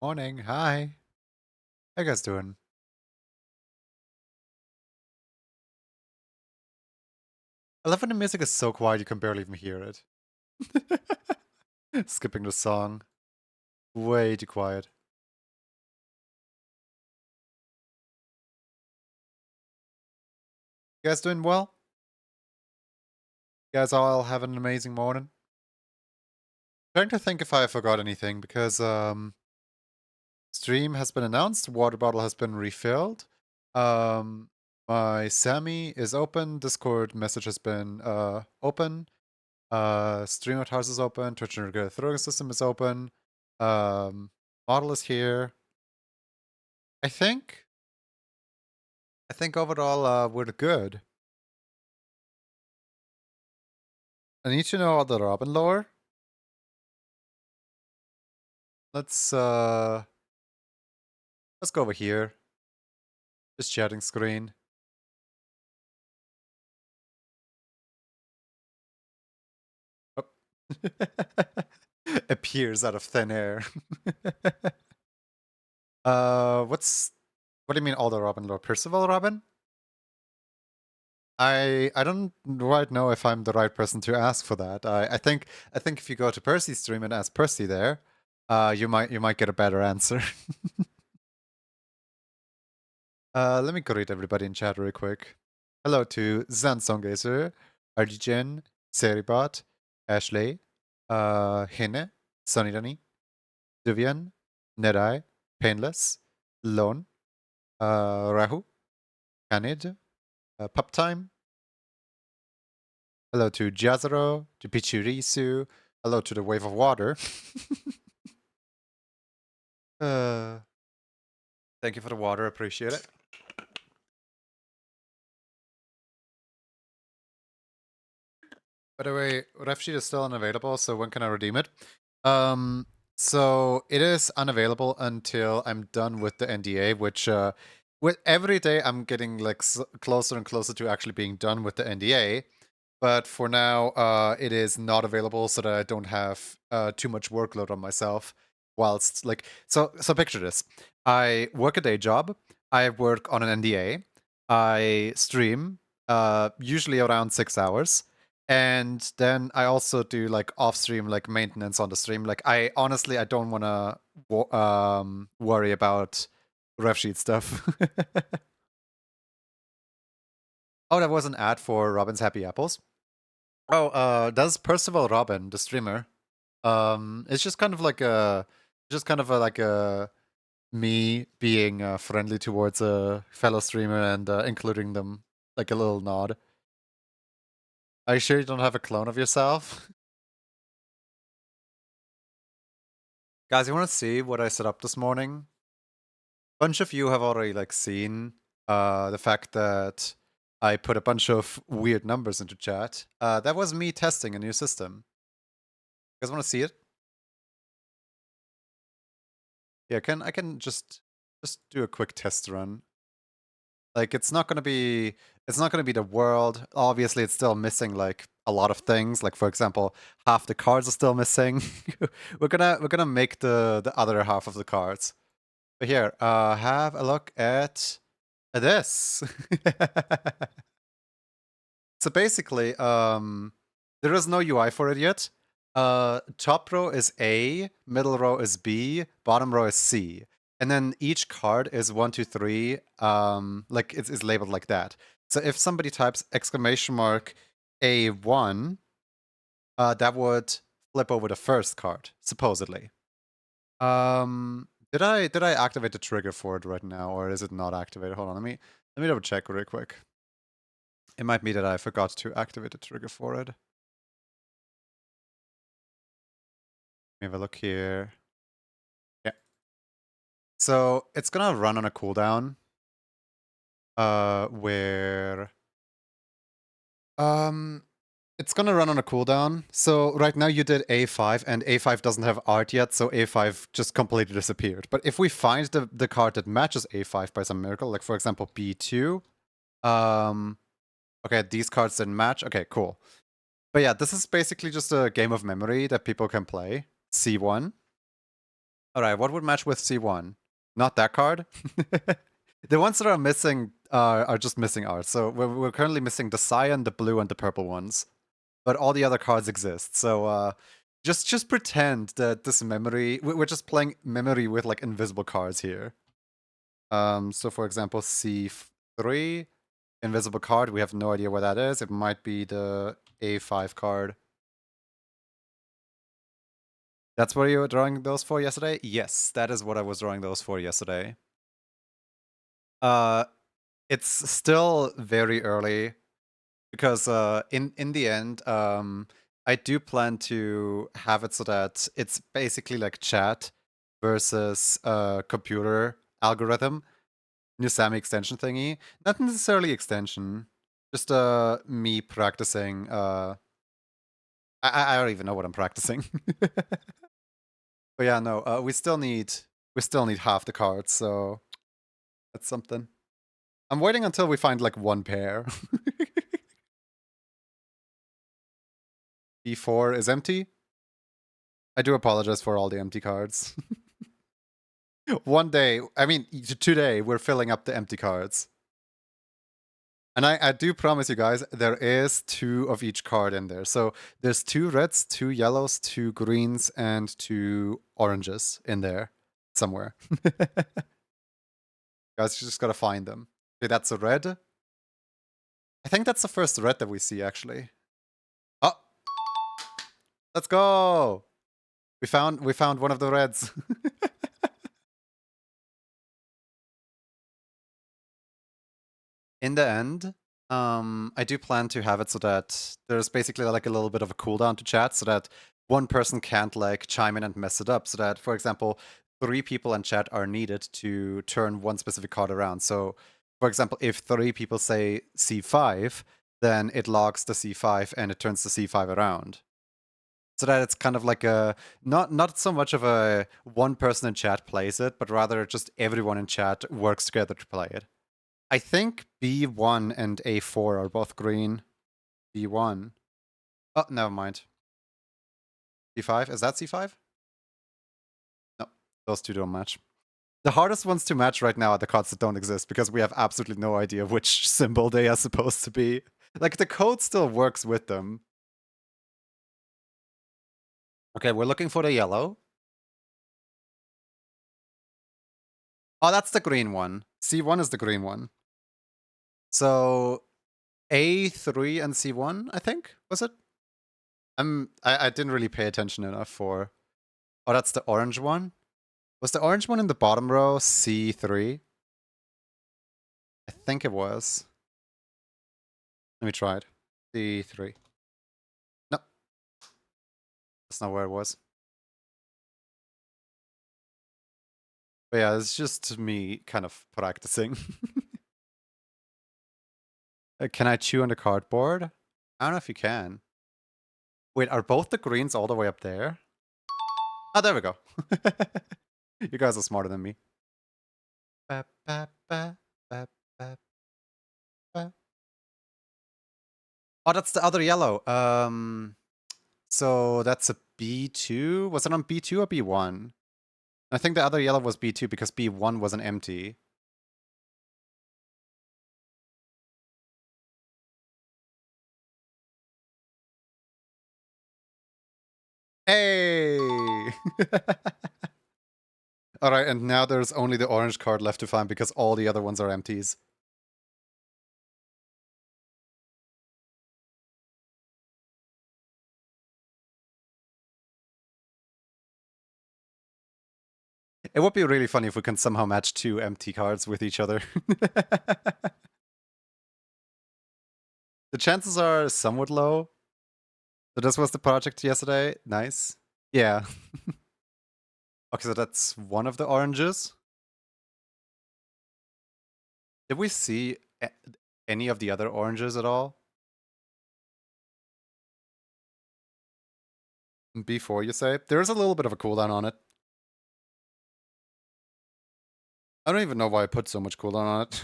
Morning. Hi. How you guys doing? I love when the music is so quiet you can barely even hear it. Skipping the song. Way too quiet. You guys doing well? You guys all have an amazing morning? Trying to think if I forgot anything because stream has been announced, water bottle has been refilled. Um my Sammy is open, Discord message has been open. Stream House is open, Twitch and Regular Throwing System is open. Model is here. I think overall we're good. I need to know all the Robin lore. Let's go over here. Just chatting screen. Oh. Appears out of thin air. What do you mean all the Robin lore? Percival Robin? I don't quite know if I'm the right person to ask for that. I think if you go to Percy's stream and ask Percy there, you might get a better answer. Let me greet everybody in chat real quick. Hello to Zansongazer, Arjun, Seribot, Ashley, Hine, Sunny, Duvian, Nedai, Painless, Lone, Rahu, Kanid, Puptime. Hello to Jazaro, to Pichirisu. Hello to the Wave of Water. Thank you for the water, appreciate it. By the way, ref sheet is still unavailable, so when can I redeem it? So it is unavailable until I'm done with the NDA, which with every day I'm getting like closer and closer to actually being done with the NDA. But for now, it is not available so that I don't have too much workload on myself. Whilst like so picture this: I work a day job, I work on an NDA, I stream usually around 6 hours. And then I also do like off stream, like maintenance on the stream. Like I honestly, I don't want to worry about ref sheet stuff. Oh, that was an ad for Robin's Happy Apples. Oh, that's Percival Robin, the streamer. It's just kind of like like a me being friendly towards a fellow streamer and including them like a little nod. Are you sure you don't have a clone of yourself? Guys, you want to see what I set up this morning? A bunch of you have already like seen the fact that I put a bunch of weird numbers into chat. That was me testing a new system. You guys want to see it? Yeah, I can just do a quick test run. Like it's not gonna be the world. Obviously, it's still missing like a lot of things. Like for example, half the cards are still missing. we're gonna make the other half of the cards. But here, have a look at this. So basically, there is no UI for it yet. Top row is A, middle row is B, bottom row is C. And then each card is 1, 2, 3, like it's labeled like that. So if somebody types exclamation mark A1, that would flip over the first card, supposedly. Did I activate the trigger for it right now, or is it not activated? Hold on, let me double check real quick. It might be that I forgot to activate the trigger for it. Let me have a look here. Yeah. So it's gonna run on a cooldown. Where it's gonna run on a cooldown. So right now you did A5 and A5 doesn't have art yet, so A5 just completely disappeared. But if we find the card that matches A5 by some miracle, like for example B2, okay, these cards didn't match. Okay, cool. But yeah, this is basically just a game of memory that people can play. C1. Alright, what would match with C1? Not that card? The ones that are missing are just missing art. So we're currently missing the cyan, the blue, and the purple ones. But all the other cards exist. So just pretend that this memory... We're just playing memory with, like, invisible cards here. So for example, C3, invisible card. We have no idea what that is. It might be the A5 card. That's what you were drawing those for yesterday? Yes, that is what I was drawing those for yesterday. It's still very early because in the end, I do plan to have it so that it's basically like chat versus computer algorithm, new SAMI extension thingy. Not necessarily extension, just me practicing. I don't even know what I'm practicing. But yeah, no, we still need half the cards, so that's something. I'm waiting until we find like one pair. B4 is empty. I do apologize for all the empty cards. One day, I mean, today, we're filling up the empty cards. And I do promise you guys, there is 2 of each card in there. So there's 2 reds, 2 yellows, 2 greens, and 2 oranges in there somewhere. Guys, you just gotta find them. Okay, that's a red. I think that's the first red that we see, actually. Oh! Let's go! We found one of the reds. In the end, I do plan to have it so that there's basically like a little bit of a cooldown to chat so that one person can't like chime in and mess it up. So that, for example, 3 people in chat are needed to turn one specific card around. So, for example, if 3 people say C5, then it logs the C5 and it turns the C5 around. So that it's kind of like a not so much of a one person in chat plays it, but rather just everyone in chat works together to play it. I think B1 and A4 are both green. B1. Oh, never mind. C5? Is that C5? No, those two don't match. The hardest ones to match right now are the cards that don't exist because we have absolutely no idea which symbol they are supposed to be. Like, the code still works with them. Okay, we're looking for the yellow. Oh, that's the green one. C1 is the green one. So, A3 and C1, I think, was it? I didn't really pay attention enough for... Oh, that's the orange one? Was the orange one in the bottom row C3? I think it was. Let me try it. C3. No, that's not where it was. But yeah, it's just me kind of practicing. Can I chew on the cardboard? I don't know if you can. Wait, are both the greens all the way up there? Oh, there we go. You guys are smarter than me. Ba, ba, ba, ba, ba, ba. Oh, that's the other yellow. So that's a B2? Was it on B2 or B1? I think the other yellow was B2 because B1 was an empty. Hey! Alright, and now there's only the orange card left to find because all the other ones are empties. It would be really funny if we can somehow match 2 empty cards with each other. The chances are somewhat low. So this was the project yesterday. Nice. Yeah. Okay, so that's one of the oranges. Did we see any of the other oranges at all? B4, you say? There's a little bit of a cooldown on it. I don't even know why I put so much cooldown on it.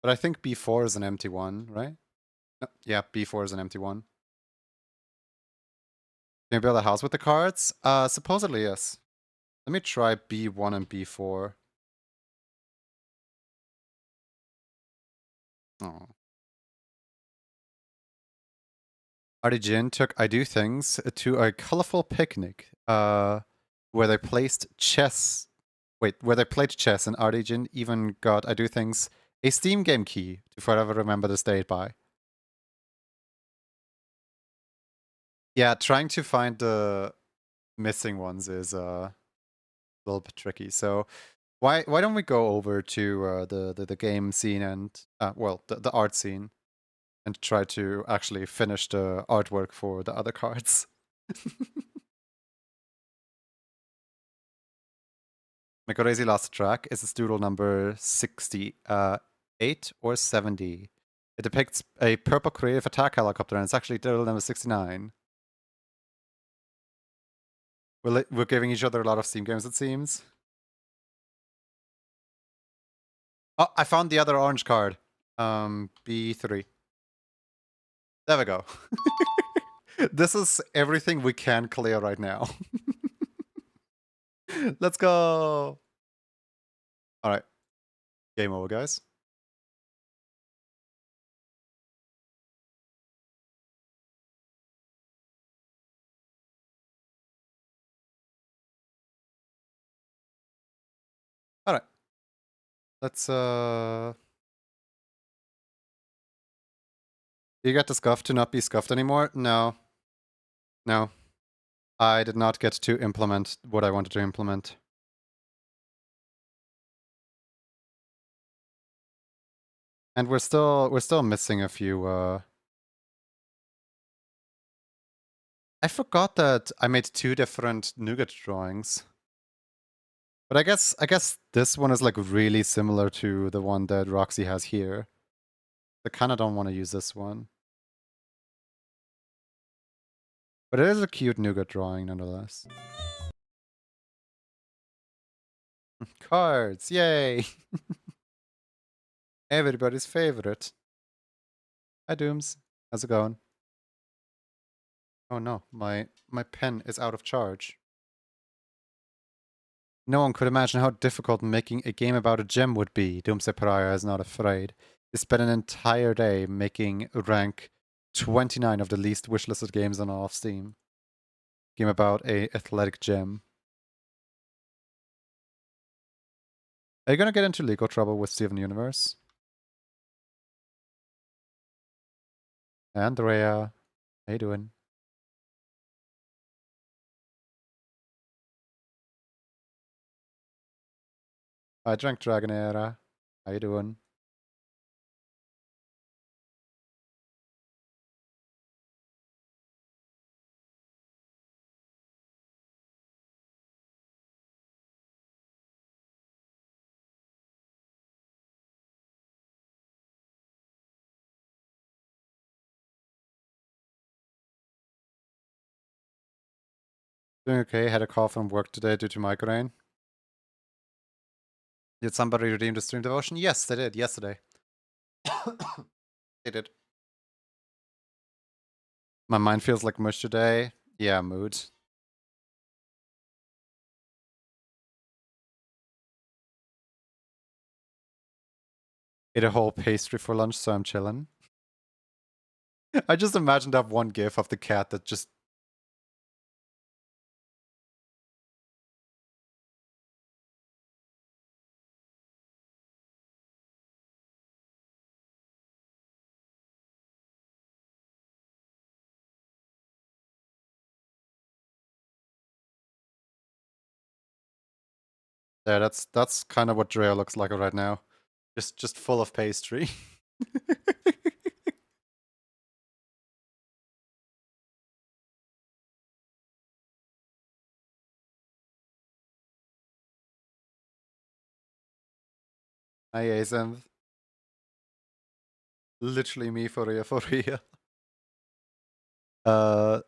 But I think B4 is an empty one, right? No, yeah, B4 is an empty one. Can you build a house with the cards? Supposedly, yes. Let me try B1 and B4. Oh. Artie Jin took I Do Things to a colorful picnic, where they placed chess. Wait, where they played chess, and Artie Jin even got I Do Things a Steam game key to forever remember this date by. Yeah, trying to find the missing ones is a little bit tricky. So why don't we go over to the game scene and well the art scene and try to actually finish the artwork for the other cards. Crazy lost track. Is this doodle number 68 or 70? It depicts a purple creative attack helicopter, and it's actually doodle number 69. We're giving each other a lot of Steam games, it seems. Oh, I found the other orange card. B3. There we go. This is everything we can clear right now. Let's go. All right. Game over, guys. All right. Let's you get the scuff to not be scuffed anymore? No. No. I did not get to implement what I wanted to implement. And we're still missing a few I forgot that I made 2 different nougat drawings. But I guess this one is like really similar to the one that Roxy has here. I kinda don't want to use this one. But it is a cute nougat drawing nonetheless. Cards, yay! Everybody's favorite. Hi Dooms, how's it going? Oh no, my pen is out of charge. No one could imagine how difficult making a game about a gem would be. Doomsday Pariah is not afraid. He spent an entire day making rank 29 of the least wishlisted games on all of Steam. Game about a athletic gem. Are you gonna get into legal trouble with Steven Universe? Andrea, how you doing? I drank Dragonera. How you doing? Doing okay. Had a call from work today due to migraine. Did somebody redeem the stream devotion? Yes, they did. Yesterday. They did. My mind feels like mush today. Yeah, mood. Ate a whole pastry for lunch, so I'm chilling. I just imagined that one gif of the cat that just... Yeah, that's kind of what Drea looks like right now. Just full of pastry. Hi, Azem. Literally me for real, for real. Uh,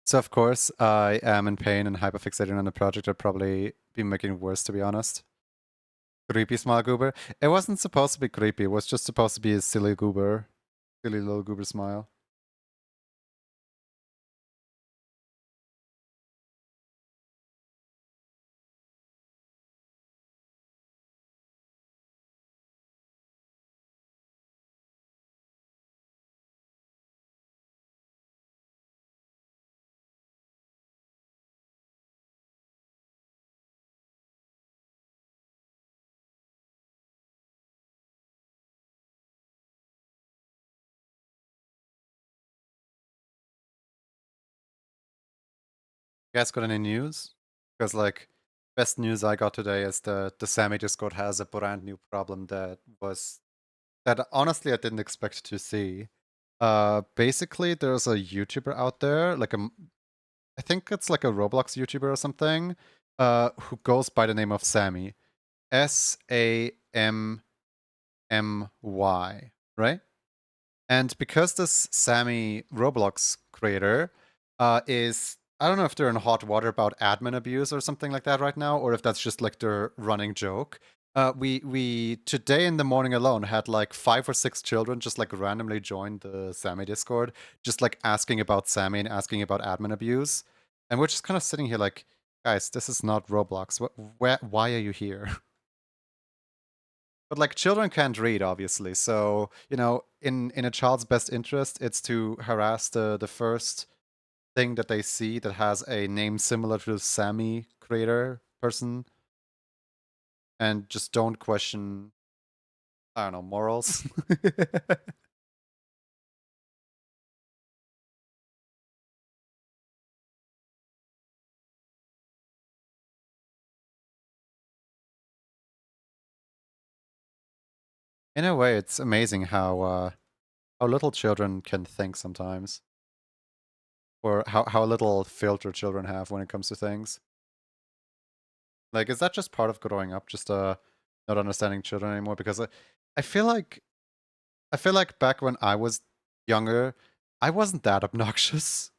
so of course, I am in pain and hyperfixating on the project. I'd probably be making it worse, to be honest. Creepy small goober. It wasn't supposed to be creepy. It was just supposed to be a silly goober. Silly little goober smile. You guys got any news? Because like best news I got today is that the Sammy Discord has a brand new problem that honestly I didn't expect to see. Basically there's a YouTuber out there, I think it's like a Roblox YouTuber or something, who goes by the name of Sammy. SAMMY, right? And because this Sammy Roblox creator is, I don't know if they're in hot water about admin abuse or something like that right now, or if that's just like their running joke. We today in the morning alone had like 5 or 6 children just like randomly join the Sammy Discord, just like asking about Sammy and asking about admin abuse, and we're just kind of sitting here like, guys, this is not Roblox. Why are you here? But like children can't read, obviously. So, in a child's best interest, it's to harass the first thing that they see that has a name similar to the Sammy creator person, and just don't question, I don't know, morals. In a way, it's amazing how little children can think sometimes, or how little filter children have when it comes to things. Like, is that just part of growing up, just not understanding children anymore? Because I feel like I feel like back when I was younger, I wasn't that obnoxious.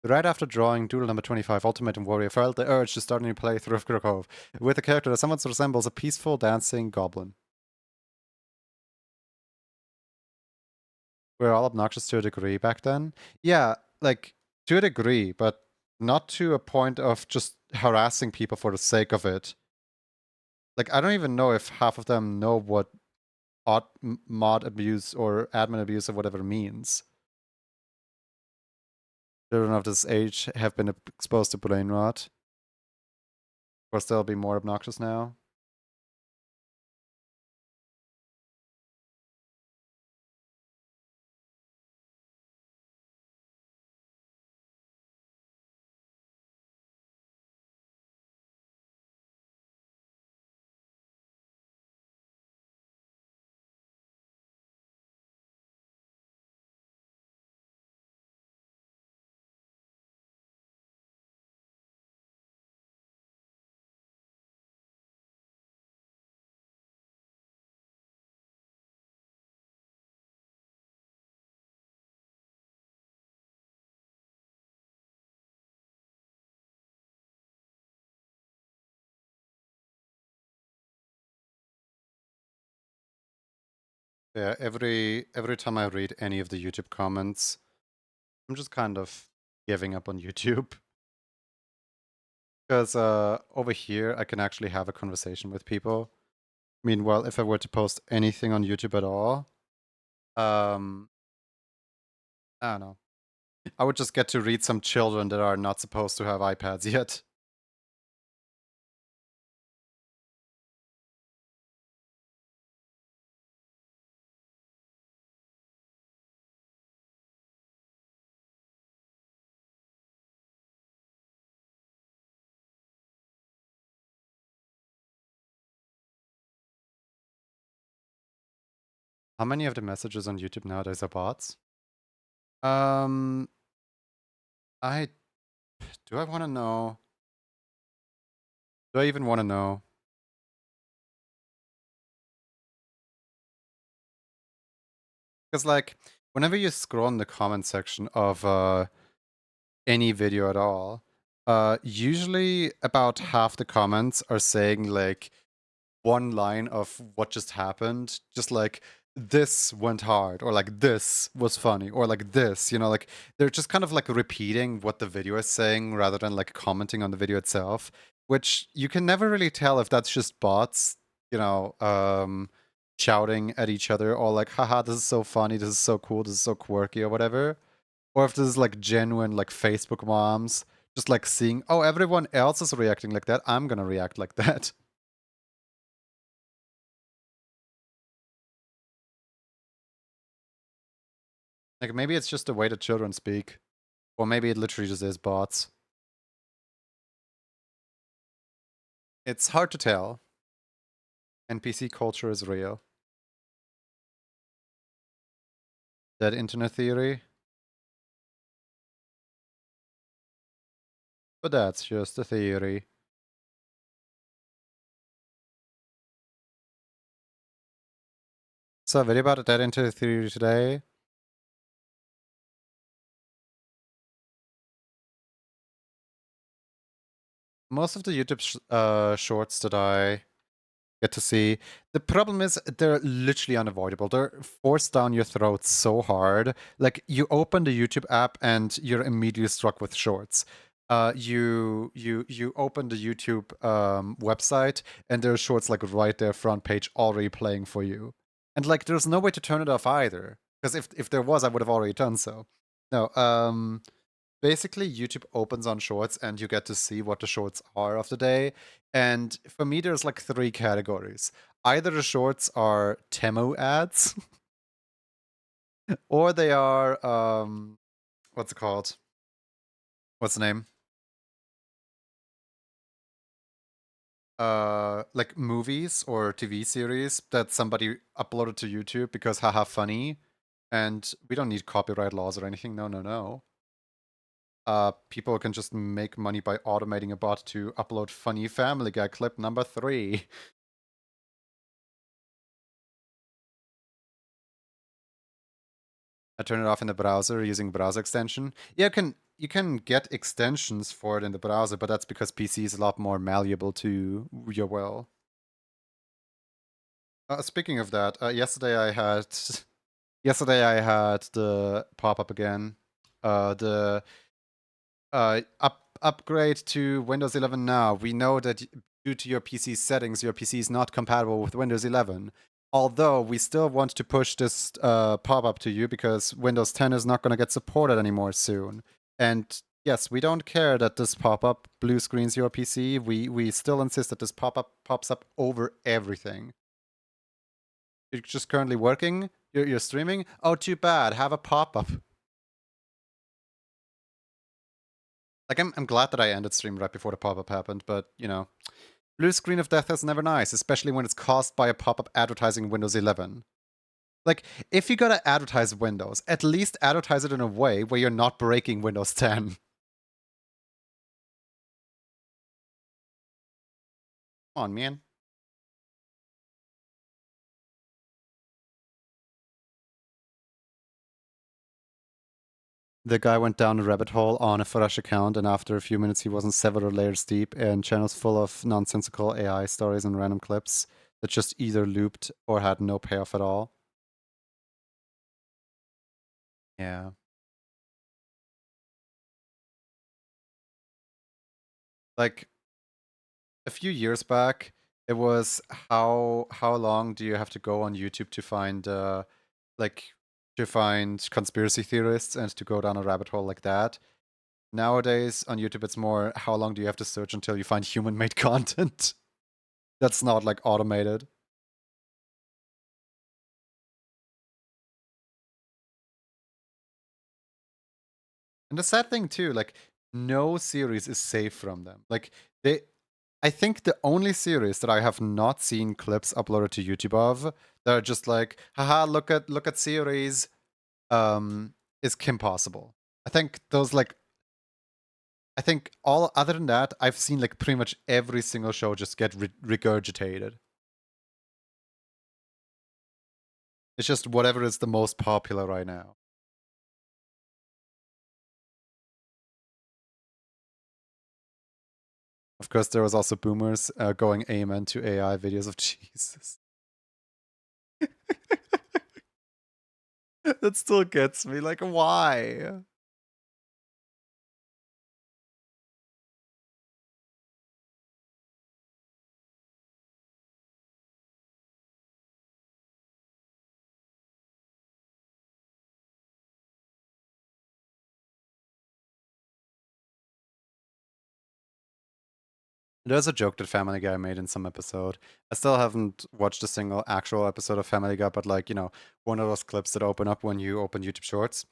Right after drawing Doodle number 25, Ultimate Warrior, I felt the urge to start a new playthrough of Krakow with a character that somewhat resembles a peaceful dancing goblin. We were all obnoxious to a degree back then. Yeah, like to a degree, but not to a point of just harassing people for the sake of it. Like I don't even know if half of them know what mod abuse or admin abuse or whatever means. Children of this age have been exposed to brain rot. Of course, they'll be more obnoxious now. Yeah, every time I read any of the YouTube comments, I'm just kind of giving up on YouTube. Because over here, I can actually have a conversation with people. Meanwhile, if I were to post anything on YouTube at all, um, I don't know. I would just get to read some children that are not supposed to have iPads yet. How many of the messages on YouTube nowadays are bots? Um, I do I want to know? Do I even want to know? Because like, whenever you scroll in the comment section of any video at all, usually about half the comments are saying like one line of what just happened, just like this went hard, or like this was funny, or like this, like they're just kind of like repeating what the video is saying rather than like commenting on the video itself, which you can never really tell if that's just bots, shouting at each other, or like, haha, this is so funny, this is so cool, this is so quirky, or whatever. Or if this is like genuine like Facebook moms, just like seeing, oh, everyone else is reacting like that, I'm gonna react like that. Like maybe it's just the way that children speak. Or maybe it literally just is bots. It's hard to tell. NPC culture is real. That internet theory? But that's just a theory. So, video about that internet theory today. Most of the YouTube shorts that I get to see, the problem is they're literally unavoidable. They're forced down your throat so hard. Like you open the YouTube app and you're immediately struck with shorts. You open the YouTube website and there's shorts like right there front page already playing for you. And like there's no way to turn it off either. Because if there was, I would have already done so. No, basically YouTube opens on shorts and you get to see what the shorts are of the day. And for me, there's like three categories. Either the shorts are Temu ads, or they are what's it called? What's the name? Like movies or TV series that somebody uploaded to YouTube because haha funny. And we don't need copyright laws or anything. No, no, no. People can just make money by automating a bot to upload funny Family Guy clip number 3. I turn it off in the browser using browser extension. Yeah, you can get extensions for it in the browser, but that's because PC is a lot more malleable to your will. Speaking of that, yesterday I had the pop-up again. The upgrade to Windows 11 now. We know that due to your PC settings, your PC is not compatible with Windows 11. Although we still want to push this pop-up to you because Windows 10 is not going to get supported anymore soon. And yes, we don't care that this pop-up blue screens your PC. We still insist that this pop-up pops up over everything. You're just currently working. You're streaming. Oh, too bad. Have a pop-up. Like I'm glad that I ended stream right before the pop-up happened, but you know, blue screen of death is never nice, especially when it's caused by a pop-up advertising Windows 11. Like, if you gotta advertise Windows, at least advertise it in a way where you're not breaking Windows 10. Come on, man. The guy went down a rabbit hole on a fresh account, and after a few minutes, he was in several layers deep in channels full of nonsensical AI stories and random clips that just either looped or had no payoff at all. Yeah. Like, a few years back, it was how long do you have to go on YouTube to find like to find conspiracy theorists and to go down a rabbit hole like that. Nowadays on YouTube it's more how long do you have to search until you find human-made content that's not like automated. And the sad thing too, like no series is safe from them. Like they I think the only series that I have not seen clips uploaded to YouTube of that are just like, haha, look at series, is Kim Possible. I think those like I think all other than that, I've seen like pretty much every single show just get regurgitated. It's just whatever is the most popular right now. Of course, there was also boomers going amen to AI videos of Jesus. That still gets me. Like, why? There's a joke that Family Guy made in some episode. I still haven't watched a single actual episode of Family Guy, but like, you know, one of those clips that open up when you open YouTube Shorts.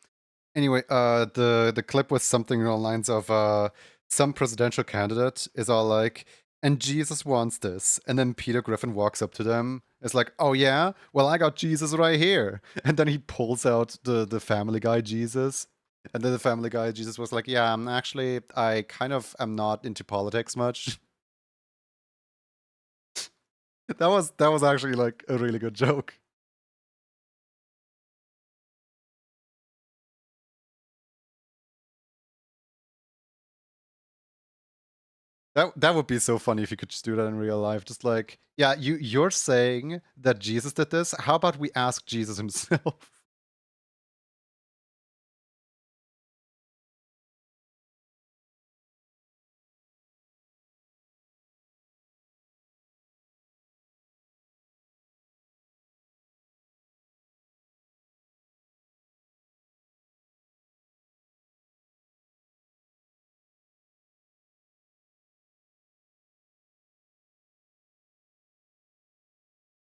Anyway, the clip was something along the lines of some presidential candidate is all like, and Jesus wants this, and then Peter Griffin walks up to them. It's like, oh yeah, well I got Jesus right here, and then he pulls out the Family Guy Jesus, and then the Family Guy Jesus was like, yeah, actually I kind of am not into politics much. That was actually like a really good joke. That would be so funny if you could just do that in real life. Just like, yeah, you're saying that Jesus did this. How about we ask Jesus himself?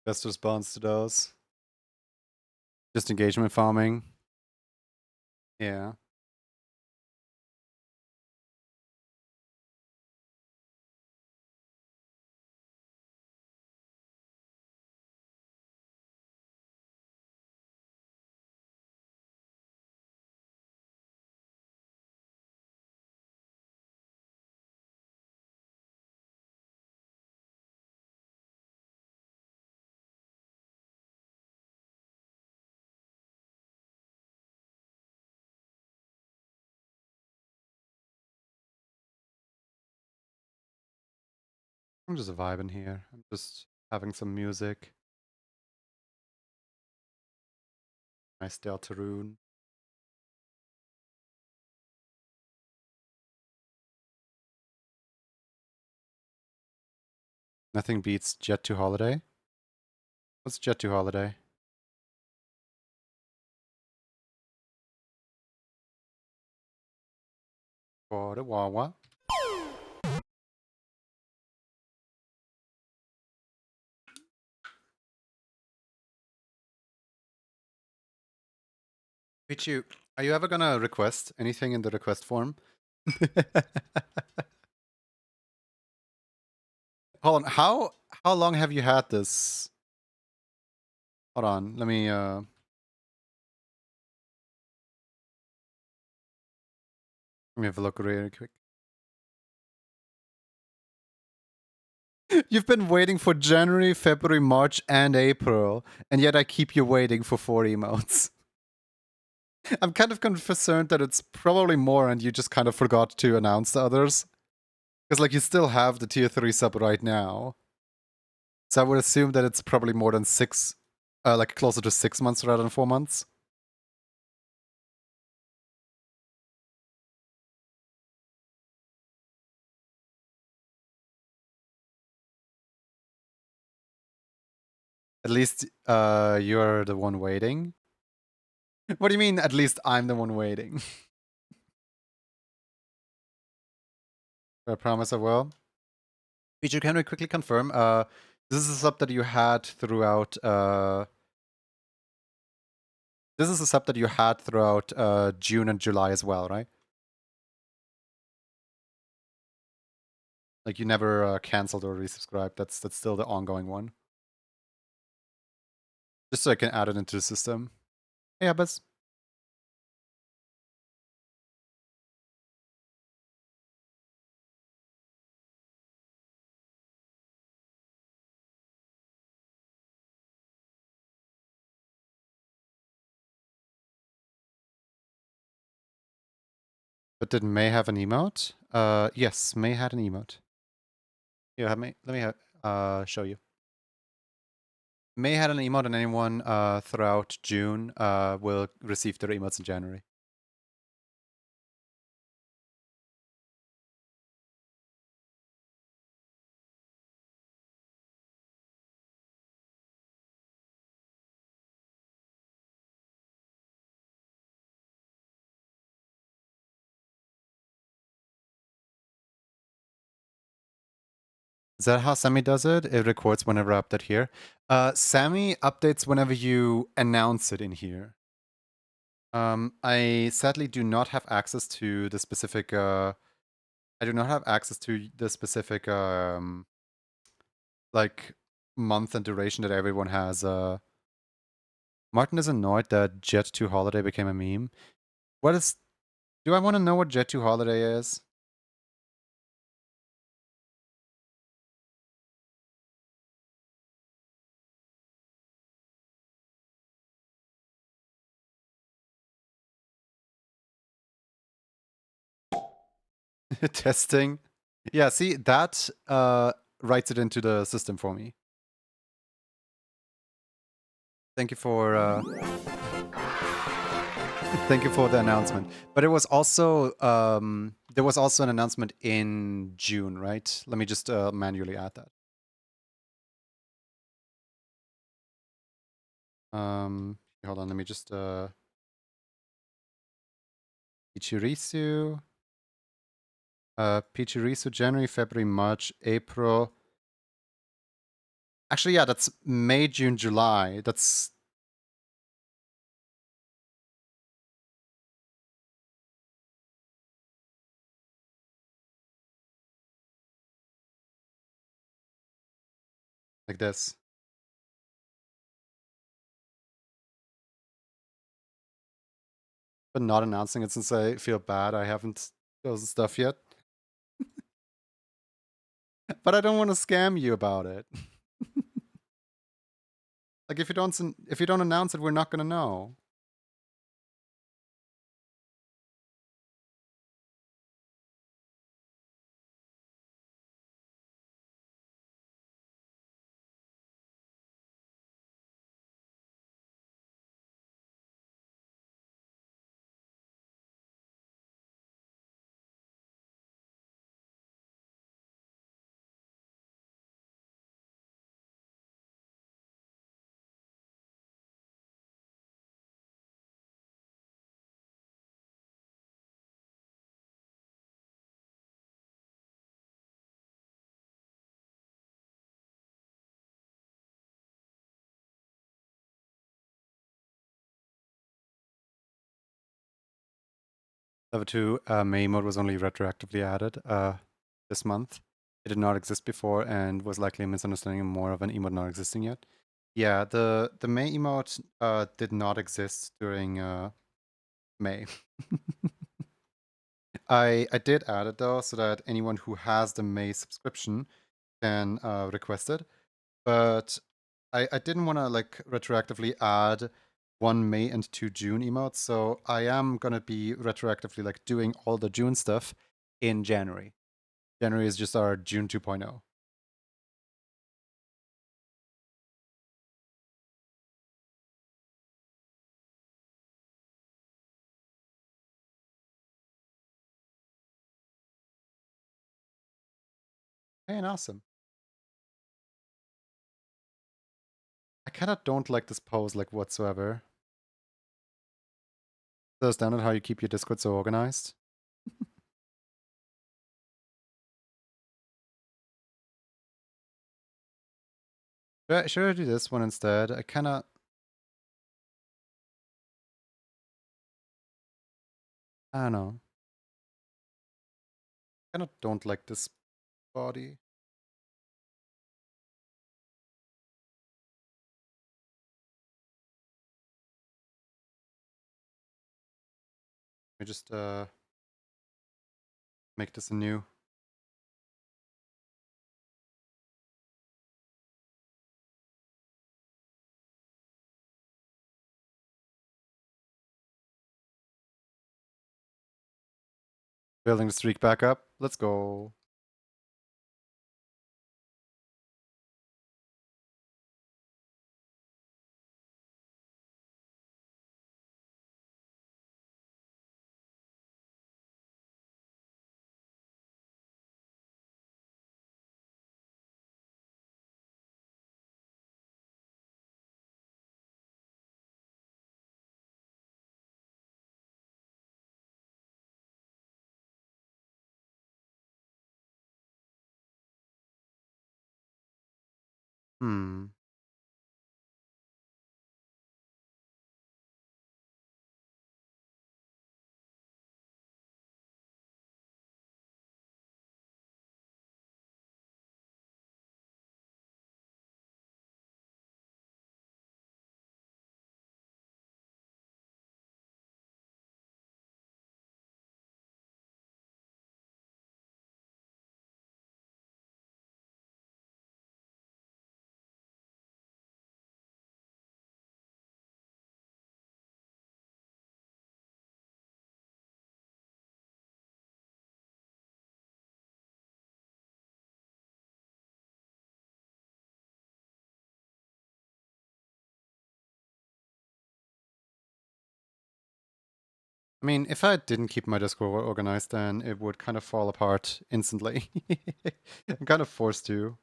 Best response to those. Just engagement farming. Yeah. I'm just vibing here. I'm just having some music. Nice Deltarune. Nothing beats Jet to Holiday. What's Jet to Holiday? For the AWoah. Pichu, are you ever gonna request anything in the request form? Hold on, how long have you had this? Hold on, let me have a look really quick. You've been waiting for January, February, March, and April, and yet I keep you waiting for 4 emotes. I'm kind of concerned that it's probably more and you just kind of forgot to announce the others. Because, like, you still have the tier 3 sub right now. So I would assume that it's probably more than 6, like closer to 6 months rather than 4 months. At least you're the one waiting. What do you mean, at least I'm the one waiting? I promise I will. Peter, can we quickly confirm? This is a sub that you had throughout. This is a sub that you had throughout June and July as well, right? Like you never canceled or resubscribed. That's still the ongoing one. Just so I can add it into the system. Yeah, but did May have an emote? Yes, May had an emote. Here, let me show you. May had an emote, and anyone throughout June will receive their emotes in January. Is that how Sammy does it? It records whenever I update here. Sammy updates whenever you announce it in here. I sadly do not have access to the specific. I do not have access to the specific like month and duration that everyone has. Martin is annoyed that Jet 2 Holiday became a meme. What is? Do I want to know what Jet 2 Holiday is? Testing. Yeah, see, that writes it into the system for me. Thank you for thank you for the announcement. But it was also there was also an announcement in June, right? Let me just manually add that. Hold on, let me just Pichirisu. Pichirisu, January, February, March, April. Actually, yeah, that's May, June, July. That's like this. But not announcing it since I feel bad. I haven't chosen stuff yet. But I don't want to scam you about it. Like if you don't announce it, we're not gonna know. Level 2 May mode was only retroactively added this month. It did not exist before and was likely a misunderstanding and more of an emote not existing yet. Yeah, the May emote did not exist during May. I did add it though, so that anyone who has the May subscription can request it. But I didn't want to like retroactively add one May and two June emotes, so I am gonna be retroactively like doing all the June stuff in January. January is just our June 2.0. Hey, and awesome. I kind of don't like this pose like whatsoever. So is that not how you keep your Discord so organized? Should I do this one instead? I kind of... I don't know. I kind of don't like this body. Let me just make this anew. Building the streak back up. Let's go. Hmm. I mean, if I didn't keep my Discord organized, then it would kind of fall apart instantly. I'm kind of forced to.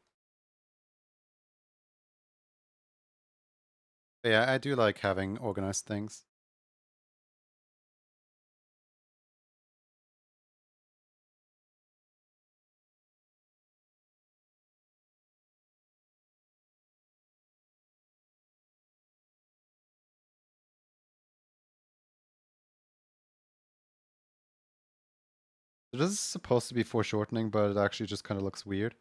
But yeah, I do like having organized things. So this is supposed to be foreshortening, but it actually just kind of looks weird.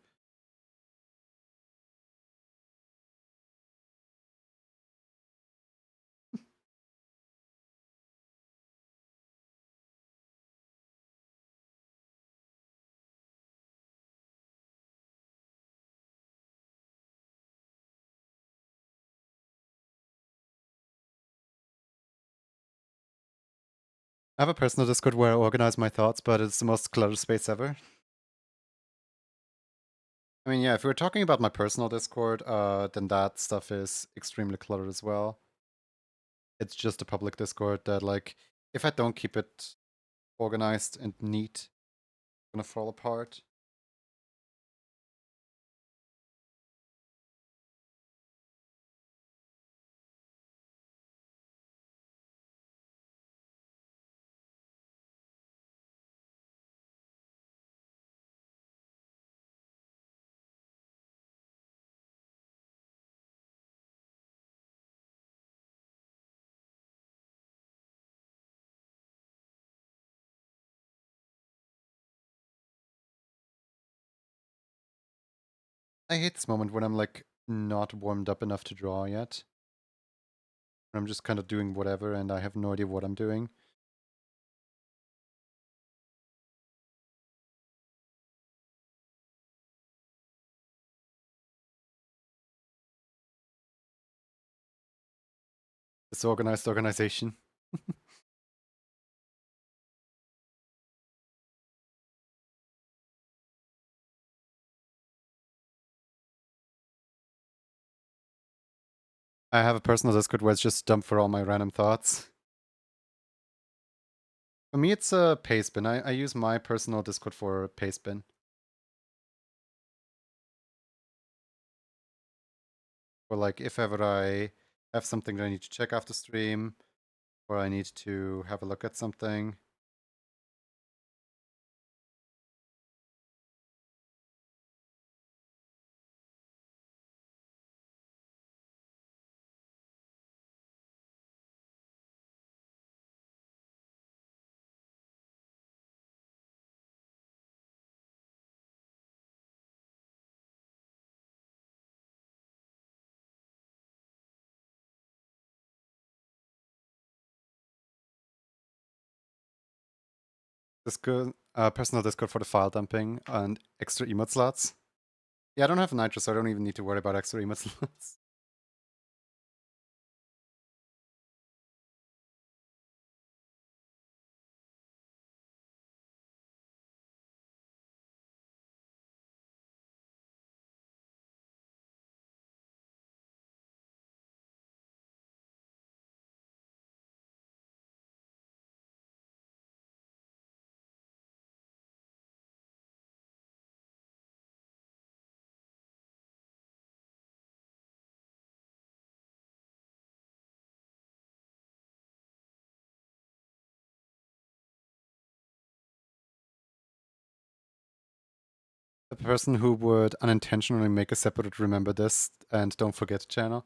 I have a personal Discord where I organize my thoughts, but it's the most cluttered space ever. I mean, yeah, if we're talking about my personal Discord, then that stuff is extremely cluttered as well. It's just a public Discord that, like, if I don't keep it organized and neat, it's gonna fall apart. I hate this moment when I'm like not warmed up enough to draw yet. I'm just kind of doing whatever and I have no idea what I'm doing. Disorganized organization. I have a personal Discord where it's just dump for all my random thoughts. For me, it's a pastebin. I use my personal Discord for pastebin. Or like if ever I have something that I need to check after stream, or I need to have a look at something. Discord, personal Discord for the file dumping and extra emote slots. Yeah, I don't have Nitro, so I don't even need to worry about extra emote slots. The person who would unintentionally make a separate remember this and don't forget channel.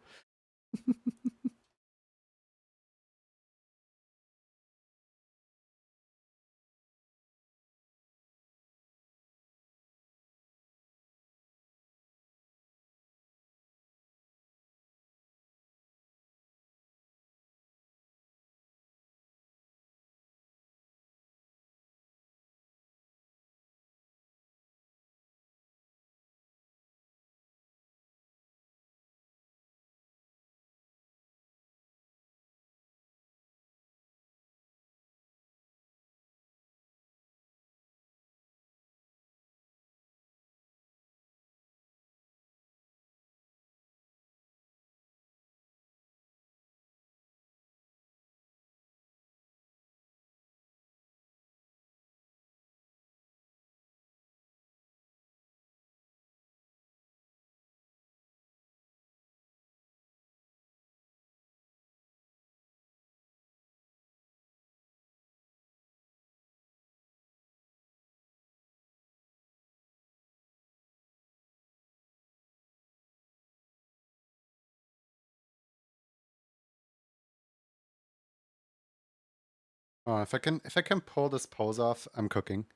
Oh, if I can pull this pose off, I'm cooking.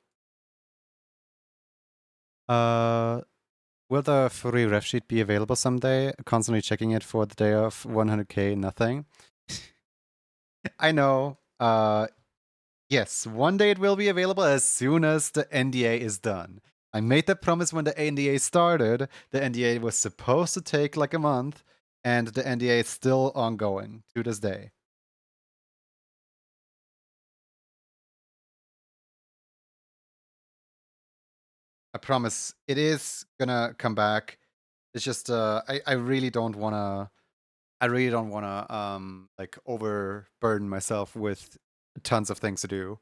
Uh, will the free ref sheet be available someday? Constantly checking it for the day of 100k, nothing. I know. Yes, one day it will be available as soon as the NDA is done. I made that promise when the NDA started. The NDA was supposed to take like a month, and the NDA is still ongoing to this day. I promise it is gonna come back. It's just I really don't wanna like overburden myself with tons of things to do.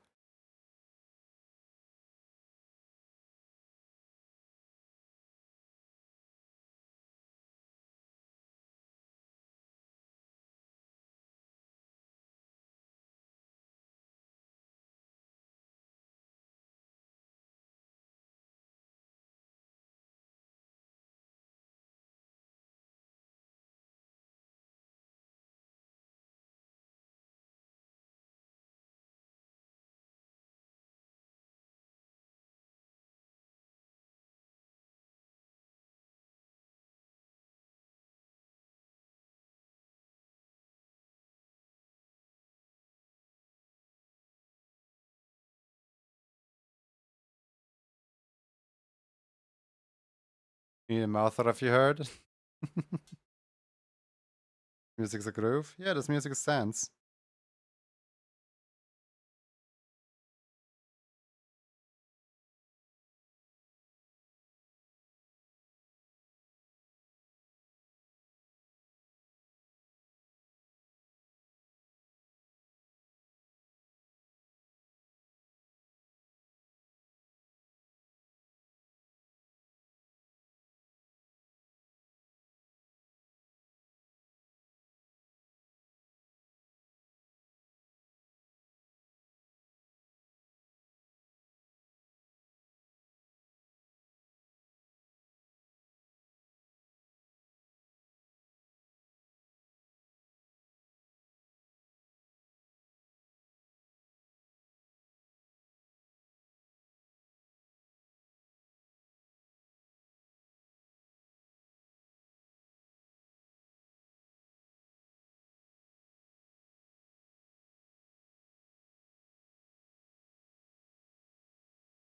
You need a mouth out, if you heard. Music's a groove. Yeah, this music is sense.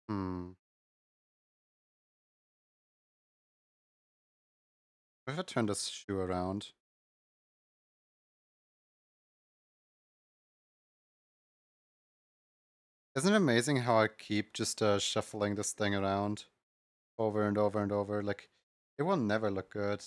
Hmm. What if I turn this shoe around? Isn't it amazing how I keep just shuffling this thing around over and over and over? Like, it will never look good.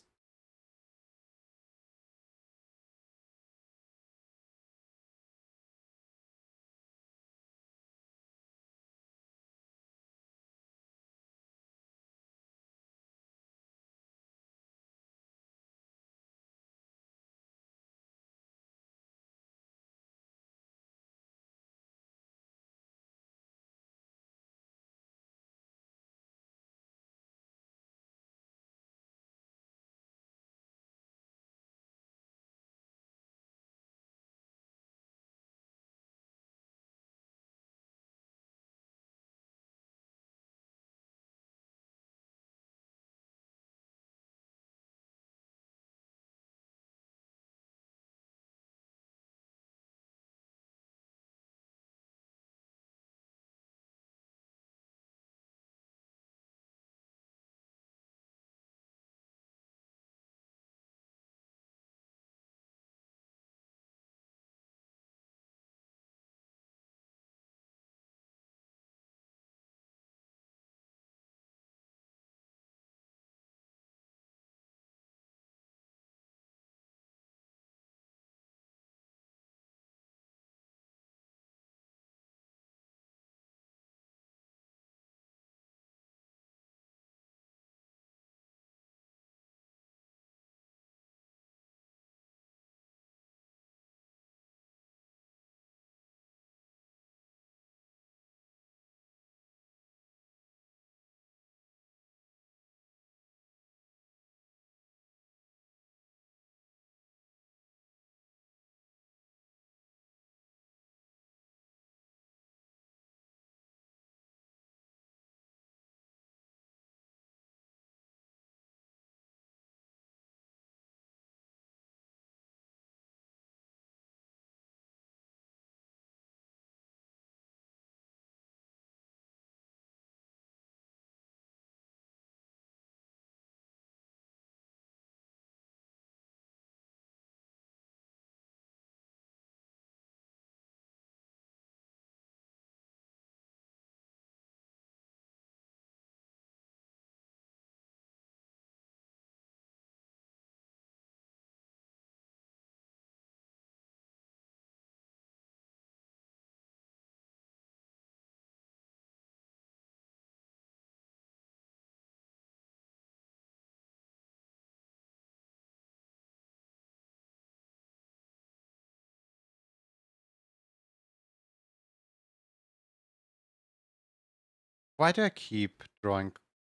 Why do I keep drawing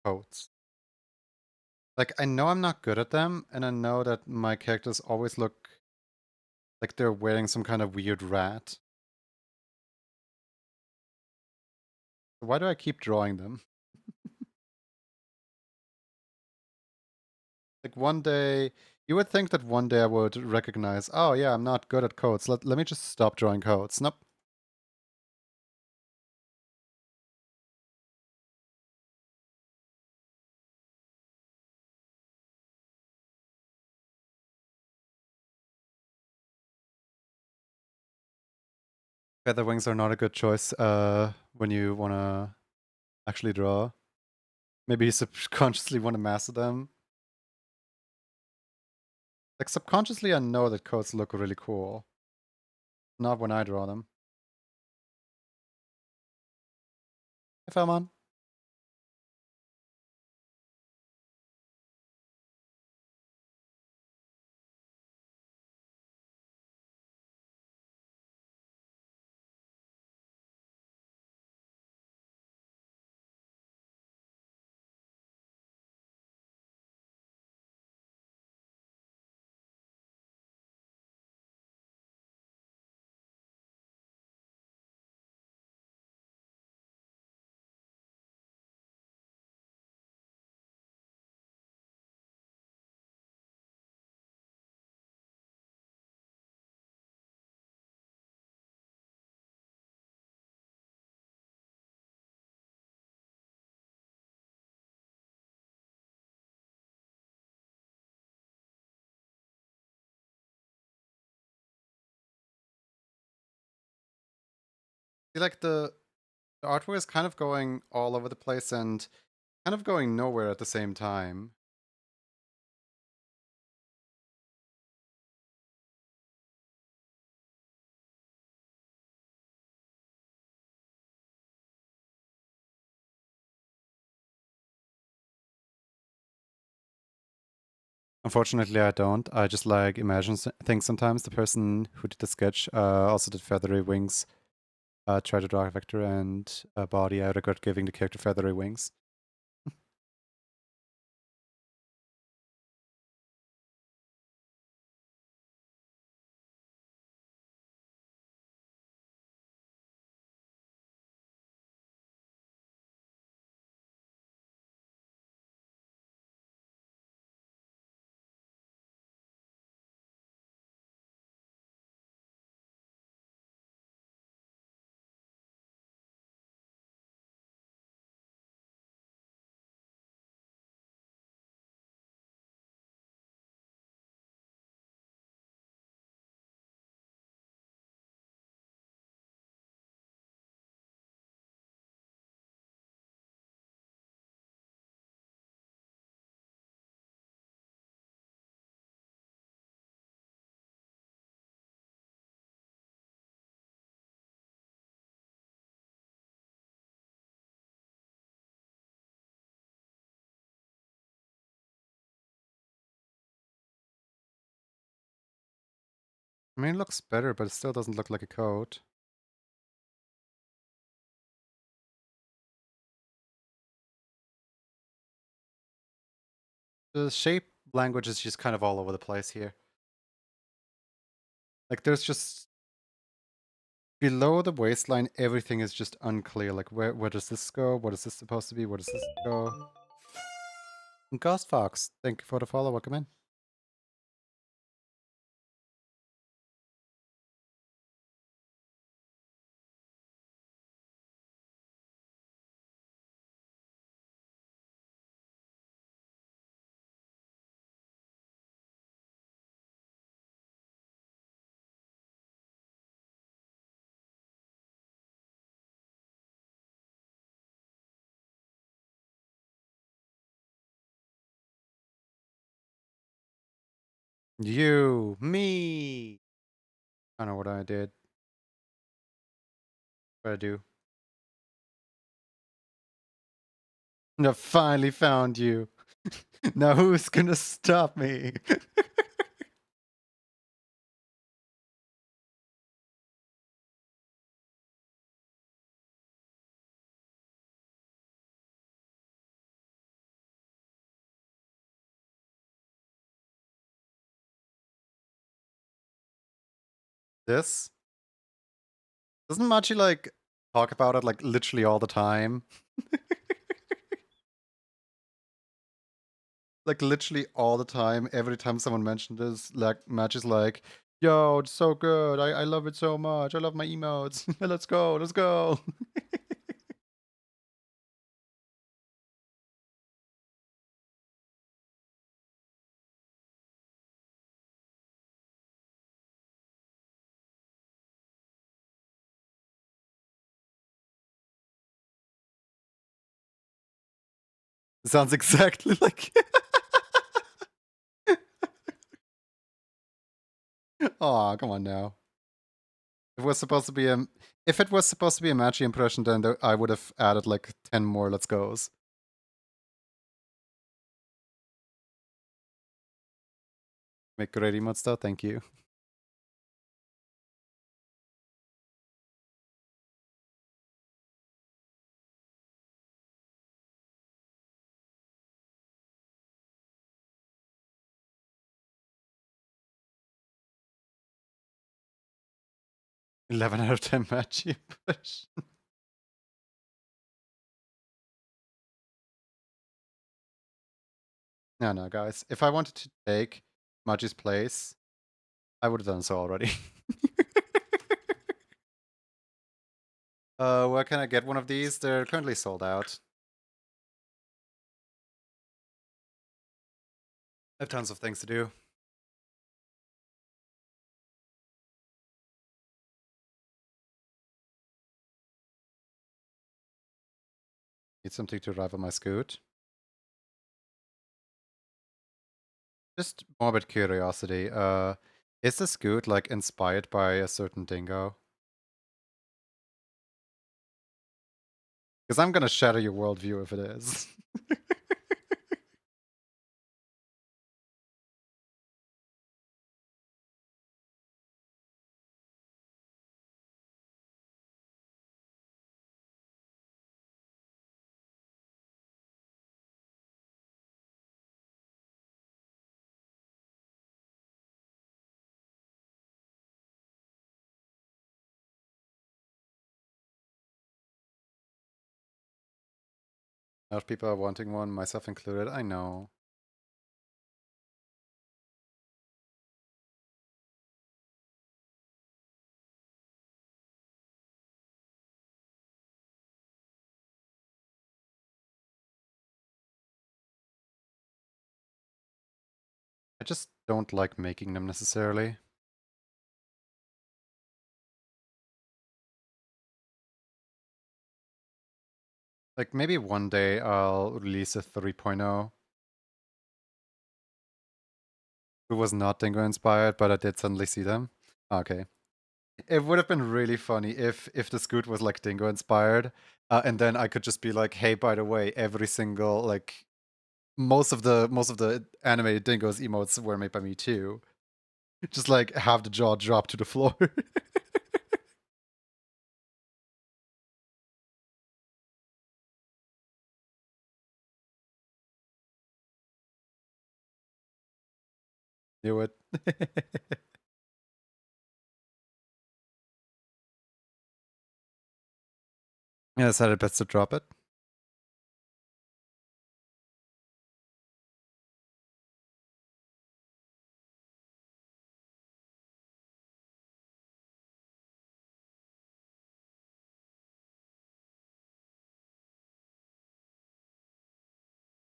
coats? Like, I know I'm not good at them, and I know that my characters always look like they're wearing some kind of weird rat. Why do I keep drawing them? Like, one day, you would think that one day I would recognize, oh yeah, I'm not good at coats. Let me just stop drawing coats. Nope. Feather wings are not a good choice when you want to actually draw. Maybe you subconsciously want to master them. Like, subconsciously I know that coats look really cool. Not when I draw them. Hey, Felmon. See, like, the artwork is kind of going all over the place and kind of going nowhere at the same time. Unfortunately, I don't. I just like imagine things sometimes. The person who did the sketch also did feathery wings. Try to draw a vector and a body. I regret giving the character feathery wings. I mean, it looks better, but it still doesn't look like a coat. The shape language is just kind of all over the place here. Like, there's just below the waistline, everything is just unclear. Like, where does this go? What is this supposed to be? Where does this go? And Ghost Fox, thank you for the follow. Welcome in. You, me. I don't know what I did. What I do. I finally found you. Now who's gonna stop me? This? Doesn't Machi, like, talk about it, like, literally all the time? Like, literally all the time, every time someone mentioned this, like, Machi's like, yo, it's so good, I love it so much, I love my emotes, let's go, let's go. Sounds exactly like... Aw, come on now. If it was supposed to be a... If it was supposed to be a Machi impression, then I would have added, like, 10 more let's goes. Make great emotes though, thank you. Eleven out of 10 Machi impression. No, guys. If I wanted to take Machi's place, I would have done so already. Where can I get one of these? They're currently sold out. I have tons of things to do. Need something to rival my Scoot. Just morbid curiosity. Is the Scoot, like, inspired by a certain dingo? Because I'm gonna shatter your worldview if it is. A lot of people are wanting one, myself included. I know. I just don't like making them necessarily. Like, maybe one day I'll release a 3.0. It was not Dingo inspired, but I did suddenly see them. Okay. It would have been really funny if the Scoot was like Dingo inspired, and then I could just be like, hey, by the way, every single, like, most of the animated Dingo's emotes were made by me too. Just like have the jaw drop to the floor. Knew it. Yeah, I decided best to drop it.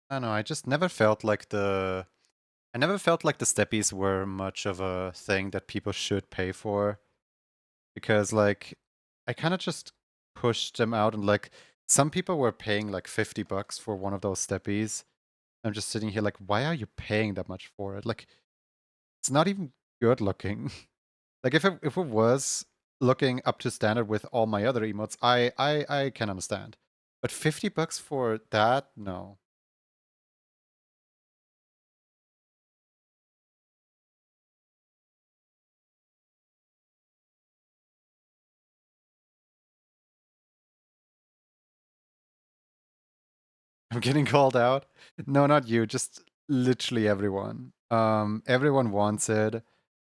I don't know, I just never felt like the steppies were much of a thing that people should pay for. Because, like, I kind of just pushed them out, and, like, some people were paying like $50 for one of those steppies. I'm just sitting here like, why are you paying that much for it? Like, it's not even good looking. Like, if it was looking up to standard with all my other emotes, I can understand. But $50 for that? No. I'm getting called out. No, not you, just literally everyone. Everyone wants it.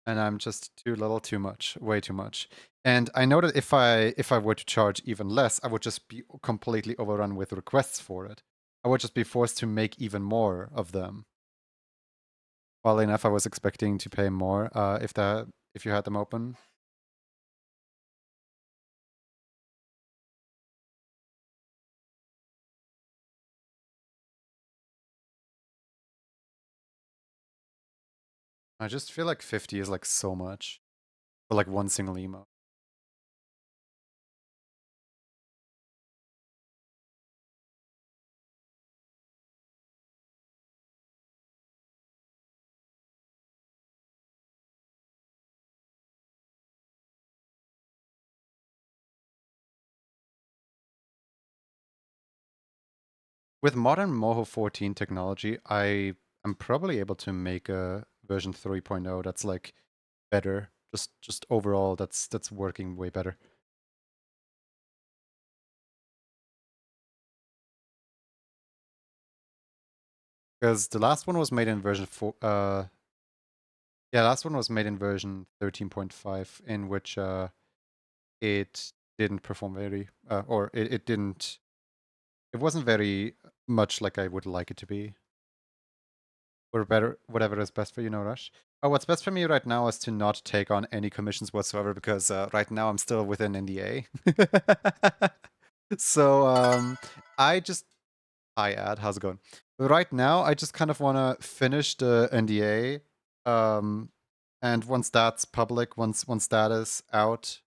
And I'm just too little, too much, way too much. And I know that if I were to charge even less, I would just be completely overrun with requests for it. I would just be forced to make even more of them. Well enough, I was expecting to pay more if you had them open. I just feel like 50 is like so much for like one single emote. With modern Moho 14 technology, I'm probably able to make a version 3.0 that's like better. Just overall, that's working way better. Because the last one was made in version 4. Yeah, last one was made in version 13.5, in which it didn't perform very, or it didn't. It wasn't very much like I would like it to be. Or better, whatever is best for you, no rush. What's best for me right now is to not take on any commissions whatsoever because right now I'm still within NDA. So I just hi Ad, how's it going? Right now I just kind of want to finish the NDA, and once that's public, once that is out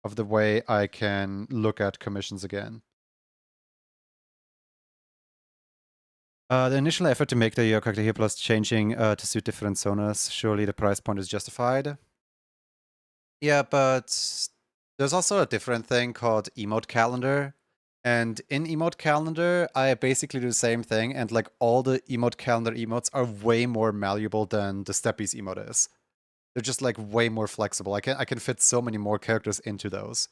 of the way, I can look at commissions again. The initial effort to make the character here plus changing to suit different zonas, surely the price point is justified. Yeah, but there's also a different thing called emote calendar. And in emote calendar, I basically do the same thing, and like all the emote calendar emotes are way more malleable than the Steppies emote is. They're just like way more flexible. I can fit so many more characters into those.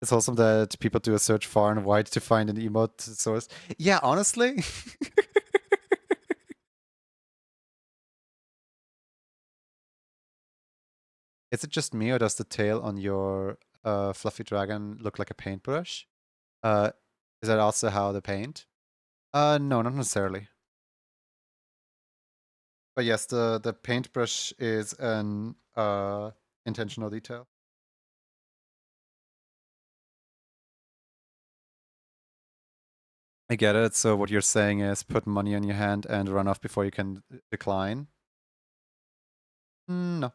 It's awesome that people do a search far and wide to find an emote source. Yeah, honestly. Is it just me or does the tail on your fluffy dragon look like a paintbrush? Uh, is that also how they paint? No, not necessarily. But yes, the paintbrush is an intentional detail. I get it. So what you're saying is put money on your hand and run off before you can decline. No, no.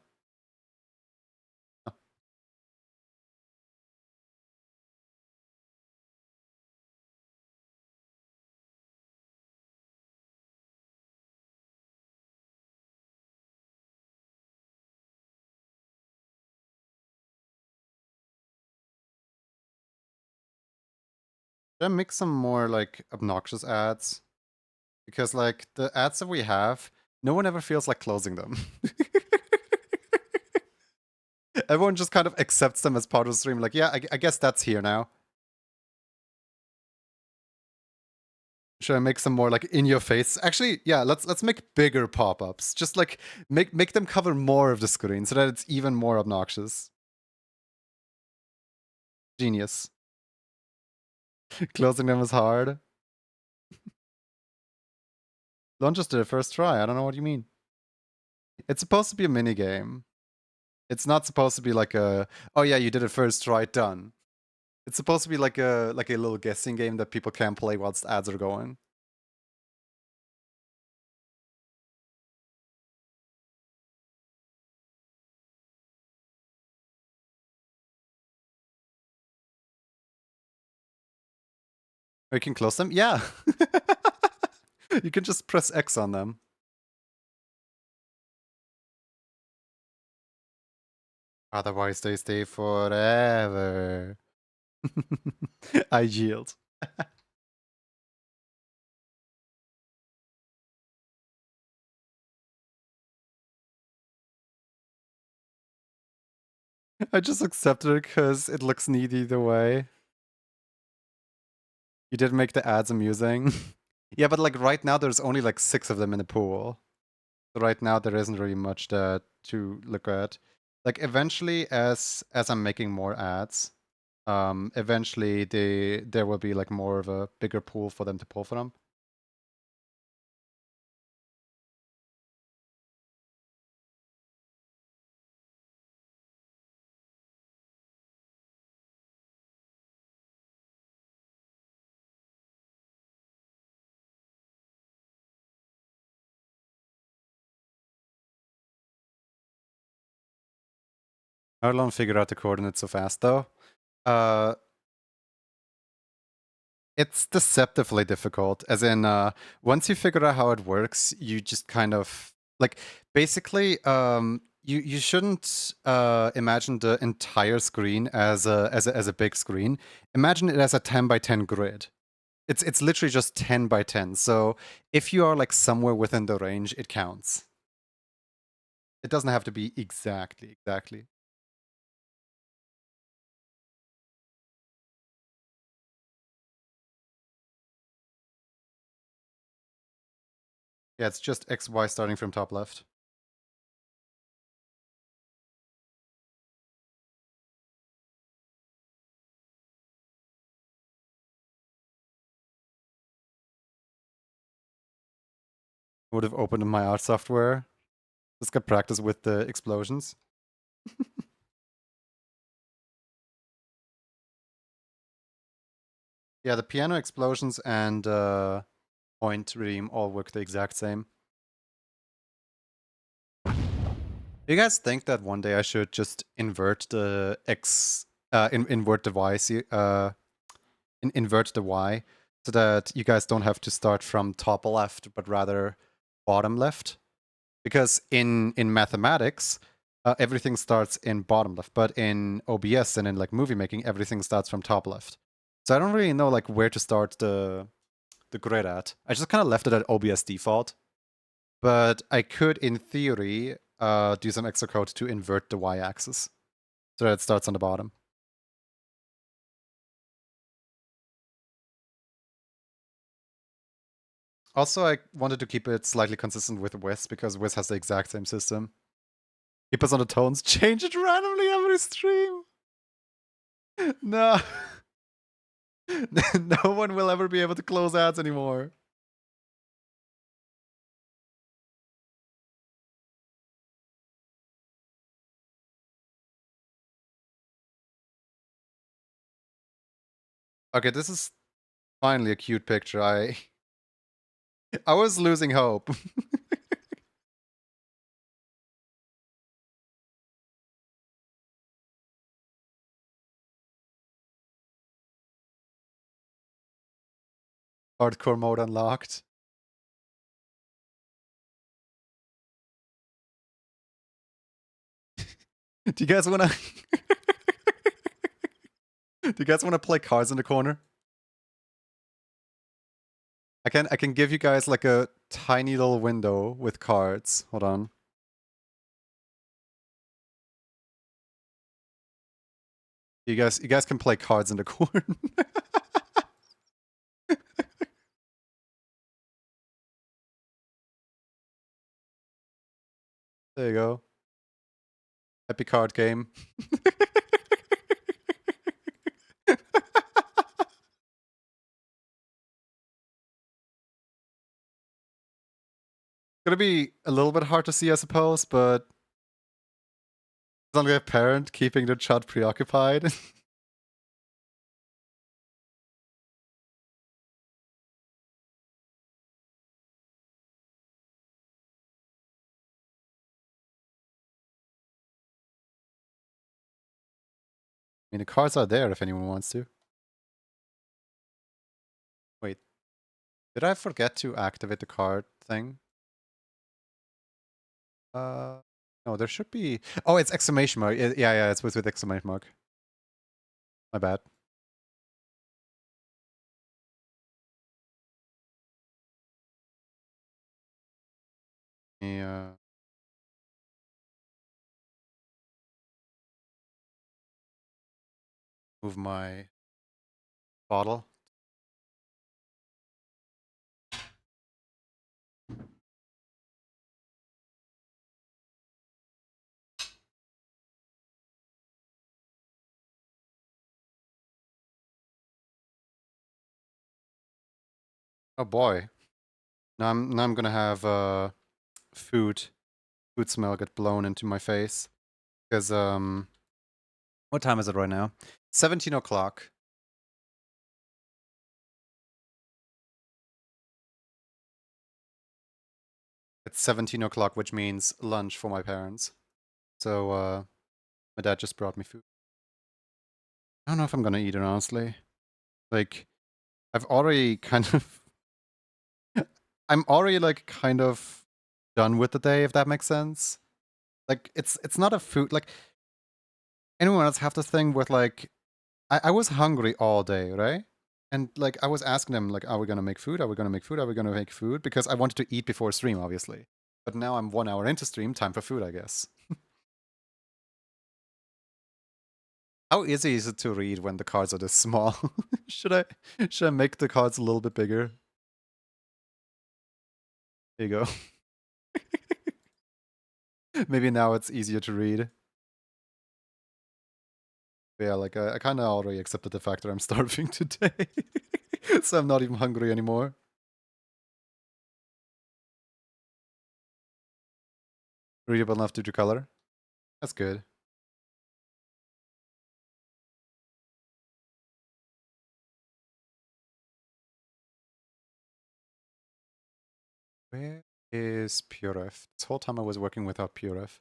Then make some more like obnoxious ads because like the ads that we have, no one ever feels like closing them. Everyone just kind of accepts them as part of the stream. Like, yeah, I guess that's here now. Should I make some more like in your face? Actually, yeah, let's make bigger pop-ups. Just like make them cover more of the screen so that it's even more obnoxious. Genius. Closing them is hard. Launches did it first try. I don't know what you mean. It's supposed to be a mini game. It's not supposed to be like a oh yeah, you did it first try, done. It's supposed to be like a little guessing game that people can play whilst ads are going. Or you can close them? Yeah. You can just press X on them. Otherwise they stay forever. I yield. I just accepted it because it looks neat either way. You did make the ads amusing. Yeah, but like right now there's only like 6 of them in the pool. So right now there isn't really much that to look at. Like eventually as I'm making more ads, eventually there will be like more of a bigger pool for them to pull from. I don't figure out the coordinates so fast though. Uh, it's deceptively difficult. As in, once you figure out how it works, you just kind of like basically you shouldn't imagine the entire screen as a big screen. Imagine it as a 10 by 10 grid. It's literally just 10 by 10. So if you are like somewhere within the range, it counts. It doesn't have to be exactly. Yeah, it's just XY starting from top left. Would have opened my art software. Just got practice with the explosions. Yeah, the piano explosions and point redeem all work the exact same. Do you guys think that one day I should just invert the invert the invert the Y, so that you guys don't have to start from top left, but rather bottom left? Because in mathematics, everything starts in bottom left, but in OBS and in like movie making, everything starts from top left. So I don't really know like where to start the grid at. I just kind of left it at OBS default, but I could, in theory, do some extra code to invert the y-axis so that it starts on the bottom. Also, I wanted to keep it slightly consistent with Wiz because Wiz has the exact same system. Keep us on the tones, change it randomly every stream. No. No one will ever be able to close ads anymore. Okay, this is finally a cute picture. I was losing hope. Hardcore mode unlocked. Do you guys wanna Do you guys wanna play cards in the corner? I can give you guys like a tiny little window with cards. Hold on. You guys can play cards in the corner. There you go. Happy card game. Gonna be a little bit hard to see, I suppose, but it's only a parent keeping their child preoccupied. I mean, the cards are there if anyone wants to. Wait, did I forget to activate the card thing? Uh, no, there should be. Oh, it's exclamation mark. Yeah, it's with exclamation mark. My bad. Yeah. Move my bottle. Oh boy. Now I'm gonna have food smell get blown into my face. Because what time is it right now? 17 o'clock. It's 17 o'clock, which means lunch for my parents. So my dad just brought me food. I don't know if I'm gonna eat it, honestly. Like, I've already kind of I'm already like kind of done with the day, if that makes sense. Like it's not a food like anyone else have this thing with like I was hungry all day, right? And like I was asking them like, are we gonna make food? Are we gonna make food? Are we gonna make food? Because I wanted to eat before stream, obviously. But now I'm 1 hour into stream, time for food, I guess. How easy is it to read when the cards are this small? should I make the cards a little bit bigger? There you go. Maybe now it's easier to read. But yeah, like I kind of already accepted the fact that I'm starving today. So I'm not even hungry anymore. Readable enough due to color. That's good. Where is Puref? This whole time I was working without Puref.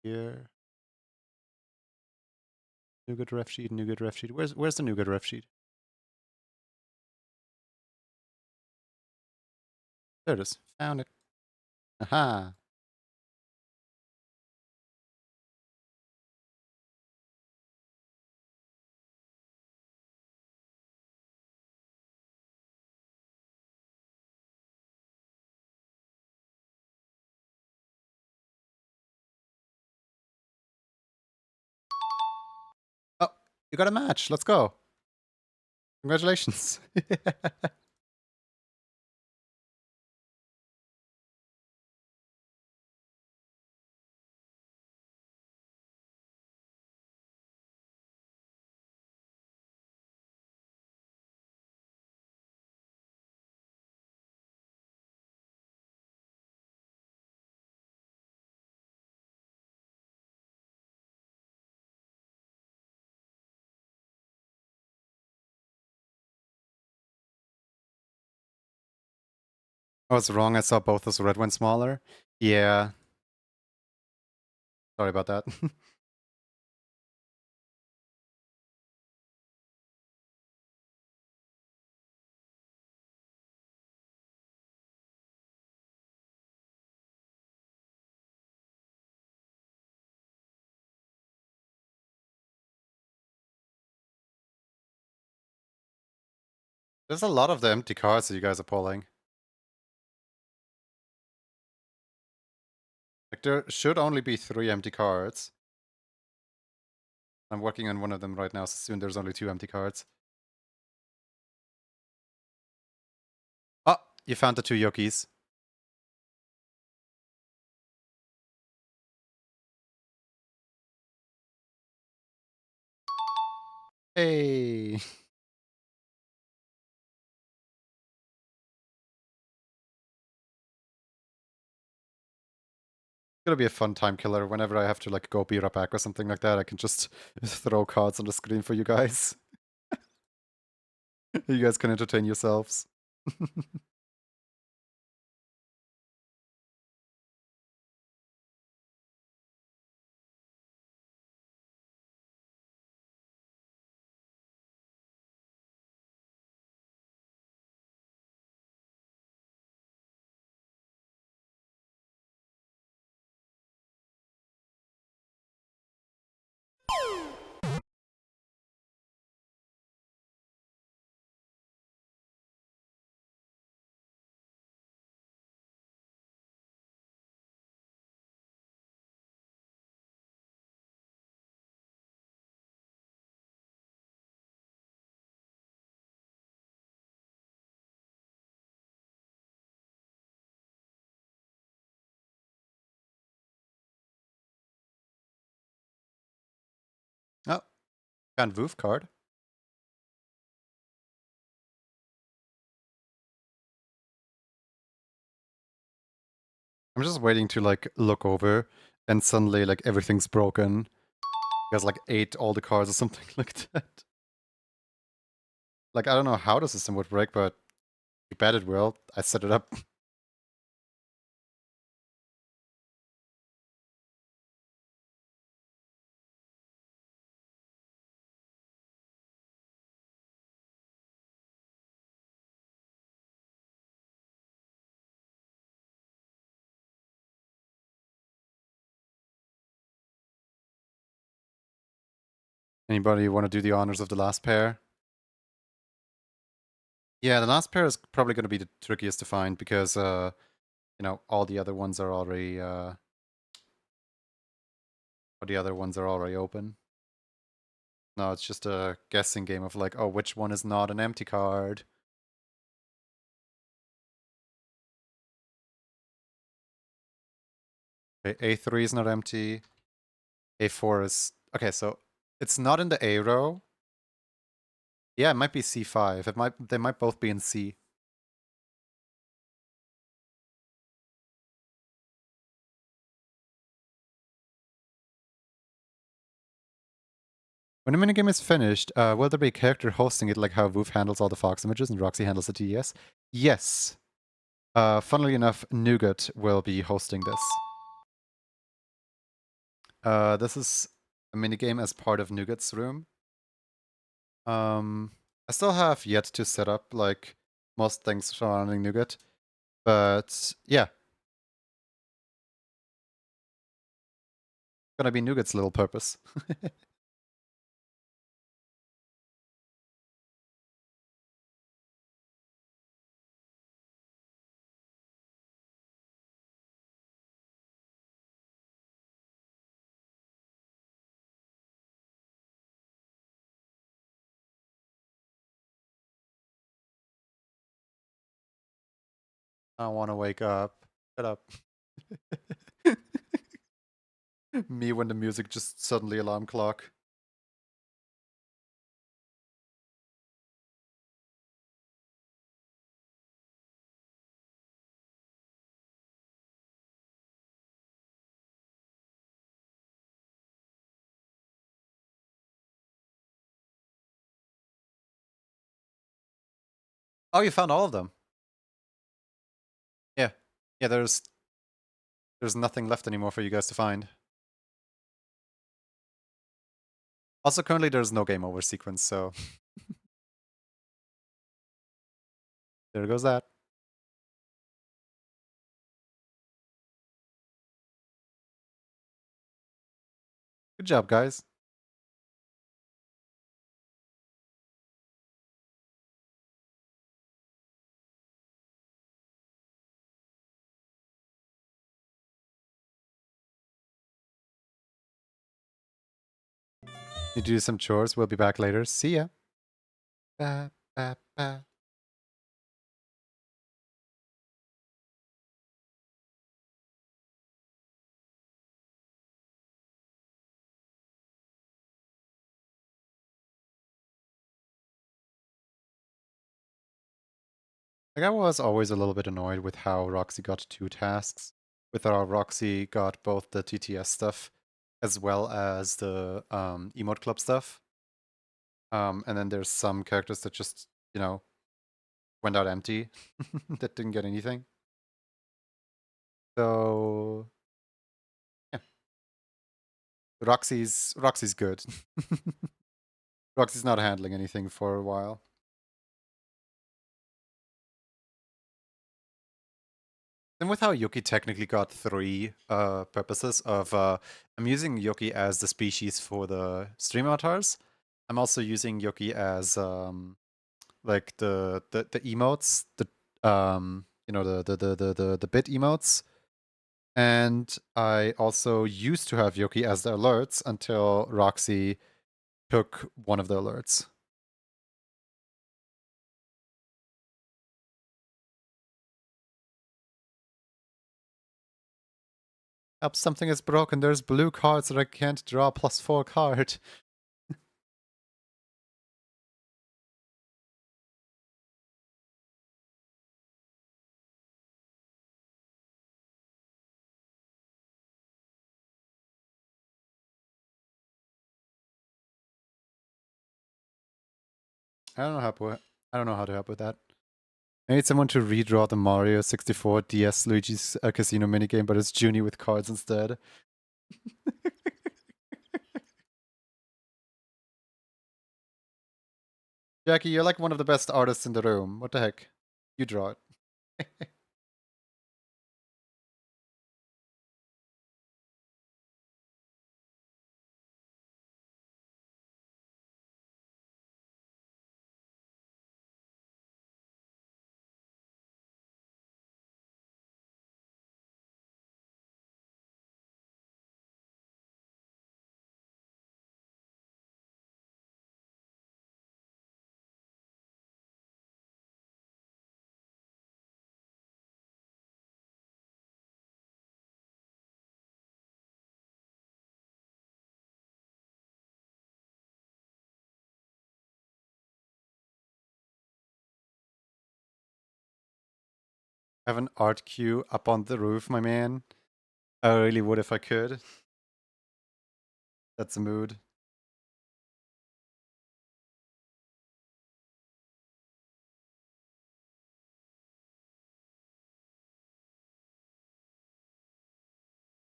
Here. Nougat ref sheet, Nougat ref sheet. Where's the Nougat ref sheet? There it is. Found it. Aha. Oh, you got a match. Let's go. Congratulations. I was wrong. I saw both those red ones smaller. Yeah. Sorry about that. There's a lot of the empty cards that you guys are pulling. Like there should only be 3 empty cards. I'm working on one of them right now, so soon there's only 2 empty cards. Oh, you found the 2 Yokis. Hey. Gonna be a fun time killer. Whenever I have to like go beat up back or something like that, I can just throw cards on the screen for you guys. You guys can entertain yourselves. Can't Woof card. I'm just waiting to like look over and suddenly like everything's broken. You guys like ate all the cards or something like that. Like I don't know how the system would break, but you bet it will. I set it up. Anybody want to do the honors of the last pair? Yeah, the last pair is probably going to be the trickiest to find because, you know, all the other ones are already, all the other ones are already open. No, it's just a guessing game of like, oh, which one is not an empty card? Okay, A3 is not empty. A4 is... Okay, so it's not in the A row. Yeah, it might be C5. They might both be in C. When a minigame is finished, will there be a character hosting it like how Woof handles all the Fox images and Roxy handles the TES? Yes. Funnily enough, Nougat will be hosting this. This is a minigame as part of Nougat's room. I still have yet to set up like most things surrounding Nougat, but yeah. Gonna be Nougat's little purpose. I don't want to wake up. Shut up. Me when the music just suddenly alarm clock. Oh, you found all of them. Yeah. Yeah, there's nothing left anymore for you guys to find. Also, currently there's no game over sequence, so there goes that. Good job, guys. You do some chores. We'll be back later. See ya. Ba, ba, ba. Like I was always a little bit annoyed with how Roxy got two tasks. With how Roxy got both the TTS stuff as well as the emote club stuff. And then there's some characters that just, you know, went out empty that didn't get anything. So yeah. Roxy's good. Roxy's not handling anything for a while. And with how Yuki technically got three purposes of I'm using Yuki as the species for the stream avatars. I'm also using Yuki as like the emotes, the you know the bit emotes. And I also used to have Yuki as the alerts until Roxy took one of the alerts. Up, something is broken. There's blue cards that I can't draw +4 card. I don't know I don't know how to help with that. I need someone to redraw the Mario 64 DS Luigi's Casino minigame, but it's Junie with cards instead. Jackie, you're like one of the best artists in the room. What the heck? You draw it. I have an art queue up on the roof, my man. I really would if I could. That's a mood.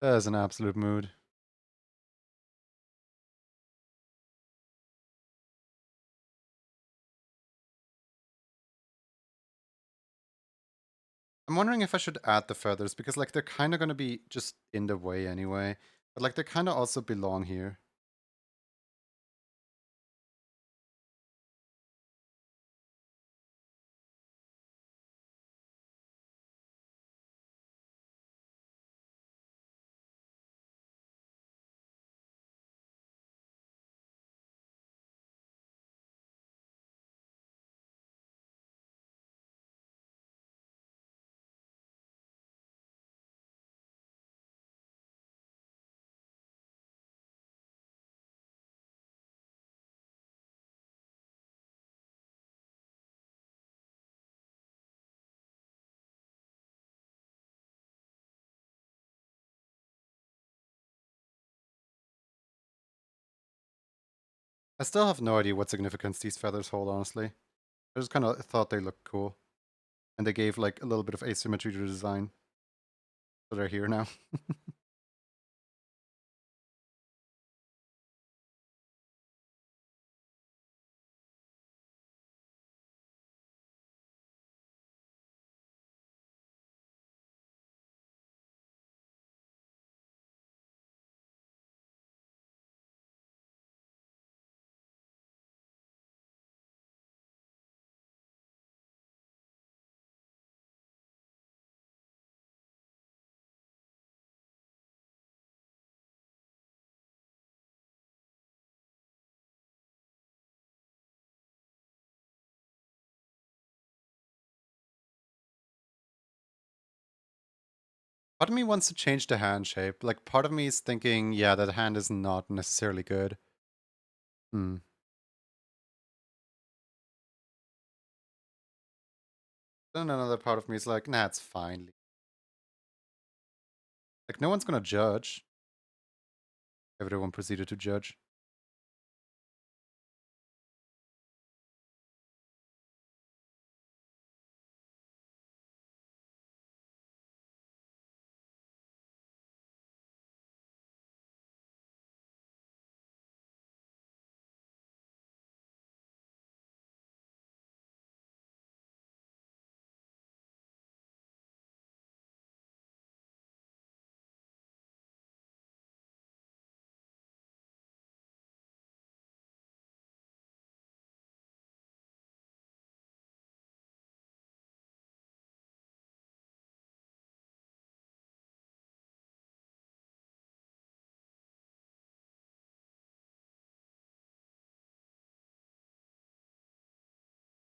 That is an absolute mood. I'm wondering if I should add the feathers because like they're kind of going to be just in the way anyway. But like they kind of also belong here. I still have no idea what significance these feathers hold, honestly. I just kind of thought they looked cool. And they gave like a little bit of asymmetry to the design. So they're here now. Part of me wants to change the hand shape. Like part of me is thinking, yeah, that hand is not necessarily good. Hmm. Then another part of me is like, nah, it's fine. Like no one's gonna judge. Everyone proceeded to judge.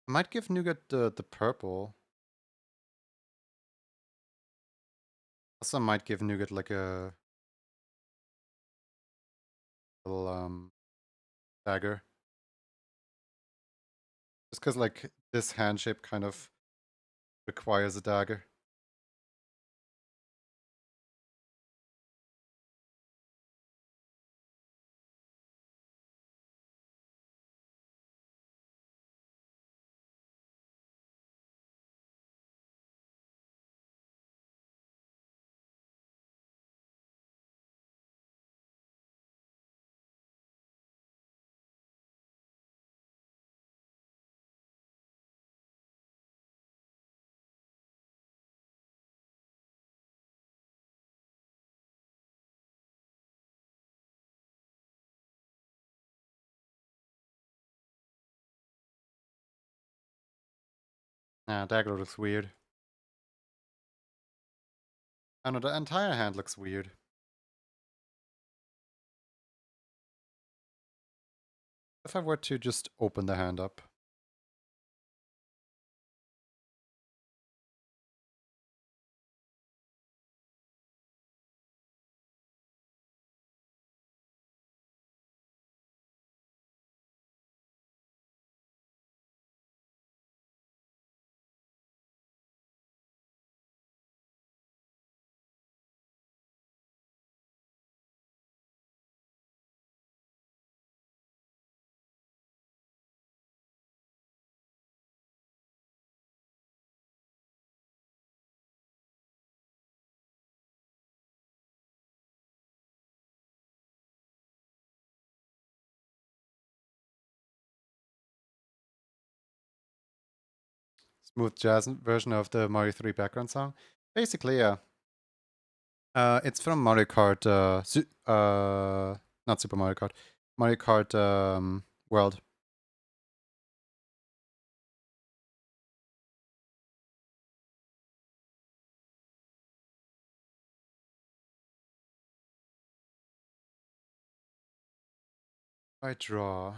I might give Nougat the purple. Also might give Nougat like a little dagger. Just because like this hand shape kind of requires a dagger. Nah, dagger looks weird. I know, the entire hand looks weird. If I were to just open the hand up. Smooth jazz version of the Mario 3 background song. Basically, yeah. It's from Mario Kart, not Super Mario Kart, Mario Kart World. I draw.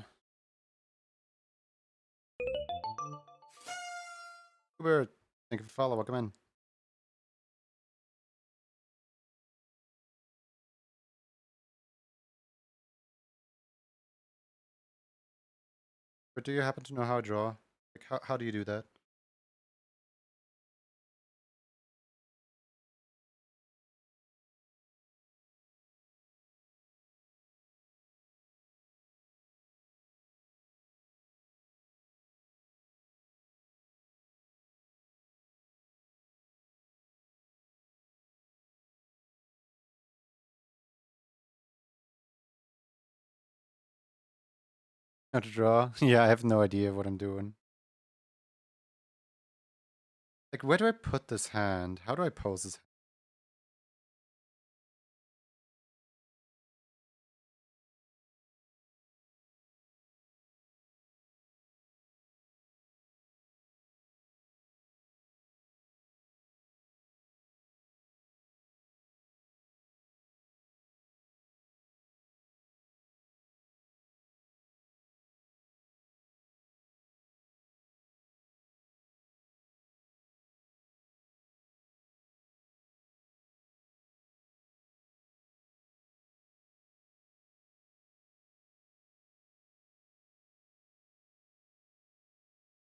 Weird. Thank you for follow. Welcome in. But do you happen to know how I draw? Like, how do you do that? How to draw? Yeah, I have no idea what I'm doing. Like, where do I put this hand? How do I pose this?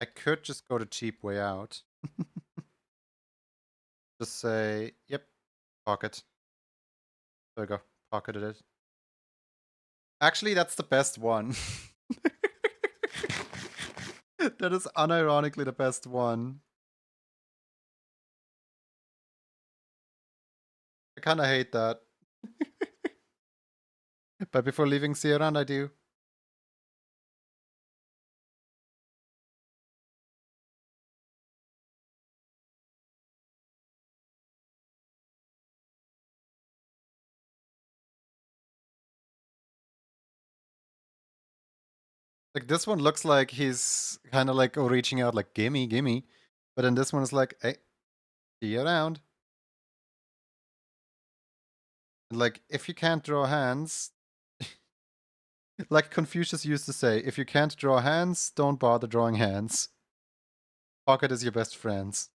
I could just go the cheap way out. Just say, yep, pocket. There we go. Pocketed it. Actually, that's the best one. That is unironically the best one. I kind of hate that. But before leaving Sierran, I do. Like, this one looks like he's kind of like reaching out, like, gimme, gimme. But then this one is like, hey, see you around. And like, if you can't draw hands, like Confucius used to say, if you can't draw hands, don't bother drawing hands. Pocket is your best friends.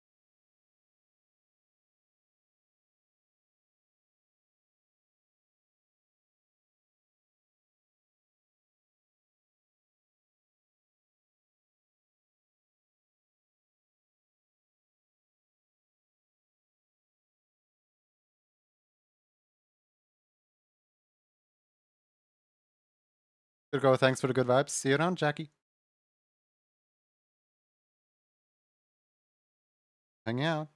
Good go. Thanks for the good vibes. See you around, Jackie. Hang out.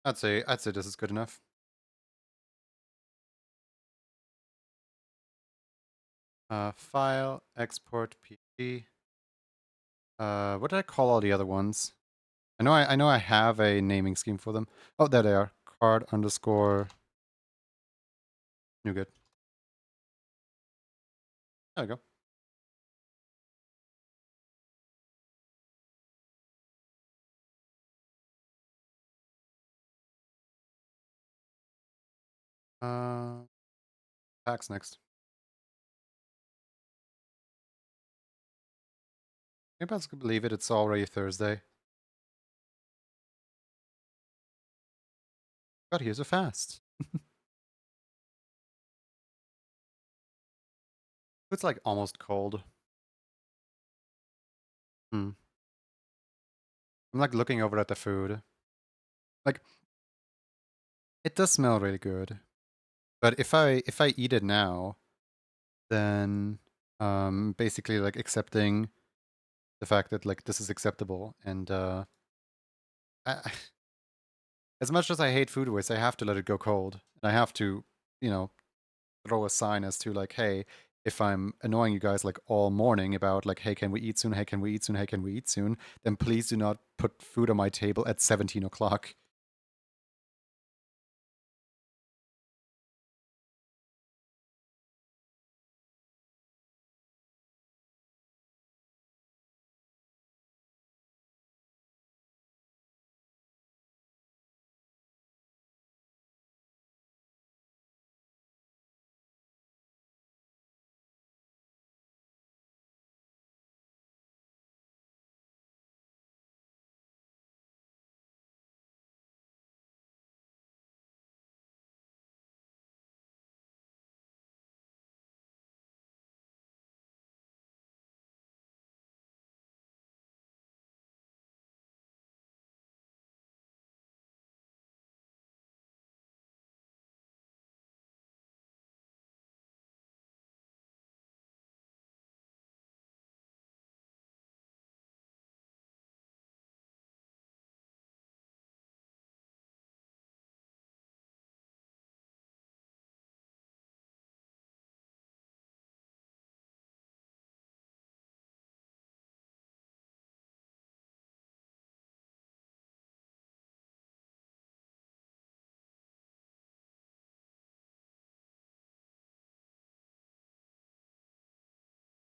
I'd say this is good enough. File, export PG. What did I call all the other ones? I know I have a naming scheme for them. Oh, there they are. Card underscore NuGet. There we go. Packs next. Maybe I believe it. It's already Thursday. God, here's a fast. It's like almost cold. Hmm. I'm like looking over at the food. Like it does smell really good, but if I eat it now, then basically like accepting the fact that like this is acceptable, and I, as much as I hate food waste, I have to let it go cold, and I have to, you know, throw a sign as to like, hey, if I'm annoying you guys like all morning about like, hey, can we eat soon? Hey, can we eat soon? Hey, can we eat soon? Then please do not put food on my table at 17 o'clock.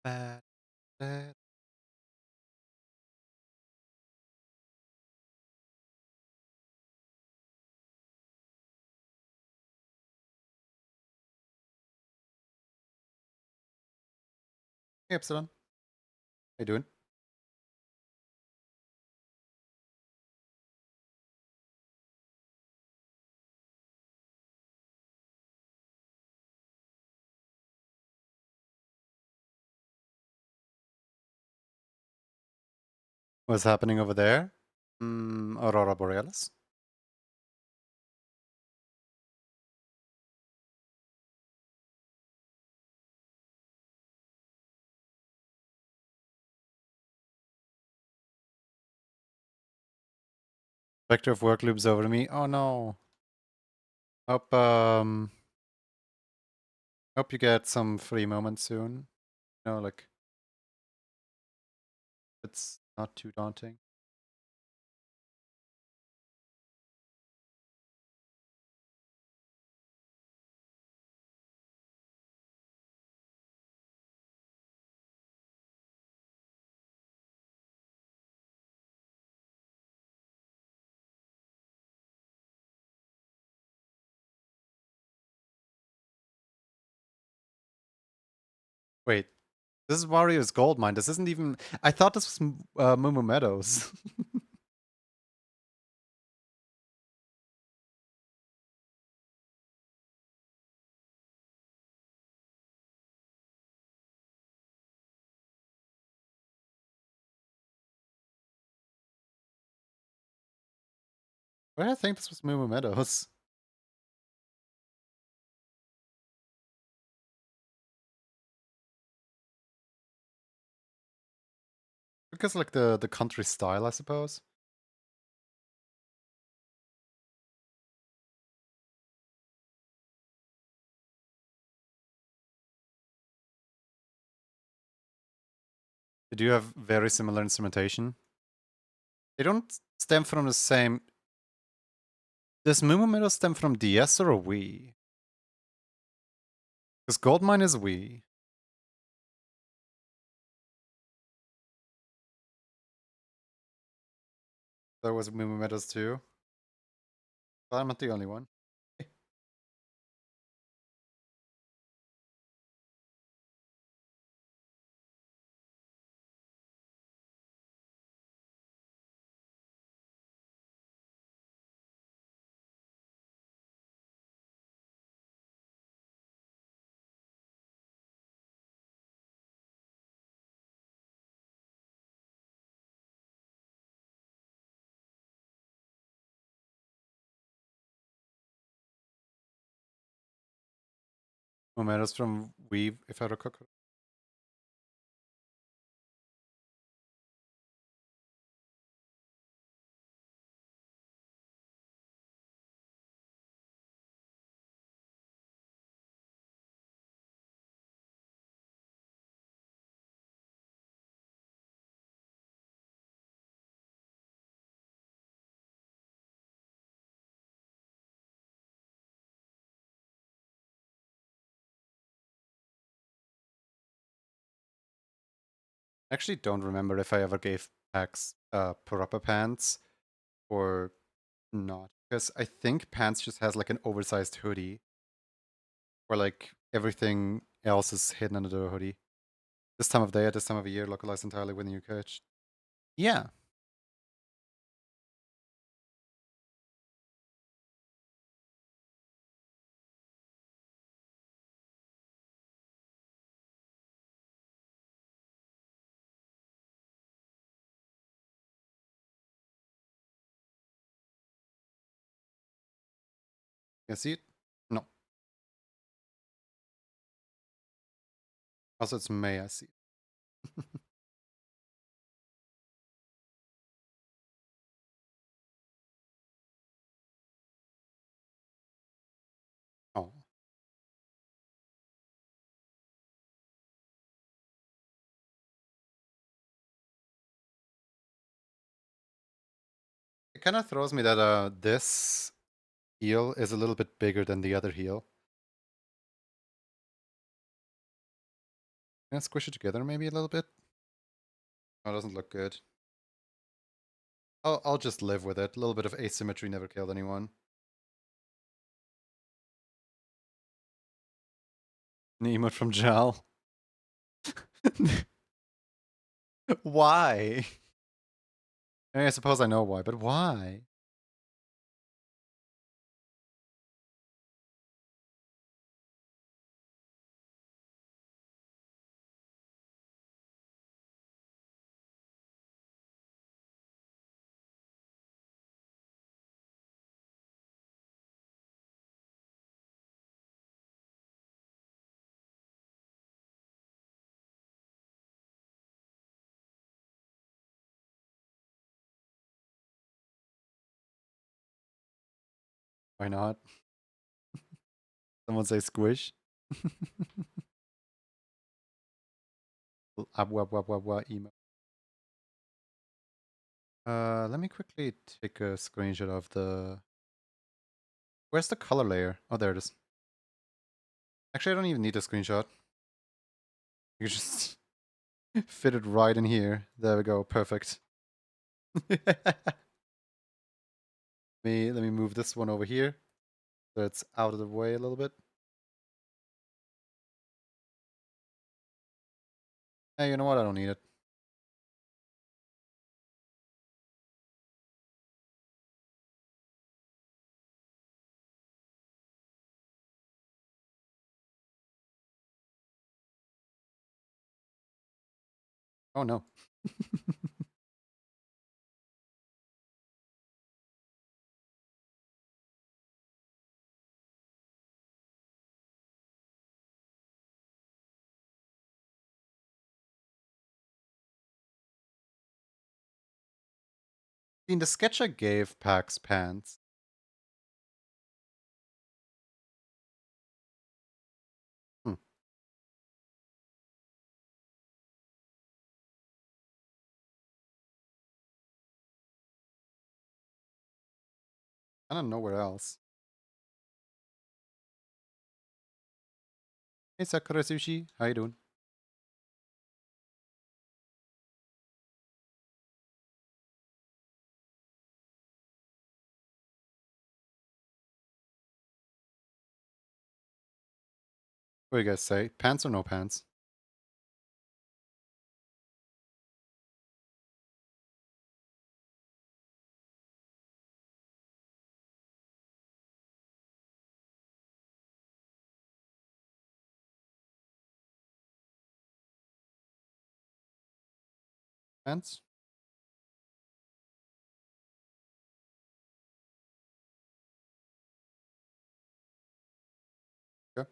Bad, bad. Hey, Epsilon. How you doing? What's happening over there? Aurora Borealis. Vector of work loops over me. Oh no. Hope hope you get some free moments soon. Like it's not too daunting. Wait, this is Wario's gold mine. This isn't even. I thought this was Mumu Meadows. Where I think this was Mumu Meadows. Because like the country style, I suppose. They do have very similar instrumentation. They don't stem from the same... Does Moo Moo Metal stem from DS or a Wii? Because Goldmine is Wii. There was Moo Moo Metals too. But I'm not the only one. Moo Moo Metals from Wii, if I recall. I actually don't remember if I ever gave Pax proper pants or not. Because I think pants just has like an oversized hoodie. Where like everything else is hidden under the hoodie. This time of day at this time of year, localized entirely within UK. Yeah. You see it? No. Also, it's May, I see. Oh. It kind of throws me that this heel is a little bit bigger than the other heel. Can I squish it together maybe a little bit? Oh, it doesn't look good. I'll just live with it. A little bit of asymmetry never killed anyone. An emote from Jal. Why? I suppose I know why, but why? Why not? Someone say squish. AWoah emo. Let me quickly take a screenshot of the... Where's the color layer? Oh, there it is. Actually, I don't even need a screenshot. You just fit it right in here. There we go. Perfect. Let me move this one over here so it's out of the way a little bit. Hey, you know what? I don't need it. Oh no. In the sketch I gave Pax pants. Hmm. I don't know where else. Hey Sakura Sushi, how you doing? What do you guys say? Pants or no pants? Pants? Okay.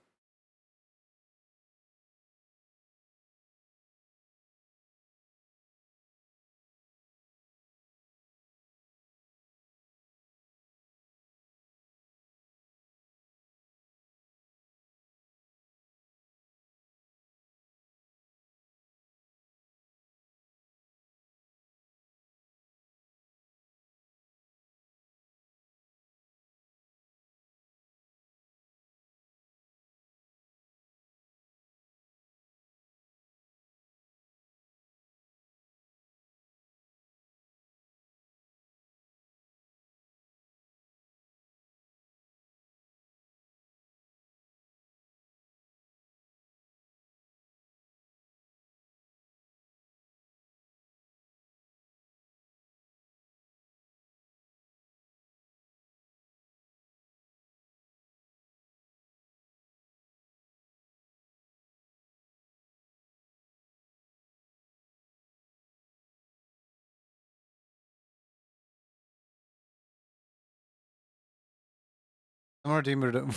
Someone redeemed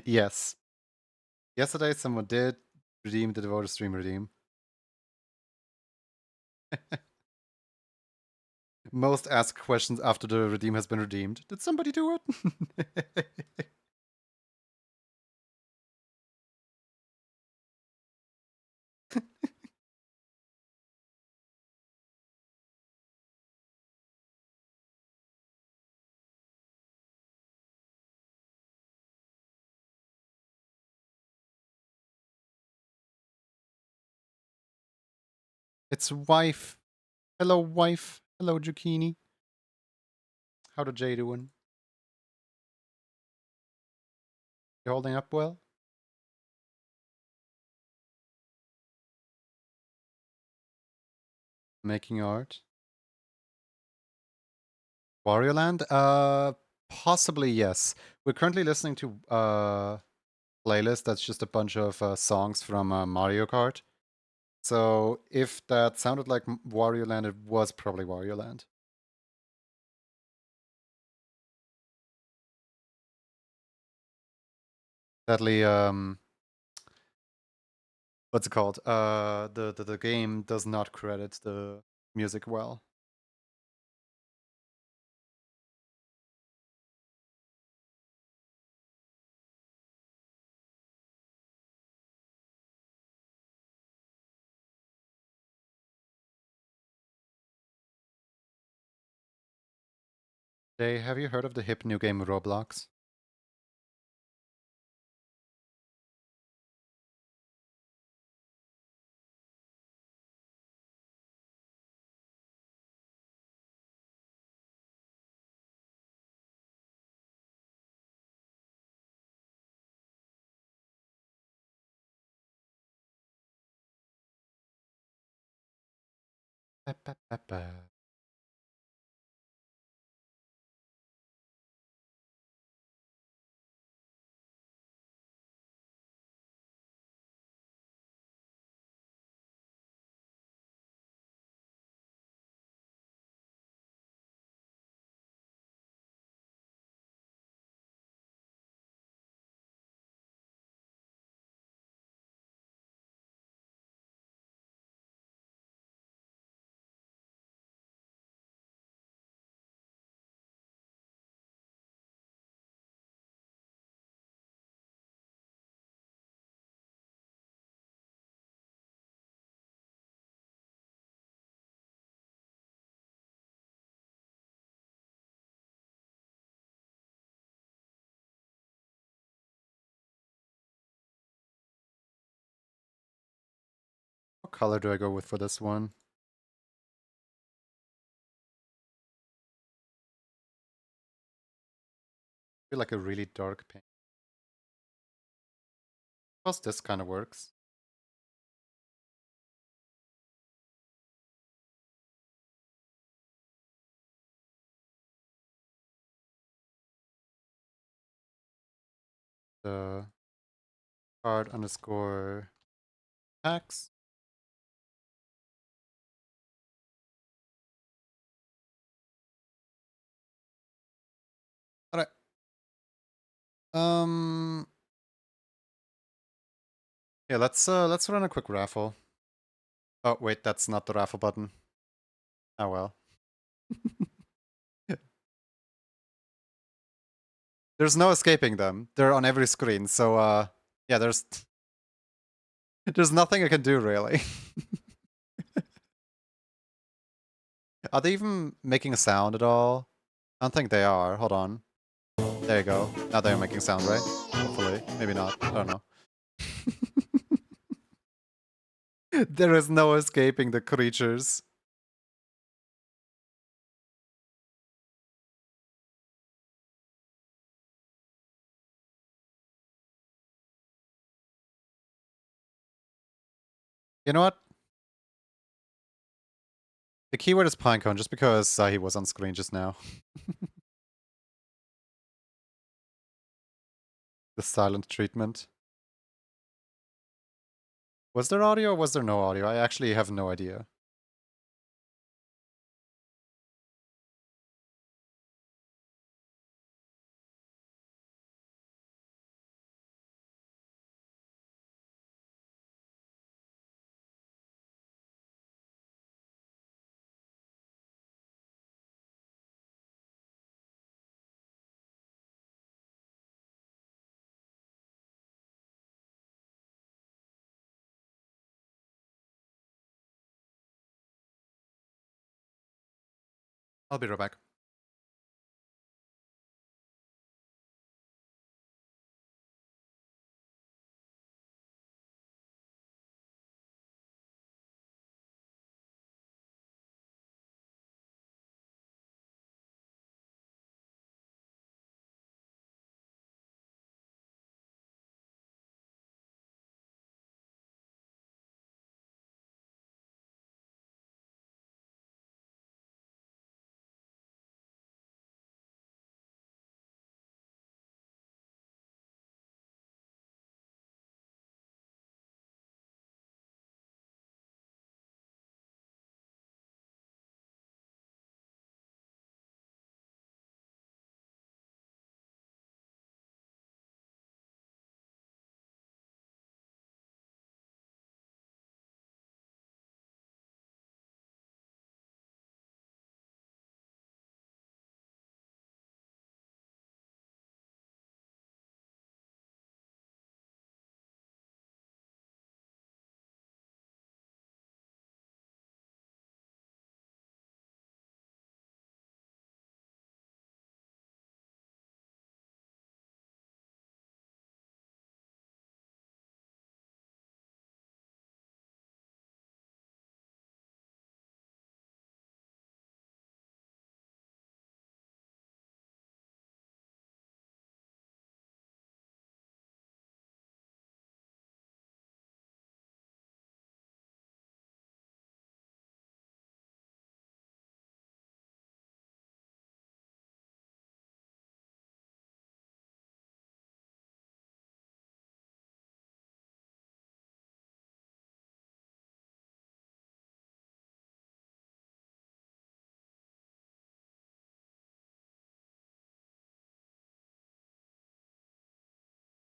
yes. Yesterday someone did redeem the devoted stream redeem. Most asked questions after the redeem has been redeemed. Did somebody do it? It's wife. Hello, wife. Hello, Zucchini. How the J doing? You holding up well? Making art. Wario Land? Possibly yes. We're currently listening to playlist that's just a bunch of songs from Mario Kart. So if that sounded like Wario Land, it was probably Wario Land. Sadly, what's it called? The game does not credit the music well. Jay, have you heard of the hip new game Roblox? Ba, ba, ba, ba. color do I go with for this one? I feel like a really dark pink. Plus this kind of works. The card underscore packs. Alright. Yeah, let's run a quick raffle. Oh wait, that's not the raffle button. Oh well. There's no escaping them. They're on every screen, so yeah, there's nothing I can do really. Are they even making a sound at all? I don't think they are. Hold on. There you go. Now they're making sound, right? Hopefully. Maybe not. I don't know. There is no escaping the creatures. You know what? The keyword is pinecone just because he was on screen just now. The silent treatment. Was there audio or was there no audio? I actually have no idea. I'll be right back.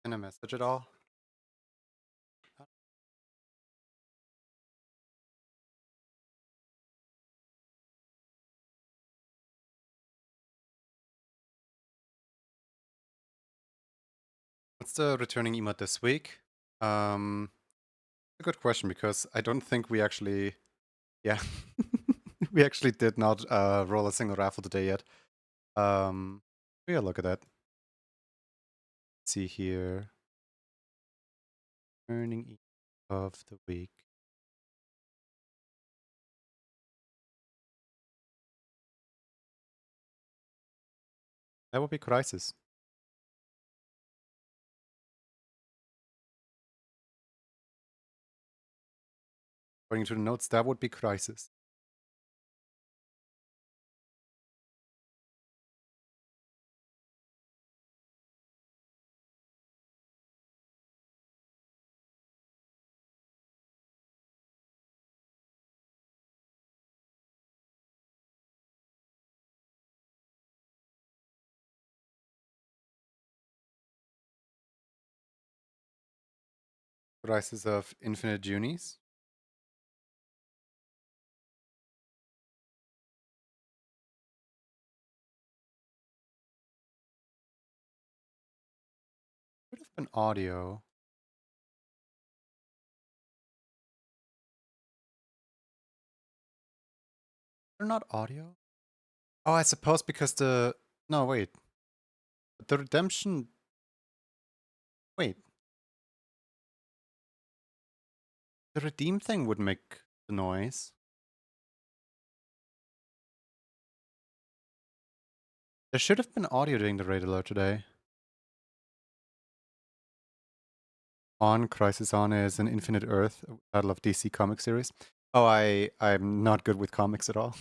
Can I message at all? What's the returning emote this week? A good question because I don't think we actually, yeah, we actually did not roll a single raffle today yet. Yeah, look at that. Let's see here. Earning of the week. That would be Crisis. According to the notes, that would be Crisis. Crisis of Infinite Junies. Could have been audio. They're not audio? Oh, I suppose because the... No, wait. The redemption... Wait. The redeem thing would make the noise. There should have been audio during the raid alert today. On Crisis On is an Infinite Earth, title of DC comic series. Oh, I'm not good with comics at all.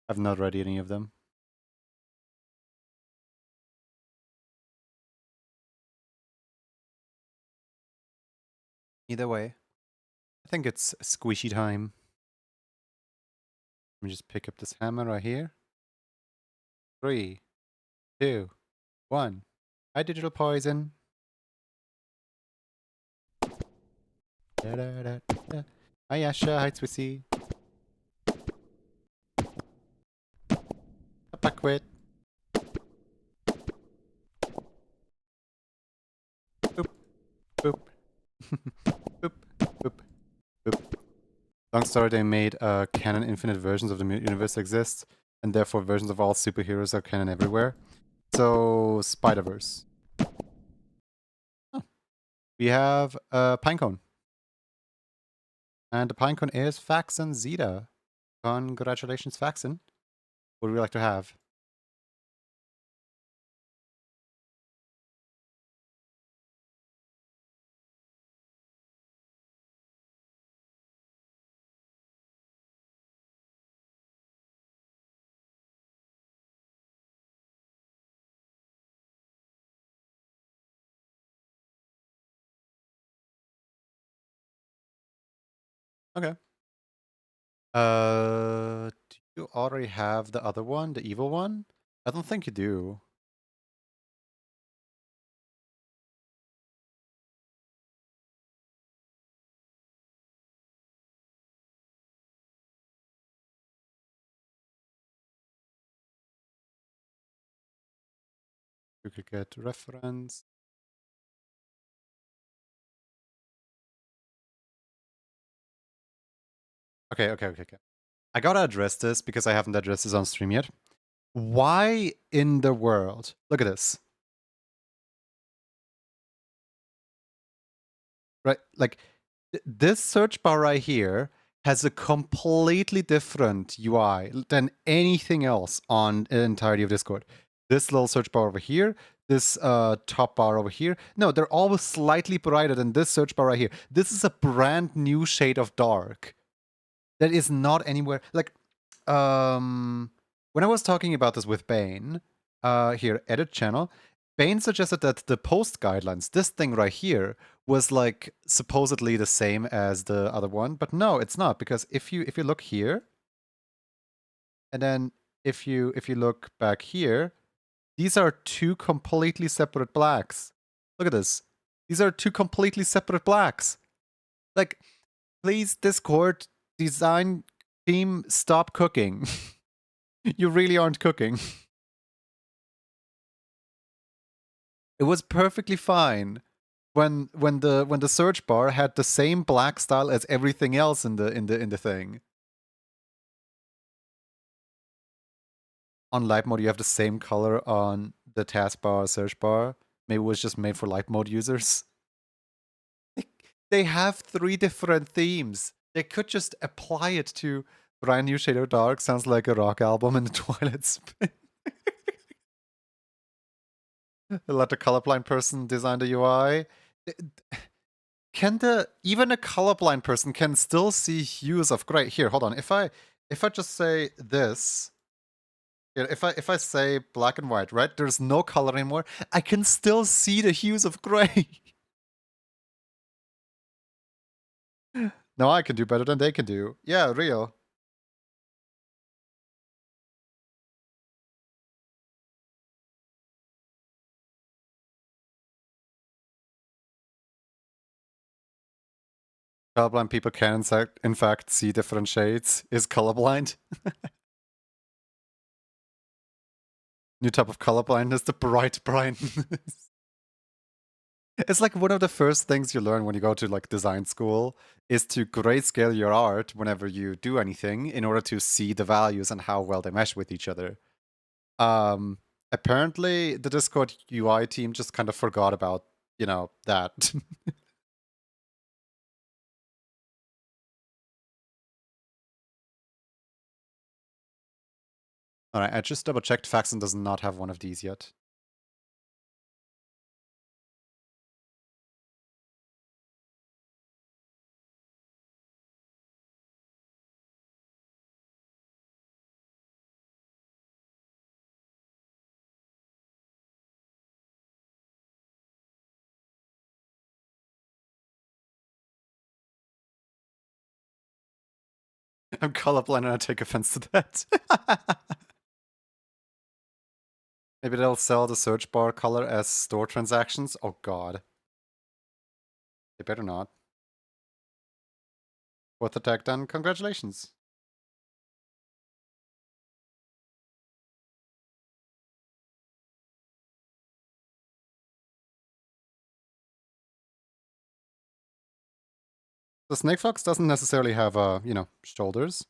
I've not read any of them. Either way, I think it's squishy time. Let me just pick up this hammer right here. 3, 2, 1. Hi, Digital Poison. Da, da, da, da. Hi, Asha. Hi, Swissy. Up, I quit. Boop, boop. Boop, boop, boop. Long story, they made canon infinite versions of the universe exist, and therefore versions of all superheroes are canon everywhere. So, Spider-Verse. Oh. We have Pinecone. And the Pinecone is Faxon Zeta. Congratulations, Faxon. What would we like to have? Okay. Do you already have the other one, the evil one? I don't think you do. You could get reference. Okay. I gotta address this because I haven't addressed this on stream yet. Why in the world? Look at this. Right, like this search bar right here has a completely different UI than anything else on the entirety of Discord. This little search bar over here, this top bar over here. No, they're always slightly brighter than this search bar right here. This is a brand new shade of dark that is not anywhere. Like, when I was talking about this with Bane, here, edit channel, Bane suggested that the post guidelines, this thing right here, was like supposedly the same as the other one, but no, it's not, because if you look here, and then if you look back here, these are two completely separate blacks. Look at this. These are two completely separate blacks. Like, please, Discord design team, stop cooking. You really aren't cooking. It was perfectly fine when the search bar had the same black style as everything else in the thing. On light mode, you have the same color on the taskbar, search bar. Maybe it was just made for light mode users. They have 3 different themes. They could just apply it to Brand New Shade of Dark. Sounds like a rock album in the Twilight Spring. Let the colorblind person design the UI. Can the even a colorblind person can still see hues of gray? Here, hold on. If I just say this, if I say black and white, right? There's no color anymore. I can still see the hues of gray. Now I can do better than they can do. Yeah, real. Colorblind people can in fact see different shades. Is colorblind. New type of colorblindness, the bright brightness. It's like one of the first things you learn when you go to like design school is to grayscale your art whenever you do anything in order to see the values and how well they mesh with each other. Apparently the Discord UI team just kind of forgot about, that. Alright, I just double checked. Faxon does not have one of these yet. I'm colorblind and I take offense to that. Maybe they'll sell the search bar color as store transactions? Oh god. They better not. Fourth attack done. Congratulations. The Snake Fox doesn't necessarily have, shoulders.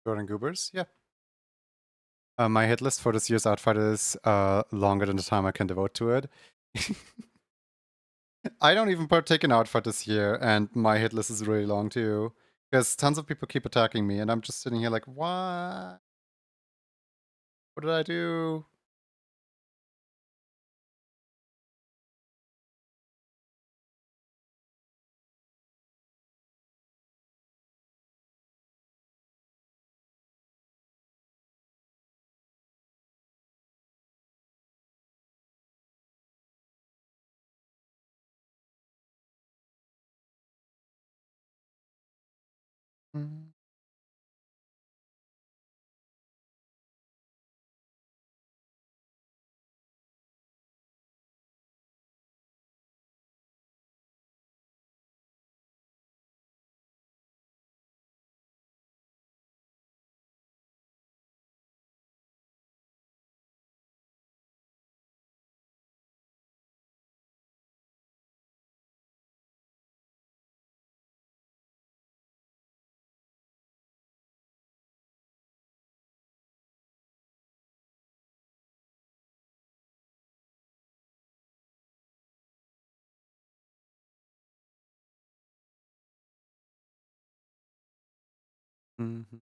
Jordan Goobers, yeah. My hit list for this year's outfit is longer than the time I can devote to it. I don't even partake in outfit this year, and my hit list is really long too. Because tons of people keep attacking me, and I'm just sitting here like, what? What did I do? Mm. Mhm.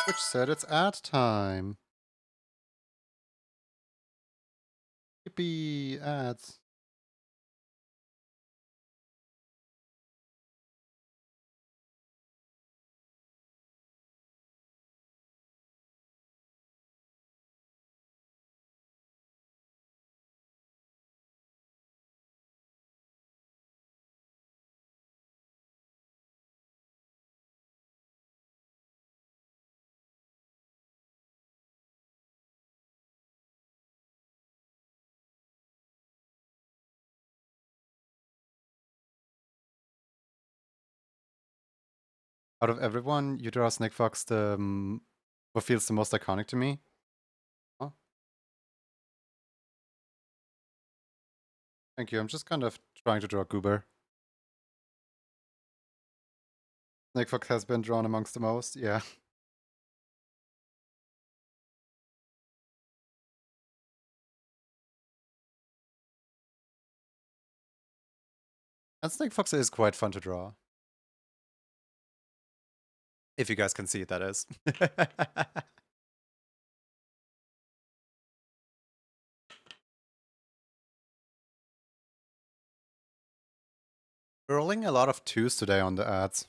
Which said it's ad time. Yippee, ads. Out of everyone, you draw Snake Fox the what feels the most iconic to me. Oh, thank you. I'm just kind of trying to draw Goober. Snake Fox has been drawn amongst the most, yeah. And Snake Fox is quite fun to draw. If you guys can see it, that is. We're rolling a lot of 2s today on the ads.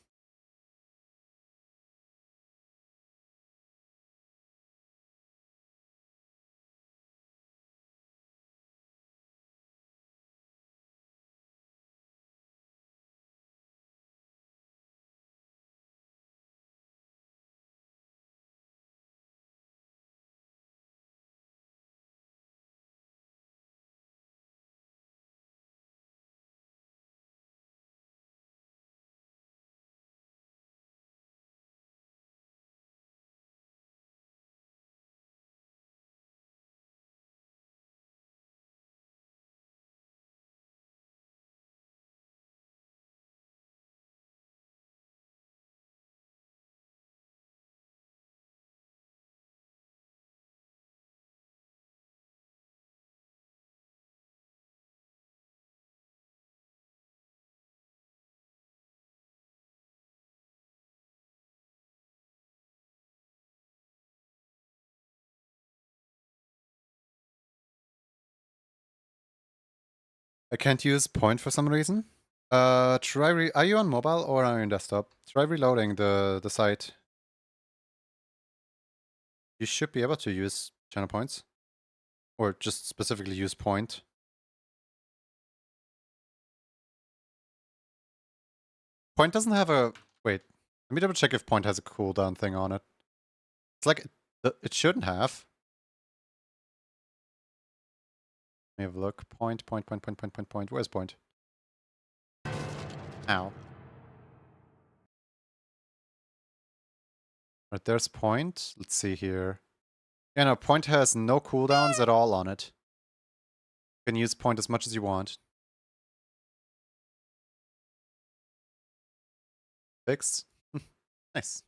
I can't use point for some reason. Are you on mobile or are you on desktop? Try reloading the site. You should be able to use channel points. Or just specifically use point. Point doesn't have a... Wait, let me double check if point has a cooldown thing on it. It's like, it shouldn't have. Let me have a look. Point. Where's point? Ow. Right, there's point. Let's see here. Yeah, no, point has no cooldowns at all on it. You can use point as much as you want. Fixed. Nice.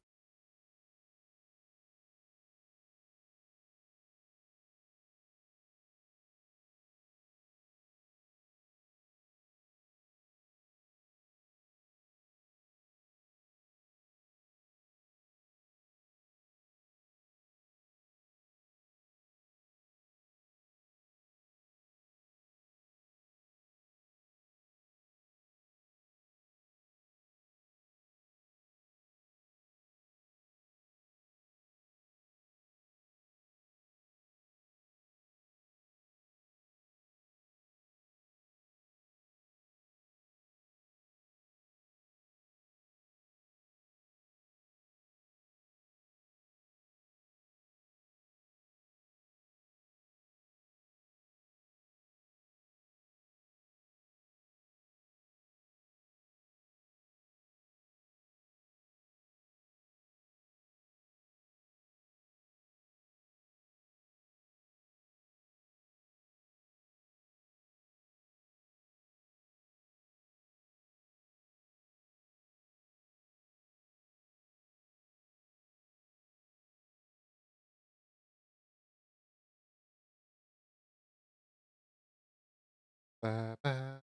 Ba, ba,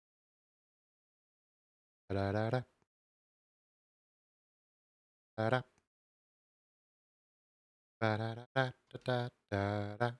da, da, da, da, da, ba, da, da, da, da, da, da.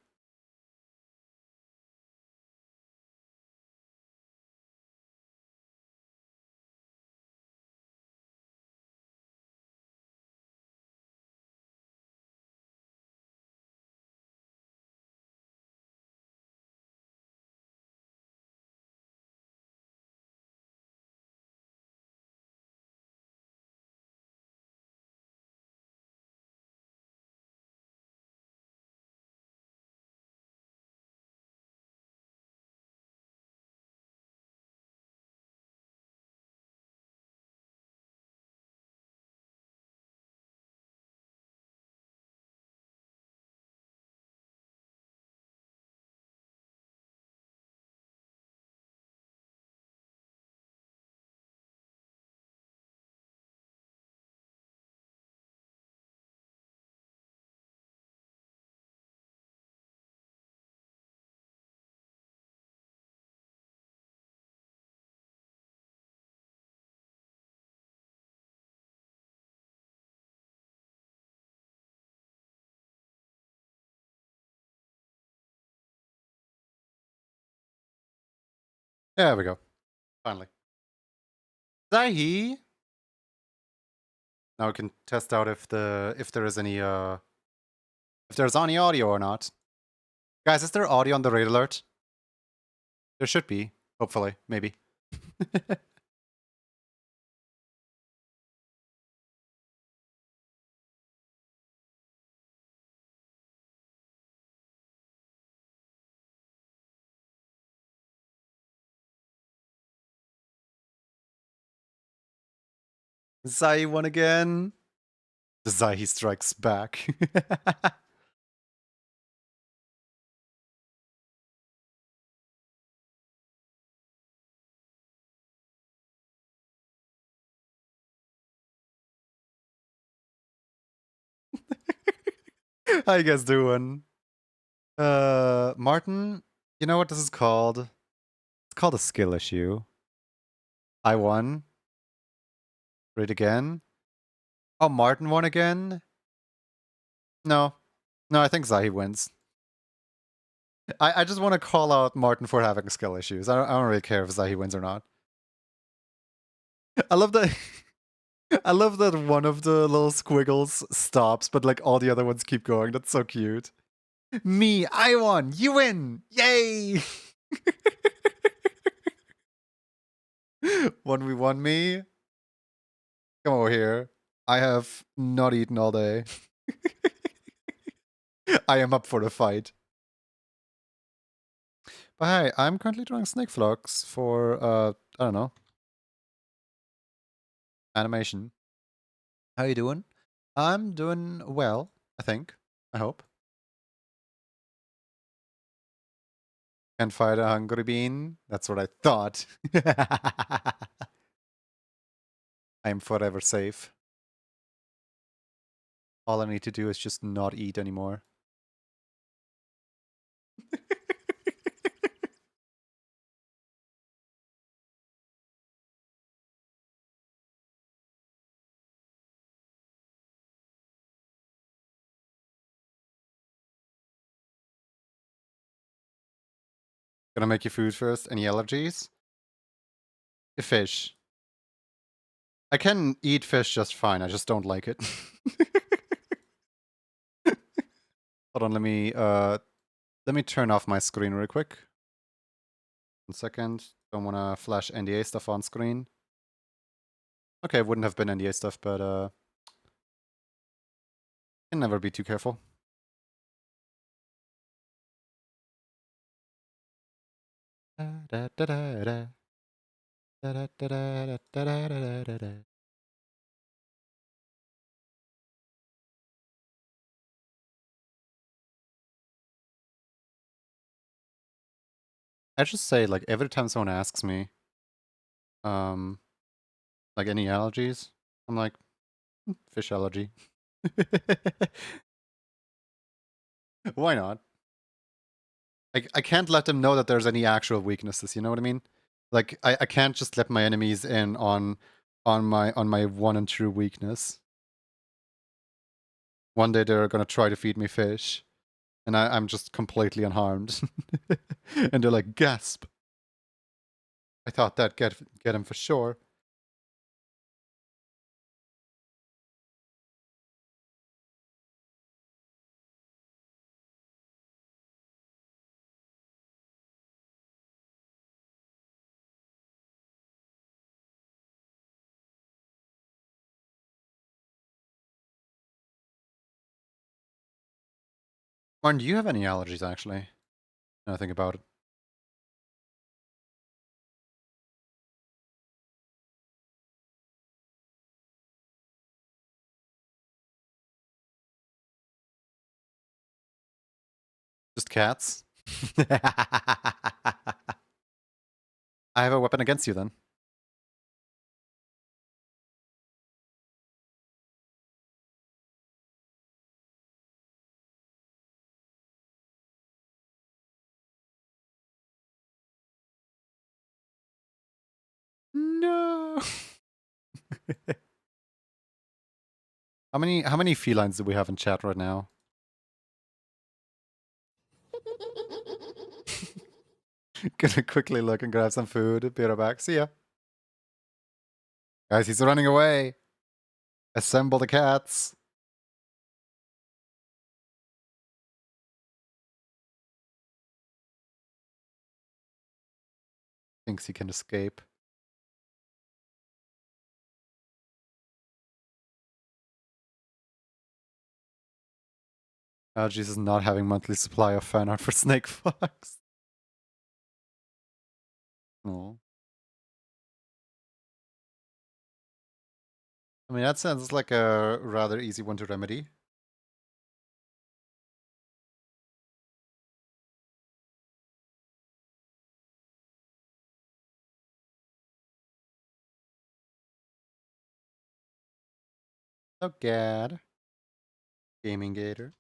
There we go. Finally. Zahi! Now we can test out if there is any if there's any audio or not. Guys, is there audio on the raid alert? There should be, hopefully, maybe. Zai won again. The Zai strikes back. How you guys doing? Martin, you know what this is called? It's called a skill issue. I won. Read again. Oh, Martin won again? No. No, I think Zahi wins. I just want to call out Martin for having skill issues. I don't really care if Zahi wins or not. I love that. I love that one of the little squiggles stops, but like all the other ones keep going. That's so cute. Me, I won. You win. Yay! 1v1 me. Come over here. I have not eaten all day. I am up for the fight. But hey, I'm currently drawing snake flux for, I don't know, animation. How you doing? I'm doing well, I think. I hope. Can't fight a hungry bean? That's what I thought. I am forever safe. All I need to do is just not eat anymore. Gonna make you food first. Any allergies? Fish. I can eat fish just fine. I just don't like it. Hold on, let me turn off my screen real quick. 1 second. Don't wanna flash NDA stuff on screen. Okay, it wouldn't have been NDA stuff, but can never be too careful. Da, da, da, da. Da, da, da, da, da, da, da, da, da. I just say, like, every time someone asks me, like, any allergies, I'm like, fish allergy. Why not? I can't let them know that there's any actual weaknesses, you know what I mean? Like, I can't just let my enemies in on my one and true weakness. One day they're gonna try to feed me fish, and I'm just completely unharmed. And they're like, gasp. I thought that'd get him for sure. Martin, do you have any allergies, actually? Now I think about it. Just cats? I have a weapon against you, then. No. How many felines do we have in chat right now? Gonna quickly look and grab some food. Be right back. See ya. Guys, he's running away. Assemble the cats. Thinks he can escape. Oh, Jesus, not having monthly supply of fan art for Snake Fox. Oh. I mean, that sounds like a rather easy one to remedy. Oh, gad. Gaming Gator.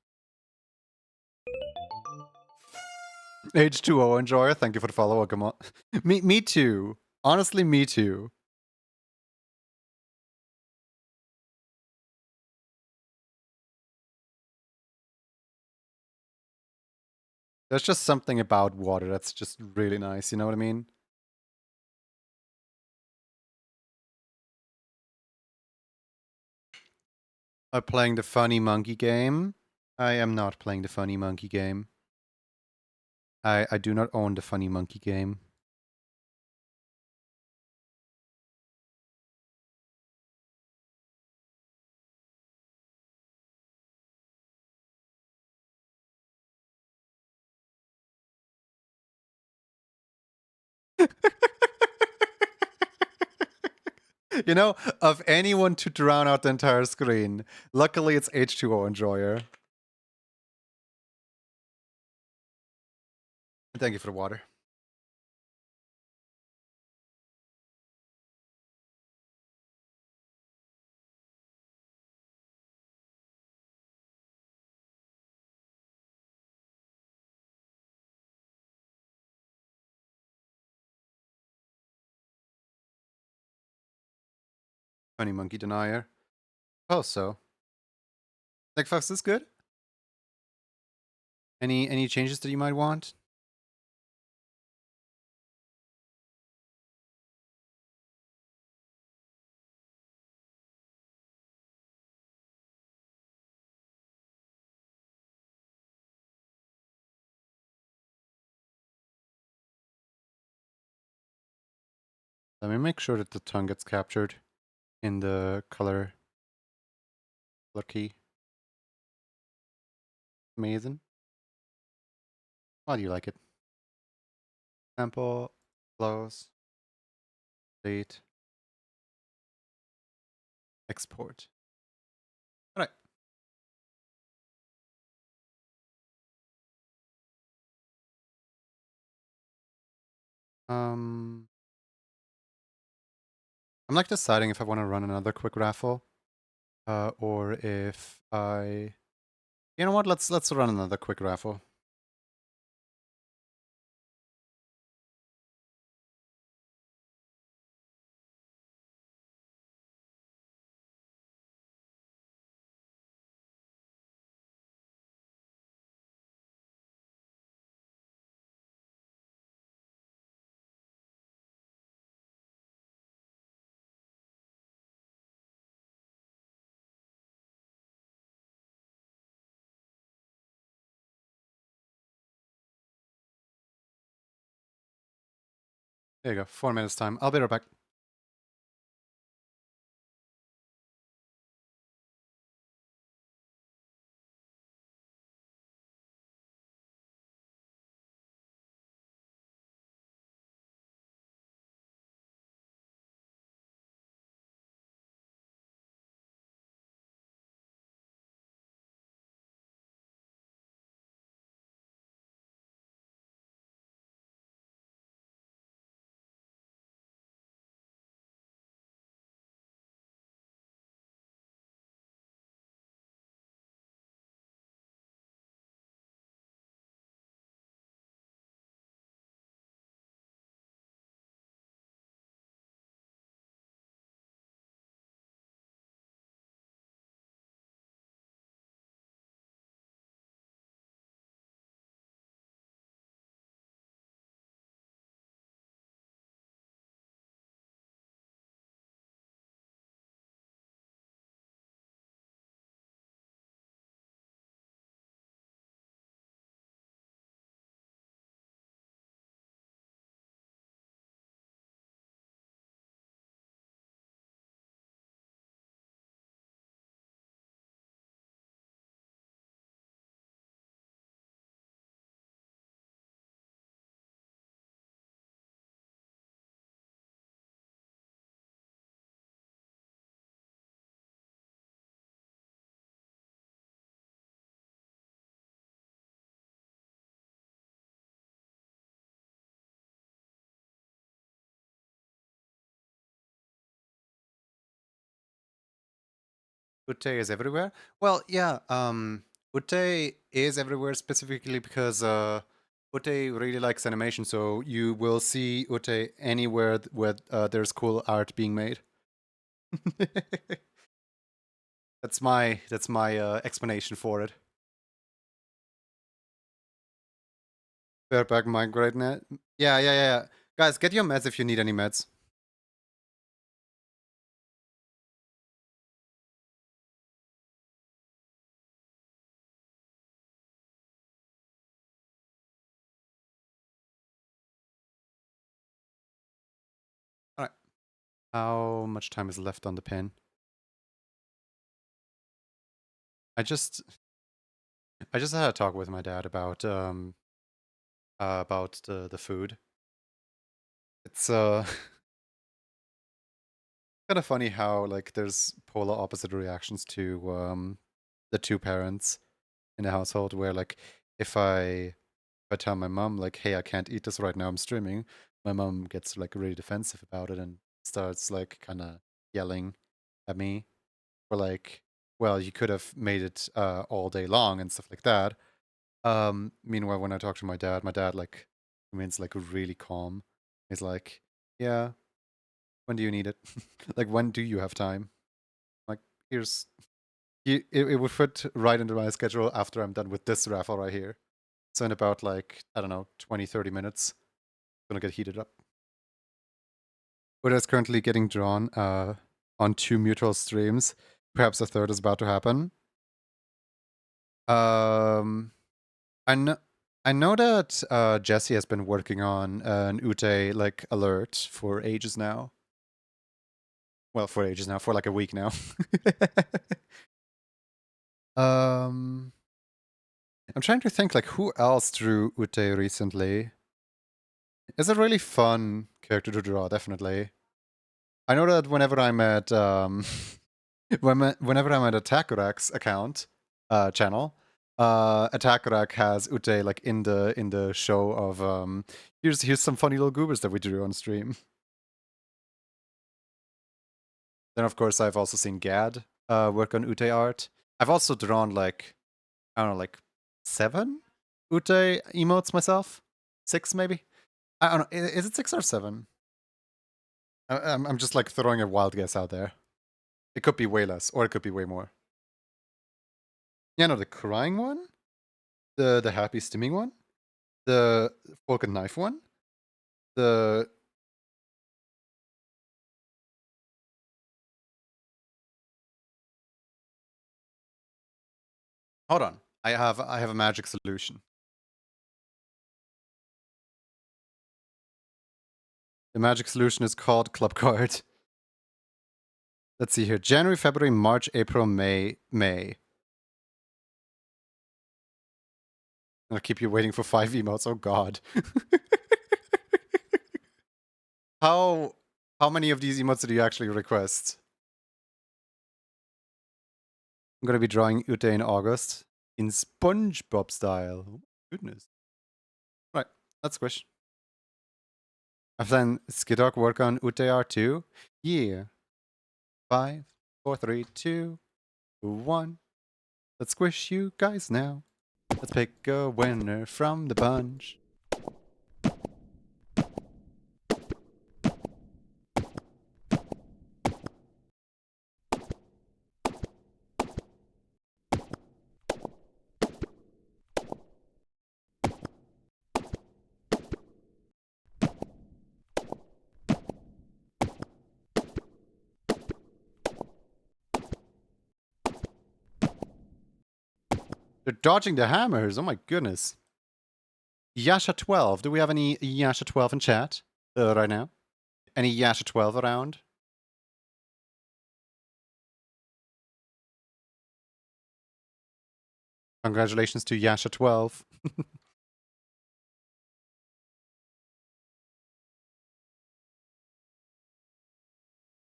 H2O enjoyer, thank you for the follow. Welcome on. me too. Honestly, me too. There's just something about water that's just really nice, you know what I mean? I'm playing the funny monkey game. I am not playing the funny monkey game. I do not own the funny monkey game. You know, of anyone to drown out the entire screen, luckily it's H2O enjoyer. Thank you for the water. Funny monkey denier. Oh, so. Like, Fox is good? Any changes that you might want? Let me make sure that the tongue gets captured in the color key. Amazing. How do you like it? Sample, close, delete, export. All right. I'm like deciding if I want to run another quick raffle, or if I. You know what? Let's run another quick raffle. There you go. 4 minutes time. I'll be right back. Ute is everywhere. Well, yeah. Ute is everywhere specifically because Ute really likes animation, so you will see Ute anywhere where there's cool art being made. That's my explanation for it. Bareback migrate net. Yeah, yeah, yeah. Guys, get your meds if you need any meds. All right. How much time is left on the pin? I just I just had a talk with my dad about the food. It's kind of funny how like there's polar opposite reactions to the two parents in a household where like if I tell my mom like, hey, I can't eat this right now, I'm streaming, my mom gets like really defensive about it and starts like kind of yelling at me for like, well, you could have made it all day long and stuff like that. Meanwhile, when I talk to my dad like remains like really calm. He's like, yeah, when do you need it? Like, when do you have time? Like, here's it would fit right into my schedule after I'm done with this raffle right here. So in about like, I don't know, 20, 30 minutes, it's gonna get heated up. But it's currently getting drawn on two mutual streams. Perhaps a third is about to happen. Um, I know. I know that Jesse has been working on an Ute like alert for ages now. Well, for ages now, for like a week now. um, I'm trying to think like who else drew Ute recently. It's a really fun character to draw, definitely. I know that whenever I'm at whenever I'm at Attackorak's account channel, Attackorak has Ute like in the show of here's some funny little goobers that we drew on stream. Then of course I've also seen Gad work on Ute art. I've also drawn like I don't know like 7 Ute emotes myself, 6 maybe. I don't know. Is it 6 or 7? I'm just like throwing a wild guess out there. It could be way less, or it could be way more. Yeah, no, the crying one, the happy stimming one, the fork and knife one, the hold on. I have a magic solution. The magic solution is called Club Card. Let's see here. January, February, March, April, May. I'll keep you waiting for 5 emotes. Oh god. how how many of these emotes did you actually request? I'm gonna be drawing Ute in August in SpongeBob style. Oh my goodness. Right, let's squish. I've done Skidok work on Ute R2. Yeah. 5, 4, 3, 2, 1. Let's squish you guys now. Let's pick a winner from the bunch. They're dodging the hammers. Oh my goodness. Yasha 12. Do we have any Yasha 12 in chat right now? Any Yasha 12 around? Congratulations to Yasha 12.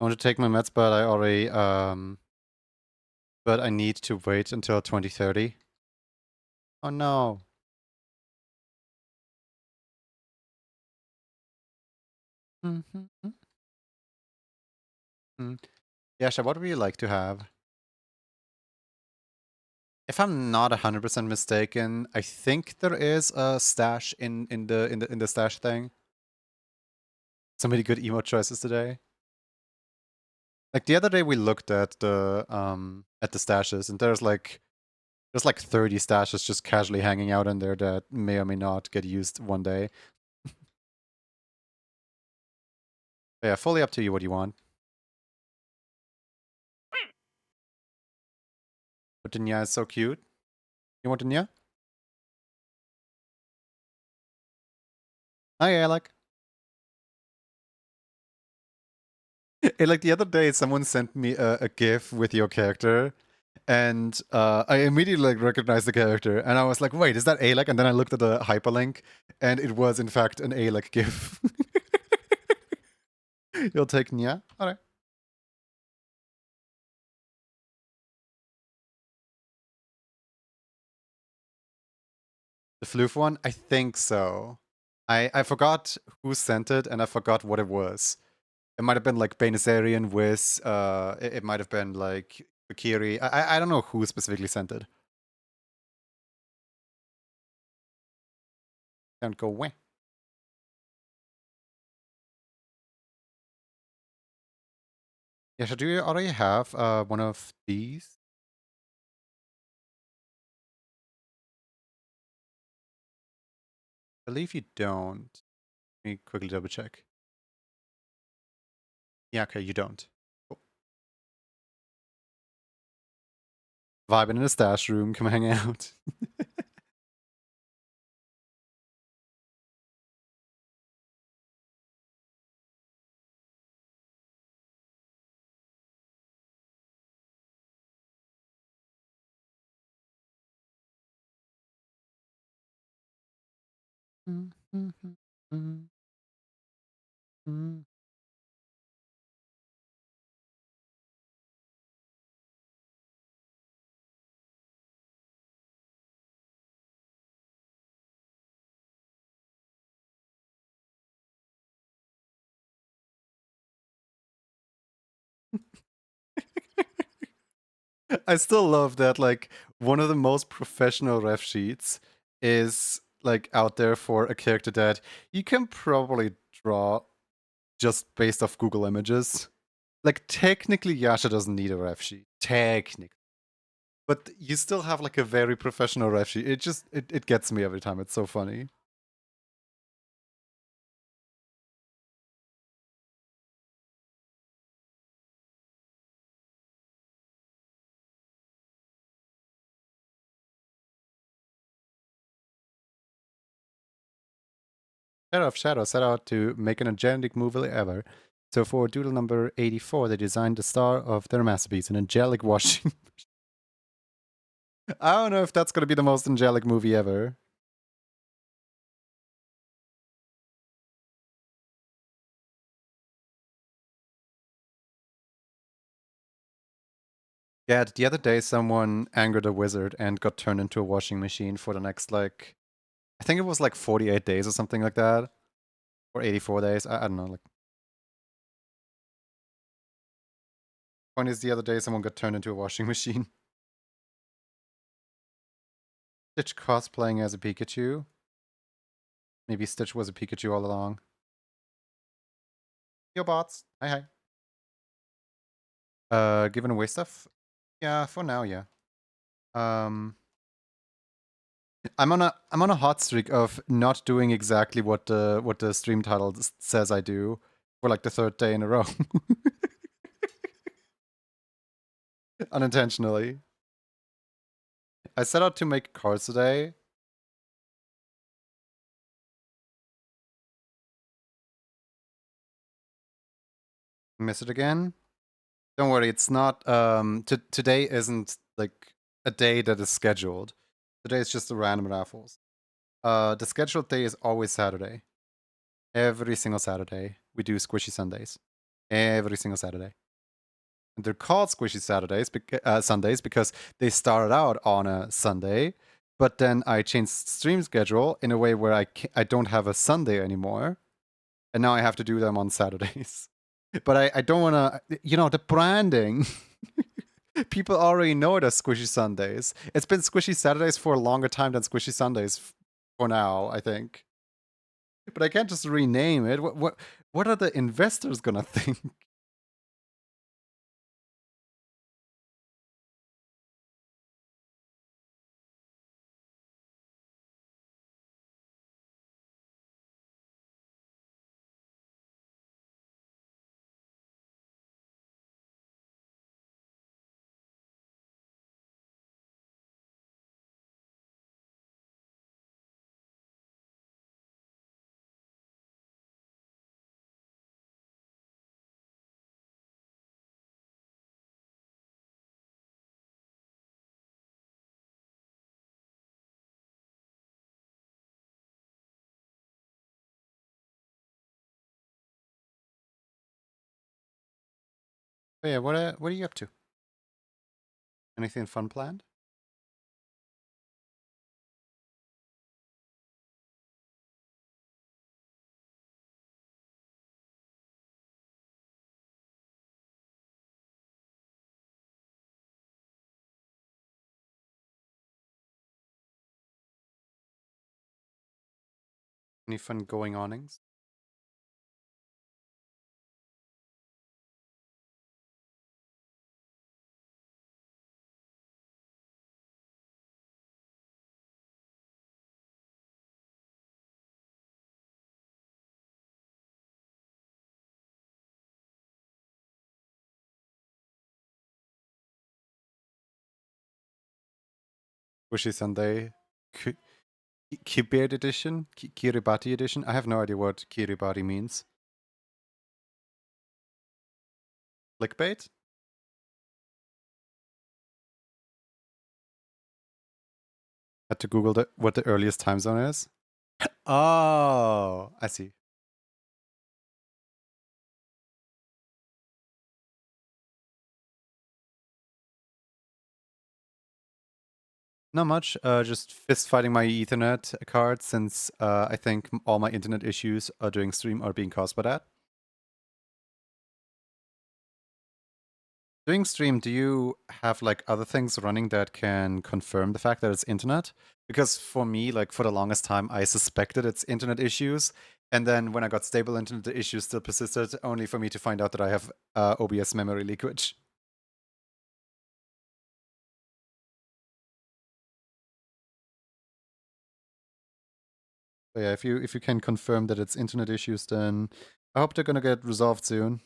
I want to take my meds, but I already but I need to wait until 2030. Oh no. Mm-hmm. Yasha, what would you like to have? If I'm not 100% mistaken, I think there is a stash in the stash thing. So many good emote choices today. Like the other day we looked at the stashes, and there's like 30 stashes just casually hanging out in there that may or may not get used one day. But yeah, fully up to you what you want. But Dinya is so cute. You want Dinya? Hi, Alec. Like the other day, someone sent me a GIF with your character, and I immediately like recognized the character, and I was like, "Wait, is that Alec?" And then I looked at the hyperlink, and it was in fact an Alec GIF. You'll take Nya? Alright. The Floof one? I think so. I forgot who sent it, and I forgot what it was. It might have been like Banisarian, Wiz, it might have been like Fakiri. I don't know who specifically sent it. Don't go away. Yeah, should you already have one of these? I believe you don't. Let me quickly double check. Yeah, okay, you don't. Cool. Vibing in a stash room, come hang out. I still love that, like, one of the most professional ref sheets is, like, out there for a character that you can probably draw just based off Google Images. Like, technically, Yasha doesn't need a ref sheet. Technically. But you still have, like, a very professional ref sheet. It gets me every time. It's so funny. Shadow of Shadow set out to make an angelic movie ever. So for doodle number 84, they designed the star of their masterpiece, an angelic washing. I don't know if that's gonna be the most angelic movie ever. Yeah, the other day someone angered a wizard and got turned into a washing machine for the next, like, I think it was like 48 days or something like that. Or 84 days. I don't know. Like, point is, the other day someone got turned into a washing machine. Stitch cosplaying as a Pikachu. Maybe Stitch was a Pikachu all along. Yo, bots. Hi, hi. Giving away stuff? Yeah, for now, yeah. I'm on a hot streak of not doing exactly what the stream title says I do for like the third day in a row. Unintentionally. I set out to make cards today. Miss it again? Don't worry, it's not today isn't like a day that is scheduled. Today is just a random raffles. The scheduled day is always Saturday. Every single Saturday, we do Squishy Sundays. Every single Saturday. And they're called Squishy Sundays because they started out on a Sunday, but then I changed stream schedule in a way where I don't have a Sunday anymore, and now I have to do them on Saturdays. But I don't want to, the branding. People already know it as Squishy Sundays. It's been Squishy Saturdays for a longer time than Squishy Sundays for now, I think. But I can't just rename it. What are the investors gonna think? Oh yeah, what are you up to? Anything fun planned? Any fun going onings? Squishy Sunday, Keybeard edition, Kiribati edition. I have no idea what Kiribati means. Clickbait? Had to Google what the earliest time zone is. Oh, I see. Not much. Just fist fighting my Ethernet card since I think all my internet issues during stream are being caused by that. During stream, do you have like other things running that can confirm the fact that it's internet? Because for me, like for the longest time, I suspected it's internet issues, and then when I got stable internet, the issues still persisted, only for me to find out that I have OBS memory leakage. So yeah, if you can confirm that it's internet issues, then I hope they're gonna get resolved soon.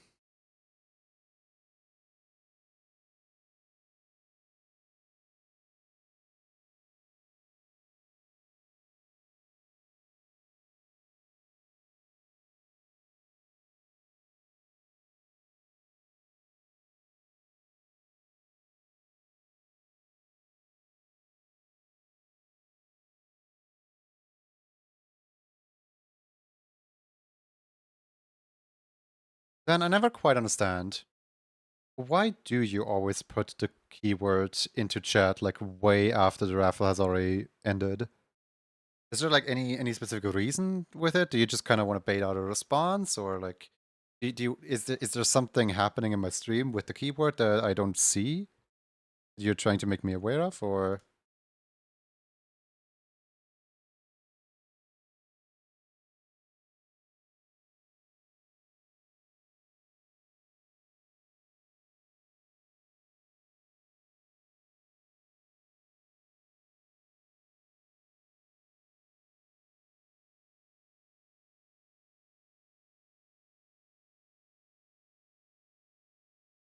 Then I never quite understand. Why do you always put the keyword into chat like way after the raffle has already ended? Is there like any specific reason with it? Do you just kind of want to bait out a response, or like, is there something happening in my stream with the keyword that I don't see? You're trying to make me aware of, or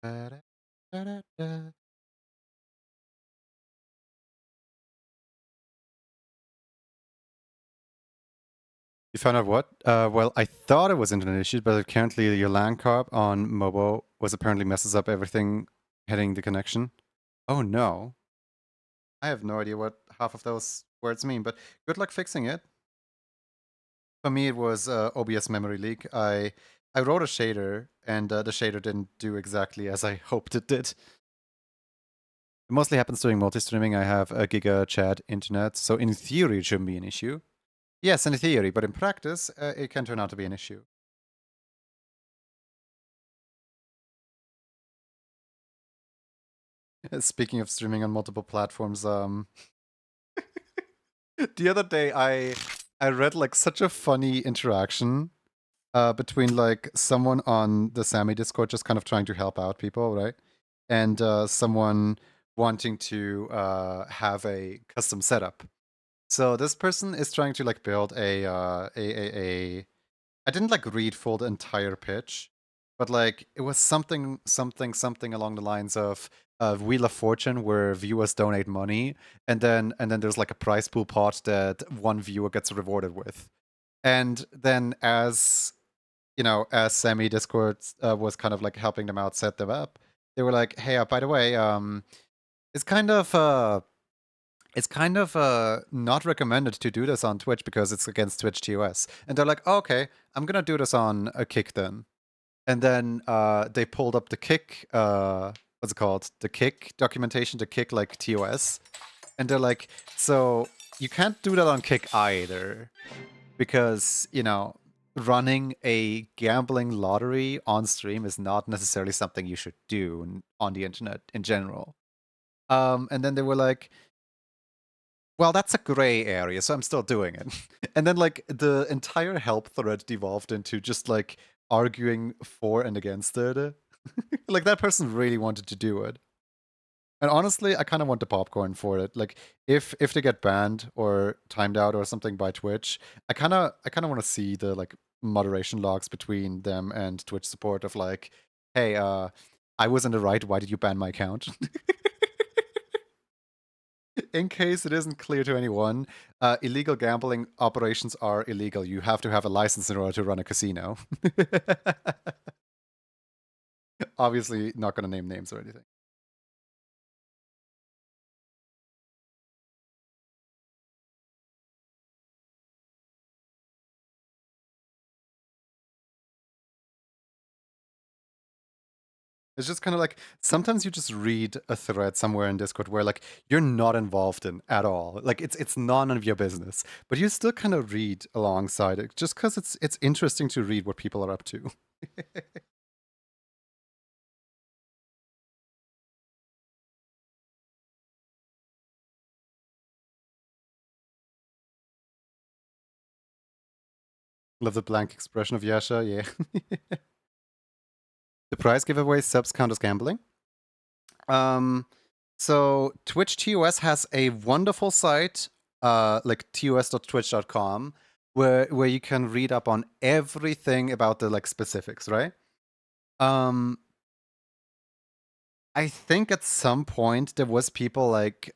Da-da-da-da-da. You found out what? Well, I thought it was internet issues, but apparently your LAN carb on mobile was apparently messes up everything heading the connection. Oh no. I have no idea what half of those words mean, but good luck fixing it. For me, it was OBS memory leak. I wrote a shader, and the shader didn't do exactly as I hoped it did. It mostly happens during multi-streaming. I have a giga chat internet, so in theory it shouldn't be an issue. Yes, in theory, but in practice, it can turn out to be an issue. Speaking of streaming on multiple platforms, the other day I read like such a funny interaction between like someone on the Sammy Discord just kind of trying to help out people, right? And someone wanting to have a custom setup. So this person is trying to like build a I didn't like read full the entire pitch, but like it was something along the lines of Wheel of Fortune where viewers donate money and then there's like a prize pool pot that one viewer gets rewarded with. And then as you know, as Sammy Discord was kind of like helping them out set them up, they were like, "Hey, by the way, it's kind of not recommended to do this on Twitch because it's against Twitch TOS." And they're like, oh, "Okay, I'm gonna do this on a Kick then." And then they pulled up the Kick, what's it called? The Kick documentation, the Kick like TOS, and they're like, "So you can't do that on Kick either." Because running a gambling lottery on stream is not necessarily something you should do on the internet in general. And then they were like, well, that's a gray area, so I'm still doing it. And then like the entire help thread devolved into just like arguing for and against it. Like that person really wanted to do it. And honestly, I kind of want the popcorn for it. Like, if they get banned or timed out or something by Twitch, I kind of want to see the like moderation logs between them and Twitch support of like, hey, I was in the right. Why did you ban my account? In case it isn't clear to anyone, illegal gambling operations are illegal. You have to have a license in order to run a casino. Obviously, not going to name names or anything. It's just kind of like sometimes you just read a thread somewhere in Discord where like you're not involved in at all. Like it's none of your business, but you still kind of read alongside it just because it's interesting to read what people are up to. Love the blank expression of Yasha. Yeah. The prize giveaway subs count as gambling. Um, so Twitch TOS has a wonderful site, like tos.twitch.com, where you can read up on everything about the like specifics, right? Um, I think at some point there was people like,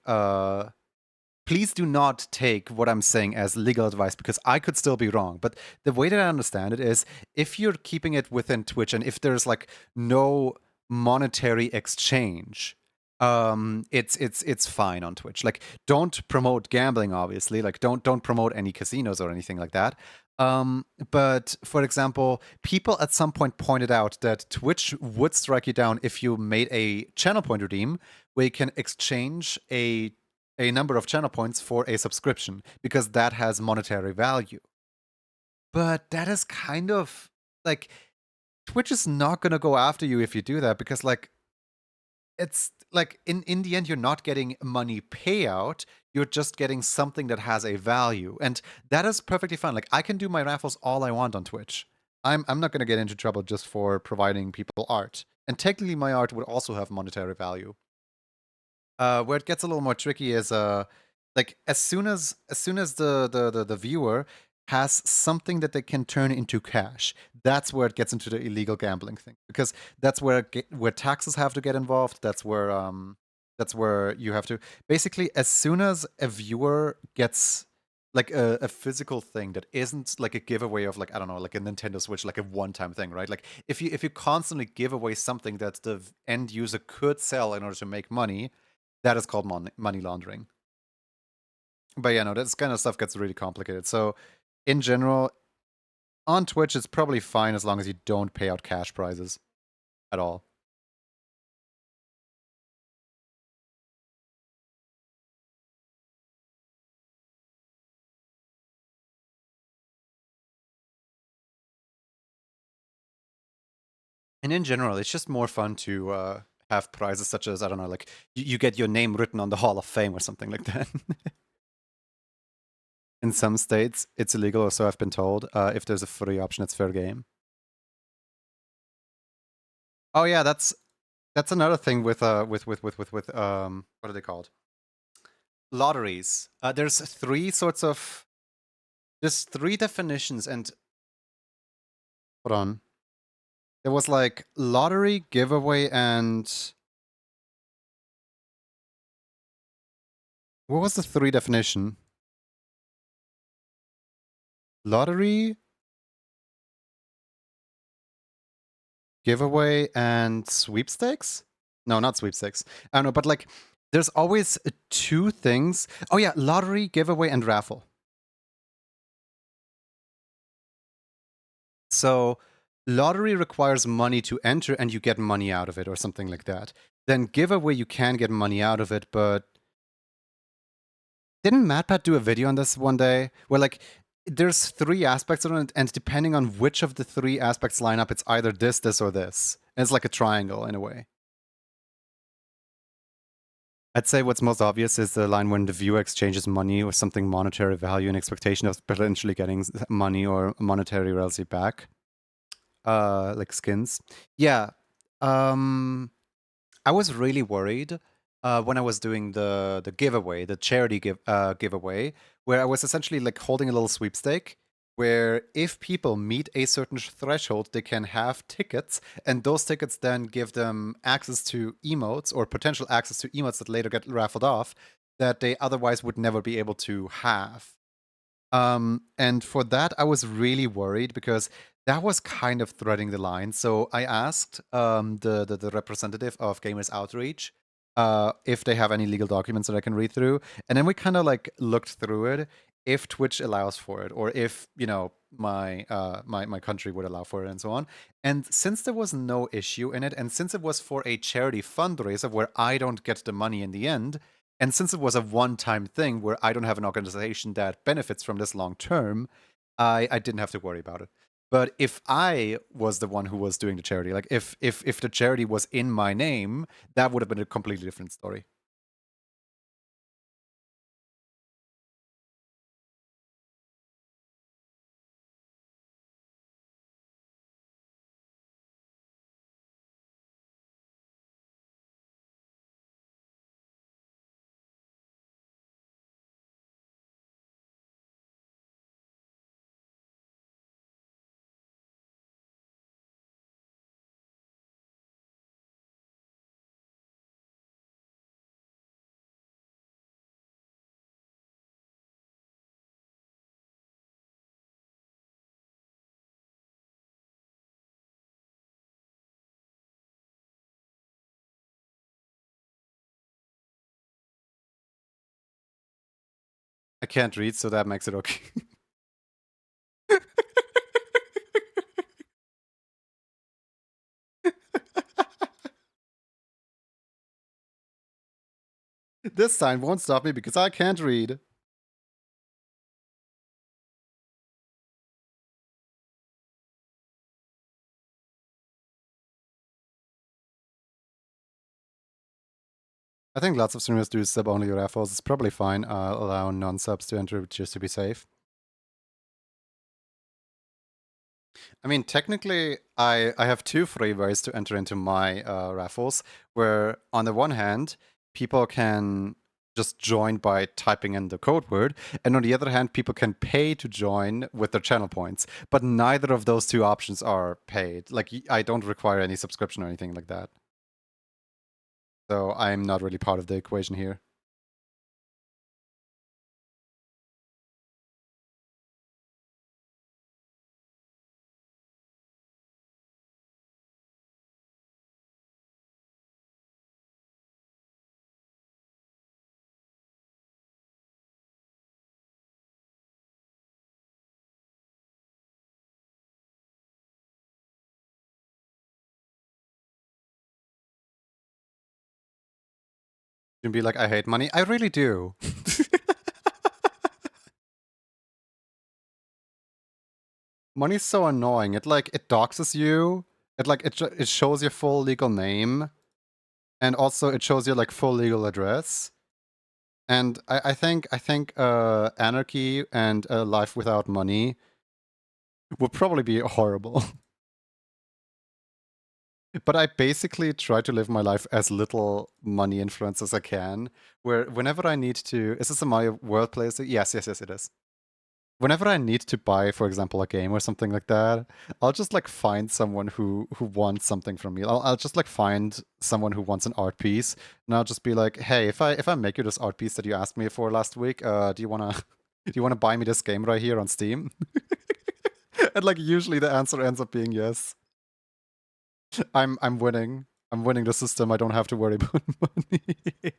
please do not take what I'm saying as legal advice because I could still be wrong. But the way that I understand it is if you're keeping it within Twitch and if there's like no monetary exchange, it's fine on Twitch. Like don't promote gambling, obviously. Like don't promote any casinos or anything like that. But for example, people at some point pointed out that Twitch would strike you down if you made a channel point redeem where you can exchange a number of channel points for a subscription because that has monetary value. But that is kind of like Twitch is not going to go after you if you do that because like it's like in the end you're not getting money payout, you're just getting something that has a value, and that is perfectly fine. Like I can do my raffles all I want on Twitch. I'm not going to get into trouble just for providing people art, and technically my art would also have monetary value. Where it gets a little more tricky is like as soon as the viewer has something that they can turn into cash, that's where it gets into the illegal gambling thing because that's where taxes have to get involved. That's where you have to basically as soon as a viewer gets like a physical thing that isn't like a giveaway of like I don't know like a Nintendo Switch like a one-time thing, right? Like if you constantly give away something that the end user could sell in order to make money, that is called money laundering. But yeah, no, this kind of stuff gets really complicated. So, in general, on Twitch, it's probably fine as long as you don't pay out cash prizes at all. And in general, it's just more fun to have prizes such as, I don't know, like you get your name written on the Hall of Fame or something like that. In some states, it's illegal, or so I've been told. If there's a free option, it's fair game. Oh yeah, that's another thing with what are they called? Lotteries. There's three definitions, and hold on. There was like lottery, giveaway, and what was the three definition? Lottery, giveaway, and sweepstakes? No, not sweepstakes. I don't know, but like there's always two things. Oh yeah, lottery, giveaway, and raffle. So lottery requires money to enter and you get money out of it or something like that. Then giveaway, you can get money out of it, but didn't MatPat do a video on this one day where like there's three aspects of it, and depending on which of the three aspects line up, it's either this, this, or this. And it's like a triangle in a way. I'd say what's most obvious is the line when the viewer exchanges money or something monetary value in expectation of potentially getting money or monetary royalty back. Like skins. Yeah. I was really worried when I was doing the giveaway, the charity giveaway, where I was essentially like holding a little sweepstake, where if people meet a certain threshold, they can have tickets, and those tickets then give them access to emotes or potential access to emotes that later get raffled off that they otherwise would never be able to have. And for that, I was really worried because that was kind of threading the line. So I asked the representative of Gamers Outreach if they have any legal documents that I can read through, and then we kind of like looked through it if Twitch allows for it, or if my country would allow for it, and so on. And since there was no issue in it, and since it was for a charity fundraiser where I don't get the money in the end, and since it was a one-time thing where I don't have an organization that benefits from this long term, I didn't have to worry about it. But if I was the one who was doing the charity, like if the charity was in my name, that would have been a completely different story. I can't read, so that makes it okay. This sign won't stop me because I can't read. I think lots of streamers do sub-only raffles. It's probably fine. Allow non-subs to enter just to be safe. I mean, technically, I have two free ways to enter into my raffles, where on the one hand, people can just join by typing in the code word, and on the other hand, people can pay to join with their channel points. But neither of those two options are paid. Like, I don't require any subscription or anything like that. So I'm not really part of the equation here. You can be like, I hate money. I really do. Money's so annoying. It doxes you. It shows your full legal name. and also it shows your like full legal address. And I think anarchy and a life without money would probably be horrible. But I basically try to live my life as little money influence as I can. Where whenever I need to, is this in my workplace? Yes, yes, yes, it is. Whenever I need to buy, for example, a game or something like that, I'll just like find someone who wants something from me. I'll just like find someone who wants an art piece, and I'll just be like, hey, if I make you this art piece that you asked me for last week, do you wanna do you wanna buy me this game right here on Steam? And like usually the answer ends up being yes. I'm winning. I'm winning the system. I don't have to worry about money.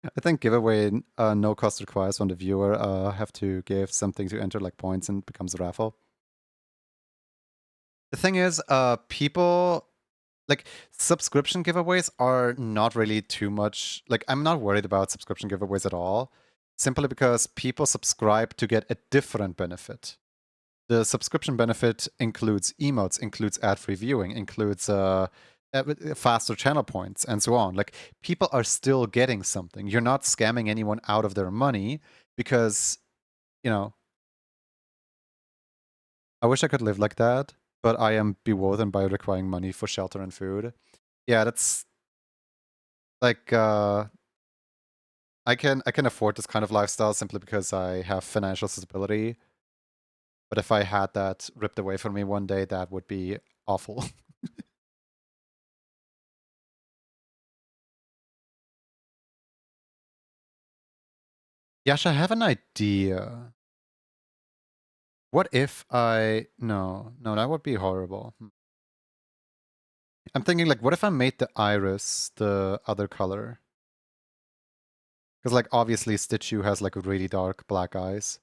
I think giveaway no cost requires when the viewer have to give something to enter like points and it becomes a raffle. The thing is, people like subscription giveaways are not really too much. Like I'm not worried about subscription giveaways at all, simply because people subscribe to get a different benefit. The subscription benefit includes emotes, includes ad-free viewing, includes faster channel points, and so on. Like people are still getting something. You're not scamming anyone out of their money because, you know, I wish I could live like that, but I am bewoven by requiring money for shelter and food. Yeah, that's like I can afford this kind of lifestyle simply because I have financial stability. But if I had that ripped away from me one day, that would be awful. Yash, I have an idea. What if I... No, no, that would be horrible. I'm thinking, like, what if I made the iris the other color? Because, like, obviously Stitchu has, like, really dark black eyes.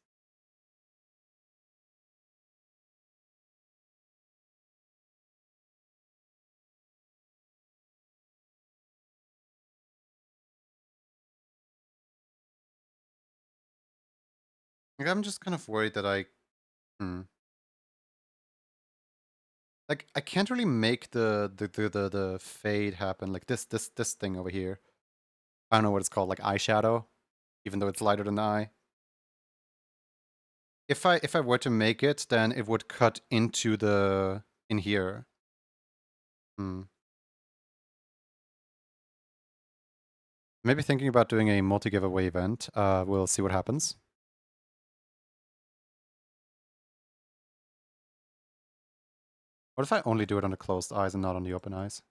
Like, I'm just kind of worried that I... Hmm. Like, I can't really make the fade happen. Like, this thing over here. I don't know what it's called, like eyeshadow, even though it's lighter than the eye. If I were to make it, then it would cut into the in here. Hmm. Maybe thinking about doing a multi-giveaway event. We'll see what happens. What if I only do it on the closed eyes and not on the open eyes?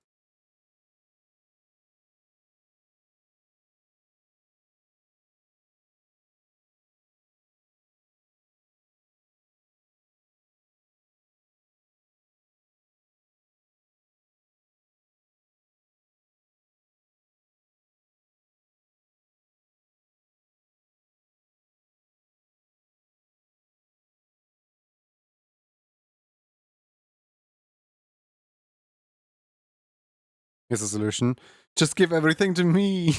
Here's the solution. Just give everything to me.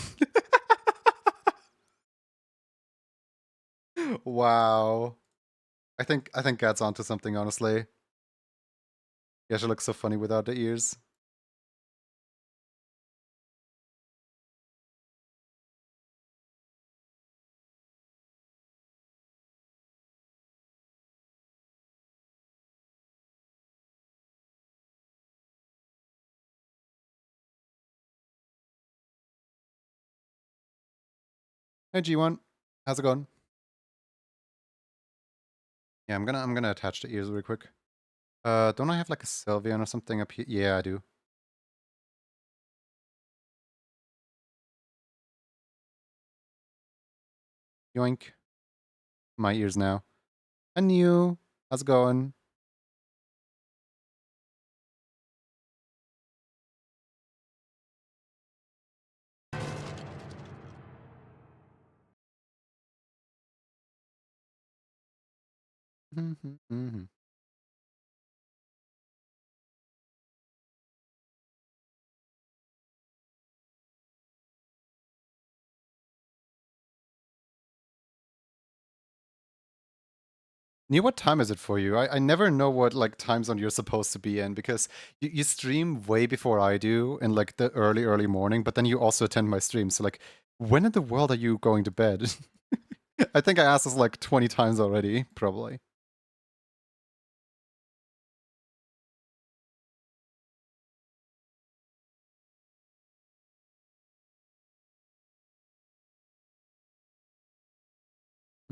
Wow. I think Gad's onto something, honestly. Yeah, she looks so funny without the ears. Hey G1. How's it going? Yeah, I'm gonna attach the ears really quick. Don't I have like a Sylveon or something up here? Yeah, I do. Yoink. My ears now. And you. How's it going? Neil, what time is it for you? I never know what like time zone you're supposed to be in because you stream way before I do in like the early morning, but then you also attend my stream. So like, when in the world are you going to bed? I think I asked this like 20 times already, probably.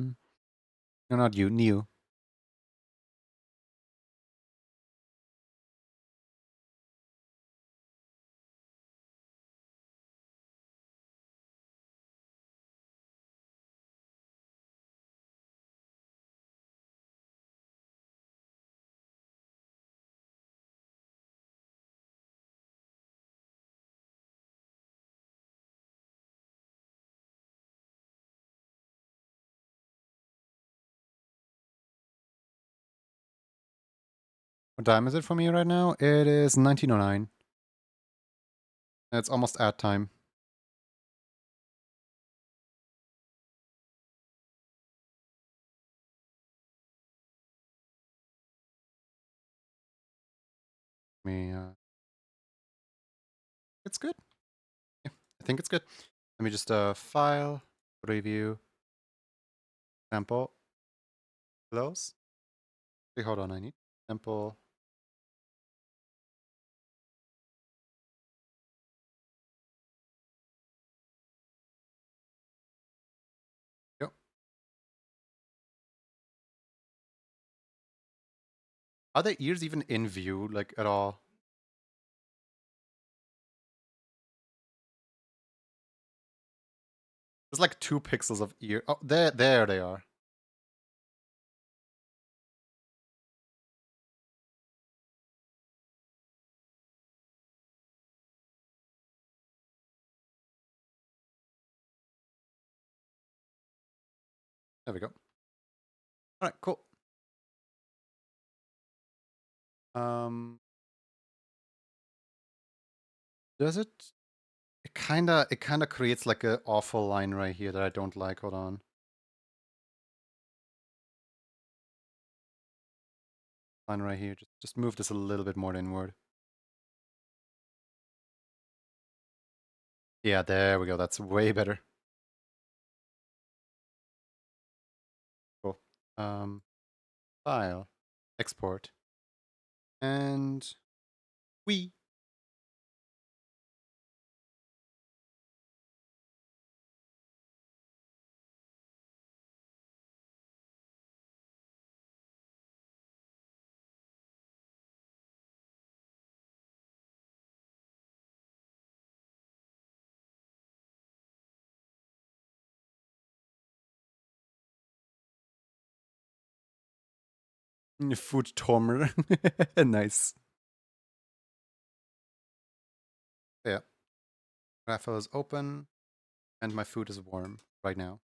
Mm. No, not you, Neil. What time is it for me right now? It is 19:09. It's almost ad time. Me, it's good. Yeah, I think it's good. Let me just file, review, sample, close. Wait, hold on, I need sample. Yep. Are the ears even in view, like at all? There's like 2 pixels of ear. Oh, there they are. There we go. All right, cool. Um, does it? It kinda creates like a awful line right here that I don't like. Hold on. Line right here. Just move this a little bit more inward. Yeah, there we go. That's way better. Cool. File, export, and we. Food tomer. Nice. Yeah. Raffle is open, and my food is warm right now.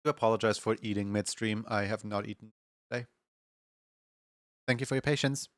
I apologize for eating midstream. I have not eaten today. Thank you for your patience.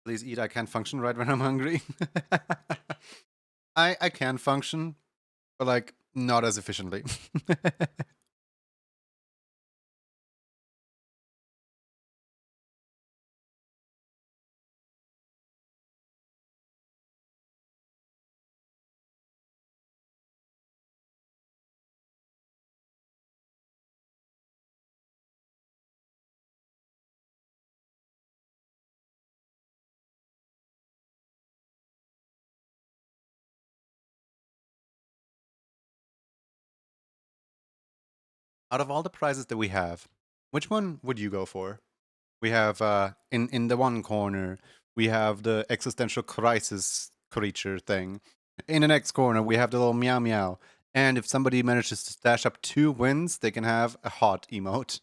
Please eat. I can't function right when I'm hungry. I can function, but like not as efficiently. Out of all the prizes that we have, which one would you go for? We have in the one corner, we have the existential crisis creature thing. In the next corner, we have the little meow meow. And if somebody manages to stash up 2 wins, they can have a hot emote.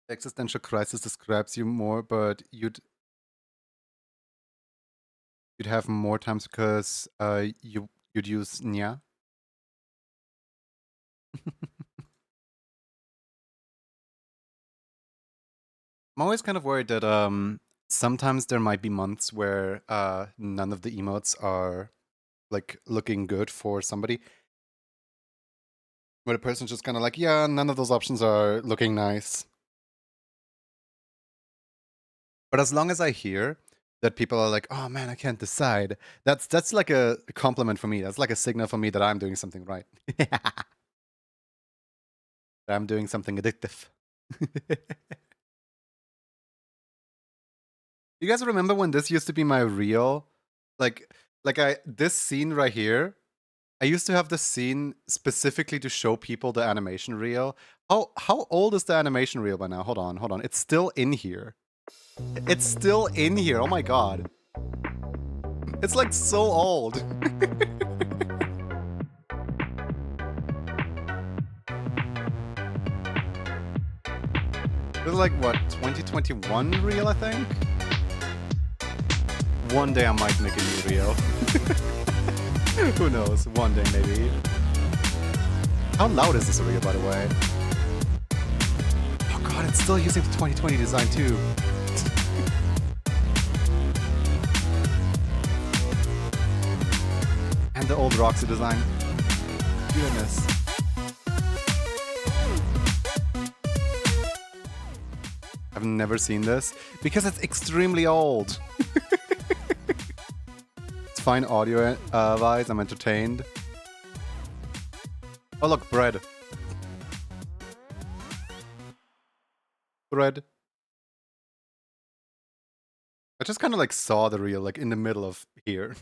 Existential crisis describes you more, but you'd have more times because you'd use nya. I'm always kind of worried that sometimes there might be months where none of the emotes are like looking good for somebody. Where the person's just kind of like, yeah, none of those options are looking nice. But as long as I hear that people are like, oh man, I can't decide, that's like a compliment for me. That's like a signal for me that I'm doing something right. That I'm doing something addictive. You guys remember when this used to be my reel? Like this scene right here. I used to have this scene specifically to show people the animation reel. How old is the animation reel by now? Hold on. It's still in here. It's still in here. Oh my god. It's like so old. This is like what, 2021 reel, I think? One day I might make a new reel. Who knows? One day maybe. How loud is this reel, by the way? Oh god, it's still using the 2020 design too. And the old Roxy design. Goodness. I've never seen this because it's extremely old. It's fine audio wise, I'm entertained. Oh look, bread. Bread. I just kind of like saw the reel like in the middle of here.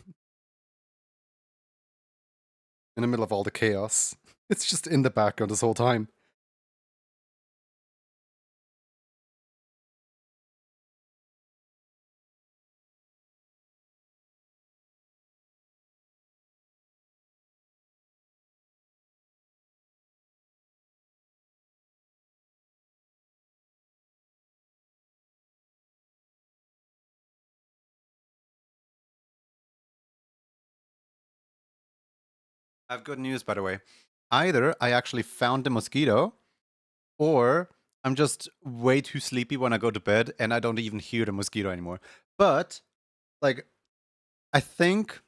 In the middle of all the chaos. It's just in the background this whole time. I have good news, by the way. Either I actually found the mosquito, or I'm just way too sleepy when I go to bed and I don't even hear the mosquito anymore. But like I think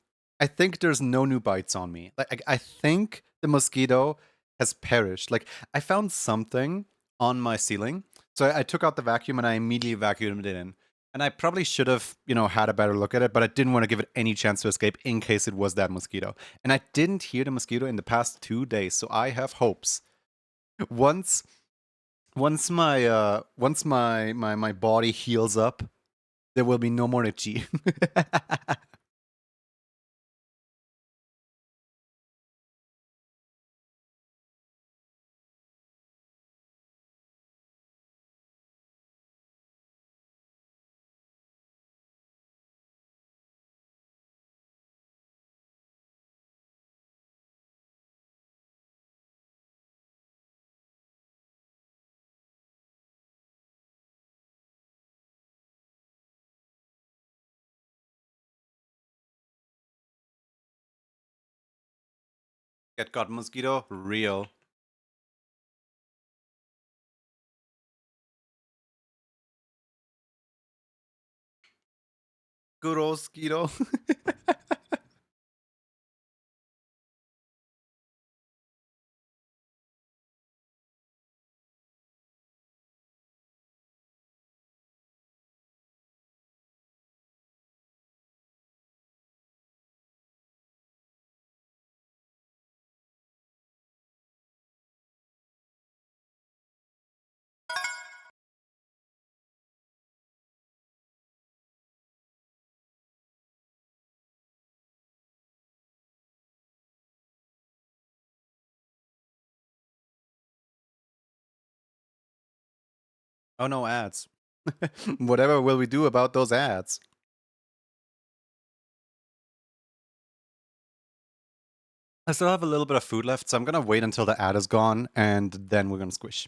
there's no new bites on me. Like I think the mosquito has perished. Like I found something on my ceiling. So I took out the vacuum and I immediately vacuumed it in. And I probably should have, had a better look at it, but I didn't want to give it any chance to escape in case it was that mosquito. And I didn't hear the mosquito in the past 2 days, so I have hopes. Once once my body heals up, there will be no more itchy. Get got mosquito? Real. Good old mosquito. Oh no, ads. Whatever will we do about those ads? I still have a little bit of food left, so I'm gonna wait until the ad is gone, and then we're gonna squish.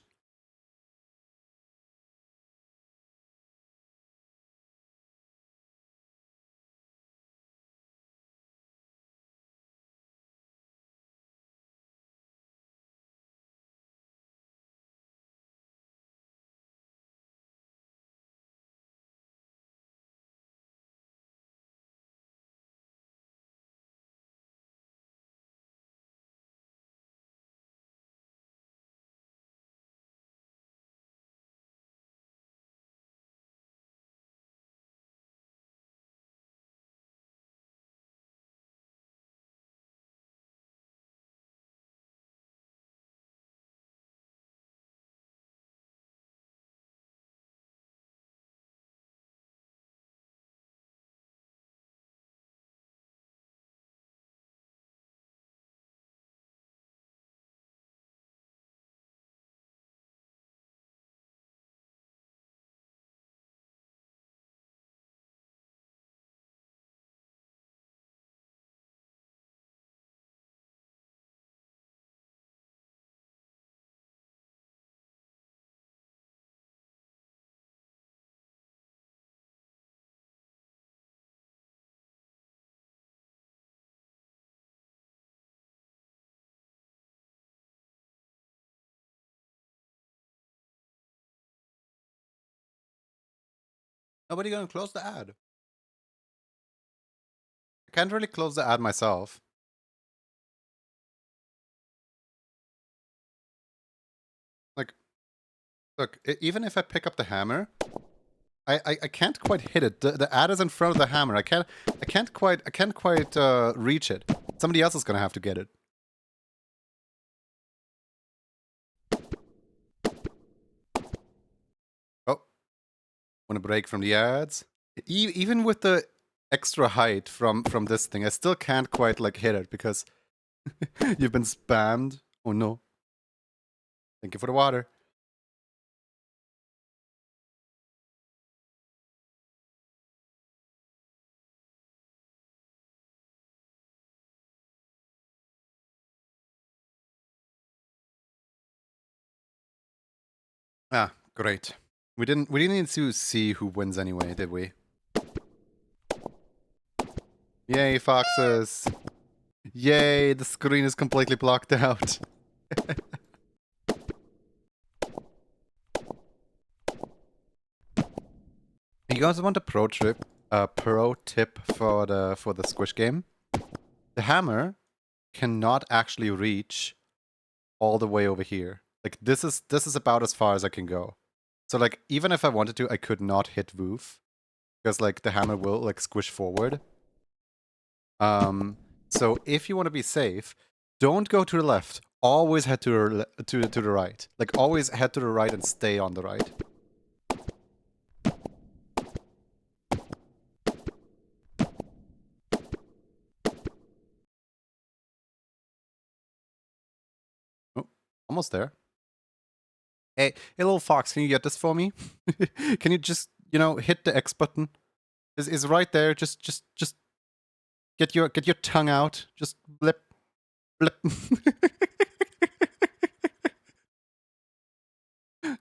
Nobody gonna close the ad. I can't really close the ad myself. Like, look, even if I pick up the hammer, I can't quite hit it. The ad is in front of the hammer. I can't quite reach it. Somebody else is gonna have to get it. Oh, want to break from the ads? Even with the extra height from this thing, I still can't quite like hit it because you've been spammed. Oh no. Thank you for the water. Ah, great. We didn't need to see who wins anyway, did we? Yay, foxes. Yay, the screen is completely blocked out. You guys want a pro tip? Pro tip for the squish game? The hammer cannot actually reach all the way over here. Like this is about as far as I can go. So like even if I wanted to, I could not hit Woof. because like the hammer will like squish forward. So if you want to be safe, don't go to the left. Always head to the right. Like always head to the right and stay on the right. Oh, almost there. Hey, little fox, can you get this for me? Can you just, hit the X button? Is right there. Just get your tongue out. Just blip, blip.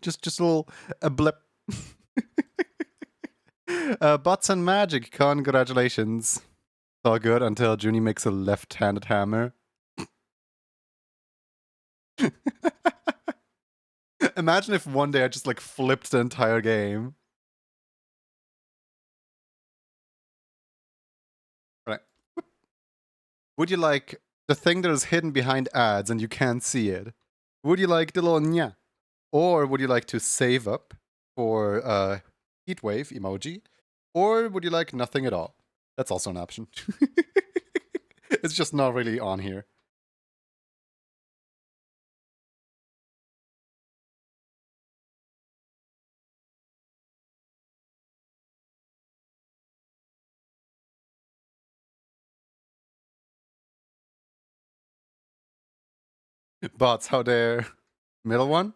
just a little blip. Bots and magic, congratulations. It's all good until Junie makes a left-handed hammer. Imagine if one day I just like flipped the entire game. Right. Would you like the thing that is hidden behind ads and you can't see it? Would you like the little nya? Or would you like to save up for heatwave emoji? Or would you like nothing at all? That's also an option. It's just not really on here. Bots, how dare. Middle one?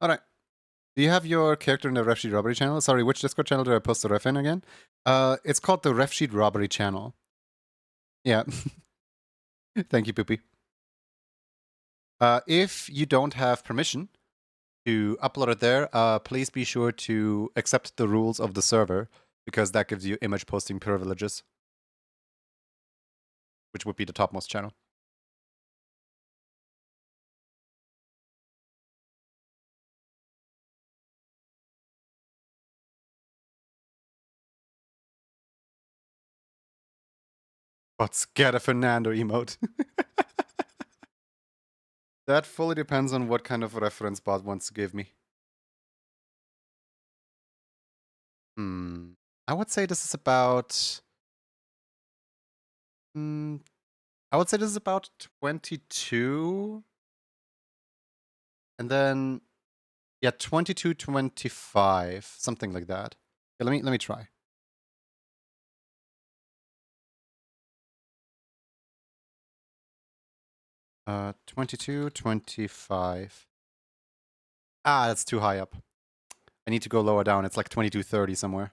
Alright. Do you have your character in the Ref Sheet Robbery channel? Sorry, which Discord channel did I post the ref in again? It's called the Ref Sheet Robbery channel. Yeah. Thank you, Poopy. If you don't have permission to upload it there, please be sure to accept the rules of the server, because that gives you image posting privileges, which would be the topmost channel. What's get a Fernando emote? That fully depends on what kind of reference bot wants to give me. I would say this is about... I would say this is about 22. And then... Yeah, 22, 25. Something like that. Yeah, let me try. Uh, 22, 25. Ah, that's too high up. I need to go lower down. It's like 2230 somewhere.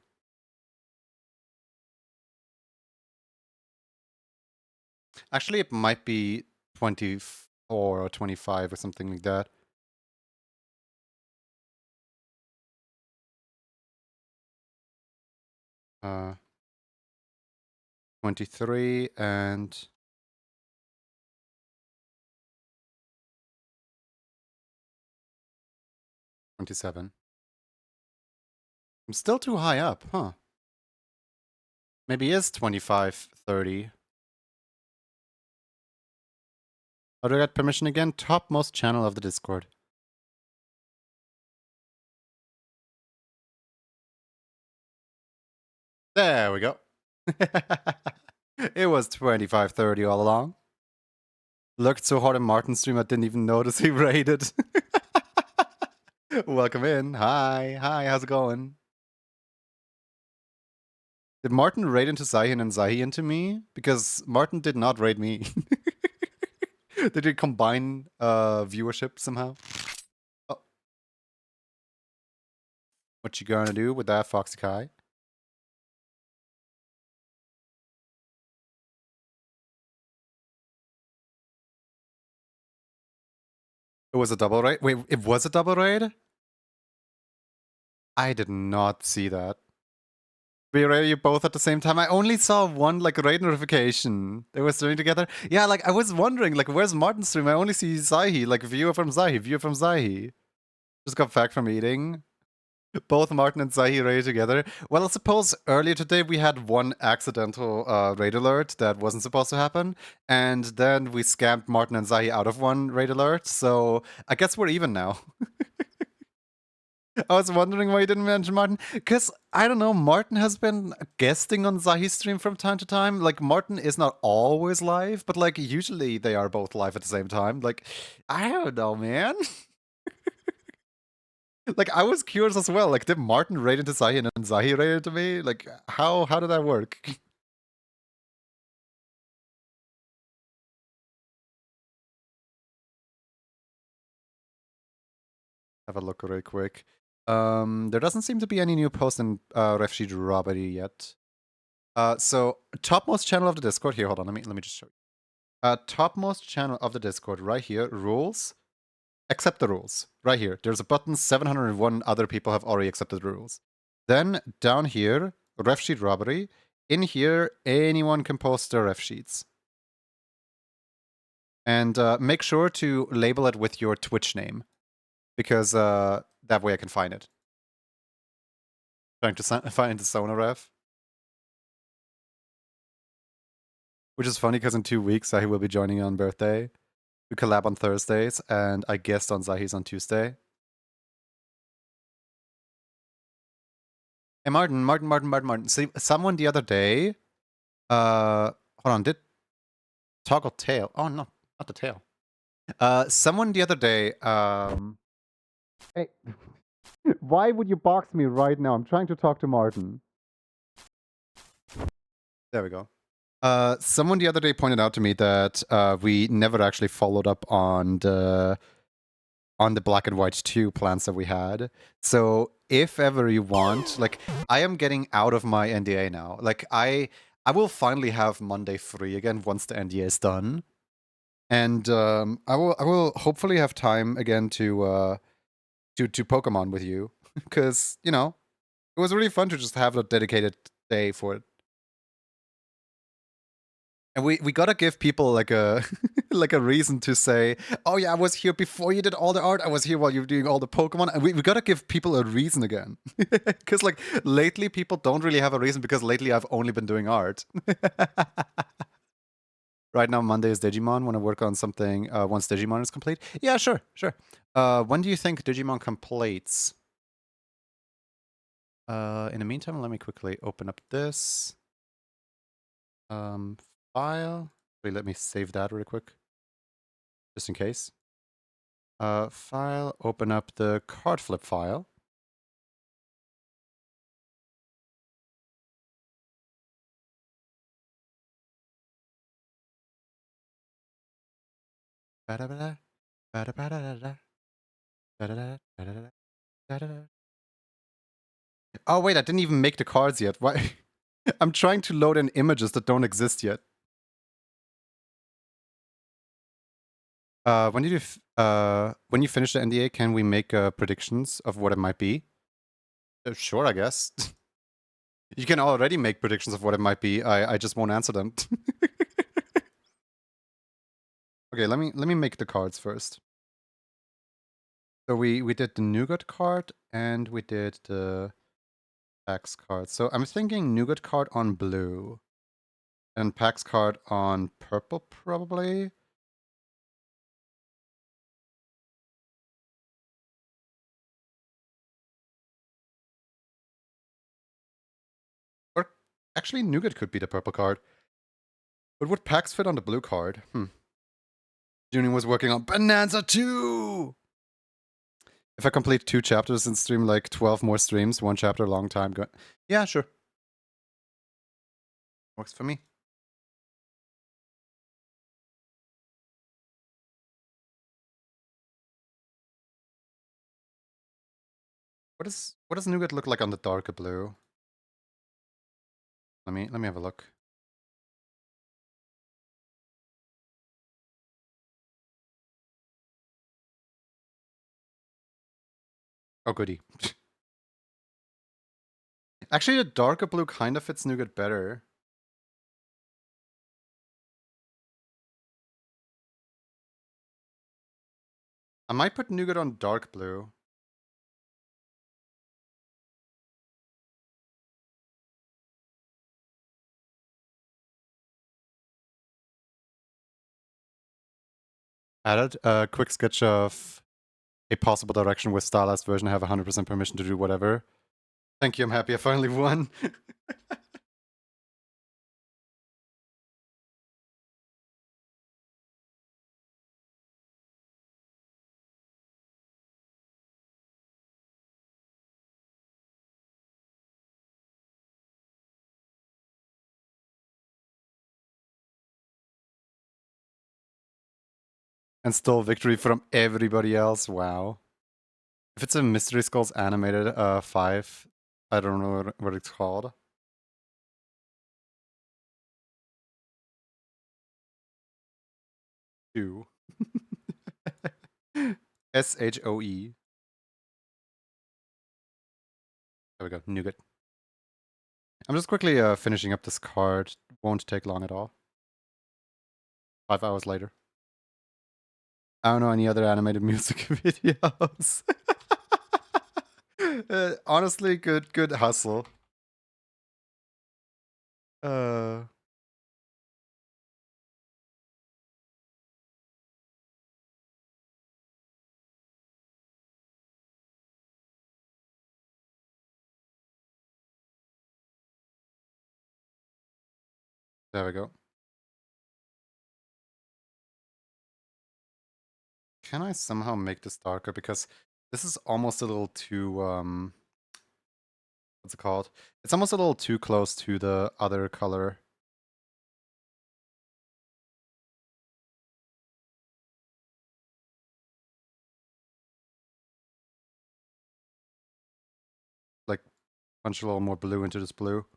Actually, it might be 24 or 25 or something like that. Uh, 23 and 27. I'm still too high up, huh? Maybe it is 25, 30. How do I get permission again? Topmost channel of the Discord. There we go. It was 25, 30 all along. Looked so hard at Martin's stream, I didn't even notice he raided. Welcome in. Hi. Hi, how's it going? Did Martin raid into Zahin and Zahi into me? Because Martin did not raid me. Did he combine viewership somehow? Oh. What you gonna do with that, Foxy Kai? It was a double raid? Wait, it was a double raid? I did not see that. We raided you both at the same time. I only saw one like raid notification. They were streaming together. Yeah, like I was wondering, like, where's Martin's stream? I only see Zahi, like viewer from Zahi, viewer from Zahi. Just got back from eating. Both Martin and Zahi raided together. Well, I suppose earlier today we had one accidental raid alert that wasn't supposed to happen, and then we scammed Martin and Zahi out of one raid alert. So I guess we're even now. I was wondering why you didn't mention Martin. Because, I don't know, Martin has been guesting on Zahi's stream from time to time. Like, Martin is not always live, but, like, usually they are both live at the same time. Like, I don't know, man. Like, I was curious as well. Like, did Martin raid into Zahi and then Zahi raid into me? Like, how did that work? Have a look really quick. There doesn't seem to be any new posts in Refsheet Robbery yet. So topmost channel of the Discord here. Hold on, let me just show you. Topmost channel of the Discord right here. Rules. Accept the rules. Right here. There's a button. 701 other people have already accepted the rules. Then down here, ref sheet robbery. In here, anyone can post their ref sheets. And make sure to label it with your Twitch name, because that way I can find it. Trying to find the Sona ref. Which is funny because in 2 weeks, Zahi will be joining on birthday. We collab on Thursdays, and I guest on Zahi's on Tuesday. Hey, Martin. See, someone the other day, hold on, did toggle tail? Oh, no, not the tail. Someone the other day, hey, why would you box me right now? I'm trying to talk to Martin. There we go. Someone the other day pointed out to me that we never actually followed up on the Black and White 2 plans that we had. So if ever you want, like, I am getting out of my NDA now. Like, I will finally have Monday free again once the NDA is done. And I will hopefully have time again to Pokemon with you. Because, you know, it was really fun to just have a dedicated day for it. And we gotta give people like a like a reason to say, oh yeah, I was here before you did all the art. I was here while you were doing all the Pokemon. And we gotta give people a reason again. Because like lately people don't really have a reason, because lately I've only been doing art. Right now Monday is Digimon. Want to work on something once Digimon is complete? Yeah, sure. When do you think Digimon completes? In the meantime, let me quickly open up this file. Wait, let me save that really quick, just in case. File, open up the card flip file. Oh wait, I didn't even make the cards yet. Why? I'm trying to load in images that don't exist yet. When you finish the NDA, can we make predictions of what it might be? Sure, I guess. You can already make predictions of what it might be. I just won't answer them. Okay, let me make the cards first. So we did the Nougat card and we did the PAX card. So I'm thinking Nougat card on blue and PAX card on purple, probably. Or actually, Nougat could be the purple card. But would PAX fit on the blue card? Junie was working on Bonanza 2! If I complete 2 chapters and stream like 12 more streams, 1 chapter, long time. Yeah, sure. Works for me. What does Nougat look like on the darker blue? Let me have a look. Oh, goody. Actually, the darker blue kind of fits Nougat better. I might put Nougat on dark blue. Added a quick sketch of a possible direction with stylized version. I have 100% permission to do whatever. Thank you, I'm happy I finally won. And still victory from everybody else, wow. If it's a Mystery Skulls animated 5, I don't know what it's called. Two. SHOE. There we go, nougat. I'm just quickly finishing up this card. Won't take long at all. 5 hours later. I don't know any other animated music videos. Honestly, good hustle. There we go. Can I somehow make this darker? Because this is almost a little too, what's it called? It's almost a little too close to the other color. Like, punch a little more blue into this blue.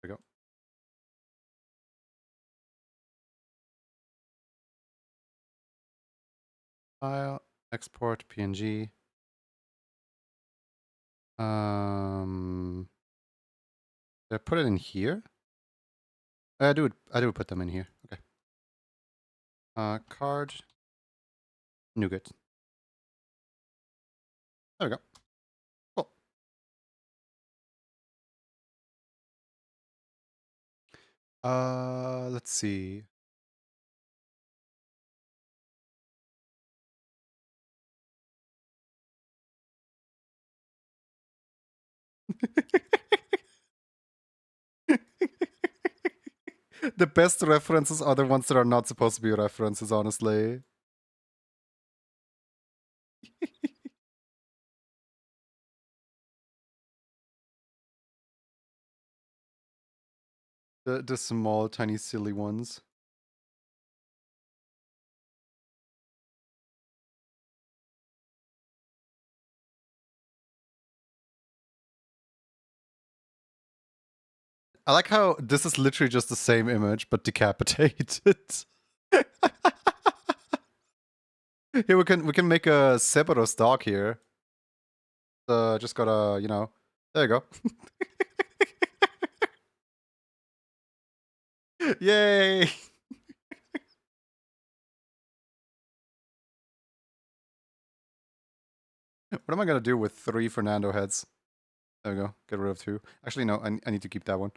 There we go. File, export, PNG. Did I put it in here? I do put them in here. Okay. Card. Nougat. There we go. Cool. Let's see. The best references are the ones that are not supposed to be references, honestly. The small, tiny, silly ones. I like how this is literally just the same image, but decapitated. Here we can make a Cerberus dog here. Just gotta, you know, there you go. Yay! What am I gonna do with 3 Fernando heads? There we go. Get rid of 2. Actually, no, I need to keep that one.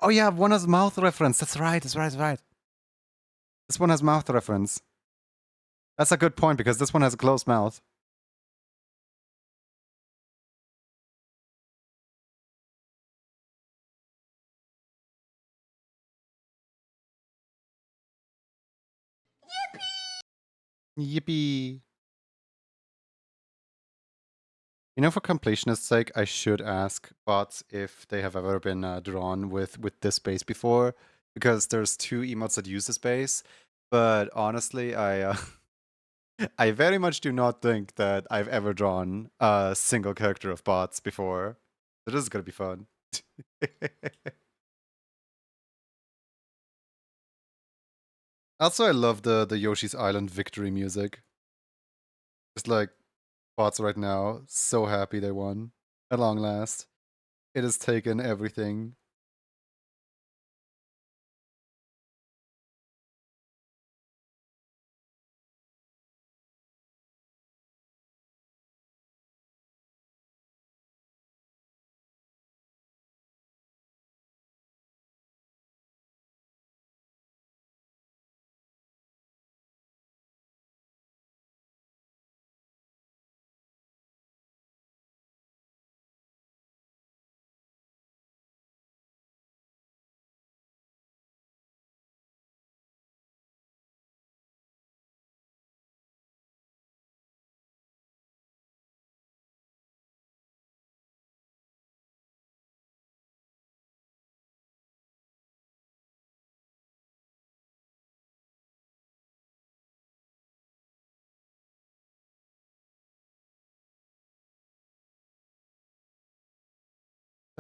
Oh yeah, one has mouth reference. That's right, that's right, that's right. This one has mouth reference. That's a good point, because this one has a closed mouth. Yippee! You know, for completionist's sake, I should ask bots if they have ever been drawn with this base before, because there's 2 emotes that use this base. But honestly, I I very much do not think that I've ever drawn a single character of bots before. So this is gonna be fun. Also, I love the Yoshi's Island victory music. Just like bots right now, so happy they won at long last. It has taken everything.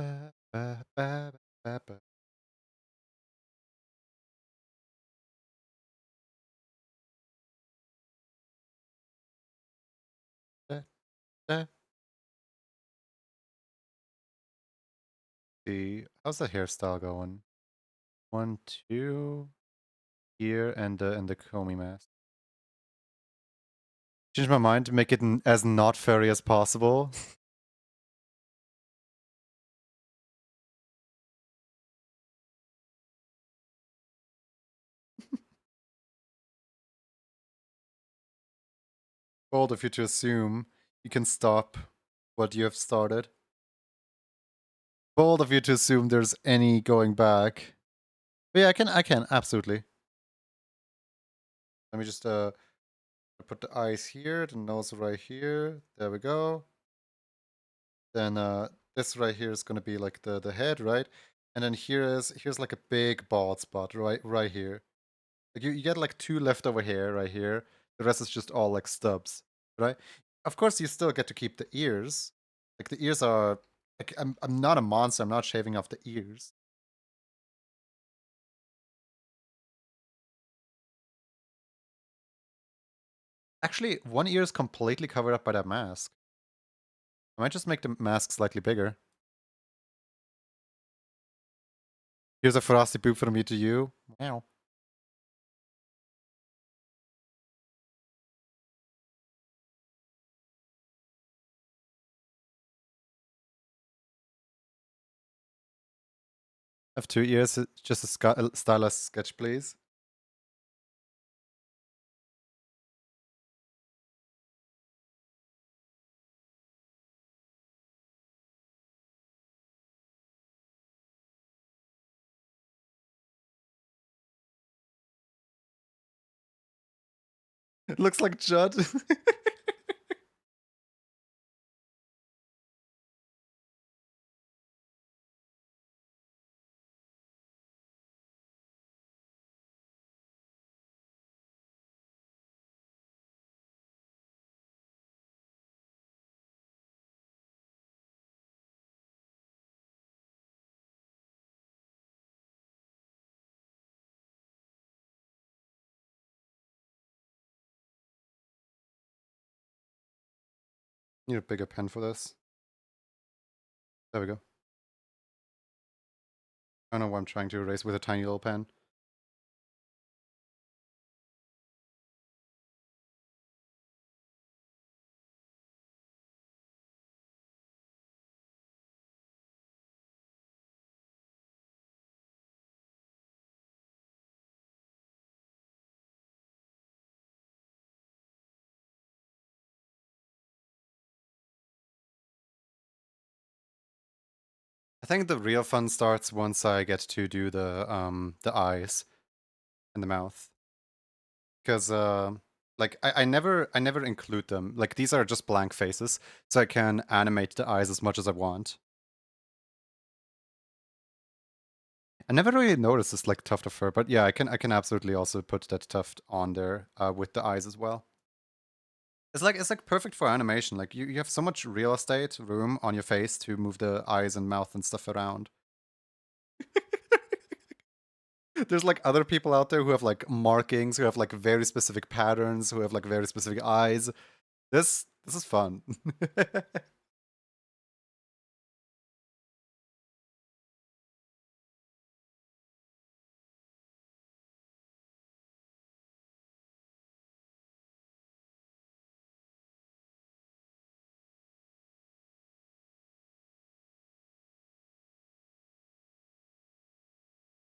Ba, ba, ba, ba, ba. Da, da. See, how's the hairstyle going? 1, 2 here, and the Comey mask. Change my mind to make it as not furry as possible. Bold of you to assume you can stop what you have started. Bold of you to assume there's any going back. But yeah, I can, absolutely. Let me just put the eyes here, the nose right here. There we go. Then this right here is gonna be like the head, right? And then here's like a big bald spot right here. Like you get like 2 leftover hair right here. The rest is just all like stubs, right? Of course, you still get to keep the ears. Like the ears are like I'm not a monster. I'm not shaving off the ears. Actually, one ear is completely covered up by that mask. I might just make the mask slightly bigger. Here's a frosty poop from me to you. Wow. I have 2 ears. Just a stylized sketch, please. It looks like Judd. Need a bigger pen for this. There we go. I don't know what I'm trying to erase with a tiny little pen. I think the real fun starts once I get to do the eyes and the mouth. Because like I never include them. Like these are just blank faces, so I can animate the eyes as much as I want. I never really noticed this like tuft of fur, but yeah, I can absolutely also put that tuft on there with the eyes as well. It's like perfect for animation. Like you have so much real estate room on your face to move the eyes and mouth and stuff around. There's like other people out there who have like markings, who have like very specific patterns, who have like very specific eyes. This is fun.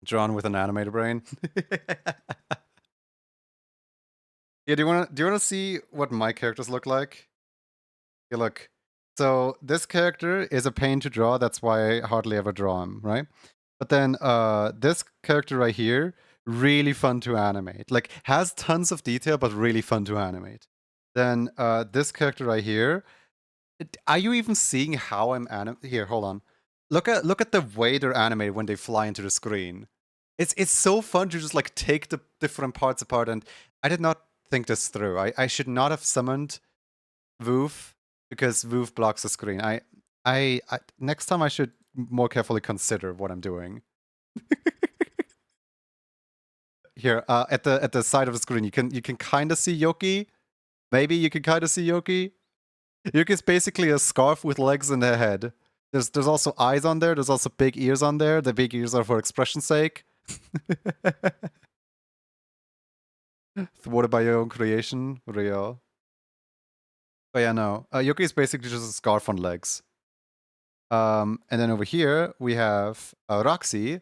Drawn with an animator brain. Yeah, do you wanna see what my characters look like? Yeah, look. So this character is a pain to draw, that's why I hardly ever draw him, right? But then this character right here, really fun to animate. Like has tons of detail, but really fun to animate. Then this character right here, are you even seeing how I'm here? Hold on. Look at the way they're animated when they fly into the screen. It's so fun to just like take the different parts apart. And I did not think this through. I should not have summoned Woof because Woof blocks the screen. I next time I should more carefully consider what I'm doing. Here, at the side of the screen, you can kind of see Yoki. Maybe you can kind of see Yoki. Yoki's basically a scarf with legs and a head. There's also eyes on there. There's also big ears on there. The big ears are for expression's sake. Thwarted by your own creation, real. But yeah, no. Yoki is basically just a scarf on legs. And then over here we have Roxy.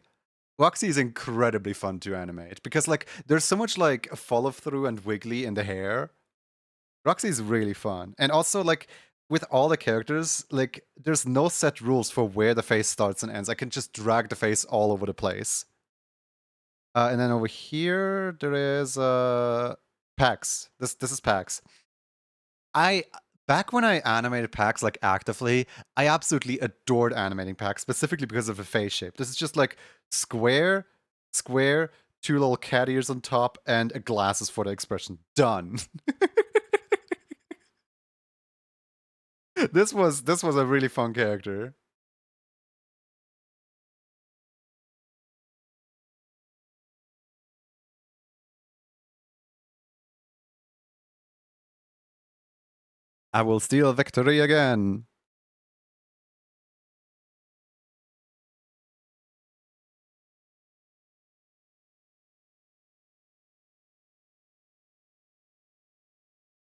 Roxy is incredibly fun to animate because like there's so much like follow through and wiggly in the hair. Roxy is really fun, and also like with all the characters, like there's no set rules for where the face starts and ends. I can just drag the face all over the place. And then over here there is Pax. This is Pax. I back when I animated Pax like actively, I absolutely adored animating Pax specifically because of the face shape. This is just like square, square, two little cat ears on top, and glasses for the expression. Done. This was a really fun character. I will steal victory again.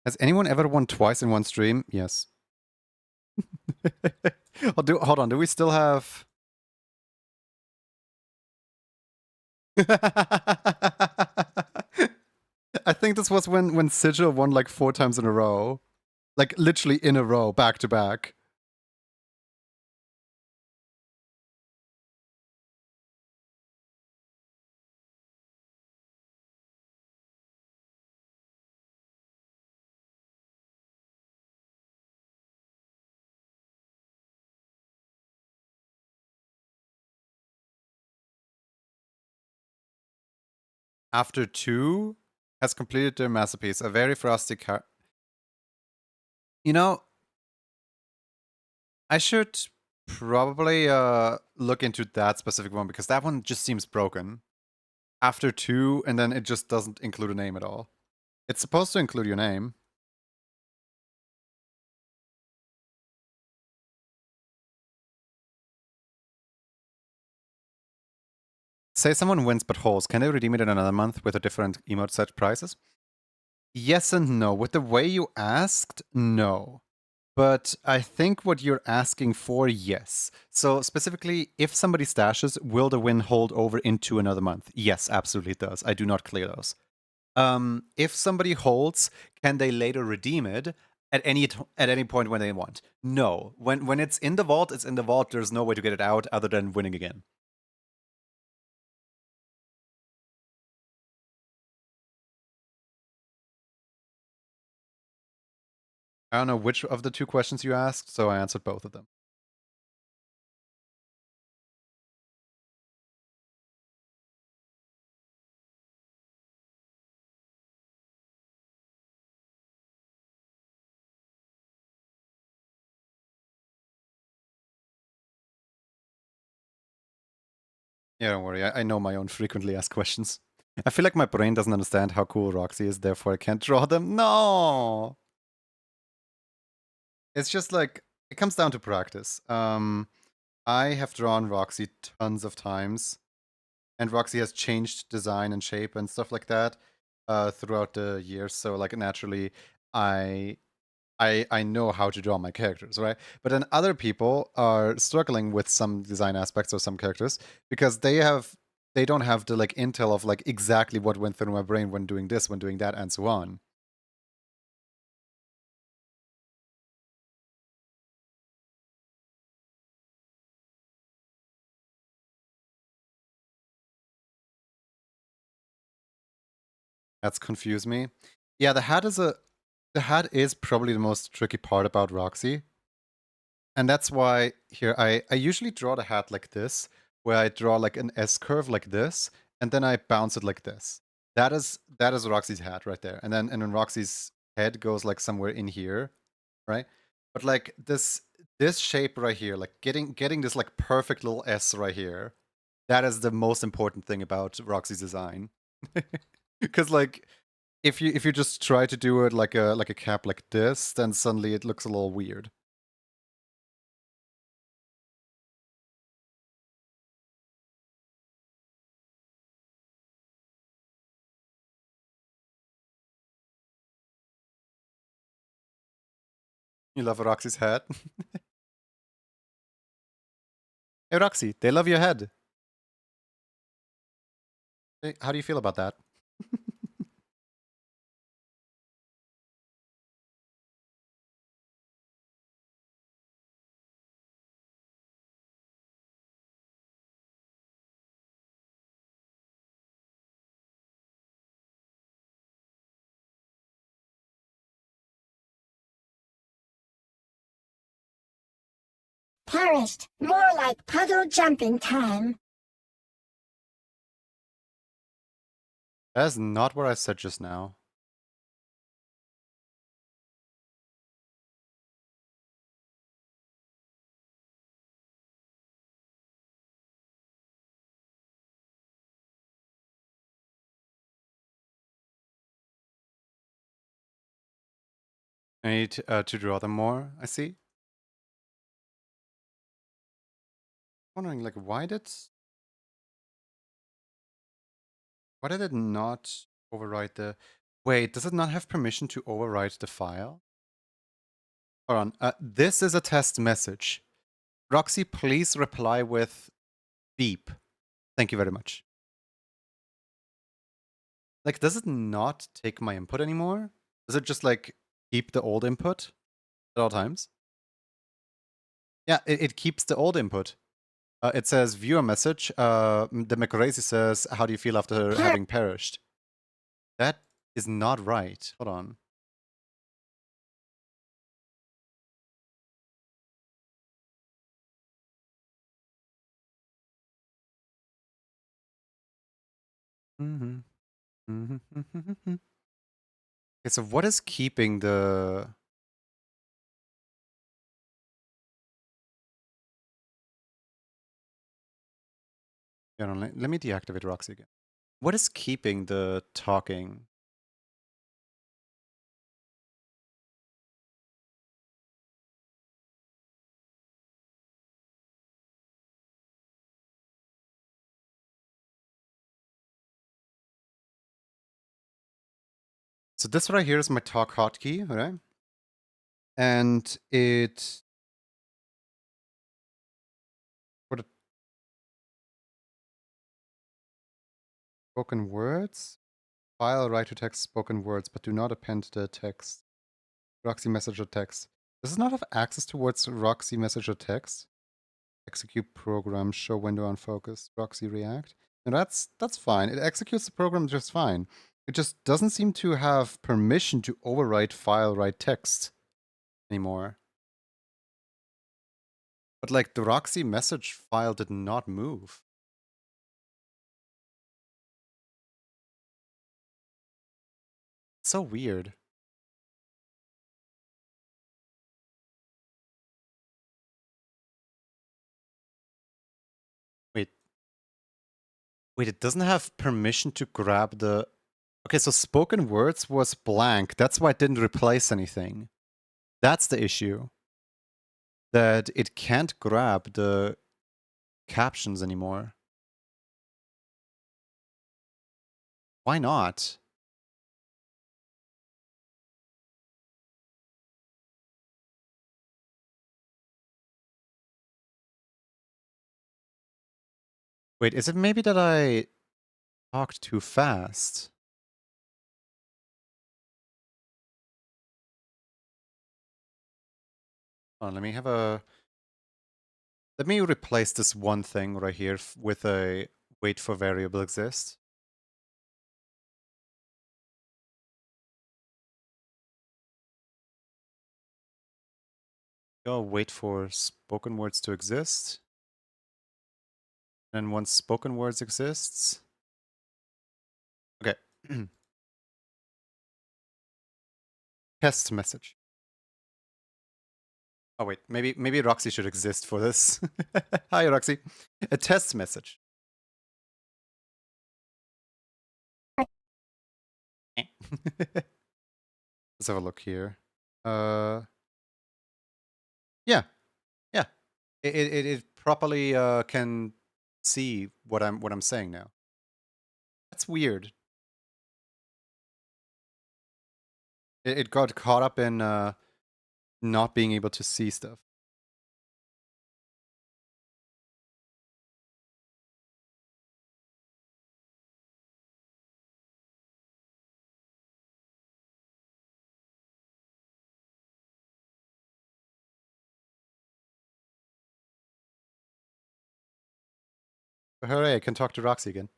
Has anyone ever won twice in one stream? Yes. Hold on, do we still have... I think this was when Sigil won like 4 times in a row. Like literally in a row, back to back. After 2 has completed their masterpiece, a very frosty car. You know, I should probably look into that specific one because that one just seems broken. After 2, and then it just doesn't include a name at all. It's supposed to include your name. Say someone wins but holds, can they redeem it in another month with a different emote set prices? Yes and no. With the way you asked, no. But I think what you're asking for, yes. So specifically, if somebody stashes, will the win hold over into another month? Yes, absolutely it does. I do not clear those. If somebody holds, can they later redeem it at any point when they want? No. When it's in the vault, it's in the vault. There's no way to get it out other than winning again. I don't know which of the 2 questions you asked, so I answered both of them. Yeah, don't worry. I know my own frequently asked questions. I feel like my brain doesn't understand how cool Roxy is, therefore I can't draw them. No! It's just like, it comes down to practice. I have drawn Roxy tons of times, and Roxy has changed design and shape and stuff like that throughout the years. So, like, naturally, I know how to draw my characters, right? But then other people are struggling with some design aspects of some characters because they don't have the like intel of like exactly what went through my brain when doing this, when doing that, and so on. That's confused me. Yeah, the hat is probably the most tricky part about Roxy. And that's why here I usually draw the hat like this, where I draw like an S curve like this, and then I bounce it like this. That is Roxy's hat right there. And then Roxy's head goes like somewhere in here, right? But like this shape right here, like getting this like perfect little S right here, that is the most important thing about Roxy's design. Because like if you just try to do it like a cap like this, then suddenly it looks a little weird. You love Roxy's head? Hey Roxy, they love your head. Hey, how do you feel about that? Perished. More like puddle jumping time. That's not what I said just now. I need to draw them more, I see. Wondering like why did it not overwrite the... Wait, does it not have permission to overwrite the file? Hold on. This is a test message. Roxy, please reply with beep. Thank you very much. Like, does it not take my input anymore? Does it just like keep the old input at all times? Yeah, it keeps the old input. It says viewer message. The Macarese says, how do you feel after having perished? That is not right. Hold on. Mm-hmm. Mm-hmm. Okay, so what is keeping the... Yeah, no, let me deactivate Roxy again. What is keeping the talking? So this right here is my talk hotkey, right? And it... For the spoken words, file write to text spoken words, but do not append the text. Roxy message or text. Does it not have access towards Roxy message or text? Execute program, show window on focus, Roxy React. And that's fine. It executes the program just fine. It just doesn't seem to have permission to overwrite file write text anymore. But like the Roxy message file did not move. It's so weird. Wait. Wait, it doesn't have permission to grab the... Okay, so spoken words was blank. That's why it didn't replace anything. That's the issue. That it can't grab the captions anymore. Why not? Wait, is it maybe that I talked too fast? Oh, let me have a... Let me replace this one thing right here with a wait for variable exist. Go wait for spoken words to exist. And once spoken words exists... Okay. Test message. Oh wait, maybe Roxy should exist for this. Hi Roxy. A test message. Let's have a look here. Yeah, yeah. It properly can see what I'm saying now. That's weird. It got caught up in not being able to see stuff. Hooray! I can talk to Roxy again.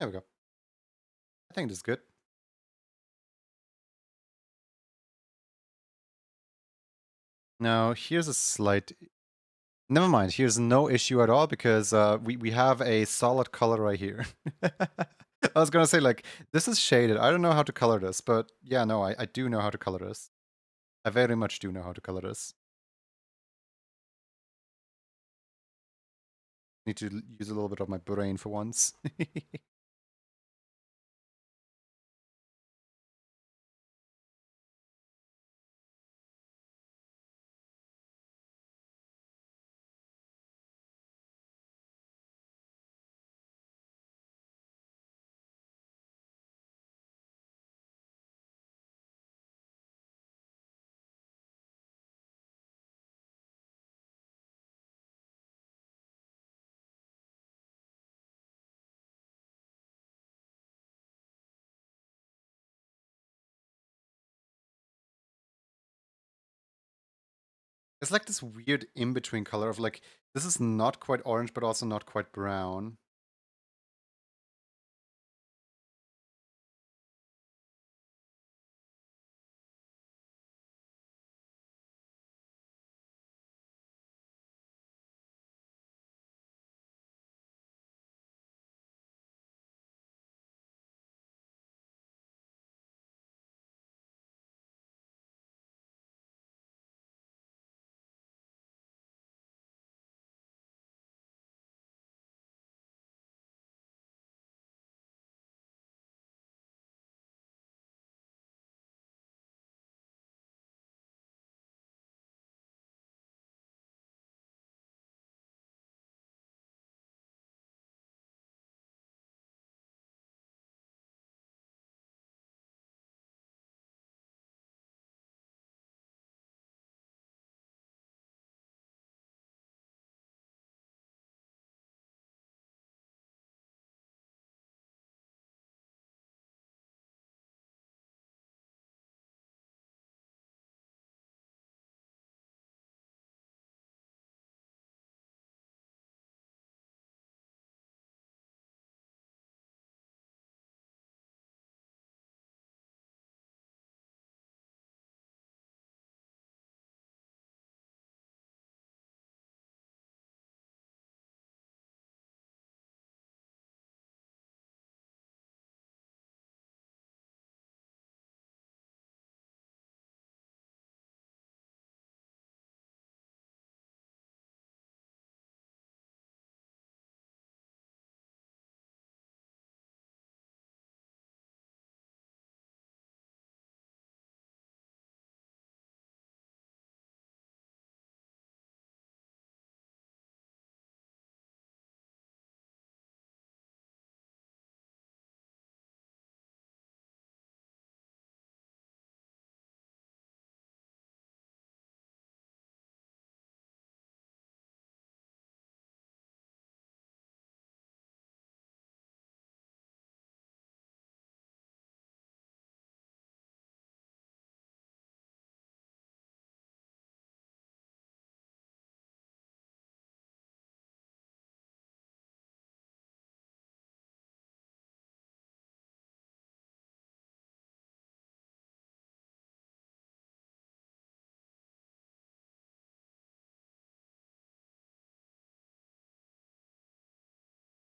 There we go. I think this is good. Now here's a slight. Never mind. Here's no issue at all because we have a solid color right here. I was gonna say like this is shaded. I don't know how to color this, but yeah, no, I do know how to color this. I very much do know how to color this. Need to use a little bit of my brain for once. It's like this weird in-between color of like this is not quite orange but also not quite brown.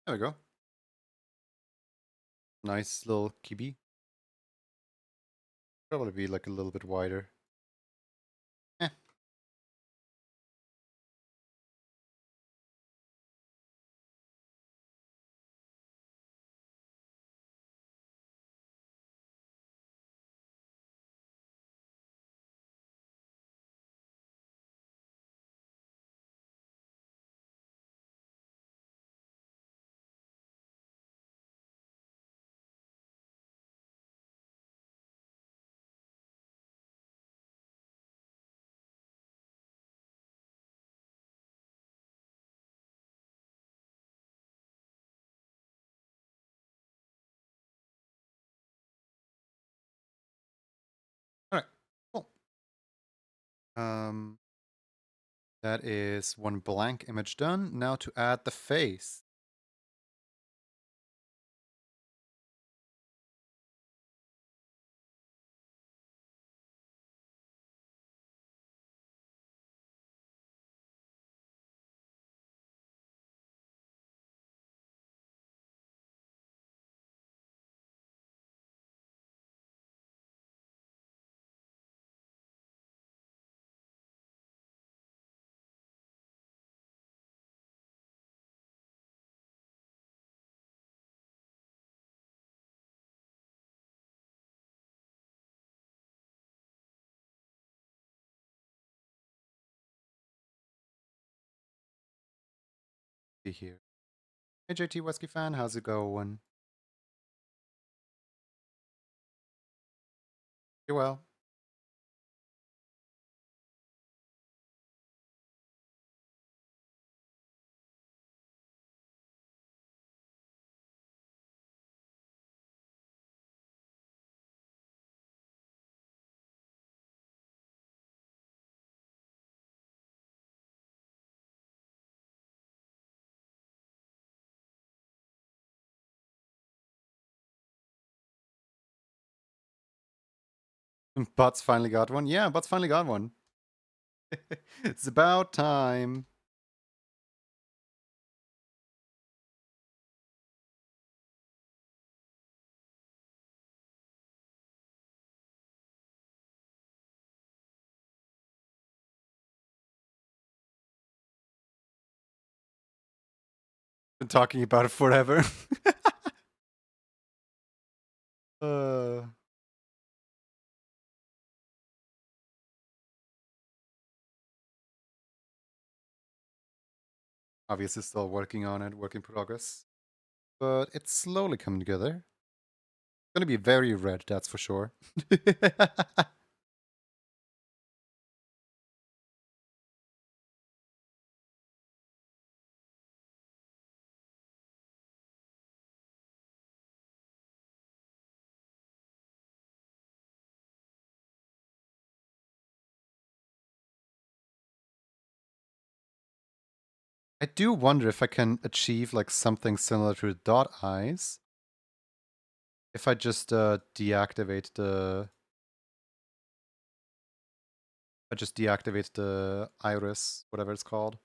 There we go. Nice little kibi. Probably be like a little bit wider. Eh. All right. Cool. Um, that is one blank image done. Now to add the face. See here. Hey JT Wesky fan, how's it going? You well? Butts finally got one. Yeah, Butts finally got one. It's about time. Been talking about it forever. uh, obviously still working on it, work in progress. But it's slowly coming together. It's gonna be very red, that's for sure. I do wonder if I can achieve like something similar to dot eyes if I just deactivate the iris, whatever it's called.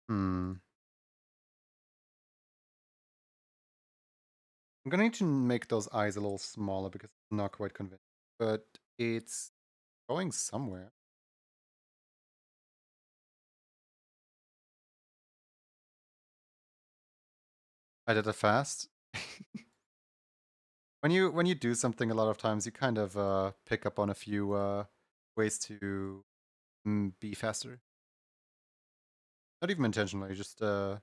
Hmm. I'm gonna need to make those eyes a little smaller because I'm not quite convinced. But it's going somewhere. I did it fast. When you do something a lot of times, you kind of pick up on a few ways to be faster. Not even intentionally, just sorry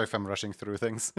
if I'm rushing through things.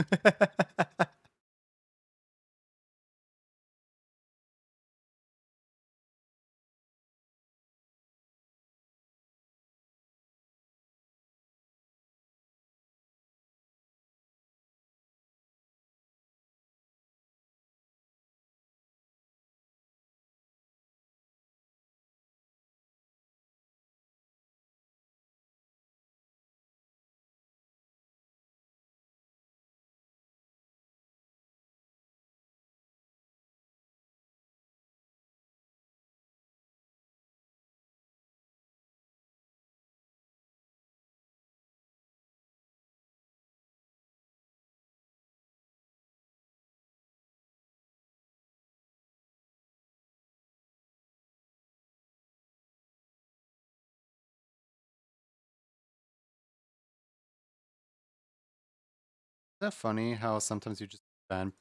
that funny how sometimes you just ban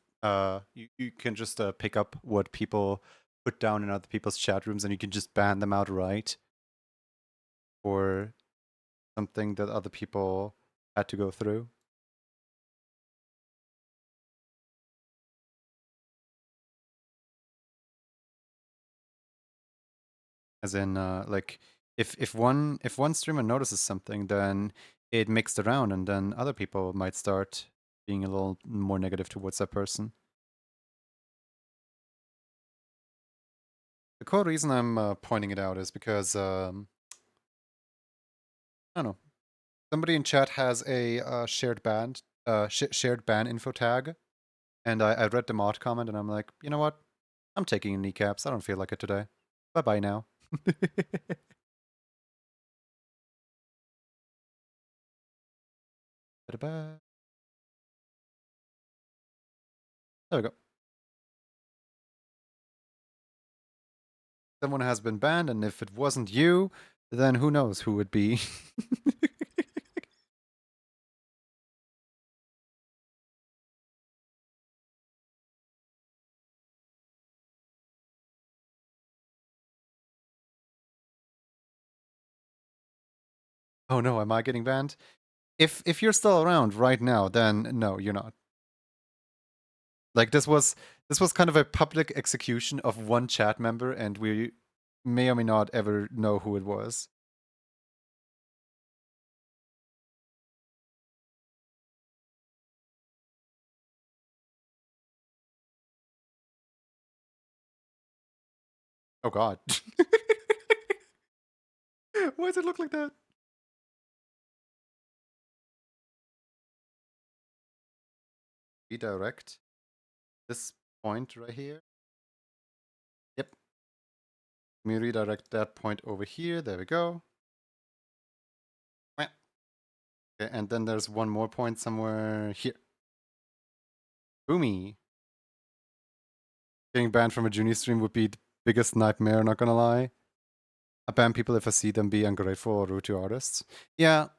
you can just pick up what people put down in other people's chat rooms and you can just ban them outright for something that other people had to go through. As in like if one streamer notices something, then it mixed around and then other people might start being a little more negative towards that person. The core reason I'm pointing it out is because I don't know. Somebody in chat has a shared shared ban info tag, and I read the mod comment, and I'm like, you know what? I'm taking kneecaps. I don't feel like it today. Bye bye now. There we go. Someone has been banned, and if it wasn't you, then who knows who would be. Oh no, am I getting banned? If you're still around right now, then no, you're not. Like this was kind of a public execution of one chat member, and we may or may not ever know who it was. Oh god. Why does it look like that? Redirect this point right here. Yep. Let me redirect that point over here. There we go. Okay, and then there's one more point somewhere here. Boomy. Getting banned from a Juni stream would be the biggest nightmare, not gonna lie. I ban people if I see them be ungrateful or rude to artists. Yeah.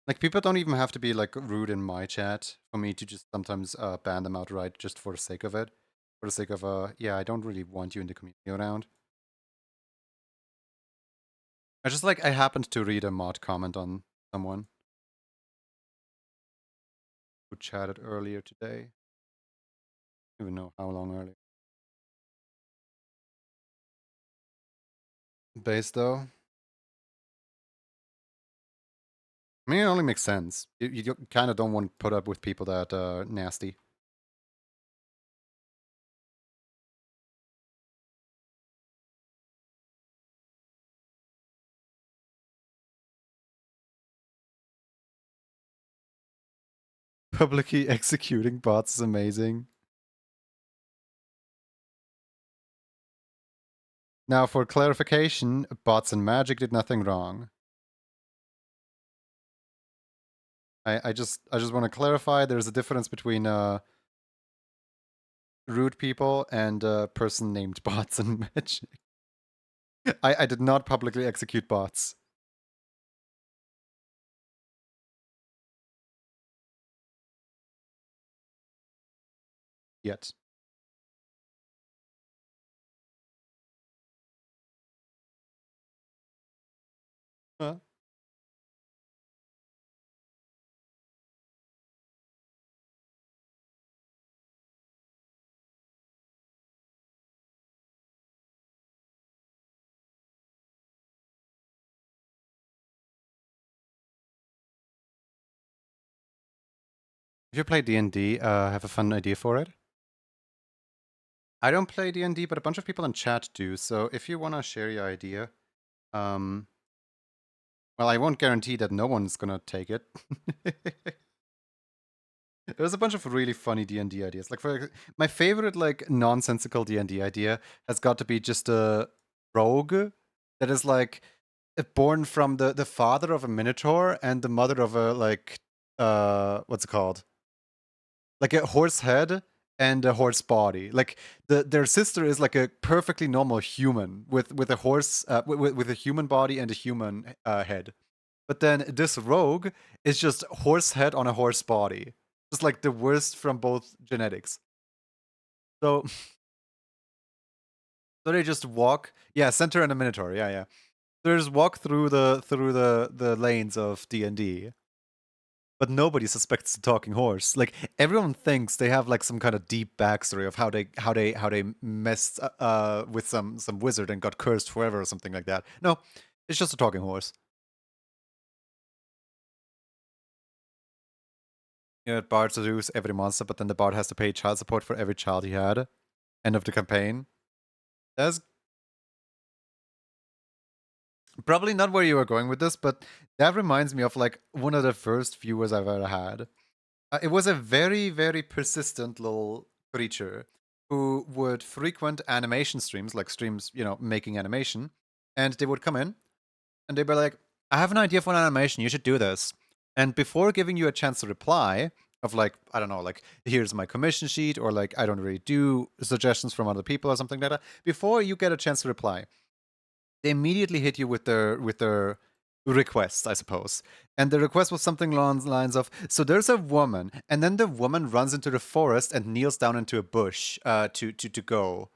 Like, people don't even have to be, like, rude in my chat for me to just sometimes ban them outright just for the sake of it. For the sake of, yeah, I don't really want you in the community around. I happened to read a mod comment on someone who chatted earlier today. I don't even know how long earlier. Base, though. I mean, it only makes sense. You kind of don't want to put up with people that are nasty. Publicly executing bots is amazing. Now, for clarification, bots and magic did nothing wrong. I just want to clarify there's a difference between rude people and a person named bots and magic. I did not publicly execute bots. Yet. Huh? If you play D&D, have a fun idea for it? I don't play D&D, but a bunch of people in chat do, so if you want to share your idea, well, I won't guarantee that no one's gonna take it. There's a bunch of really funny D&D ideas. Like, for my favorite, like, nonsensical D&D idea has got to be just a rogue that is, like, born from the father of a minotaur and the mother of a, like, what's it called? Like a horse head and a horse body. Like, their sister is like a perfectly normal human with a horse, with a human body and a human head. But then this rogue is just horse head on a horse body. Just like the worst from both genetics. So so they just walk. Yeah, Centaur and a Minotaur. Yeah, yeah. They just walk through the lanes of D&D, but nobody suspects the talking horse. Like everyone thinks they have like some kind of deep backstory of how they messed with some wizard and got cursed forever or something like that. No, it's just a talking horse. You know, Bard seduce every monster, but then the Bard has to pay child support for every child he had. End of the campaign. That's probably not where you were going with this, but that reminds me of like one of the first viewers I've ever had. It was a very, very persistent little creature who would frequent animation streams, like streams, making animation. And they would come in and they'd be like, I have an idea for an animation. You should do this. And before giving you a chance to reply, of like, I don't know, like, here's my commission sheet, or like, I don't really do suggestions from other people or something like that, before you get a chance to reply, they immediately hit you with their request, I suppose. And the request was something along the lines of, so there's a woman, and then the woman runs into the forest and kneels down into a bush to go.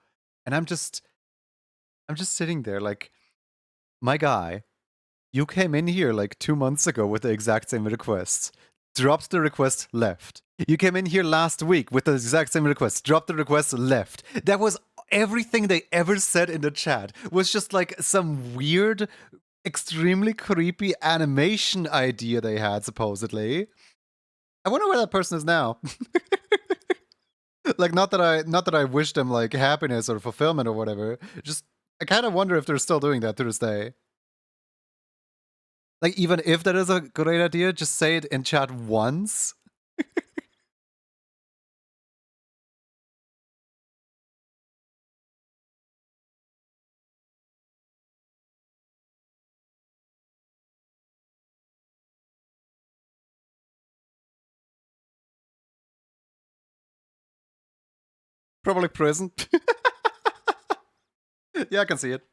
And I'm just sitting there like, my guy, you came in here like 2 months ago with the exact same request. Dropped the request, left. You came in here last week with the exact same request. Dropped the request, left. That was everything they ever said in the chat. Was just like some weird, extremely creepy animation idea they had, supposedly. I wonder where that person is now. Like, not that I wish them like happiness or fulfillment or whatever. Just I kind of wonder if they're still doing that to this day. Like, even if that is a great idea, just say it in chat once. Probably prison. Yeah, I can see it.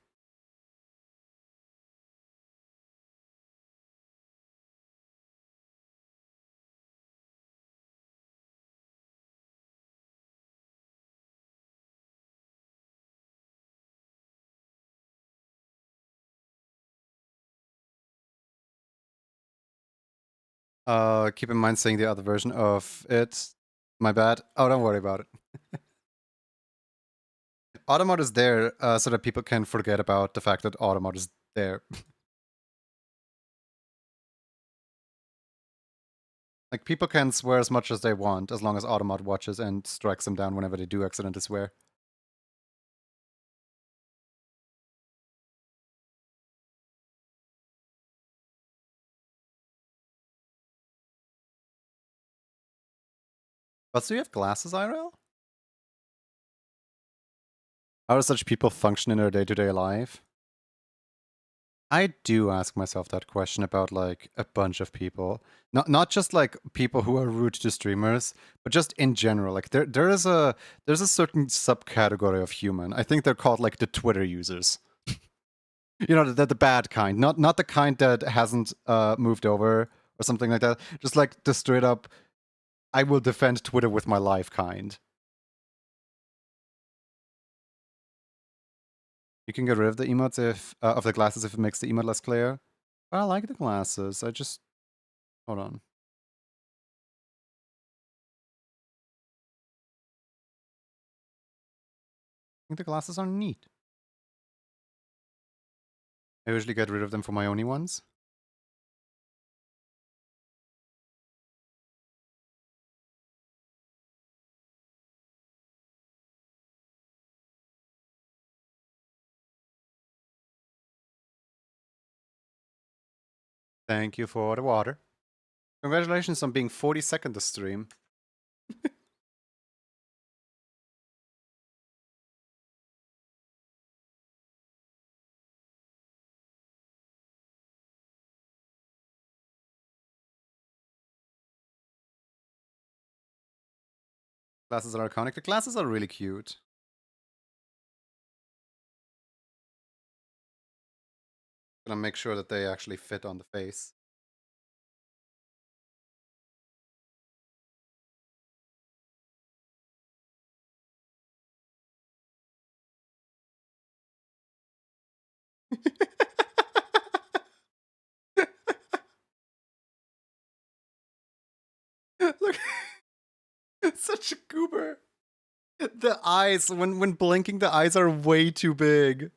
Keep in mind saying the other version of it. My bad. Oh, don't worry about it. Automod is there so that people can forget about the fact that Automod is there. Like, people can swear as much as they want as long as Automod watches and strikes them down whenever they do accidentally swear. But do you have glasses, IRL? How do such people function in their day-to-day life? I do ask myself that question about like a bunch of people. Not just like people who are rude to streamers, but just in general. Like there's a certain subcategory of human. I think they're called like the Twitter users. You know, the bad kind. Not the kind that hasn't moved over or something like that. Just like the straight up I will defend Twitter with my life kind. You can get rid of the emotes if of the glasses if it makes the emote less clear. But I like the glasses. I just hold on. I think the glasses are neat. I usually get rid of them for my only ones. Thank you for the water. Congratulations on being 42nd this stream. Glasses are iconic. The glasses are really cute. Gonna make sure that they actually fit on the face. Look, such a goober. The eyes, when blinking, the eyes are way too big.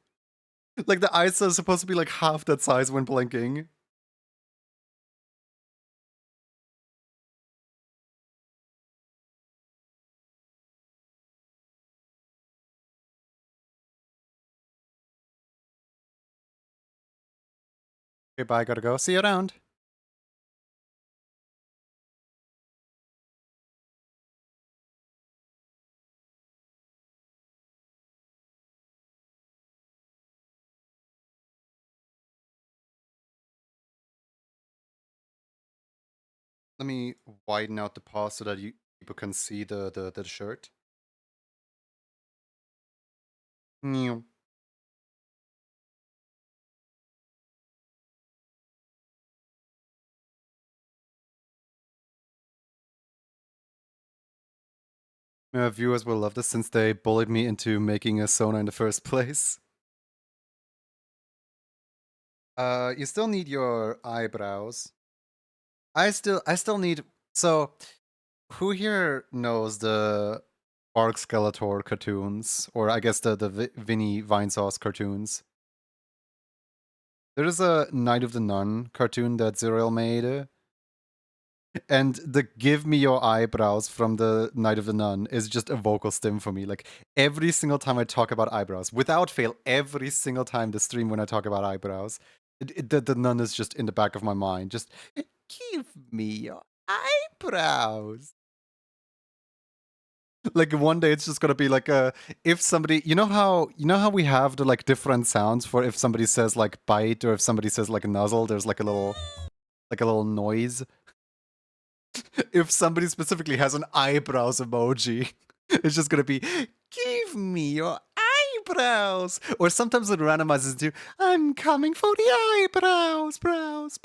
Like the eyes are supposed to be like half that size when blinking. Okay, bye, gotta go. See you around. Let me widen out the paw so that you people can see the shirt. Meow. Viewers will love this since they bullied me into making a Sona in the first place. You still need your eyebrows. I still need. So, who here knows the Arc Skeletor cartoons, or I guess the Vinny Vinesauce cartoons? There is a Night of the Nun cartoon that Zuriel made, and the "Give me your eyebrows" from the Night of the Nun is just a vocal stim for me. Like every single time I talk about eyebrows, without fail, every single time the stream when I talk about eyebrows, the nun is just in the back of my mind. Just give me your eyebrows. Like one day it's just gonna be like if somebody, you know how we have the like different sounds for if somebody says like bite or if somebody says like nuzzle, there's like a little noise. If somebody specifically has an eyebrows emoji, it's just gonna be give me your eyebrows. Or sometimes it randomizes to I'm coming for the eyebrows, brows.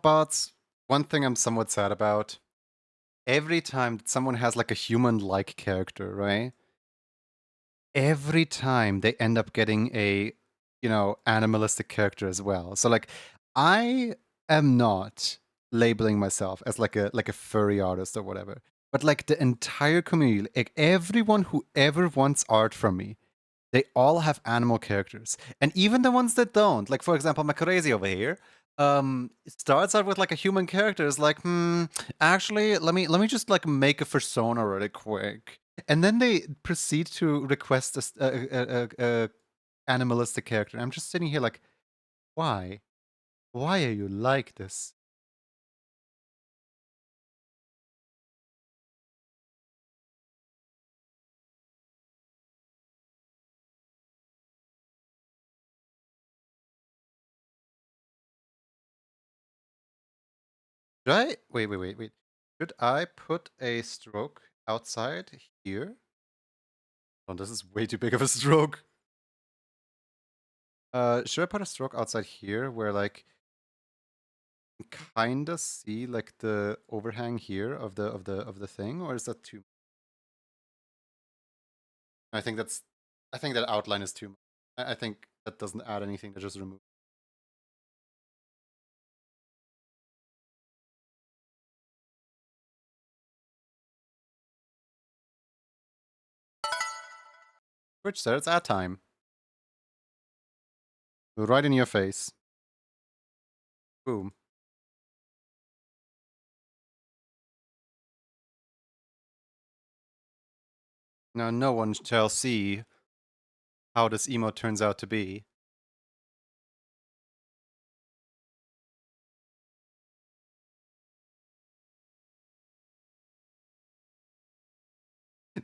Bots, one thing I'm somewhat sad about. Every time that someone has like a human-like character, right? Every time they end up getting a, animalistic character as well. So like I am not labeling myself as like a furry artist or whatever. But like the entire community, like everyone who ever wants art from me, they all have animal characters. And even the ones that don't, like for example, my crazy over here, it starts out with like a human character. It's like, actually, let me just like make a persona really quick. And then they proceed to request a animalistic character. I'm just sitting here like, why? Why are you like this? Should I wait. Should I put a stroke outside here? Oh, this is way too big of a stroke. Should I put a stroke outside here where like kinda see like the overhang here of the thing, or is that too? I think that's. I think that outline is too much. I think that doesn't add anything. To just remove. Twitch said it's ad time. Right in your face. Boom. Now no one shall see how this emote turns out to be.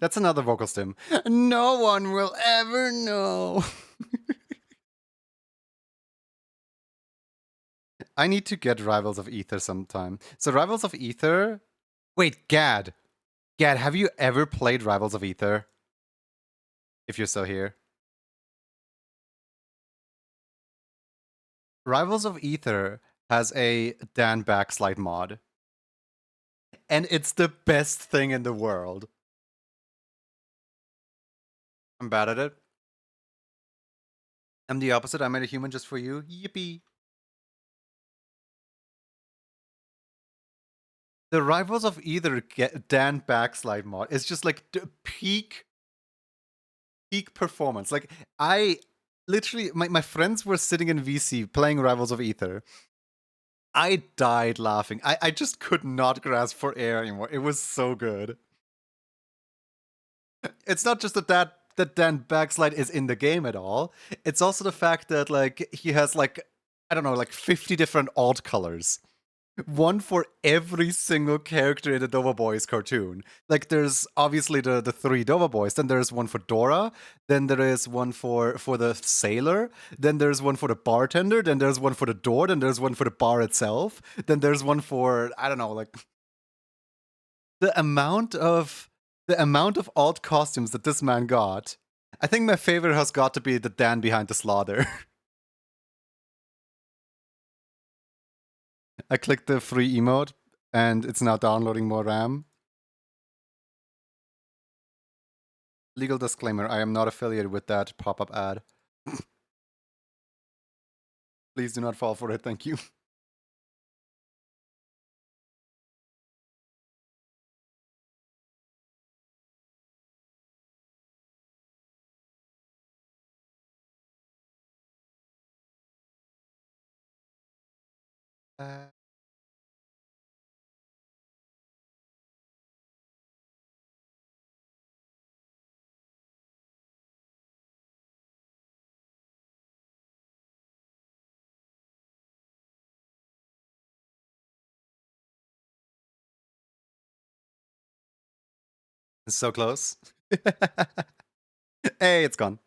That's another vocal stim. No one will ever know. I need to get Rivals of Ether sometime. So Rivals of Ether. Wait, Gad. Gad, have you ever played Rivals of Ether? If you're still here. Rivals of Ether has a Dan backslide mod. And it's the best thing in the world. I'm bad at it. I'm the opposite. I made a human just for you. Yippee. The Rivals of Ether Dan backslide mod is just like the peak performance. Like I literally my friends were sitting in VC playing Rivals of Ether. I died laughing. I just could not grasp for air anymore. It was so good. It's not just that Dan backslide is in the game at all. It's also the fact that like he has like I don't know like 50 different alt colors. One for every single character in the Dova Boys cartoon. Like there's obviously the three Dova Boys, then there's one for Dora, then there is one for the sailor, then there's one for the bartender, then there's one for the door, then there's one for the bar itself, then there's one for I don't know, like the amount of alt costumes that this man got. I think my favorite has got to be the Dan behind the slaughter. I clicked the free emote and it's now downloading more RAM. Legal disclaimer, I am not affiliated with that pop-up ad. Please do not fall for it, thank you. Uh, it's so close. Hey, it's gone.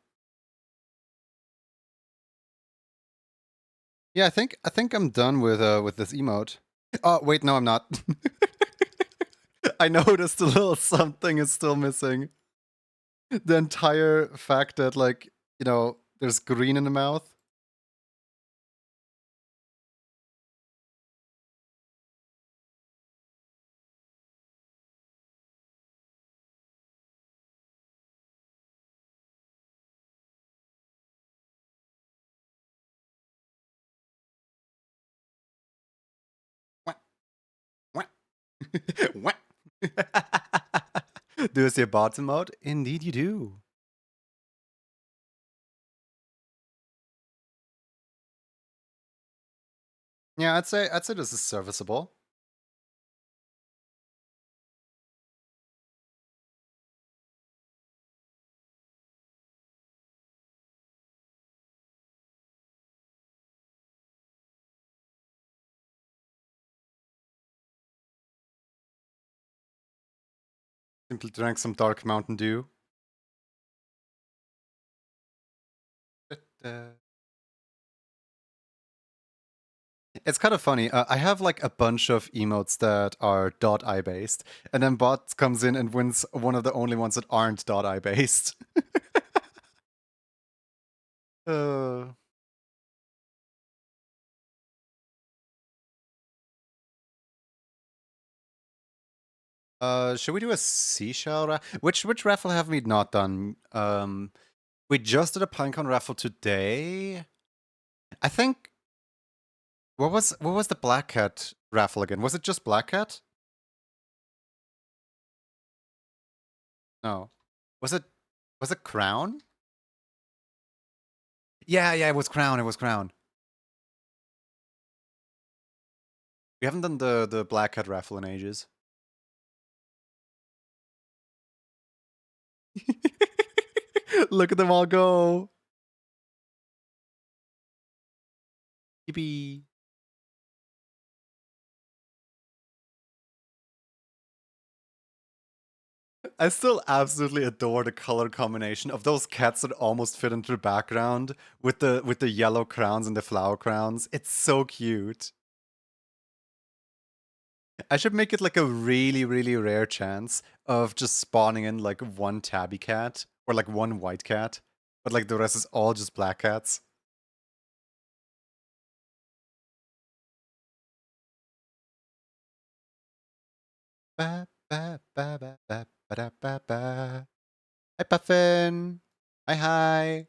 Yeah, I think I'm done with this emote. Oh wait, no, I'm not. I noticed a little something is still missing. The entire fact that like you know there's green in the mouth. Wah, wah. Wah. Do you see a bottom mode? Indeed, you do. Yeah, I'd say this is serviceable. Simply drank some dark Mountain Dew. It's kind of funny. I have like a bunch of emotes that are .i based, and then bot comes in and wins one of the only ones that aren't .i based. uh, should we do a seashell raffle? Which raffle have we not done? We just did a Pinecone raffle today. I think. What was the Black Cat raffle again? Was it just Black Cat? No. Was it Crown? Yeah, it was Crown. It was Crown. We haven't done the Black Cat raffle in ages. Look at them all go. Yippee. I still absolutely adore the color combination of those cats that almost fit into the background with the yellow crowns and the flower crowns. It's so cute. I should make it like a really, really rare chance of just spawning in like one tabby cat or like one white cat, but like the rest is all just black cats. Ba, ba, ba, ba, ba, ba, da, ba, ba. Hi, Puffin. Hi, hi.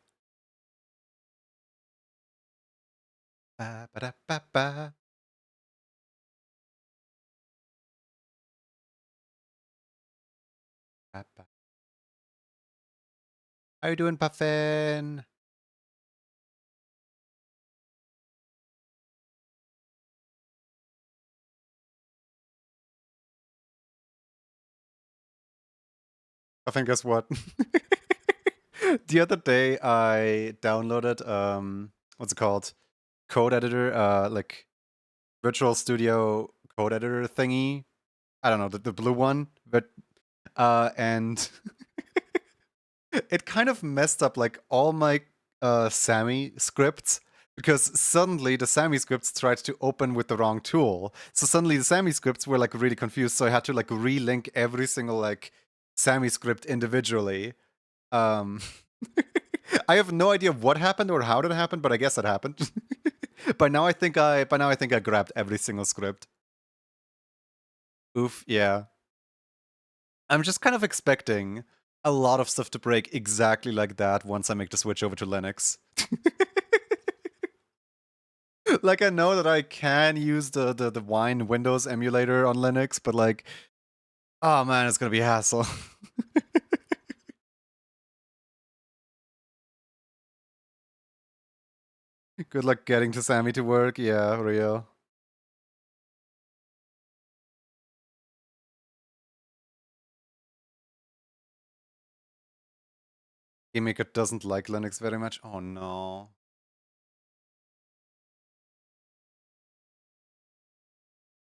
Ba, ba, da, ba, ba. Ba, ba. How you doing, Puffin? Puffin, guess what? The other day I downloaded what's it called? Code editor, like Virtual Studio code editor thingy. I don't know, the blue one, but and it kind of messed up like all my Sammy scripts because suddenly the Sammy scripts tried to open with the wrong tool. So suddenly the Sammy scripts were like really confused. So I had to like relink every single like Sammy script individually. Um, I have no idea what happened or how did it happen, but I guess it happened. By now I think I grabbed every single script. Oof, yeah. I'm just kind of expecting a lot of stuff to break exactly like that once I make the switch over to Linux. Like I know that I can use the Wine Windows emulator on Linux, but like, oh man, it's gonna be a hassle. Good luck getting to Sammy to work. Yeah, real. GameMaker doesn't like Linux very much. Oh no.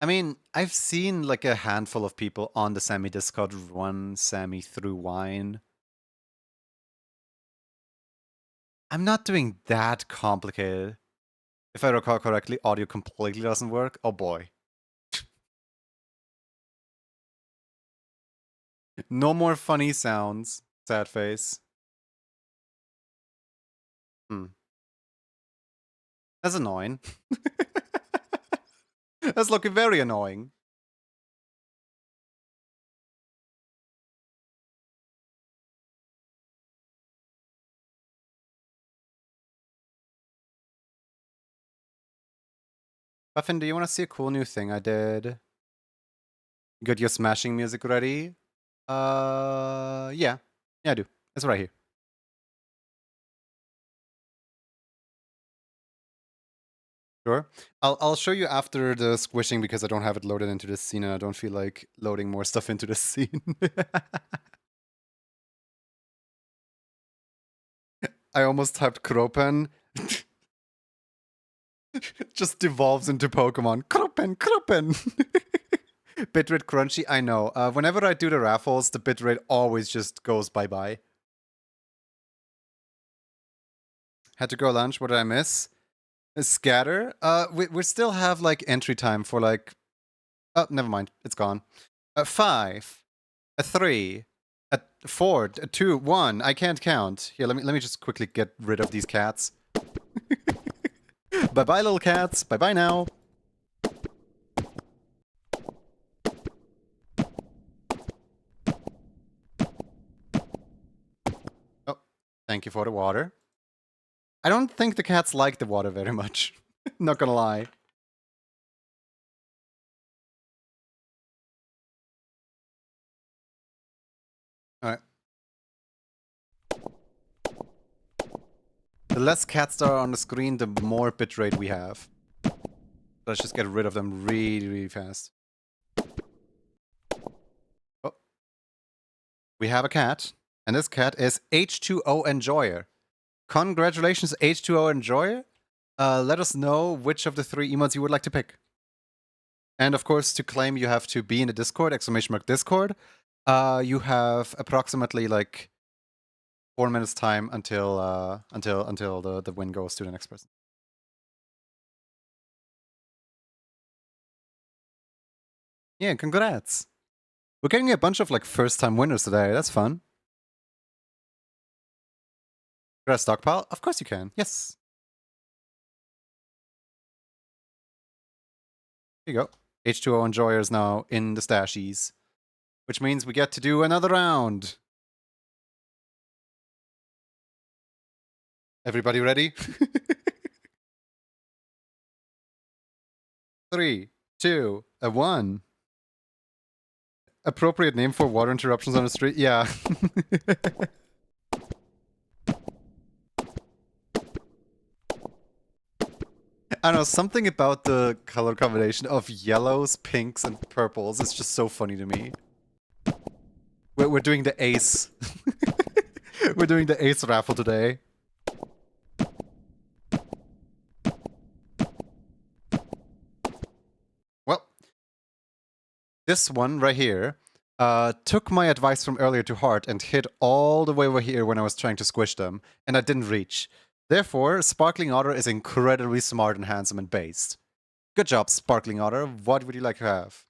I mean, I've seen like a handful of people on the Sammy Discord run Sammy through Wine. I'm not doing that complicated. If I recall correctly, audio completely doesn't work. Oh boy. No more funny sounds. Sad face. Hmm. That's annoying. That's looking very annoying. Buffin, do you want to see a cool new thing I did? You got your smashing music ready? Yeah. Yeah, I do. It's right here. Sure. I'll show you after the squishing because I don't have it loaded into this scene and I don't feel like loading more stuff into this scene. I almost typed Kropen. Just devolves into Pokemon. Kropen, Kropen! Bitrate crunchy, I know. Whenever I do the raffles, the bitrate always just goes bye-bye. Had to go lunch, what did I miss? Scatter? We still have like entry time for like... Oh, never mind, it's gone. 5, 3, 4, 2, 1. I can't count. Here, let me just quickly get rid of these cats. Bye-bye, little cats. Bye-bye now. Oh, thank you for the water. I don't think the cats like the water very much. Not gonna lie. Alright. The less cats that are on the screen, the more bitrate we have. Let's just get rid of them really, really fast. Oh. We have a cat. And this cat is H2O Enjoyer. Congratulations, H2O Enjoyer. Let us know which of the 3 emotes you would like to pick. And of course, to claim, you have to be in the Discord, !Discord. You have approximately like 4 minutes time until the win goes to the next person. Yeah, congrats. We're getting a bunch of like first-time winners today. That's fun. Got a stockpile? Of course you can. Yes. Here you go. H2O enjoyers now in the stashies, which means we get to do another round. Everybody ready? 3, 2, 1. Appropriate name for water interruptions on the street? Yeah. I don't know, something about the color combination of yellows, pinks, and purples is just so funny to me. We're doing the ace. We're doing the ace raffle today. Well, this one right here took my advice from earlier to heart and hit all the way over here when I was trying to squish them, and I didn't reach. Therefore, Sparkling Otter is incredibly smart and handsome and based. Good job, Sparkling Otter. What would you like to have?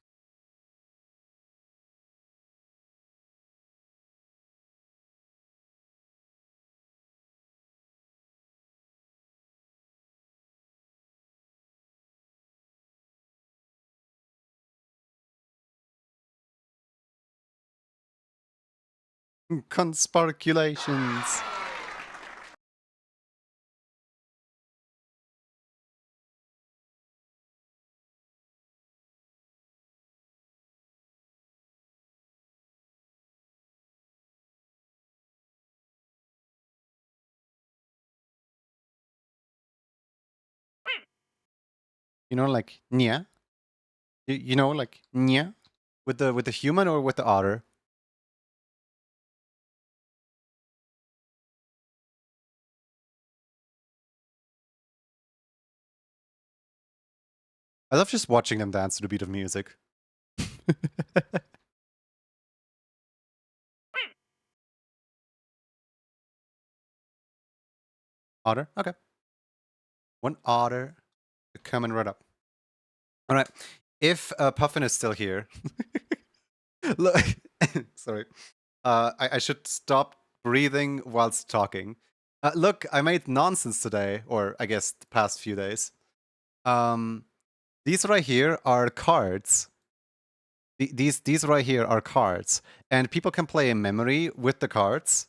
Consparculations. You know, like Nya? You know, like Nya? With the human or with the otter? I love just watching them dance to the beat of music. Otter? Okay. One otter coming right up. All right. If Puffin is still here, look, sorry. I should stop breathing whilst talking. Look, I made nonsense today, or I guess the past few days. These right here are cards. These right here are cards, and people can play in memory with the cards.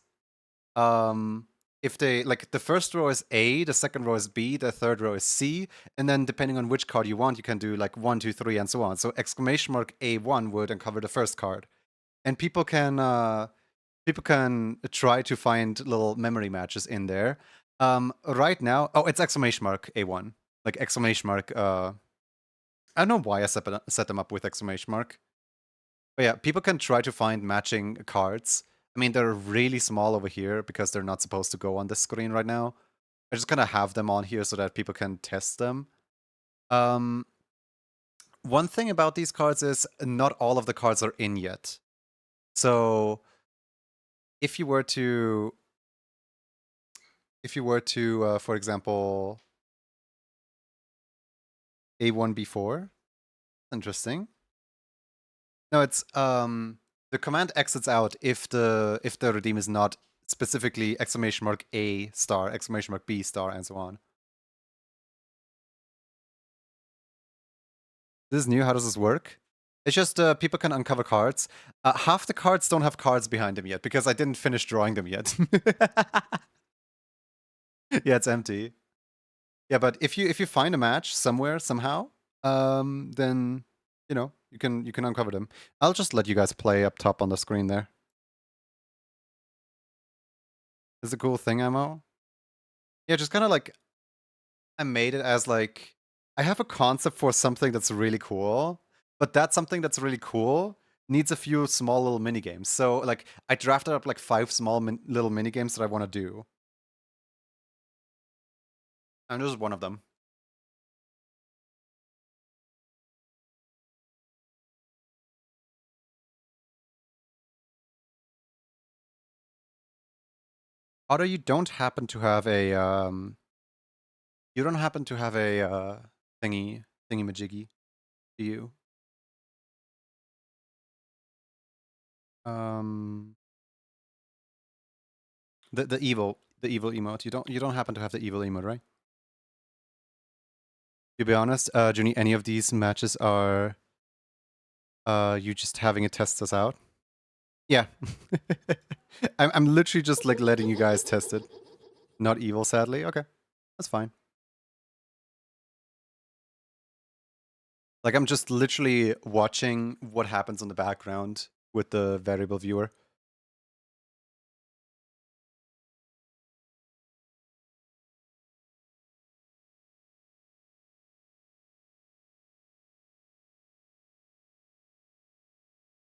If they like, the first row is A, the second row is B, the third row is C, and then depending on which card you want, you can do like 1, 2, 3, and so on. So exclamation mark A1 would uncover the first card, and people can try to find little memory matches in there. Right now, oh, it's exclamation mark A1, like exclamation mark. I don't know why I set them up with exclamation mark. But yeah, people can try to find matching cards. I mean, they're really small over here because they're not supposed to go on the screen right now. I just kind of have them on here so that people can test them. One thing about these cards is not all of the cards are in yet. So if you were to, for example, A1, B4, interesting. No, it's the command exits out if the redeem is not specifically exclamation mark A star, exclamation mark B star, and so on. This is new. How does this work? It's just people can uncover cards. Half the cards don't have cards behind them yet because I didn't finish drawing them yet. Yeah, it's empty. Yeah, but if you find a match somewhere somehow, then you can uncover them. I'll just let you guys play up top on the screen there. Is a cool thing, Ammo? Yeah, just kind of like I made it as like I have a concept for something that's really cool, but that something that's really cool needs a few small little mini games. So like I drafted up like 5 small little mini games that I want to do, and this is one of them. Otto, you don't happen to have a you don't happen to have a thingy majiggy, do you? Um, the evil emote. You don't happen to have the evil emote, right? To be honest, Junie, any of these matches are you just having it test us out? Yeah. I'm literally just like letting you guys test it. Not evil, sadly. Okay. That's fine. Like I'm just literally watching what happens in the background with the variable viewer.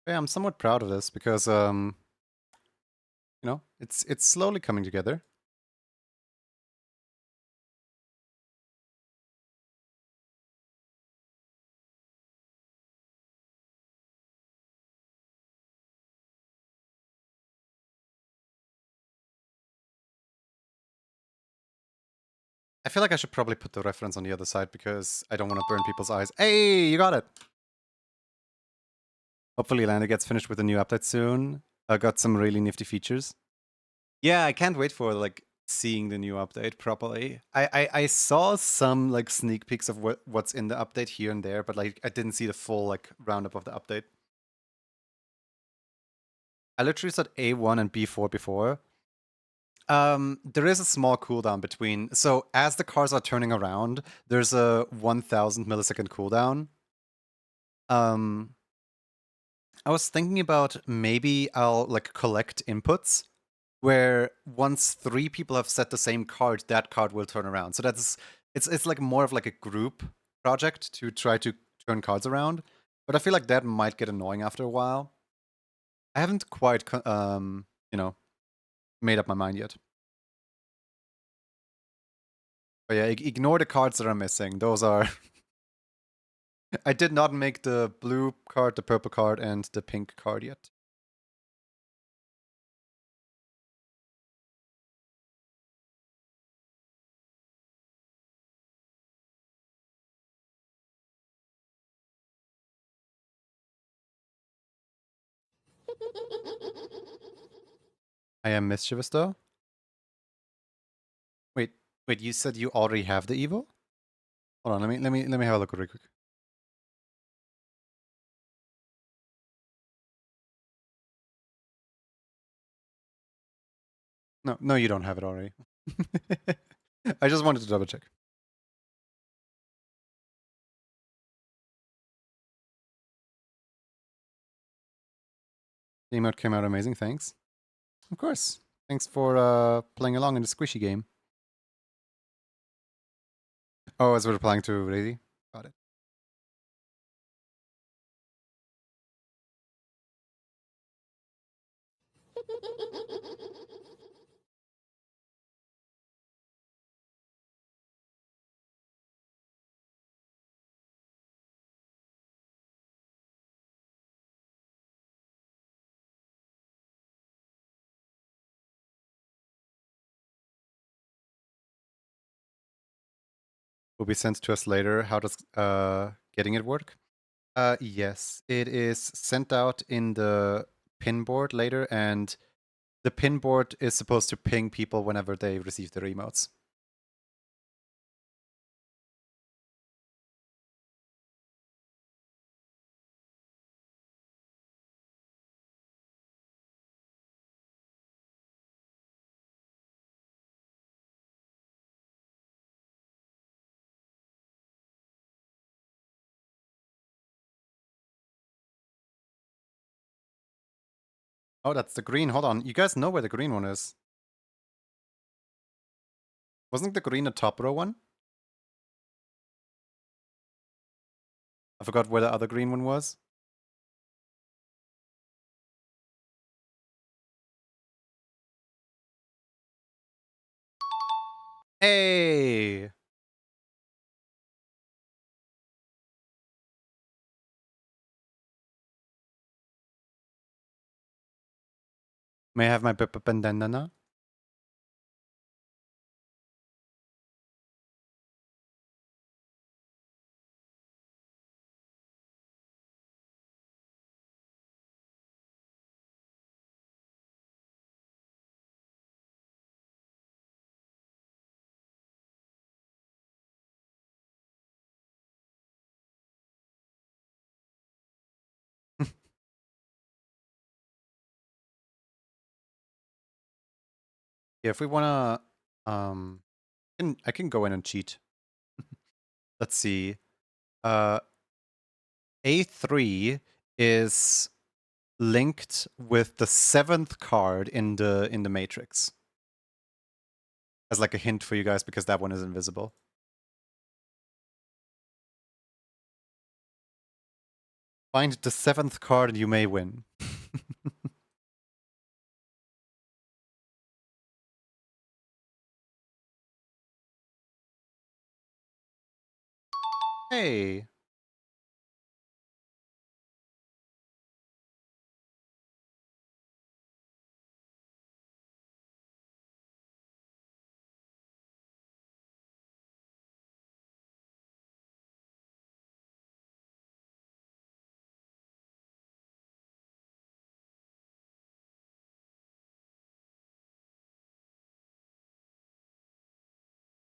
Yeah, I'm somewhat proud of this because it's slowly coming together. I feel like I should probably put the reference on the other side because I don't want to burn people's eyes. Hey, you got it! Hopefully Lander gets finished with a new update soon. I got some really nifty features. Yeah, I can't wait for like seeing the new update properly. I saw some like sneak peeks of what's in the update here and there, but like I didn't see the full like roundup of the update. I literally said A1 and B4 before. There is a small cooldown between. So as the cars are turning around, there's a 1000 millisecond cooldown. I was thinking about maybe I'll like collect inputs where once 3 people have set the same card, that card will turn around. So it's like more of like a group project to try to turn cards around. But I feel like that might get annoying after a while. I haven't quite you know, made up my mind yet. But yeah, ignore the cards that are missing. Those are I did not make the blue card, the purple card, and the pink card yet. I am mischievous though. Wait, wait. You said you already have the evil? Hold on. Let me have a look really quick. No, no, you don't have it already. I just wanted to double check. The emote came out amazing. Thanks. Of course. Thanks for playing along in the squishy game. Oh, as we're replying to Razy. Got it. Will be sent to us later. How does getting it work? Yes, it is sent out in the pin board later, and the pin board is supposed to ping people whenever they receive their emotes. Oh, that's the green. Hold on. You guys know where the green one is. Wasn't the green a top row one? I forgot where the other green one was. Hey! May I have my bandana? Yeah, if we wanna, I can go in and cheat. Let's see. A3 is linked with the 7th card in the matrix. As like a hint for you guys, because that one is invisible. Find the 7th card and you may win. Hey.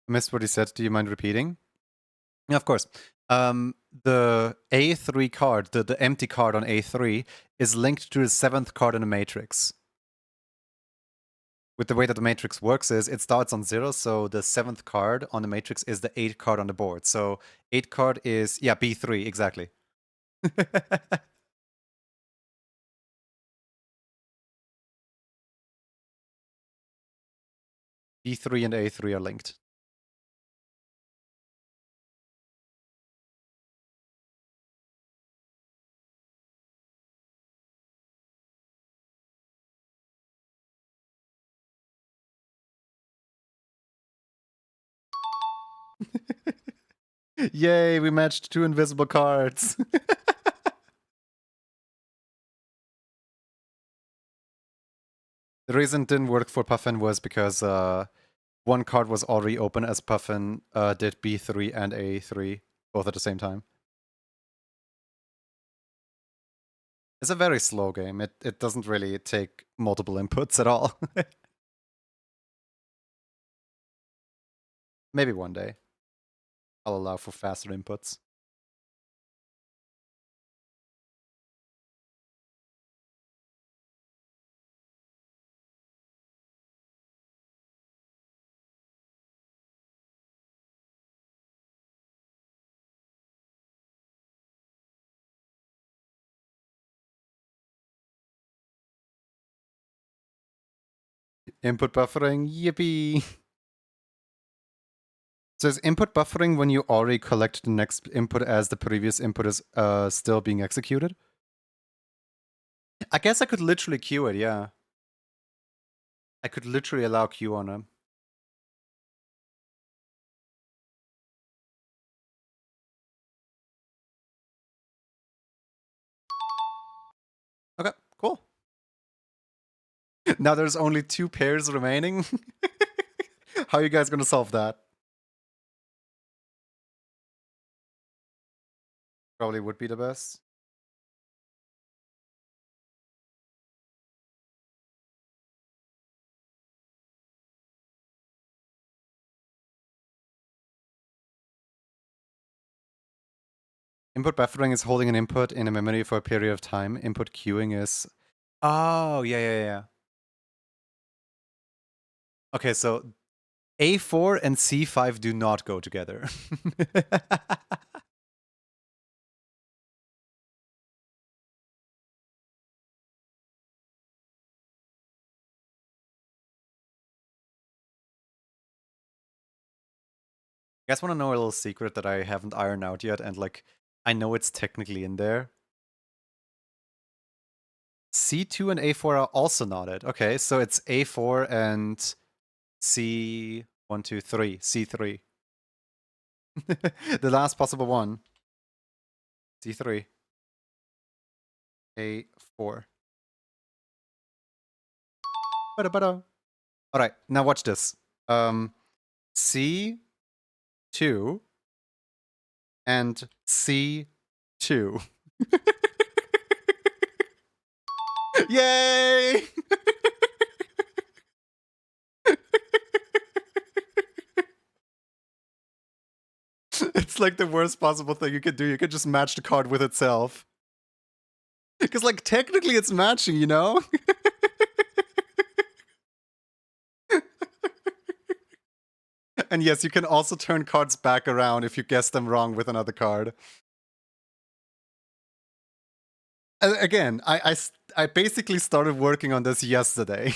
Missed what he said. Do you mind repeating? Yeah, of course. The A3 card, the empty card on A3, is linked to the 7th card in the matrix. With the way that the matrix works is it starts on 0, so the 7th card on the matrix is the 8th card on the board. So 8th card is, yeah, B3, exactly. B3 and A3 are linked. Yay, we matched 2 invisible cards. The reason it didn't work for Puffin was because one card was already open as Puffin did B3 and A3 both at the same time. It's a very slow game. It doesn't really take multiple inputs at all. Maybe one day I'll allow for faster inputs. Input buffering, yippee! So is input buffering when you already collect the next input as the previous input is still being executed? I guess I could literally queue it, yeah. I could literally allow queue on them. Okay, cool. Now there's only 2 pairs remaining. How are you guys gonna solve that? Probably would be the best. Input buffering is holding an input in a memory for a period of time. Input queuing is... Oh, yeah. Okay, so A4 and C5 do not go together. You guys want to know a little secret that I haven't ironed out yet? And like, I know it's technically in there. C2 and A4 are also knotted. Okay, so it's A4 and C1, 2, 3. C3. The last possible one. C3. A4. Alright, now watch this. C2 and C2. Yay! It's like the worst possible thing you could do. You could just match the card with itself. Because, like, technically it's matching, you know? And yes, you can also turn cards back around if you guess them wrong with another card. Again, I basically started working on this yesterday.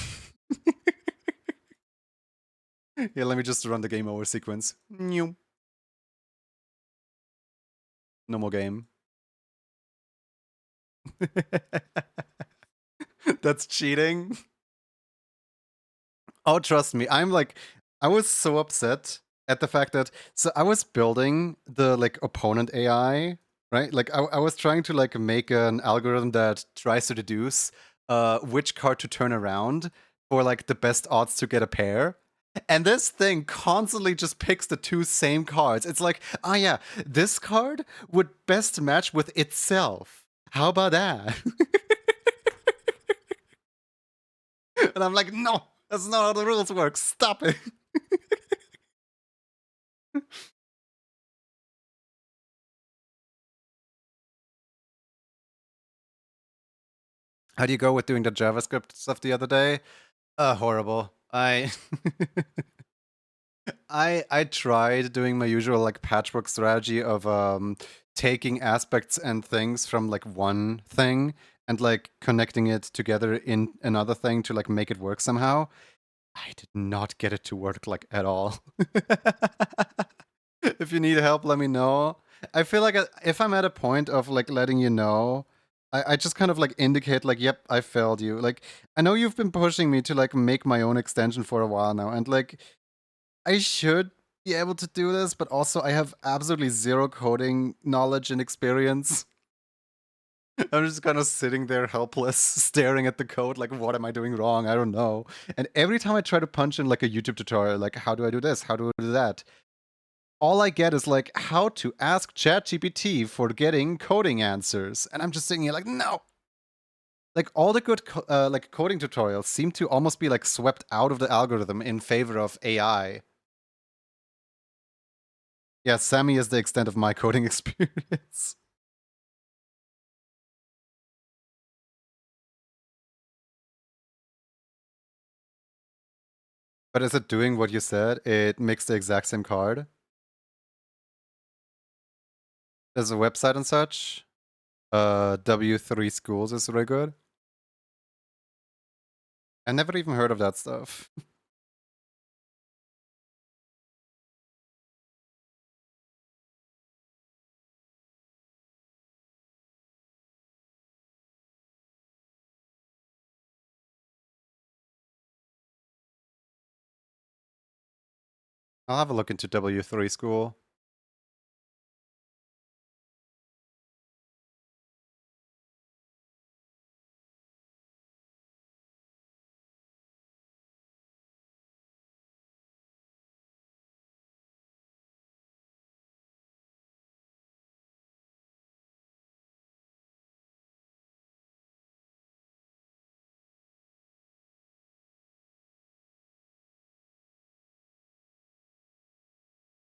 Yeah, let me just run the game over sequence. No more game. That's cheating. Oh, trust me, I was so upset at the fact that, so I was building the like opponent AI, right? Like I was trying to like make an algorithm that tries to deduce which card to turn around for like the best odds to get a pair. And this thing constantly just picks the two same cards. It's like, ah, yeah, this card would best match with itself. How about that? And I'm like, no, that's not how the rules work. Stop it. How do you go with doing the JavaScript stuff the other day? Horrible. I tried doing my usual like patchwork strategy of taking aspects and things from like one thing and like connecting it together in another thing to like make it work somehow. I did not get it to work like at all. If you need help, let me know. I feel like if I'm at a point of like letting you know, I just kind of like indicate like, yep, I failed you. Like, I know you've been pushing me to like make my own extension for a while now, and like, I should be able to do this, but also I have absolutely zero coding knowledge and experience. I'm just kind of sitting there helpless, staring at the code, like, what am I doing wrong? I don't know. And every time I try to punch in like a YouTube tutorial, like, how do I do this? How do I do that? All I get is like how to ask ChatGPT for getting coding answers, and I'm just sitting here like, no. Like all the good like coding tutorials seem to almost be like swept out of the algorithm in favor of AI. Yeah, Sammy is the extent of my coding experience. But is it doing what you said? It makes the exact same card. There's a website and such. W3 Schools is really good. I never even heard of that stuff. I'll have a look into W3 School.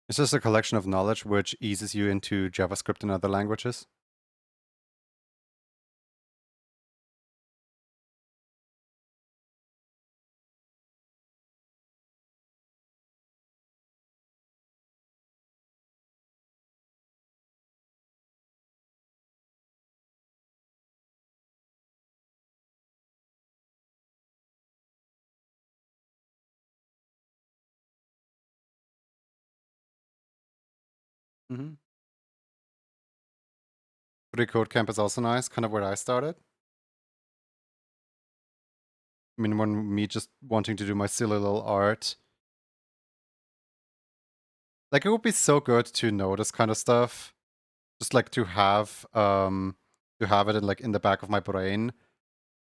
It's just a collection of knowledge which eases you into JavaScript and other languages. Mm-hmm. Free Code Camp is also nice, kind of where I started. I mean, when me just wanting to do my silly little art. Like, it would be so good to know this kind of stuff. Just like to have it in, like in the back of my brain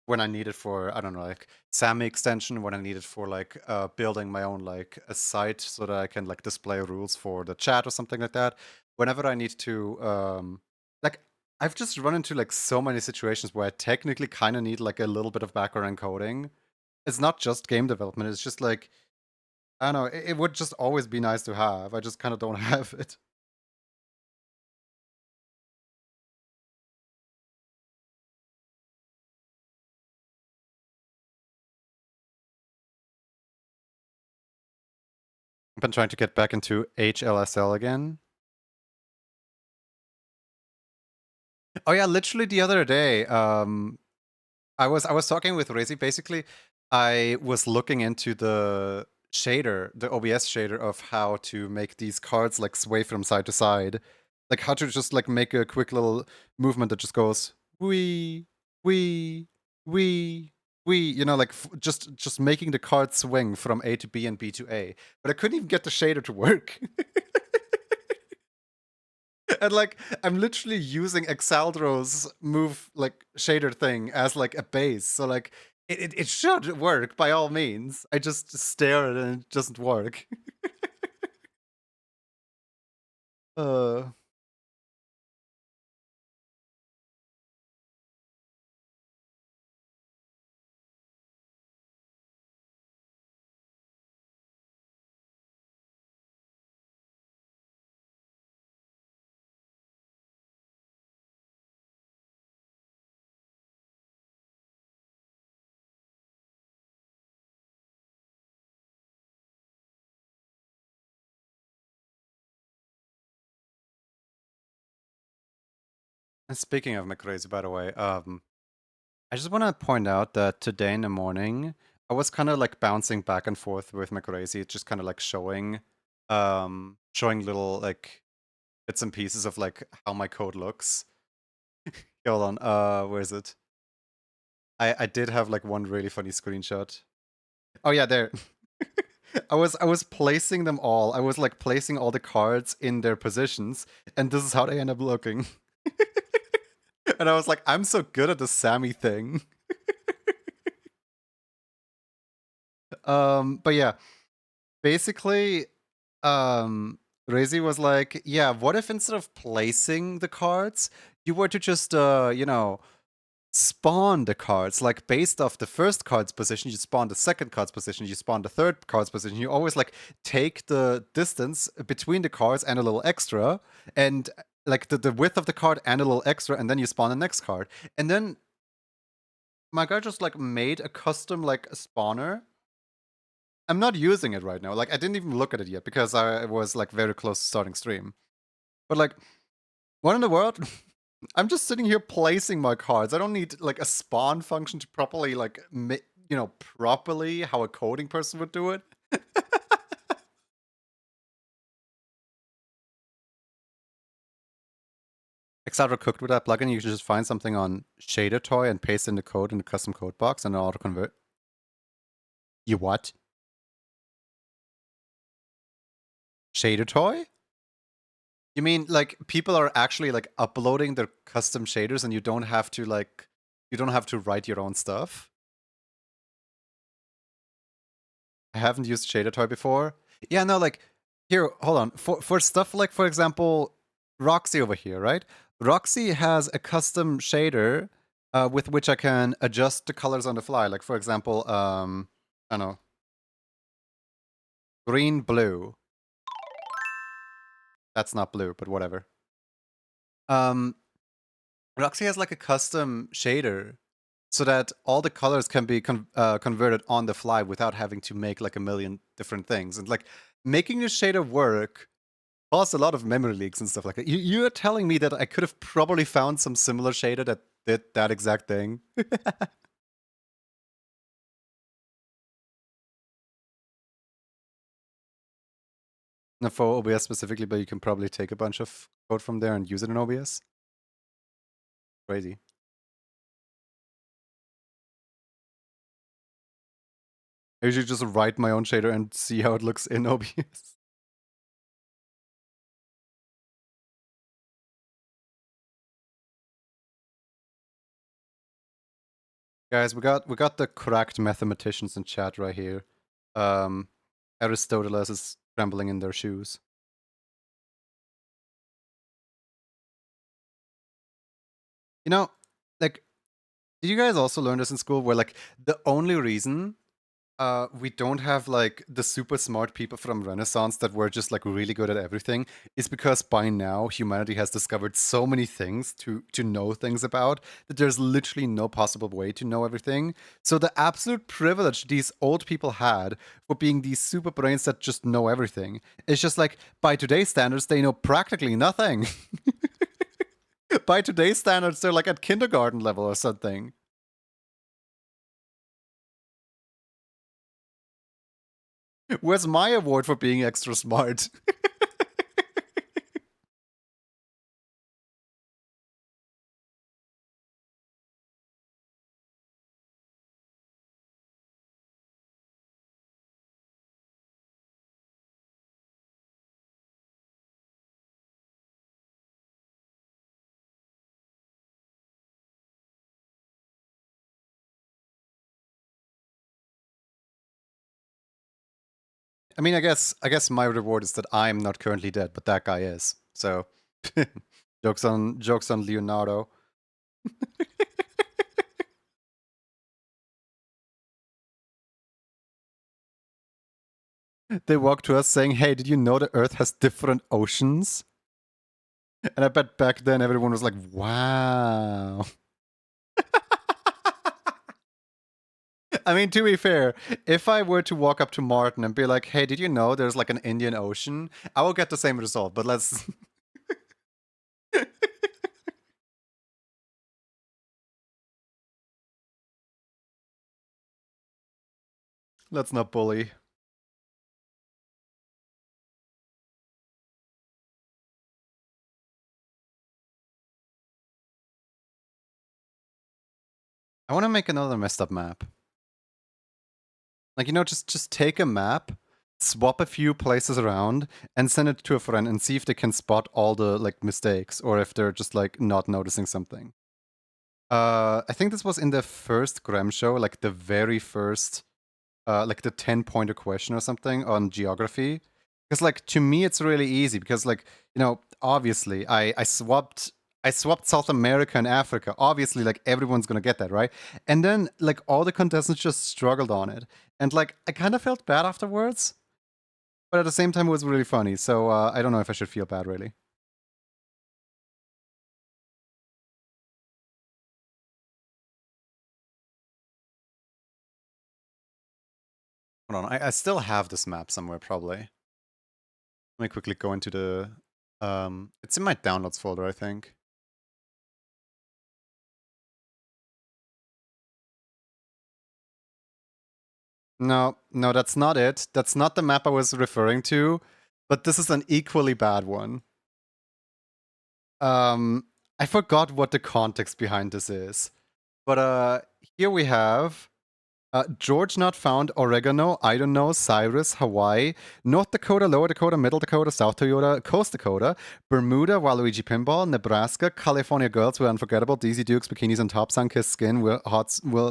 when I need it for, I don't know, like Sammy extension, when I need it for like building my own like a site so that I can like display rules for the chat or something like that. Whenever I need to like I've just run into like so many situations where I technically kind of need like a little bit of background coding. It's not just game development, it's just like I don't know, it would just always be nice to have. I just kind of don't have it. been trying to get back into HLSL again. Oh yeah, literally the other day, I was talking with Rezi. Basically, I was looking into the shader, the OBS shader of how to make these cards like sway from side to side, like how to just like make a quick little movement that just goes wee wee wee wee. You know, like just making the card swing from A to B and B to A. But I couldn't even get the shader to work. And like I'm literally using Exaldro's move like shader thing as like a base. So like it should work by all means. I just stare at it and it doesn't work. uh and speaking of McCrazy, by the way, I just want to point out that today in the morning I was kind of like bouncing back and forth with McCrazy, just kind of like showing little like bits and pieces of like how my code looks. Hold on, where is it? I did have like one really funny screenshot. Oh yeah, there. I was placing them all. I was like placing all the cards in their positions, and this is how they end up looking. And I was like, I'm so good at the Sammy thing. But yeah, basically, Rezi was like, yeah, what if instead of placing the cards, you were to just spawn the cards, like based off the first card's position, you spawn the second card's position, you spawn the third card's position. You always like take the distance between the cards and a little extra, and like the width of the card and a little extra, and then you spawn the next card. And then my guy just like made a custom like spawner. I'm not using it right now. Like I didn't even look at it yet because I was like very close to starting stream. But like, what in the world? I'm just sitting here placing my cards. I don't need like a spawn function to properly like properly how a coding person would do it. Exadra cooked with that plugin. You can just find something on Shader Toy and paste in the code in the custom code box and it'll auto convert. You what? Shader Toy? You mean like people are actually like uploading their custom shaders and you don't have to write your own stuff? I haven't used Shader Toy before. Yeah, no, like here, hold on. For stuff like, for example, Roxy over here, right? Roxy has a custom shader with which I can adjust the colors on the fly. Like for example, I don't know, green, blue. That's not blue, but whatever. Roxy has like a custom shader so that all the colors can be converted on the fly without having to make like a million different things. And like making the shader work caused a lot of memory leaks and stuff like that. You're telling me that I could have probably found some similar shader that did that exact thing? Not for OBS specifically, but you can probably take a bunch of code from there and use it in OBS. Crazy. I usually just write my own shader and see how it looks in OBS. Guys, we got the correct mathematicians in chat right here. Aristoteles is trembling in their shoes. You know, like, did you guys also learn this in school where like the only reason we don't have like the super smart people from Renaissance that were just like really good at everything is because by now humanity has discovered so many things to know things about that there's literally no possible way to know everything. So the absolute privilege these old people had for being these super brains that just know everything is just like by today's standards they know practically nothing. By today's standards they're like at kindergarten level or something. Where's my award for being extra smart? I mean, I guess my reward is that I'm not currently dead, but that guy is. So jokes on Leonardo. They walk to us saying, "Hey, did you know the Earth has different oceans?" And I bet back then everyone was like, "Wow." I mean, to be fair, if I were to walk up to Martin and be like, "Hey, did you know there's like an Indian Ocean?" I will get the same result, but let's let's not bully. I want to make another messed up map. Like, just take a map, swap a few places around, and send it to a friend and see if they can spot all the like mistakes or if they're just like not noticing something. I think this was in the first Graham show, like the very first, like the 10-pointer question or something on geography. Because like to me it's really easy because like, obviously I swapped South America and Africa. Obviously, like everyone's gonna get that, right? And then like all the contestants just struggled on it. And like I kind of felt bad afterwards, but at the same time it was really funny. So I don't know if I should feel bad really. Hold on, I still have this map somewhere probably. Let me quickly go into the it's in my downloads folder, I think. No, no, that's not it. That's not the map I was referring to, but this is an equally bad one. I forgot what the context behind this is. But here we have George not found, oregano, I don't know, Cyrus, Hawaii, North Dakota, Lower Dakota, Middle Dakota, South Dakota, Coast Dakota, Bermuda, Waluigi Pinball, Nebraska, California girls were unforgettable, DZ Dukes, bikinis on top, sun-kissed skin, will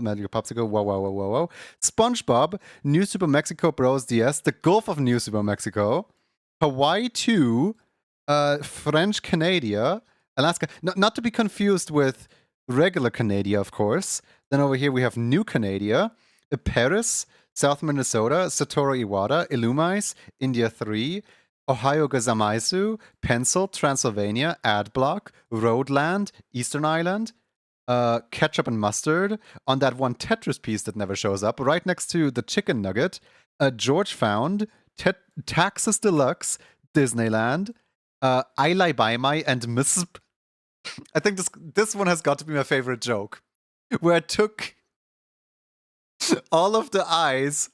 magic popsicle, whoa, whoa, whoa, whoa, whoa, SpongeBob, New Super Mexico Bros DS, the Gulf of New Super Mexico, Hawaii 2, French Canada, Alaska, not to be confused with regular Canada, of course. Then over here we have New Canada, Paris, South Minnesota, Satoru Iwata, Illumais, India 3, Ohio Gazamaisu, Pencil, Transylvania, Adblock, Roadland, Eastern Island, Ketchup and Mustard, on that one Tetris piece that never shows up, right next to the Chicken Nugget, George Found, Taxes Deluxe, Disneyland, I Lie By My, and Misp. I think this one has got to be my favorite joke, where I took all of the eyes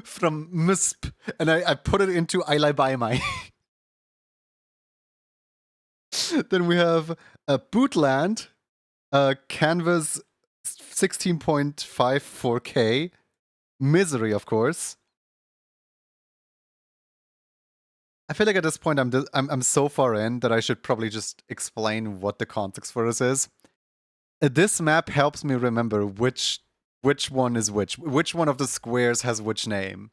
from Misp and I put it into I Lie By My. Then we have Bootland, Canvas 16.54K, Misery, of course. I feel like at this point I'm so far in that I should probably just explain what the context for this is. This map helps me remember which one is which one of the squares has which name.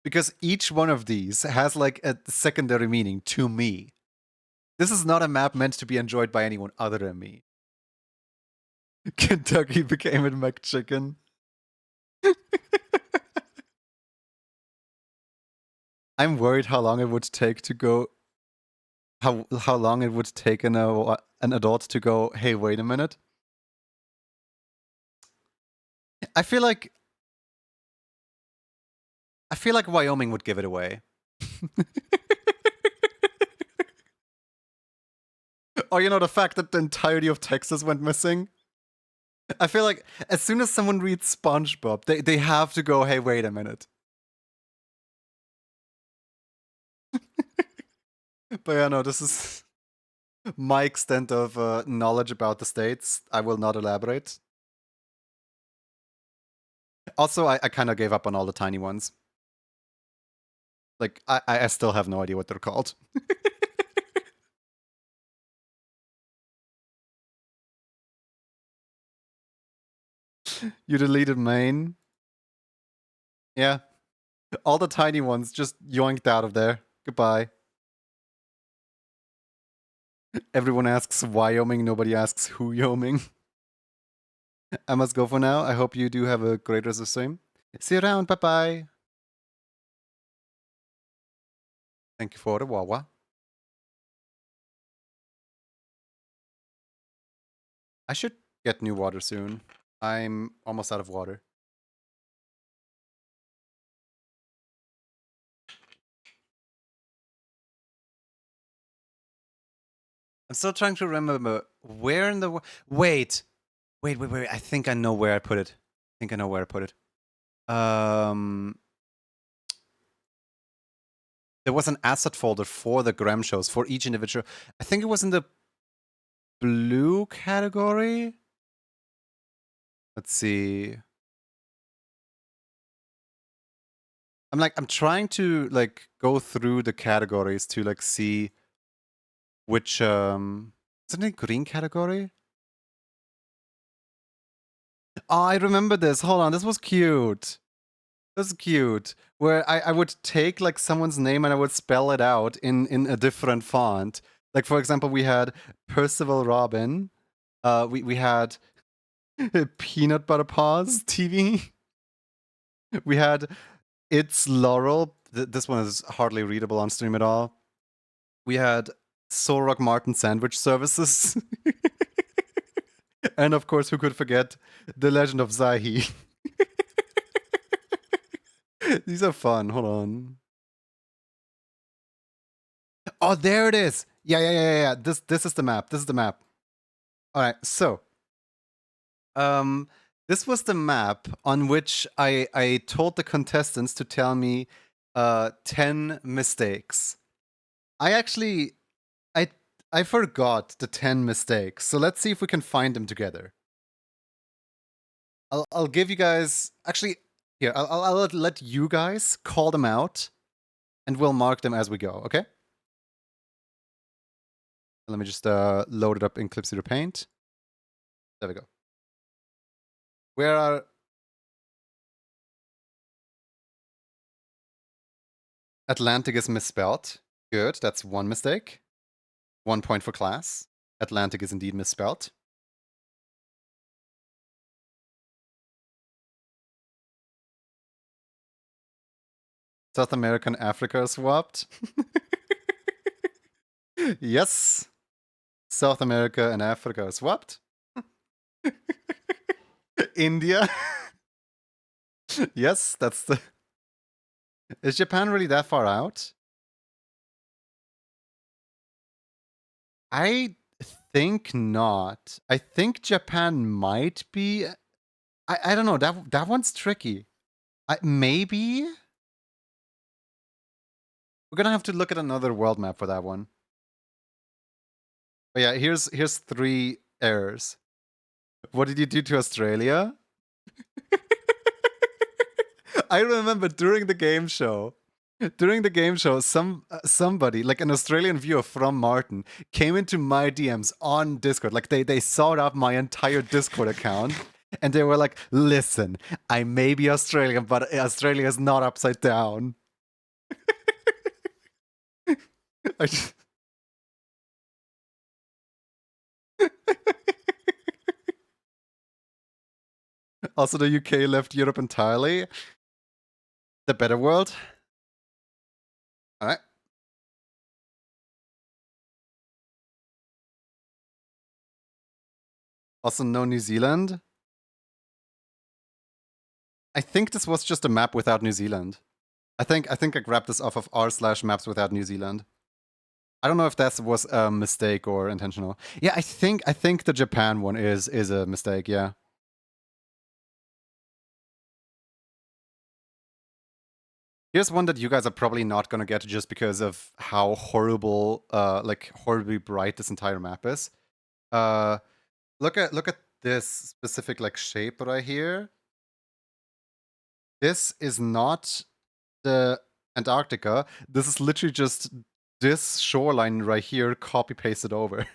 Because each one of these has like a secondary meaning to me. This is not a map meant to be enjoyed by anyone other than me. Kentucky became a McChicken. I'm worried how long it would take to go. How long it would take an adult to go, hey, wait a minute. I feel like Wyoming would give it away. Or, the fact that the entirety of Texas went missing. I feel like as soon as someone reads SpongeBob, they have to go, hey, wait a minute. But yeah, no, this is my extent of knowledge about the states. I will not elaborate. Also, I kind of gave up on all the tiny ones. Like, I still have no idea what they're called. You deleted Maine? Yeah. All the tiny ones just yoinked out of there. Goodbye. Everyone asks Wyoming, nobody asks who Wyoming. I must go for now. I hope you do have a great rest of the stream. See you around. Bye bye. Thank you for the AWoah. I should get new water soon. I'm almost out of water. I'm still trying to remember where in the wait. I think I know where I put it. There was an asset folder for the Graham shows for each individual. I think it was in the blue category. Let's see. I'm trying to go through the categories to see which isn't it green category? Oh, I remember this. Hold on, this was cute. This is cute. Where I would take someone's name and I would spell it out in a different font. Like for example, we had Percival Robin. We had Peanut Butter Paws TV. We had It's Laurel. This one is hardly readable on stream at all. We had Solrock Martin Sandwich Services. And of course, who could forget The Legend of Zahi? These are fun. Hold on. Oh, there it is. Yeah. This is the map. All right. So, this was the map on which I told the contestants to tell me 10 mistakes. I forgot the 10 mistakes. So let's see if we can find them together. I'll give you guys actually here. I'll let you guys call them out, and we'll mark them as we go. Okay. Let me just load it up in Clip Studio Paint. There we go. Where are Atlantic is misspelled? Good. That's one mistake. 1 point for class. Atlantic is indeed misspelled. South America and Africa are swapped. Yes. South America and Africa are swapped. India. Yes, that's the... Is Japan really that far out? I think not. I think Japan might be... I don't know. That one's tricky. Maybe? We're gonna have to look at another world map for that one. But yeah, here's 3 errors. What did you do to Australia? I remember during the game show, somebody, like an Australian viewer from Martin, came into my DMs on Discord. Like they sought out my entire Discord account, and they were like, "Listen, I may be Australian, but Australia is not upside down." Also, the UK left Europe entirely. The better world. Alright. Also, no New Zealand. I think this was just a map without New Zealand. I think I grabbed this off of r/maps without New Zealand. I don't know if that was a mistake or intentional. Yeah, I think the Japan one is a mistake, yeah. Here's one that you guys are probably not gonna get just because of how horrible, like horribly bright this entire map is. Look at this specific like shape right here. This is not the Antarctica. This is literally just this shoreline right here copy pasted over.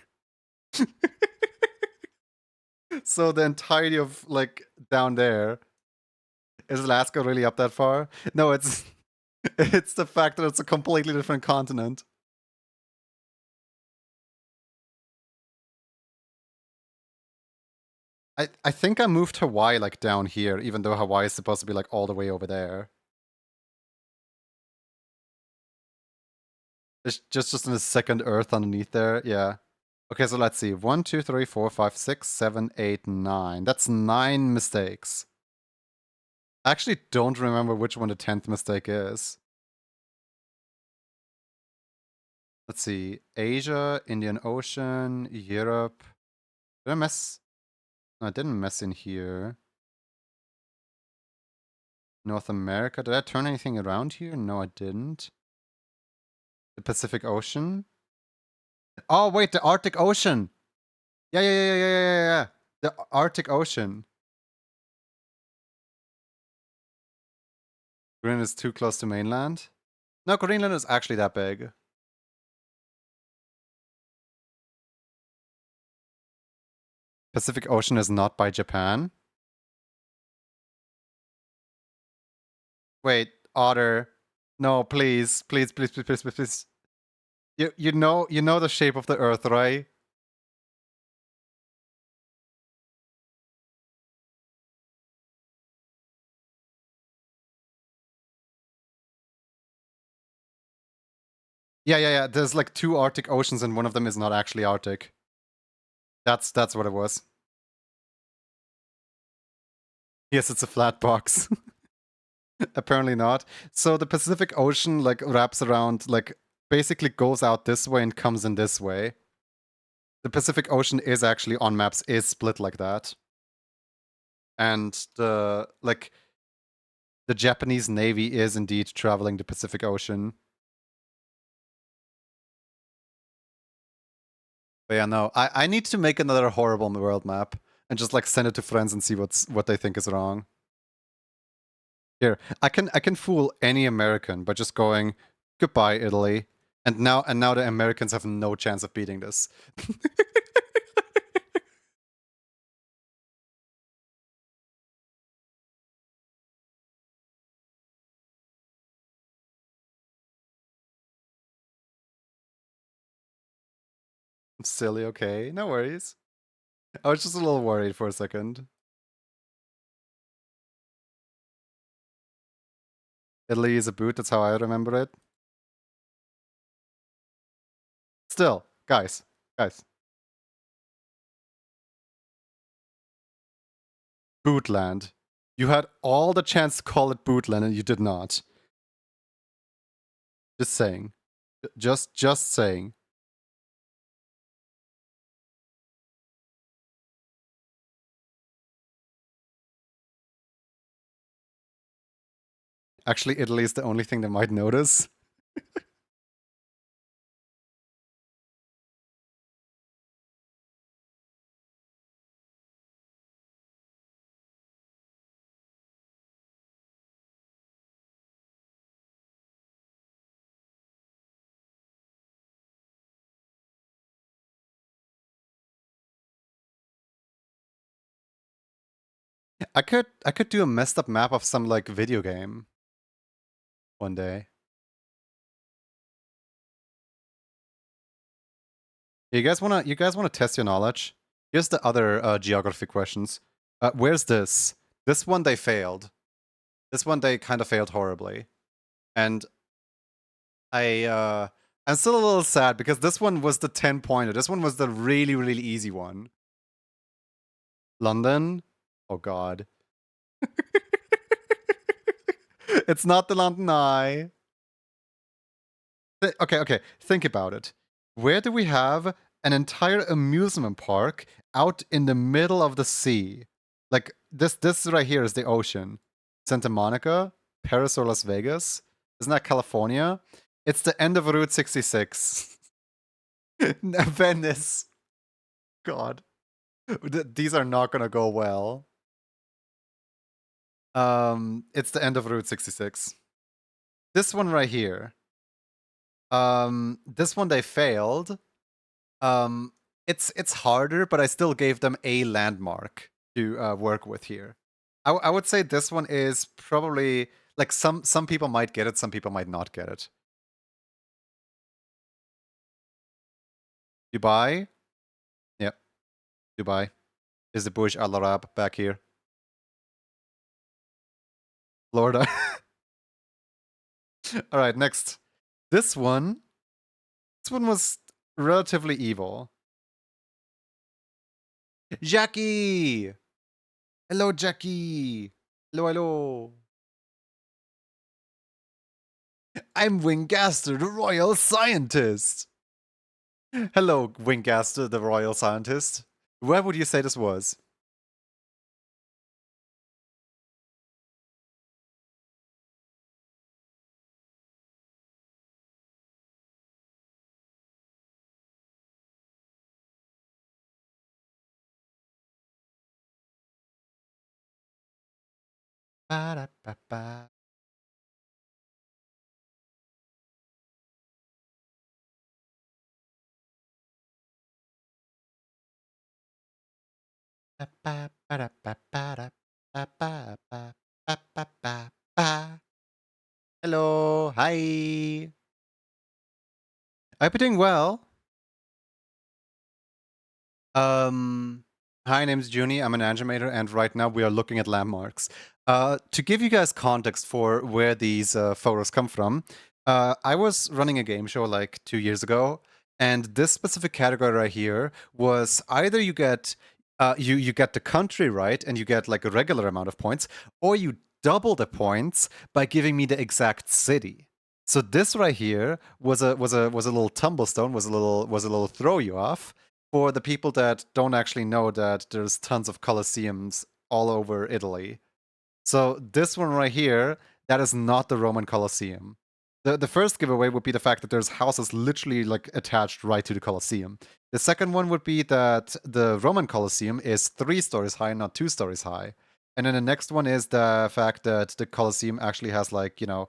So the entirety of like down there, is Alaska really up that far? No, it's it's the fact that it's a completely different continent. I think I moved Hawaii like down here, even though Hawaii is supposed to be like all the way over there. It's just in a second Earth underneath there, yeah. Okay, so let's see. 1, 2, 3, 4, 5, 6, 7, 8, 9. That's 9 mistakes. I actually don't remember which one the 10th mistake is. Let's see. Asia, Indian Ocean, Europe. Did I mess? No, I didn't mess in here. North America. Did I turn anything around here? No, I didn't. The Pacific Ocean. Oh, wait, the Arctic Ocean. Yeah. The Arctic Ocean. Greenland is too close to mainland. No, Greenland is actually that big. Pacific Ocean is not by Japan. Wait, Otter. No, please. You know the shape of the Earth, right? Yeah. There's like 2 Arctic Oceans and one of them is not actually Arctic. That's what it was. Yes, it's a flat box. Apparently not. So the Pacific Ocean like wraps around, like basically goes out this way and comes in this way. The Pacific Ocean is actually on maps is split like that. And the Japanese Navy is indeed traveling the Pacific Ocean. But yeah, no, I need to make another horrible world map and just like send it to friends and see what they think is wrong. Here, I can fool any American by just going, goodbye, Italy. And now the Americans have no chance of beating this. Silly, okay, no worries. I was just a little worried for a second. Italy is a boot, that's how I remember it. Still, guys. Bootland. You had all the chance to call it Bootland and you did not. Just saying. Just saying. Actually, Italy is the only thing they might notice. I could do a messed up map of some like video game one day. You guys wanna test your knowledge? Here's the other geography questions. Where's this? This one they failed. This one they kind of failed horribly. And I'm still a little sad because this one was the 10-pointer. This one was the really, really easy one. London? Oh god. It's not the London Eye. Okay, think about it. Where do we have an entire amusement park out in the middle of the sea? Like, this right here is the ocean. Santa Monica? Paris or Las Vegas? Isn't that California? It's the end of Route 66. Venice. God. These are not gonna go well. It's the end of Route 66. This one right here. This one they failed. Um, it's harder, but I still gave them a landmark to work with here. I would say this one is probably like some people might get it, some people might not get it. Dubai, yep, Dubai is the Burj Al Arab back here. Florida. All right, next. This one was relatively evil. Jackie! Hello, Jackie! Hello, hello. I'm Wingaster, the royal scientist. Hello, Wingaster, the royal scientist. Where would you say this was? Ba-da-ba-ba. Hello, hi. I hope you're doing well. Hi, name's Junie. I'm an animator, and right now we are looking at landmarks. To give you guys context for where these photos come from, I was running a game show like 2 years ago, and this specific category right here was either you get you get the country right, and you get like a regular amount of points, or you double the points by giving me the exact city. So this right here was a little tumblestone, was a little throw you off for the people that don't actually know that there's tons of Colosseums all over Italy. So this one right here, that is not the Roman Colosseum. The first giveaway would be the fact that there's houses literally like attached right to the Colosseum. The second one would be that the Roman Colosseum is 3 stories high, not 2 stories high. And then the next one is the fact that the Colosseum actually has like, you know,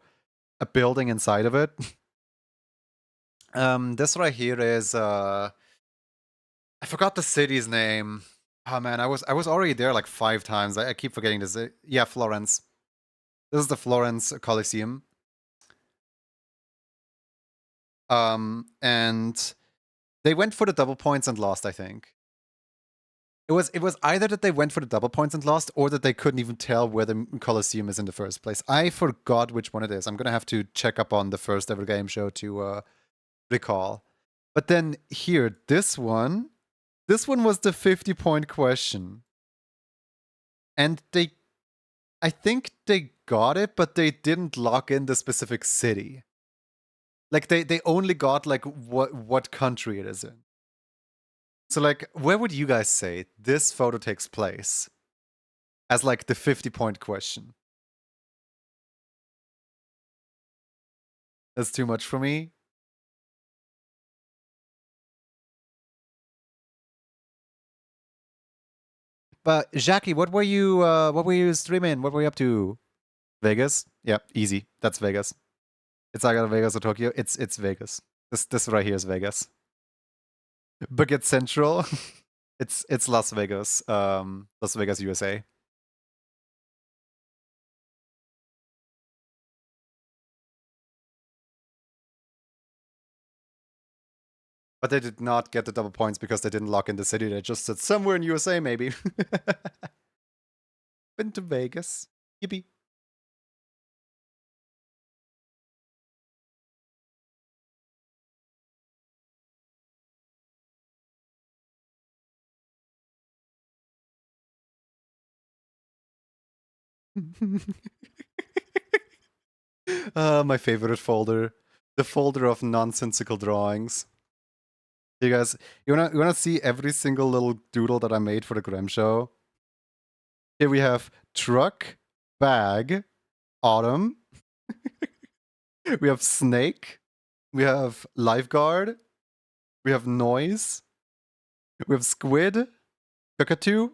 a building inside of it. This right here is I forgot the city's name. Oh man, I was already there like 5 times. I keep forgetting this. Yeah, Florence. This is the Florence Coliseum. And they went for the double points and lost, I think. It was either that they went for the double points and lost, or that they couldn't even tell where the Coliseum is in the first place. I forgot which one it is. I'm gonna have to check up on the first ever game show to recall. But then here, this one was the 50-point question. And I think they got it, but they didn't lock in the specific city. Like they only got like what country it is in. So like, where would you guys say this photo takes place as like the 50-point question? That's too much for me. But Jackie, what were you streaming? What were you up to? Vegas? Yeah, easy. That's Vegas. It's either Vegas or Tokyo. It's Vegas. This right here is Vegas. Bucket Central. It's Las Vegas. Las Vegas, USA. But they did not get the double points because they didn't lock in the city. They just said somewhere in USA, maybe. Been to Vegas. Yippee. My favorite folder. The folder of nonsensical drawings. You guys, you wanna see every single little doodle that I made for the Graham show? Here we have truck, bag, autumn. We have snake. We have lifeguard. We have noise. We have squid, cockatoo,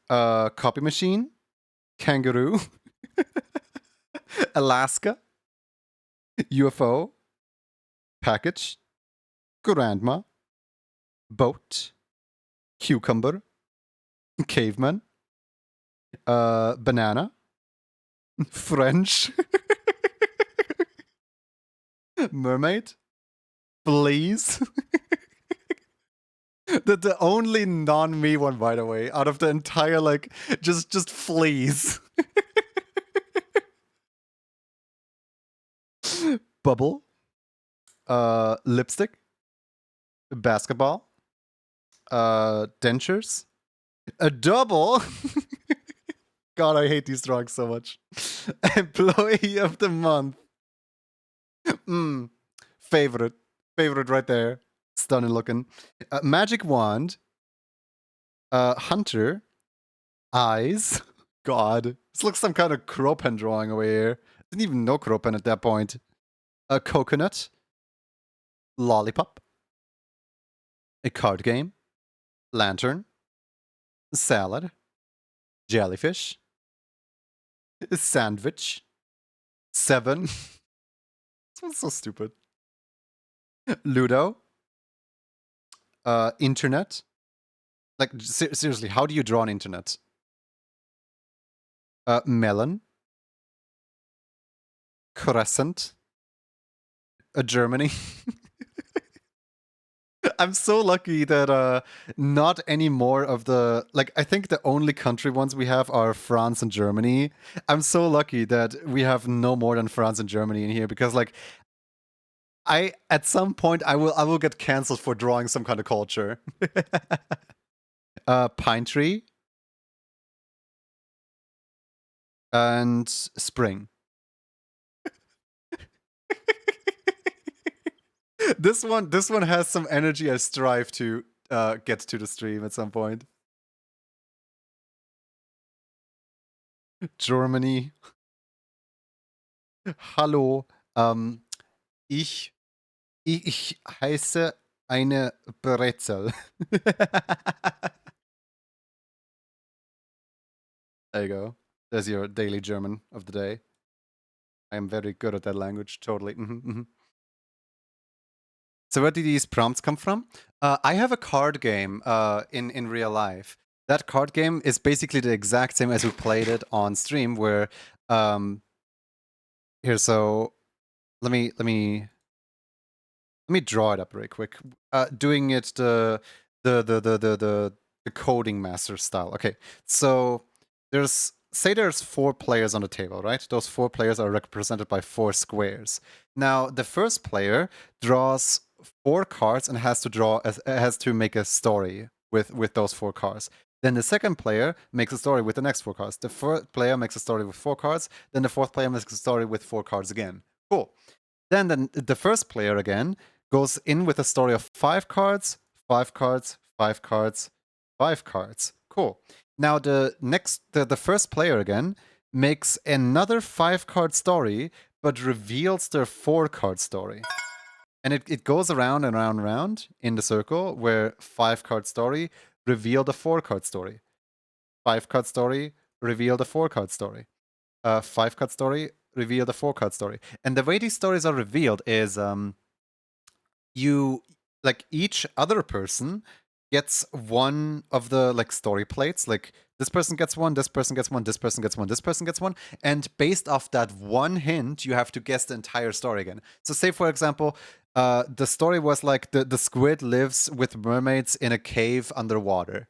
copy machine, kangaroo, Alaska, UFO, package, grandma, boat, cucumber, caveman, banana, French, mermaid, fleas. The only non-me one, by the way, out of the entire, like, just fleas. Bubble, lipstick, basketball, dentures, a double. God, I hate these drawings so much. Employee of the month. Favorite right there. Stunning looking. Magic wand. Hunter. Eyes. God, this looks some kind of crow pen drawing over here. Didn't even know crow pen at that point. A coconut. Lollipop. A card game. Lantern. Salad. Jellyfish. Sandwich. 7. This one's so stupid. Ludo. Internet. Like, seriously, how do you draw an internet? Melon. Crescent. Germany. I'm so lucky that not any more of the, like, I think the only country ones we have are France and Germany. I'm so lucky that we have no more than France and Germany in here, because, like, at some point I will get cancelled for drawing some kind of culture. Pine tree. And spring. This one has some energy I strive to get to the stream at some point. Germany. Hallo. Ich heiße eine Brezel. There you go. There's your daily German of the day. I am very good at that language. Totally. So where did these prompts come from? I have a card game in real life. That card game is basically the exact same as we played it on stream, where here, so let me draw it up really quick. Doing it the coding master style. Okay, so there's 4 players on the table, right? Those 4 players are represented by 4 squares. Now the first player draws 4 cards and has to make a story with those 4 cards. Then the second player makes a story with the next 4 cards. The third player makes a story with 4 cards. Then the fourth player makes a story with 4 cards again. Cool. Then the first player again goes in with a story of 5 cards, 5 cards, 5 cards, 5 cards. Cool. Now the first player again makes another 5-card story, but reveals their 4-card story. And it goes around and around and around in the circle, where 5-card story, reveal the 4-card story. 5-card story, reveal the 4-card story. 5-card story, reveal the 4-card story. And the way these stories are revealed is each other person gets one of the story plates. Like, this person gets one, this person gets one, this person gets one, this person gets one, and based off that one hint, you have to guess the entire story again. So say, for example, the story was like the squid lives with mermaids in a cave underwater.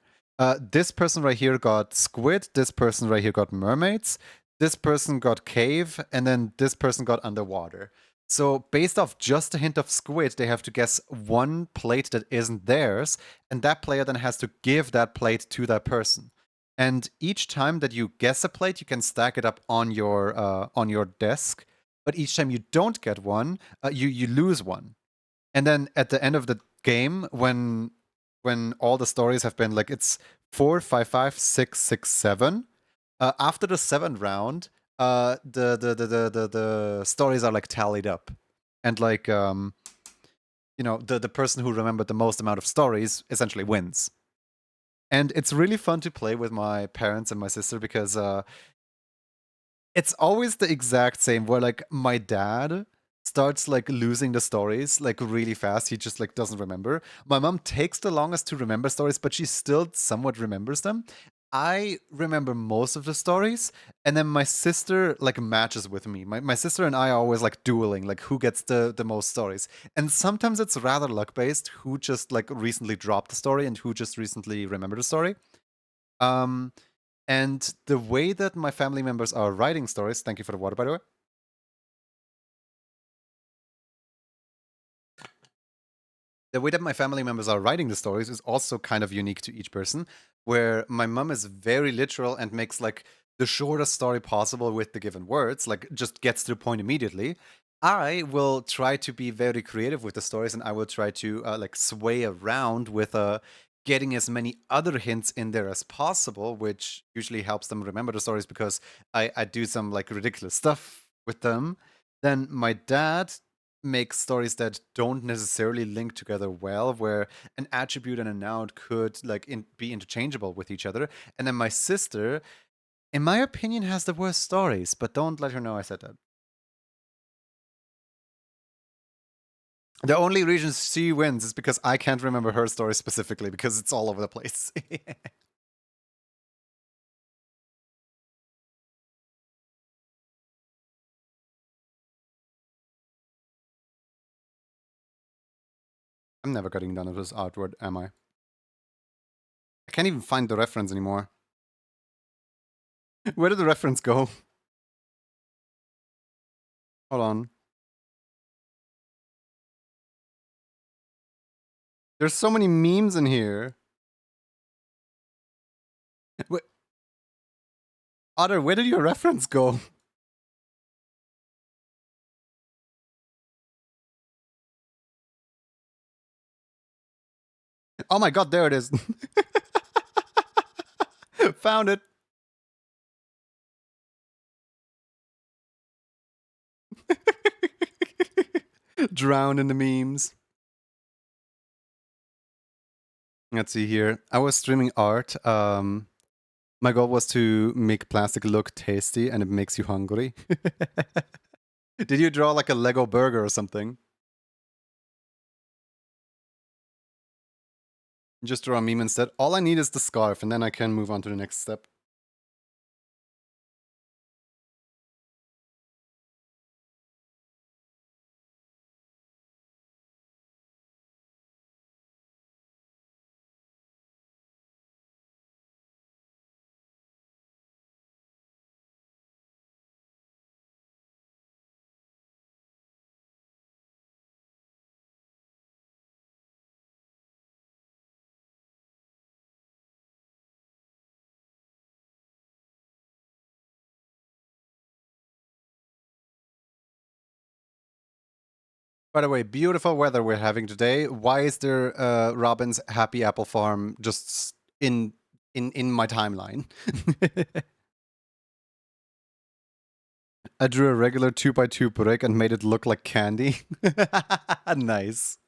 This person right here got squid, this person right here got mermaids, this person got cave, and then this person got underwater. So based off just a hint of squid, they have to guess one plate that isn't theirs, and that player then has to give that plate to that person. And each time that you guess a plate, you can stack it up on your desk. But each time you don't get one, you lose one. And then at the end of the game, when all the stories have been like it's 4, 5, 5, 6, 6, 7. After the seventh round, the stories are like tallied up, and like the person who remembered the most amount of stories essentially wins. And it's really fun to play with my parents and my sister because it's always the exact same where like my dad starts like losing the stories like really fast. He just like doesn't remember. My mom takes the longest to remember stories, but she still somewhat remembers them. I remember most of the stories, and then my sister like matches with me. My sister and I are always like dueling, like who gets the most stories. And sometimes it's rather luck based, who just like recently dropped the story and who just recently remembered the story. Um, and the way that my family members are writing stories, thank you for the water, by the way. The way that my family members are writing the stories is also kind of unique to each person, where my mom is very literal and makes like the shortest story possible with the given words, like just gets to the point immediately. I will try to be very creative with the stories, and I will try to like sway around with getting as many other hints in there as possible, which usually helps them remember the stories because I do some like ridiculous stuff with them. Then my dad make stories that don't necessarily link together well, where an attribute and a noun could like be interchangeable with each other. And then my sister, in my opinion, has the worst stories, but don't let her know I said that. The only reason she wins is because I can't remember her story specifically because it's all over the place. I'm never getting done with this artwork, am I? I can't even find the reference anymore. Where did the reference go? Hold on. There's so many memes in here. Wait, Otter, where did your reference go? Oh my god, there it is. Found it. Drown in the memes. Let's see here. I was streaming art. My goal was to make plastic look tasty and it makes you hungry. Did you draw like a Lego burger or something? Just draw a meme instead. All I need is the scarf and then I can move on to the next step. By the way, beautiful weather we're having today. Why is there Robin's Happy Apple Farm just in my timeline? I drew a regular 2x2 brick and made it look like candy. Nice.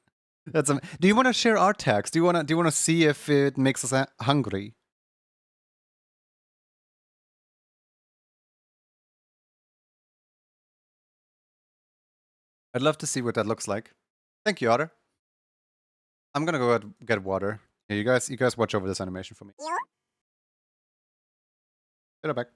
Do you want to share our text? Do you want to see if it makes us hungry? I'd love to see what that looks like. Thank you, Otter. I'm gonna go get water. Yeah, you guys watch over this animation for me. Get it back.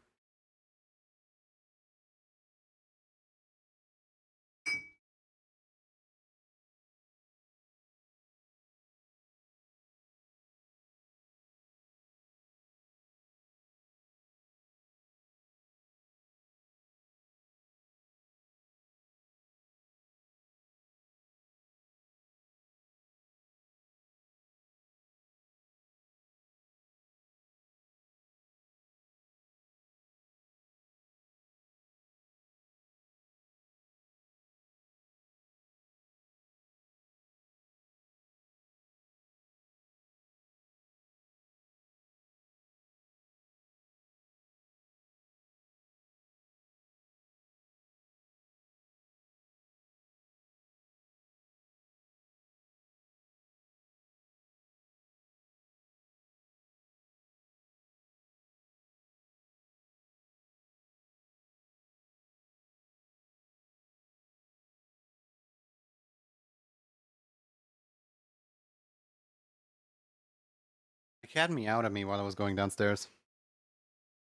cat meowed at me while I was going downstairs.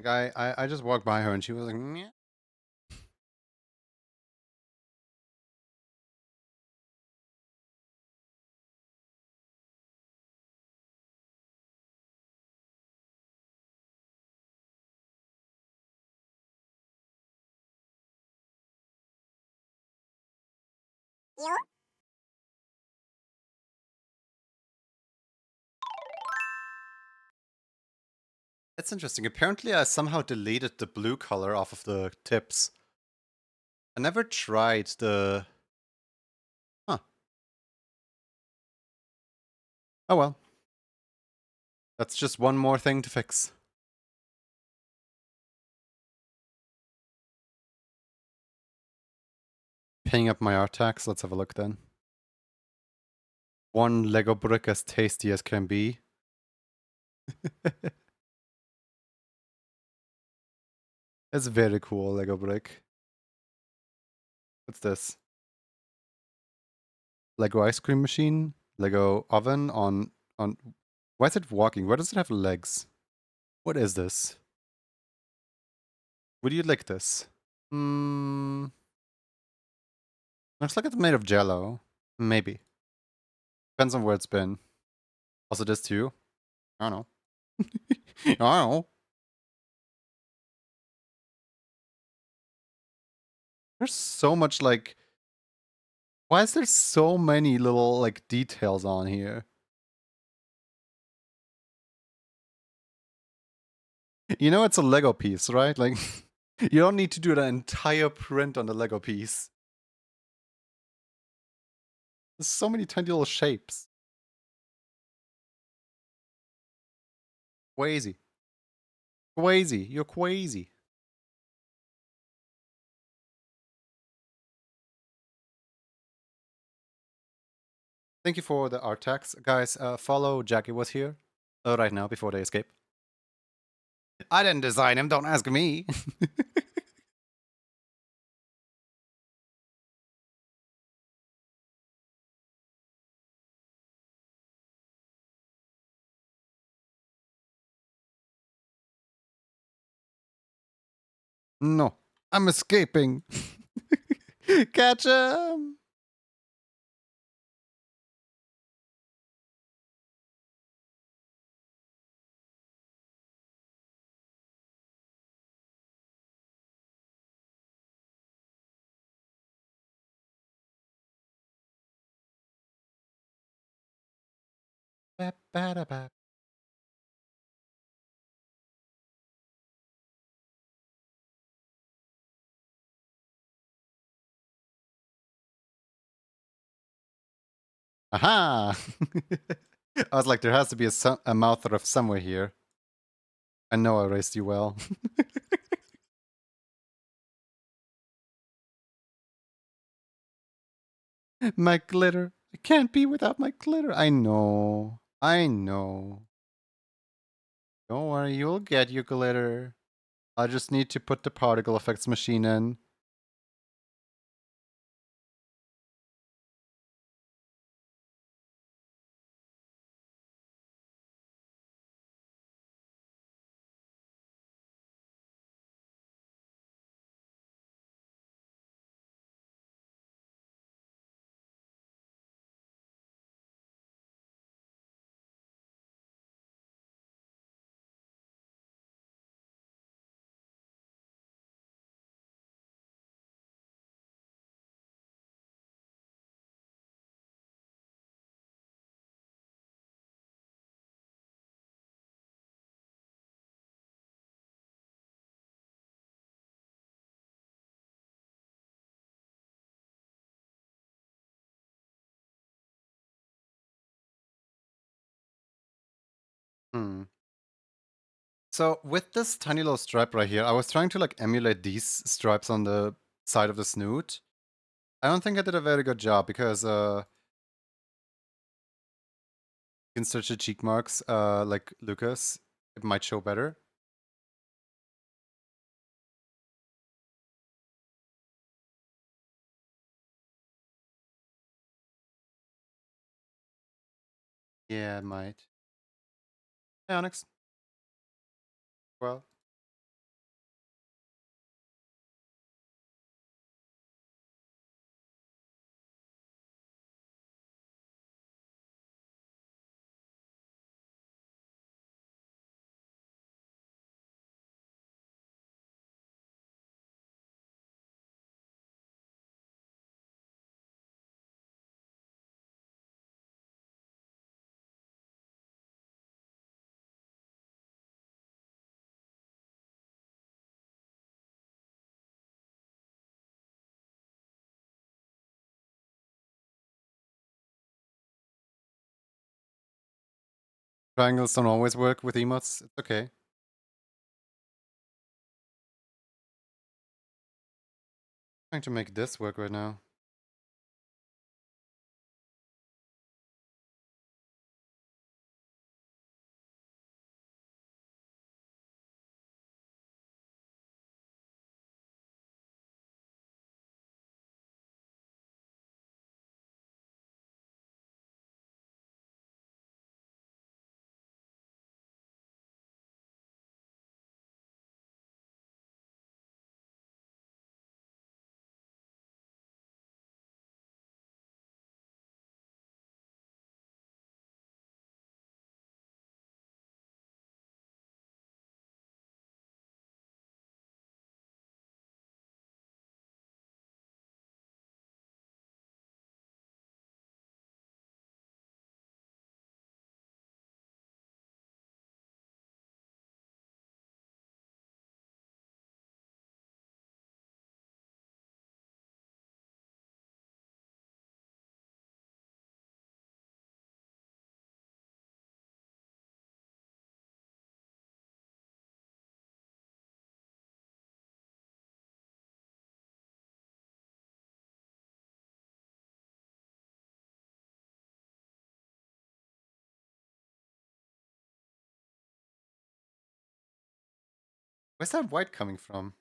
Like I just walked by her and she was like, meow. That's interesting. Apparently, I somehow deleted the blue color off of the tips. I never tried the. Huh. Oh well. That's just one more thing to fix. Paying up my art tax. Let's have a look then. One Lego brick as tasty as can be. It's very cool, Lego brick. What's this? Lego ice cream machine? Lego oven on. Why is it walking? Where does it have legs? What is this? Would you like this? Hmm. Looks like it's made of jello. Maybe. Depends on where it's been. Also this too. I don't know. I don't know. There's so much like why is there so many little like details on here? You know it's a Lego piece, right? Like you don't need to do the entire print on the Lego piece. There's so many tiny little shapes. Crazy. Crazy. You're crazy. Thank you for the art tags. Guys, follow Jackie was here right now before they escape. I didn't design him, don't ask me. No, I'm escaping. Catch him! Ba-ba-da-ba. Aha! I was like, there has to be a mouth of somewhere here. I know I raised you well. My glitter. I can't be without my glitter. I know. I know. Don't worry, you'll get your glitter. I just need to put the particle effects machine in. Hmm. So with this tiny little stripe right here, I was trying to like emulate these stripes on the side of the snoot. I don't think I did a very good job because you can search the cheek marks like Lucas. It might show better. Yeah, it might. Hey, Onyx. Well, triangles don't always work with emotes. It's okay. Trying to make this work right now. Where's that white coming from?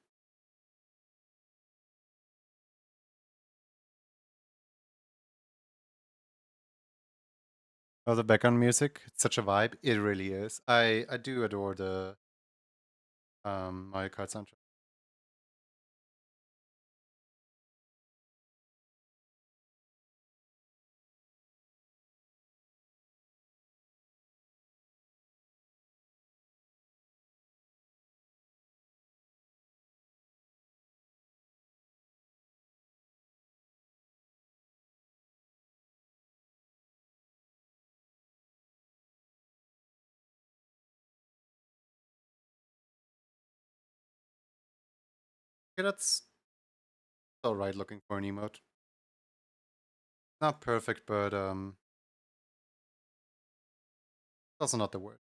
Oh, the background music. It's such a vibe. It really is. I do adore the Mario Kart soundtrack. Okay, that's alright looking for an emote. Not perfect, but also not the worst.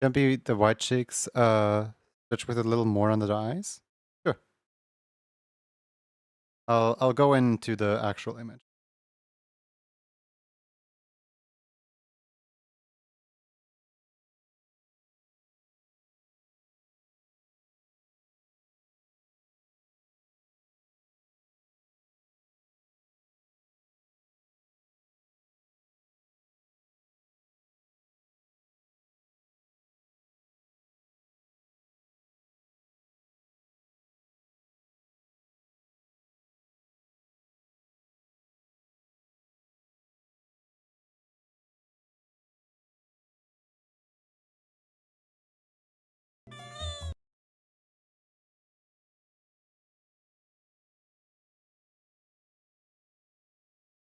Can be the white cheeks touch with a little more under the eyes? Sure. I'll go into the actual image.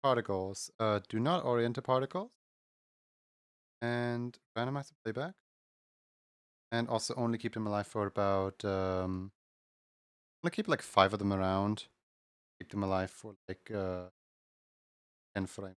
particles. Do not orient the particles. And randomize the playback. And also only keep them alive for about I'll keep like 5 of them around. Keep them alive for like 10 frames.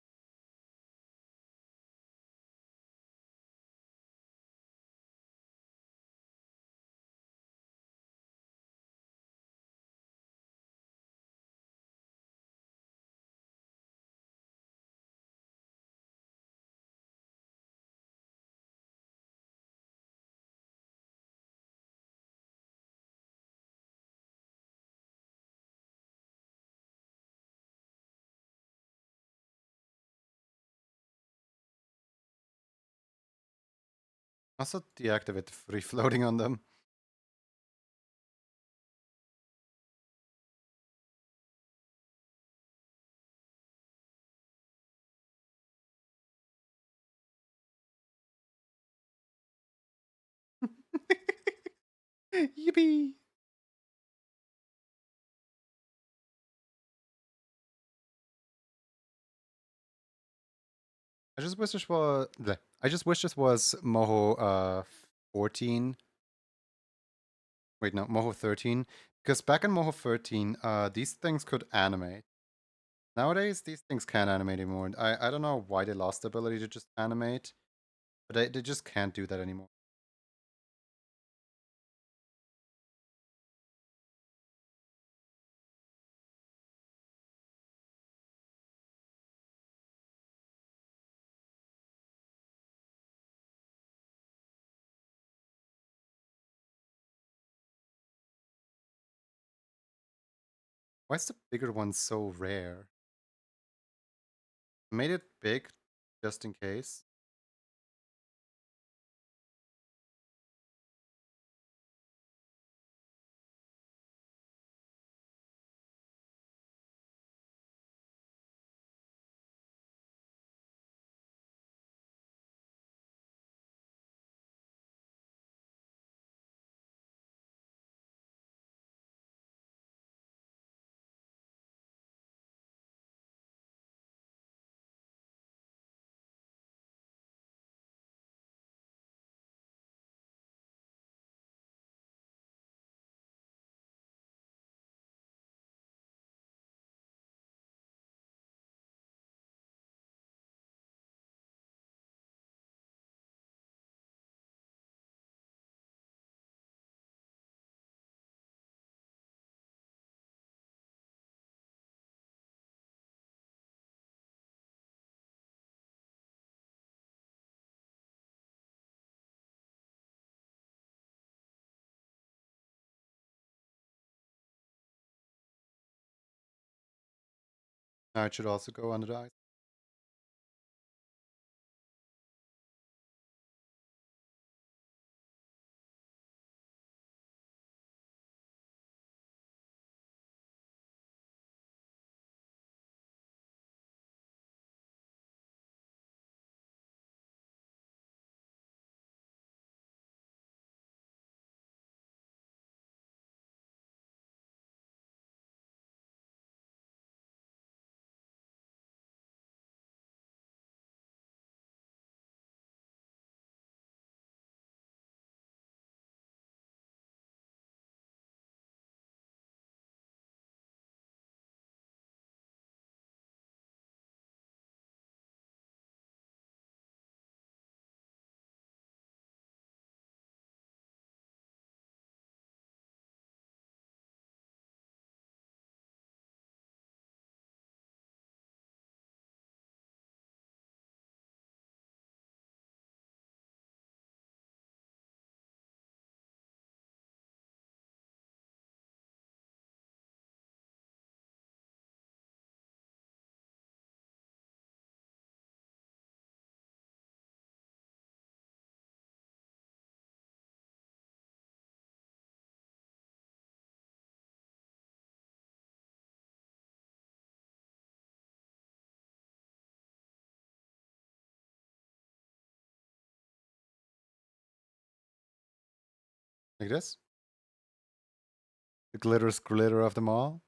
Also deactivate the free floating on them. Yippee! I just wish this was. Bleh. I just wish this was Moho 14. Wait, no, Moho 13. Because back in Moho 13, these things could animate. Nowadays, these things can't animate anymore. I don't know why they lost the ability to just animate, but they just can't do that anymore. Why is the bigger one so rare? Made it big just in case. Now it should also go under the ice. Like this. The glitter of them all.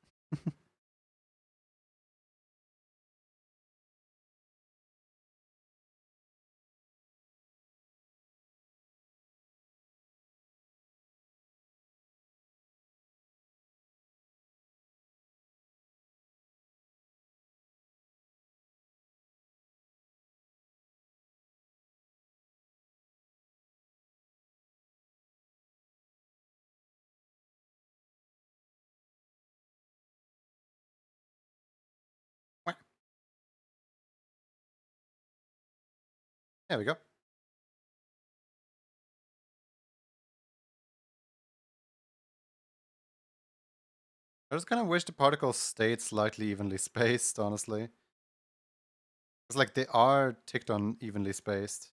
There we go. I just kind of wish the particles stayed slightly evenly spaced, honestly. It's like they are ticked on evenly spaced.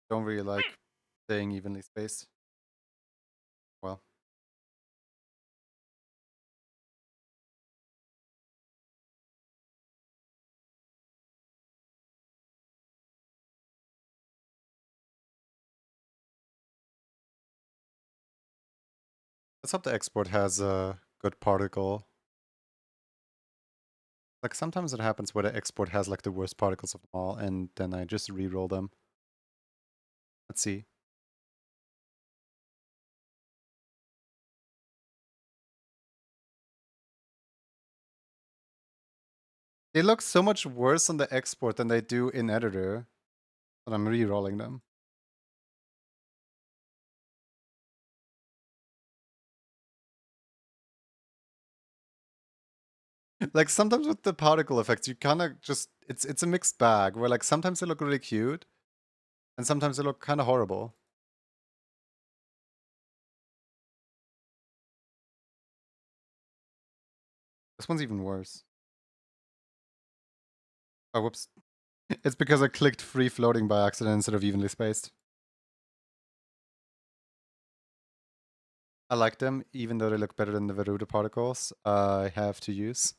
Don't really like staying evenly spaced. Well. Let's hope the export has a good particle. Like sometimes it happens where the export has like the worst particles of them all, and then I just re-roll them. Let's see. They look so much worse on the export than they do in editor. But I'm re-rolling them. Like sometimes with the particle effects, you kind of just it's a mixed bag where like sometimes they look really cute, and sometimes they look kind of horrible. This one's even worse. Oh, whoops. It's because I clicked free floating by accident instead of evenly spaced. I like them, even though they look better than the Veruda particles I have to use.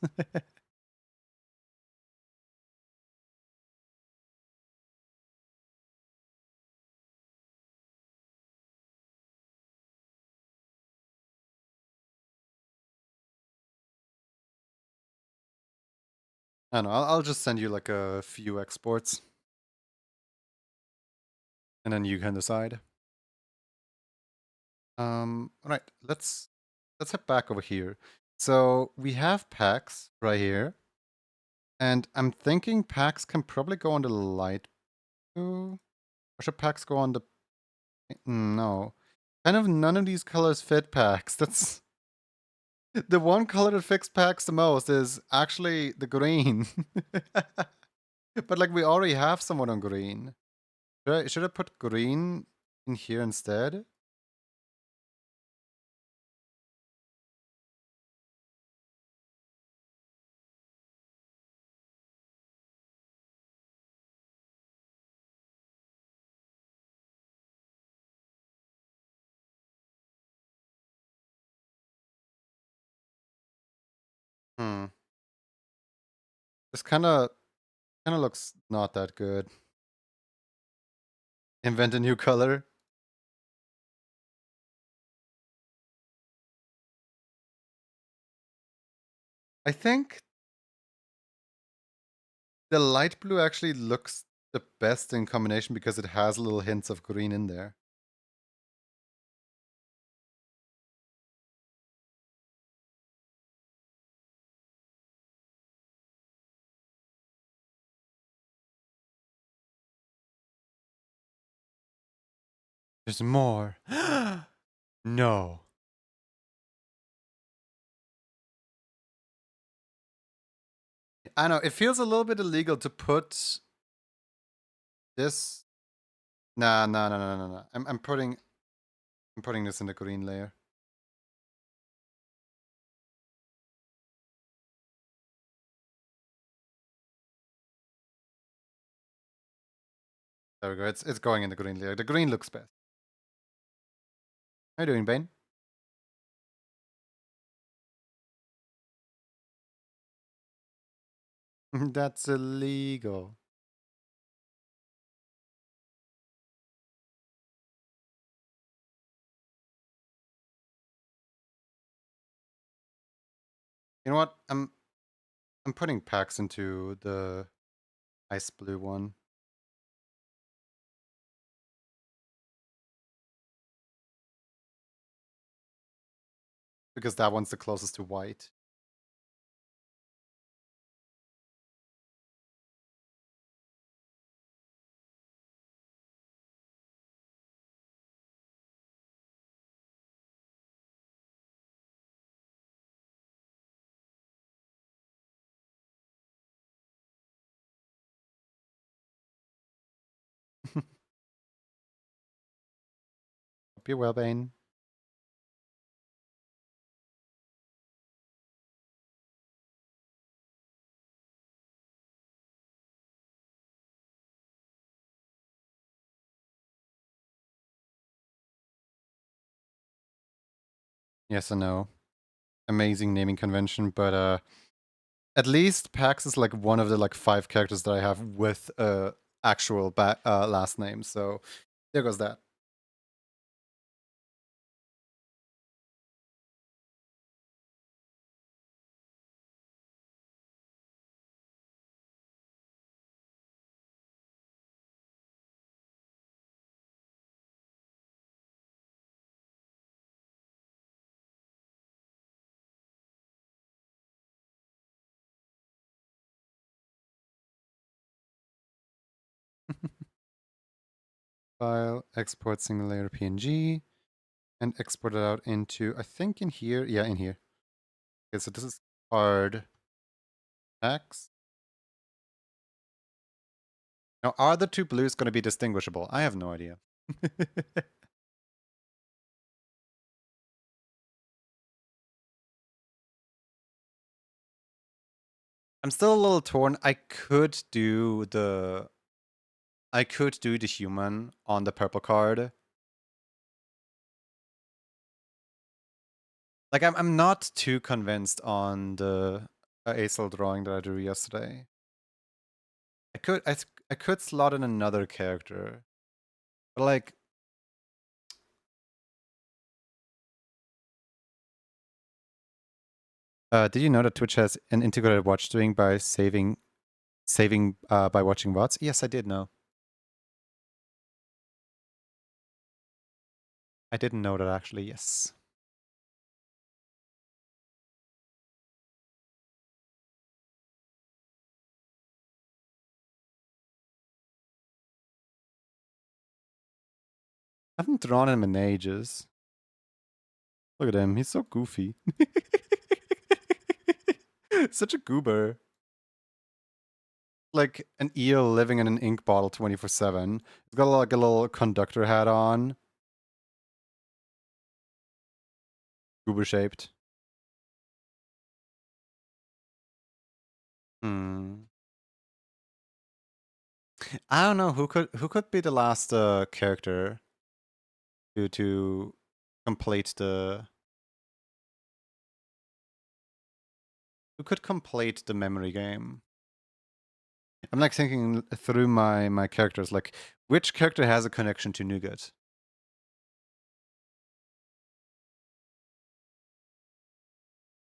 I don't know, I'll just send you like a few exports. And then you can decide. Alright, let's head back over here. So we have packs right here. And I'm thinking packs can probably go on the light blue. Or should packs go on the... No. Kind of none of these colors fit packs. That's... The one color that fits packs the most is actually the green. But like we already have someone on green. Should I put green in here instead? Hmm. This kind of looks not that good. Invent a new color. I think the light blue actually looks the best in combination because it has little hints of green in there. There's more. No. I know, it feels a little bit illegal to put this. Nah, nah, nah, nah, nah, nah. I'm putting this in the green layer. There we go. It's going in the green layer. The green looks best. How you doing, Bane? That's illegal. You know what? I'm putting packs into the ice blue one. Because that one's the closest to white. Hope you're well, Bane. Yes, I know. Amazing naming convention, but at least Pax is like one of the like 5 characters that I have with actual last name. So there goes that. File, export single layer PNG, and export it out into, I think in here. Yeah, in here. Okay, so this is card X. Now, are the 2 blues going to be distinguishable? I have no idea. I'm still a little torn. I could do the human on the purple card. Like I'm not too convinced on the ASL drawing that I drew yesterday. I could slot in another character, but like did you know that Twitch has an integrated watch doing by saving by watching VODs? Yes, I did know. I didn't know that actually. Yes. I haven't drawn him in ages. Look at him. He's so goofy. Such a goober. Like an eel living in an ink bottle 24/7. He's got like a little conductor hat on. Goober shaped. Hmm. I don't know who could be the last character to complete the who could complete the memory game. I'm like thinking through my characters, like which character has a connection to Nougat?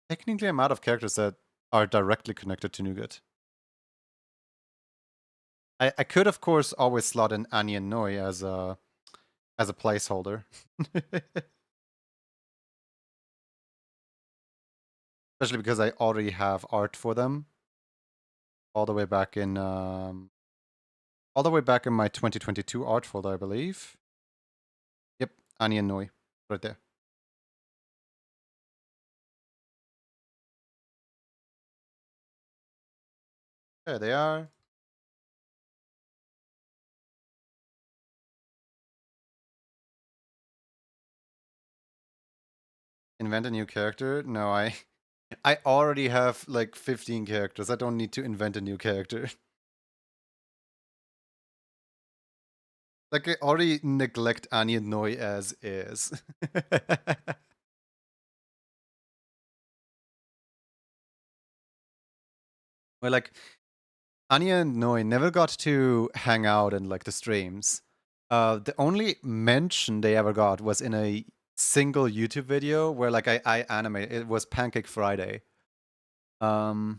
Technically, I'm out of characters that are directly connected to Nougat. I could, of course, always slot in Anya Noi as a placeholder. Especially because I already have art for them. All the way back in my 2022 art folder, I believe. Yep, Anya Noi. Right there. There they are. Invent a new character? No, I already have like 15 characters. I don't need to invent a new character. Like I already neglect Anya Noi as is. Well, like Anya and Noi never got to hang out in like the streams. The only mention they ever got was in a single YouTube video where like I animated. It was Pancake Friday. Like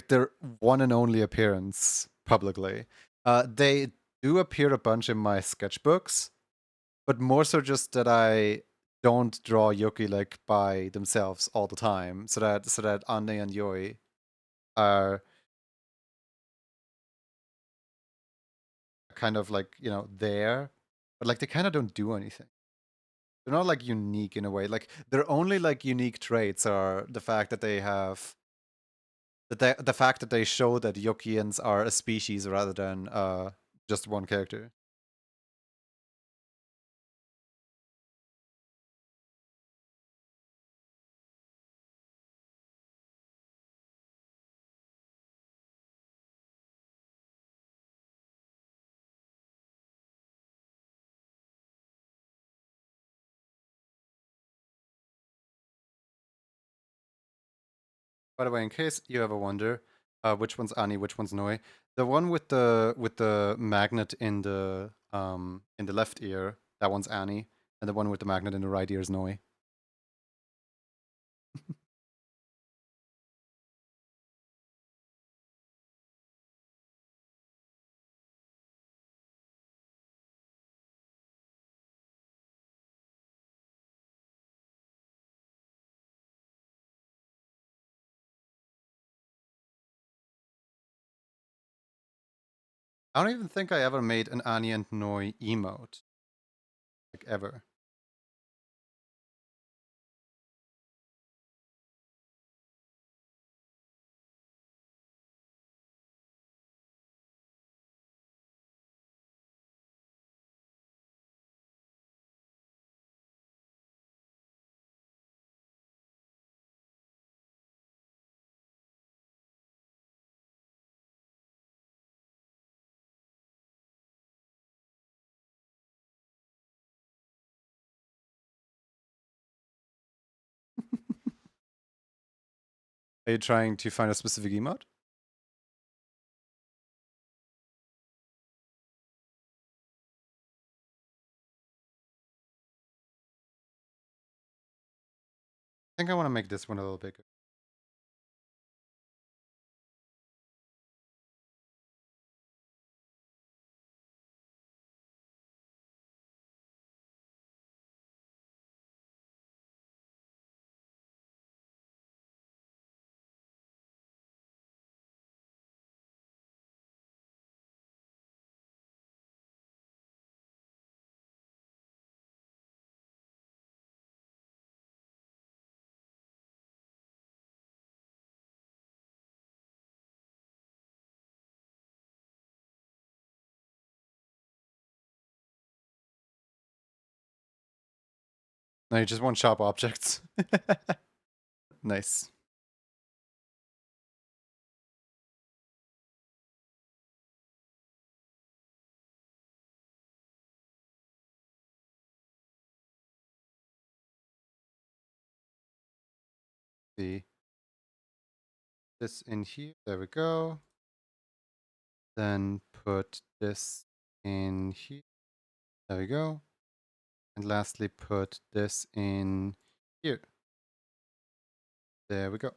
their one and only appearance publicly. They do appear a bunch in my sketchbooks, but more so just that I don't draw Yoki like by themselves all the time, so that Ane and Yoi are kind of like there, but like they kind of don't do anything. They're not like unique in a way. Like their only like unique traits are the fact that they have the fact that they show that Yokians are a species rather than just one character. By the way, in case you ever wonder, which one's Ani, which one's Noi, the one with the magnet in the left ear, that one's Ani, and the one with the magnet in the right ear is Noi. I don't even think I ever made an Ani and Noi emote, like ever. Are you trying to find a specific emote? I think I want to make this one a little bigger. No, you just want sharp objects. Nice. See this in here. There we go. Then put this in here. There we go. And lastly, put this in here. There we go.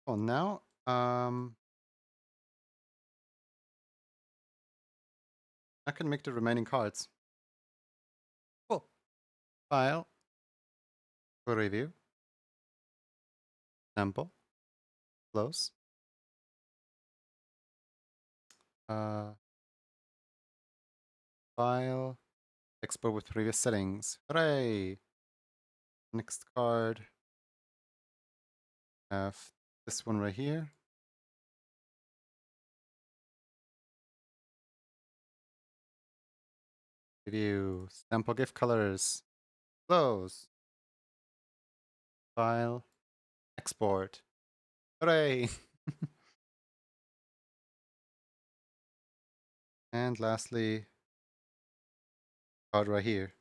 Oh, now, I can make the remaining cards. Cool. File, review, sample, close. File, export with previous settings. Hooray! Next card. Have this one right here. Review, sample gift colors. Close. File, export. Hooray! And lastly, card right here.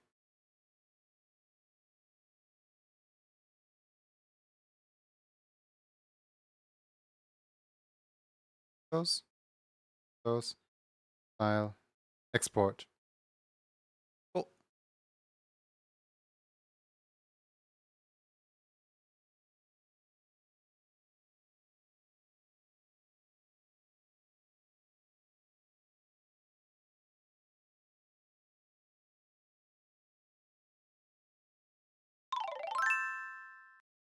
Close, close, file, export. Cool.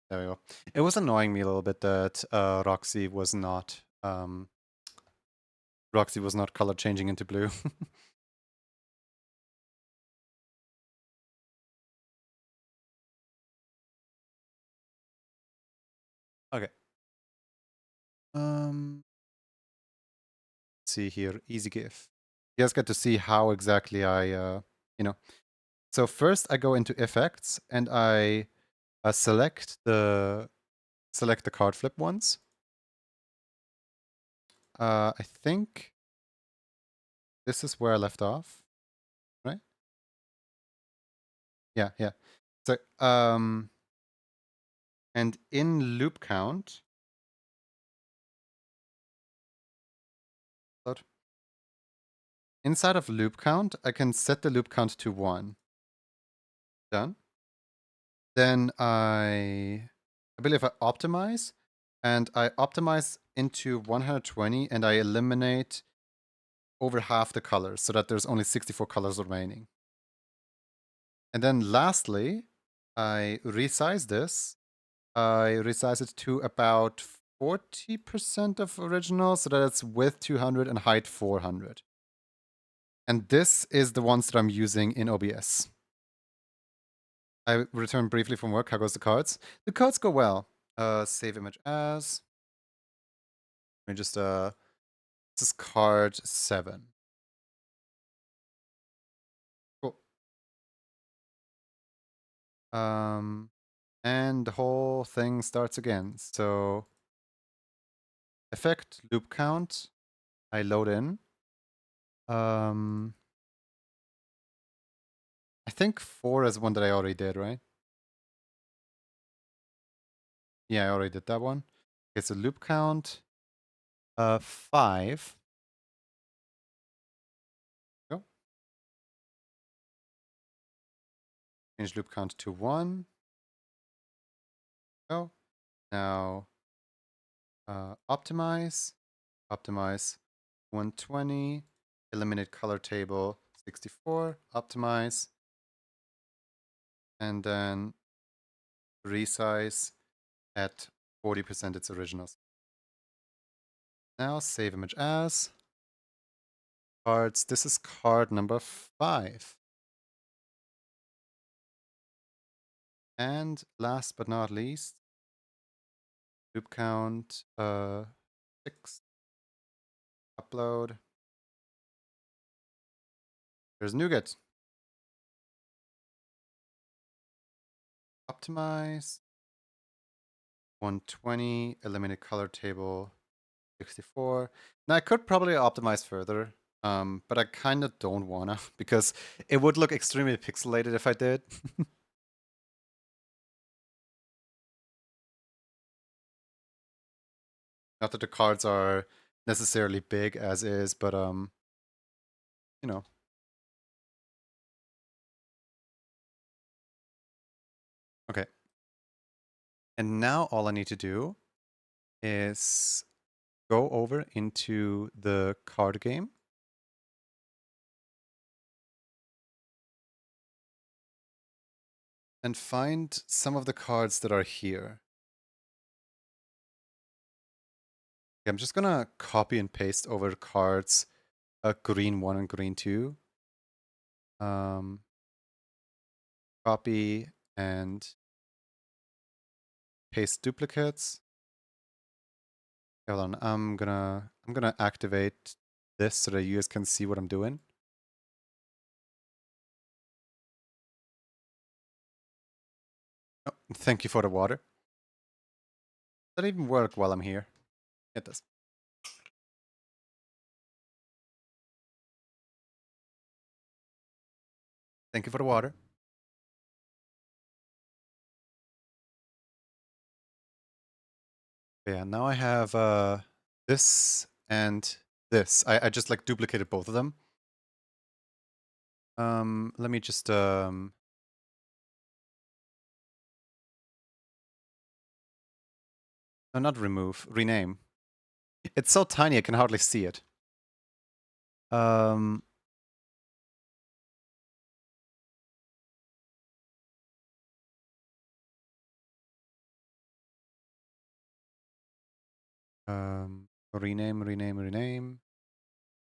There we go. It was annoying me a little bit that Roxy was not color changing into blue. Okay. Let's see here, easy GIF. You guys get to see how exactly I, you know. So first I go into effects and I select the card flip ones. I think this is where I left off, right? Yeah, yeah. So, and in loop count, inside of loop count, I can set the loop count to 1. Done. Then I believe I optimize, and I optimize into 120, and I eliminate over half the colors so that there's only 64 colors remaining. And then lastly, I resize this. I resize it to about 40% of original so that it's width 200 and height 400. And this is the ones that I'm using in OBS. I return briefly from work. How goes the cards? The cards go well. Save image as. Let me just, this is card 7. Cool. And the whole thing starts again. So, effect, loop count. I load in. I think 4 is one that I already did, right? Yeah, I already did that one. Okay, so loop count 5. Go. Change loop count to 1. Go. Now optimize. Optimize 120. Eliminate color table 64. Optimize. And then resize at 40% its originals. Now save image as. Cards. This is card number 5. And last but not least, loop count 6. Upload. There's Nougat. Optimize. 120. Eliminate color table 64. Now I could probably optimize further, but I kind of don't wanna because it would look extremely pixelated if I did. Not that the cards are necessarily big as is, but you know. Okay. And now all I need to do is go over into the card game. And find some of the cards that are here. I'm just gonna copy and paste over cards, green 1 and green 2. Copy and paste duplicates. Hold on, I'm gonna activate this so that you guys can see what I'm doing. Oh, thank you for the water. Does that even work while I'm here? It does. Thank you for the water. Yeah, now I have this and this. I just like duplicated both of them. Let me just no, not remove, rename. It's so tiny I can hardly see it. Rename.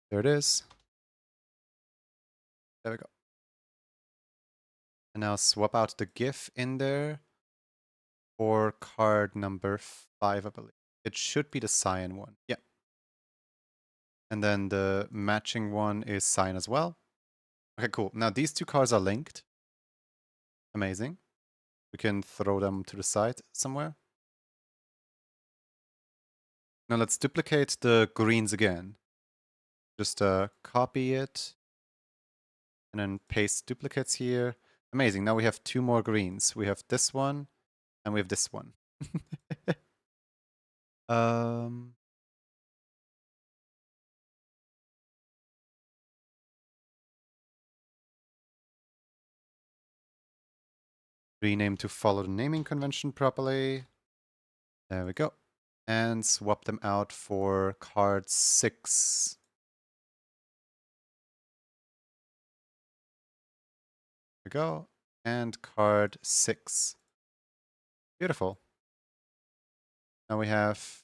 There it is. There we go. And now swap out the GIF in there for card number 5, I believe. It should be the cyan one. Yeah. And then the matching one is cyan as well. Okay, cool. Now these two cards are linked. Amazing. We can throw them to the side somewhere. Now let's duplicate the greens again. Just copy it and then paste duplicates here. Amazing. Now we have two more greens. We have this one and we have this one. um, rename to follow the naming convention properly. There we go. And swap them out for card 6. There we go. And card 6. Beautiful. Now we have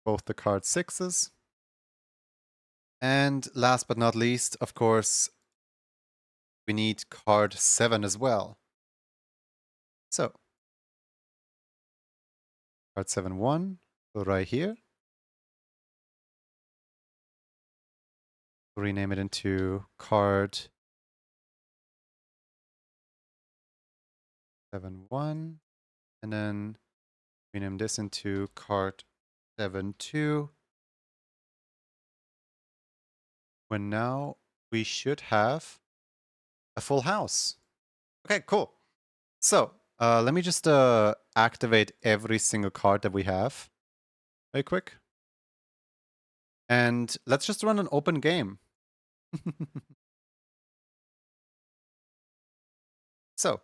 both the card 6s. And last but not least, of course, we need card 7 as well. So, card 7-1, go right here. Rename it into card 7-1. And then rename this into card 7-2. When now we should have a full house. Okay, cool. So, let me just activate every single card that we have very quick. And let's just run an open game. So,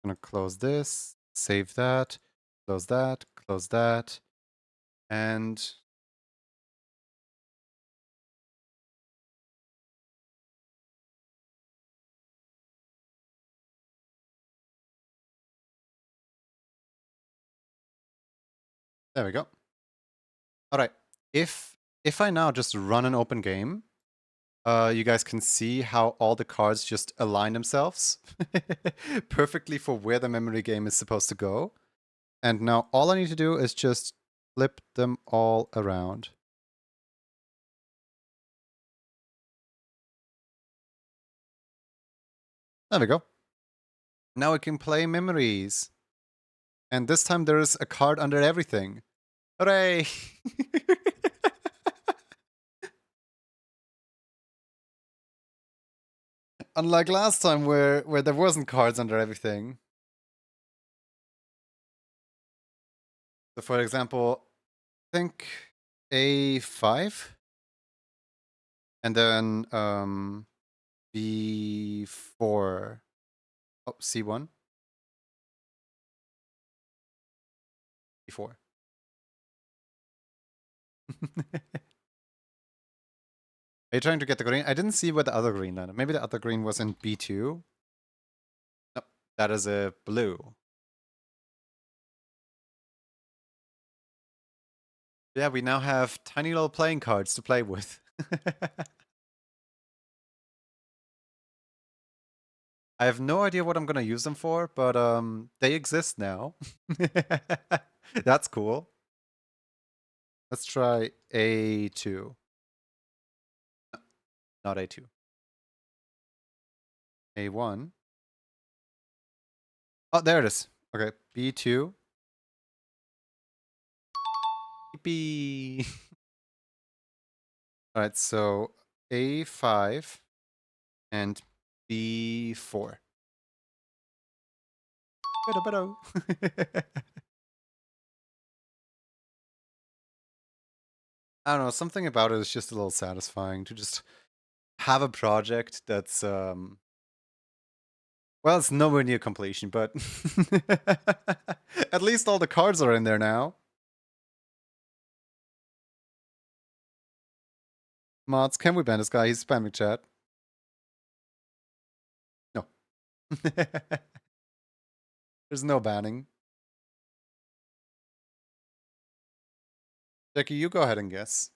I'm gonna close this, save that, close that, and there we go. All right, if I now just run an open game, you guys can see how all the cards just align themselves perfectly for where the memory game is supposed to go. And now all I need to do is just flip them all around. There we go. Now we can play memories. And this time there is a card under everything. Hooray! Unlike last time where there wasn't cards under everything. So for example, I think A5 and then B4. Oh, C1. B4. Are you trying to get the green? I didn't see where the other green landed. Maybe the other green was in B2. No, that is a blue. Yeah, we now have tiny little playing cards to play with. I have no idea what I'm gonna use them for, but they exist now. That's cool. Let's try A2. No, not A2. A1. Oh, there it is. Okay, B2. B. All right, so A5 and B4. I don't know, something about it is just a little satisfying to just have a project that's well, it's nowhere near completion, but at least all the cards are in there now. Mods, can we ban this guy? He's spamming chat. No. There's no banning. Jackie, you go ahead and guess.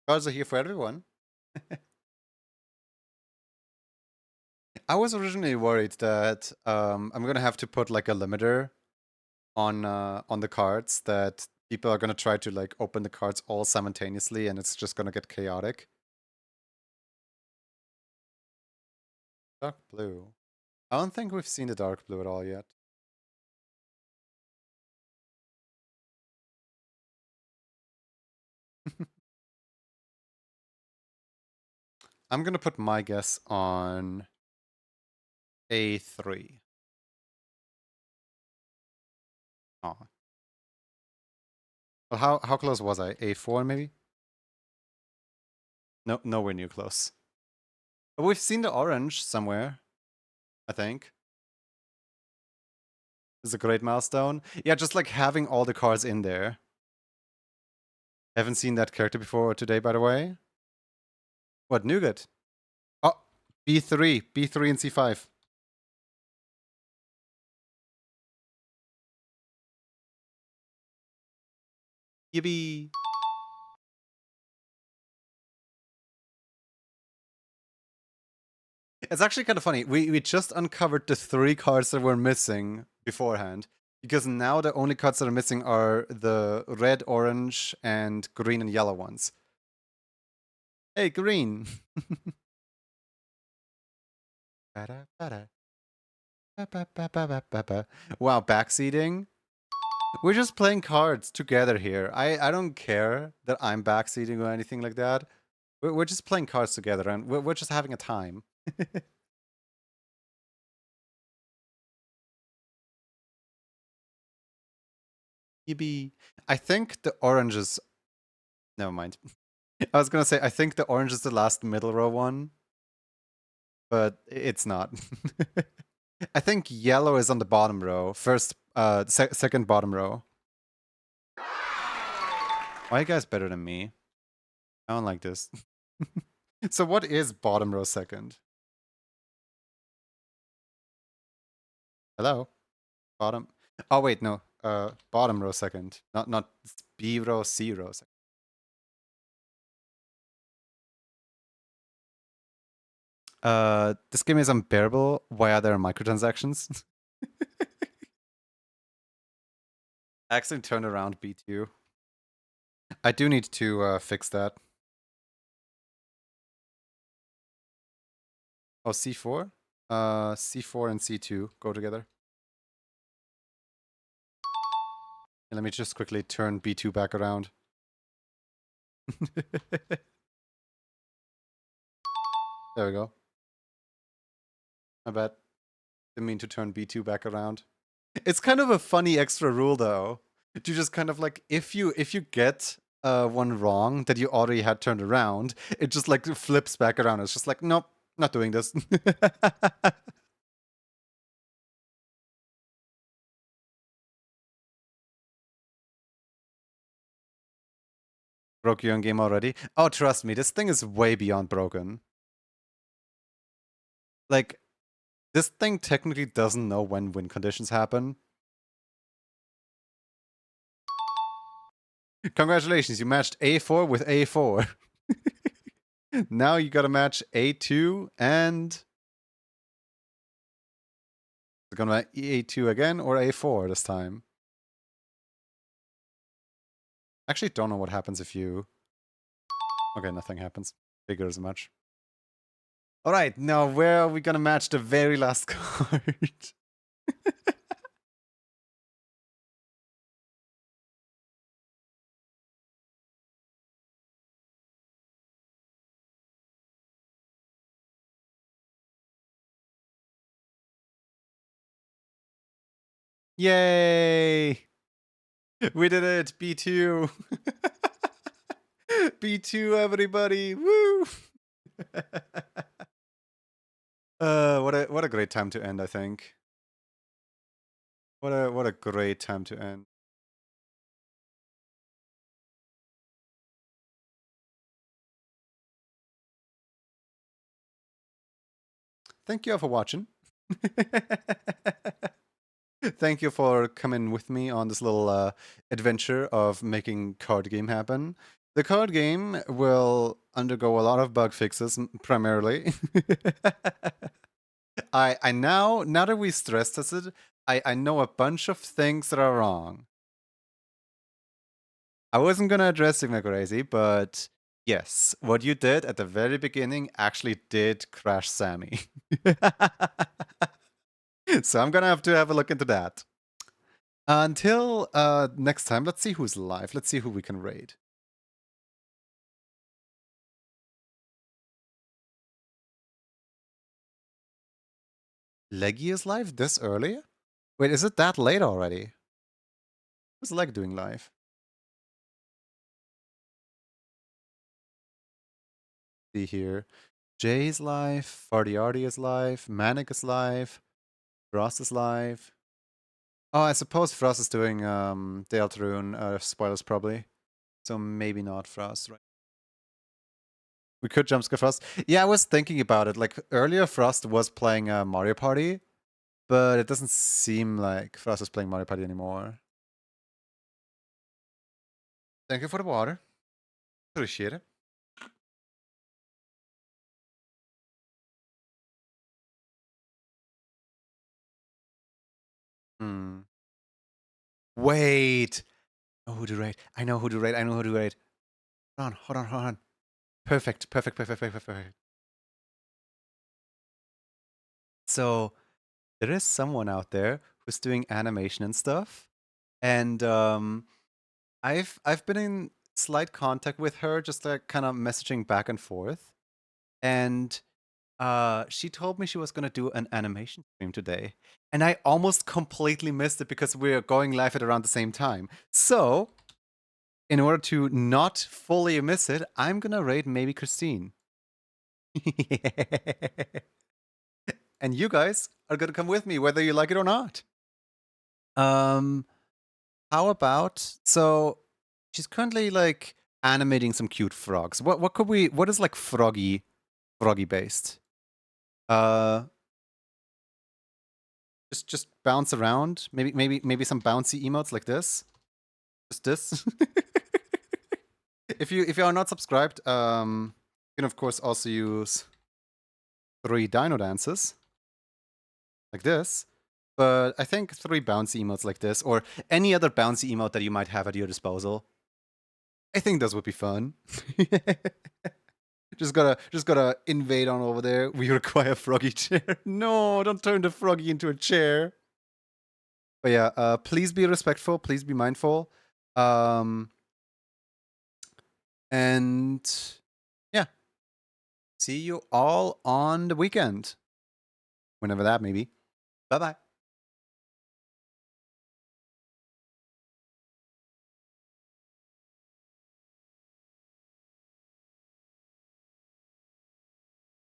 Cards are here for everyone. I was originally worried that I'm gonna have to put like a limiter on the cards that people are gonna try to like open the cards all simultaneously, and it's just gonna get chaotic. Dark blue. I don't think we've seen the dark blue at all yet. I'm gonna put my guess on A3. Oh. Well, how close was I? A4 maybe? No, nowhere near close. But we've seen the orange somewhere, I think. This is a great milestone. Yeah, just like having all the cards in there. Haven't seen that character before today, by the way. What, Nougat? Oh, B3. B3 and C5. Yippee. It's actually kind of funny. We just uncovered the 3 cards that were missing beforehand. Because now the only cards that are missing are the red, orange, and green and yellow ones. Hey, green! Wow, backseating? We're just playing cards together here. I don't care that I'm backseating or anything like that. We're just playing cards together and we're just having a time. Yippee. I think the orange is... Never mind. I was gonna say, I think the orange is the last middle row one. But it's not. I think yellow is on the bottom row. Second bottom row. Why are you guys better than me? I don't like this. So what is bottom row second? Hello? Bottom. Oh wait, no. Bottom row second. Not B row, C row second. This game is unbearable. Why are there microtransactions? Accident turned around B2. I do need to fix that. Oh, C4? C4 and C2 go together. And let me just quickly turn B2 back around. There we go. I bet. Didn't mean to turn B2 back around. It's kind of a funny extra rule though. To just kind of like if you get one wrong that you already had turned around, it just like flips back around. It's just like, nope, not doing this. Broke your own game already? Oh, trust me, this thing is way beyond broken. Like, this thing technically doesn't know when win conditions happen. Congratulations, you matched A4 with A4. Now you gotta match A2 and... Is it gonna be A2 again or A4 this time? Actually, don't know what happens if you... Okay, nothing happens. Figure as much. Alright, now where are we gonna match the very last card? Yay! We did it! B2! B2, everybody! Woo! What a great time to end, I think. What a great time to end. Thank you all for watching. Thank you for coming with me on this little adventure of making card game happen. The card game will undergo a lot of bug fixes, primarily. I now that we stress tested, I know a bunch of things that are wrong. I wasn't gonna address Sigma Crazy, but yes, what you did at the very beginning actually did crash Sammy. So I'm gonna have to have a look into that. Until next time, let's see who's live. Let's see who we can raid. Leggy is live this early? Wait, is it that late already? What's Leg doing live? See here. Jay's live, Fardiardi is live, Manic is live, Frost is live. Oh, I suppose Frost is doing Deltarune spoilers probably. So maybe not Frost, right? We could jump scare Frost. Yeah, I was thinking about it. Like earlier Frost was playing Mario Party, but it doesn't seem like Frost is playing Mario Party anymore. Thank you for the water. Appreciate it. Hmm. Wait. I know who to raid. I know who to raid. I know who to raid. Hold on. Perfect. So there is someone out there who's doing animation and stuff, and I've been in slight contact with her, just like kind of messaging back and forth, and she told me she was gonna do an animation stream today, and I almost completely missed it because we're going live at around the same time. So, in order to not fully miss it, I'm gonna raid maybe Christine. And you guys are gonna come with me, whether you like it or not. Um, how about so she's currently like animating some cute frogs. What could we? What is like froggy based? Uh, just bounce around. Maybe some bouncy emotes like this. Just this. If you are not subscribed, you can of course also use 3 dino dances like this. But I think 3 bouncy emotes like this, or any other bouncy emote that you might have at your disposal. I think those would be fun. just gotta invade on over there. We require froggy chair. No, don't turn the froggy into a chair. But yeah, please be respectful. Please be mindful. And yeah, see you all on the weekend, whenever that may be. Bye bye.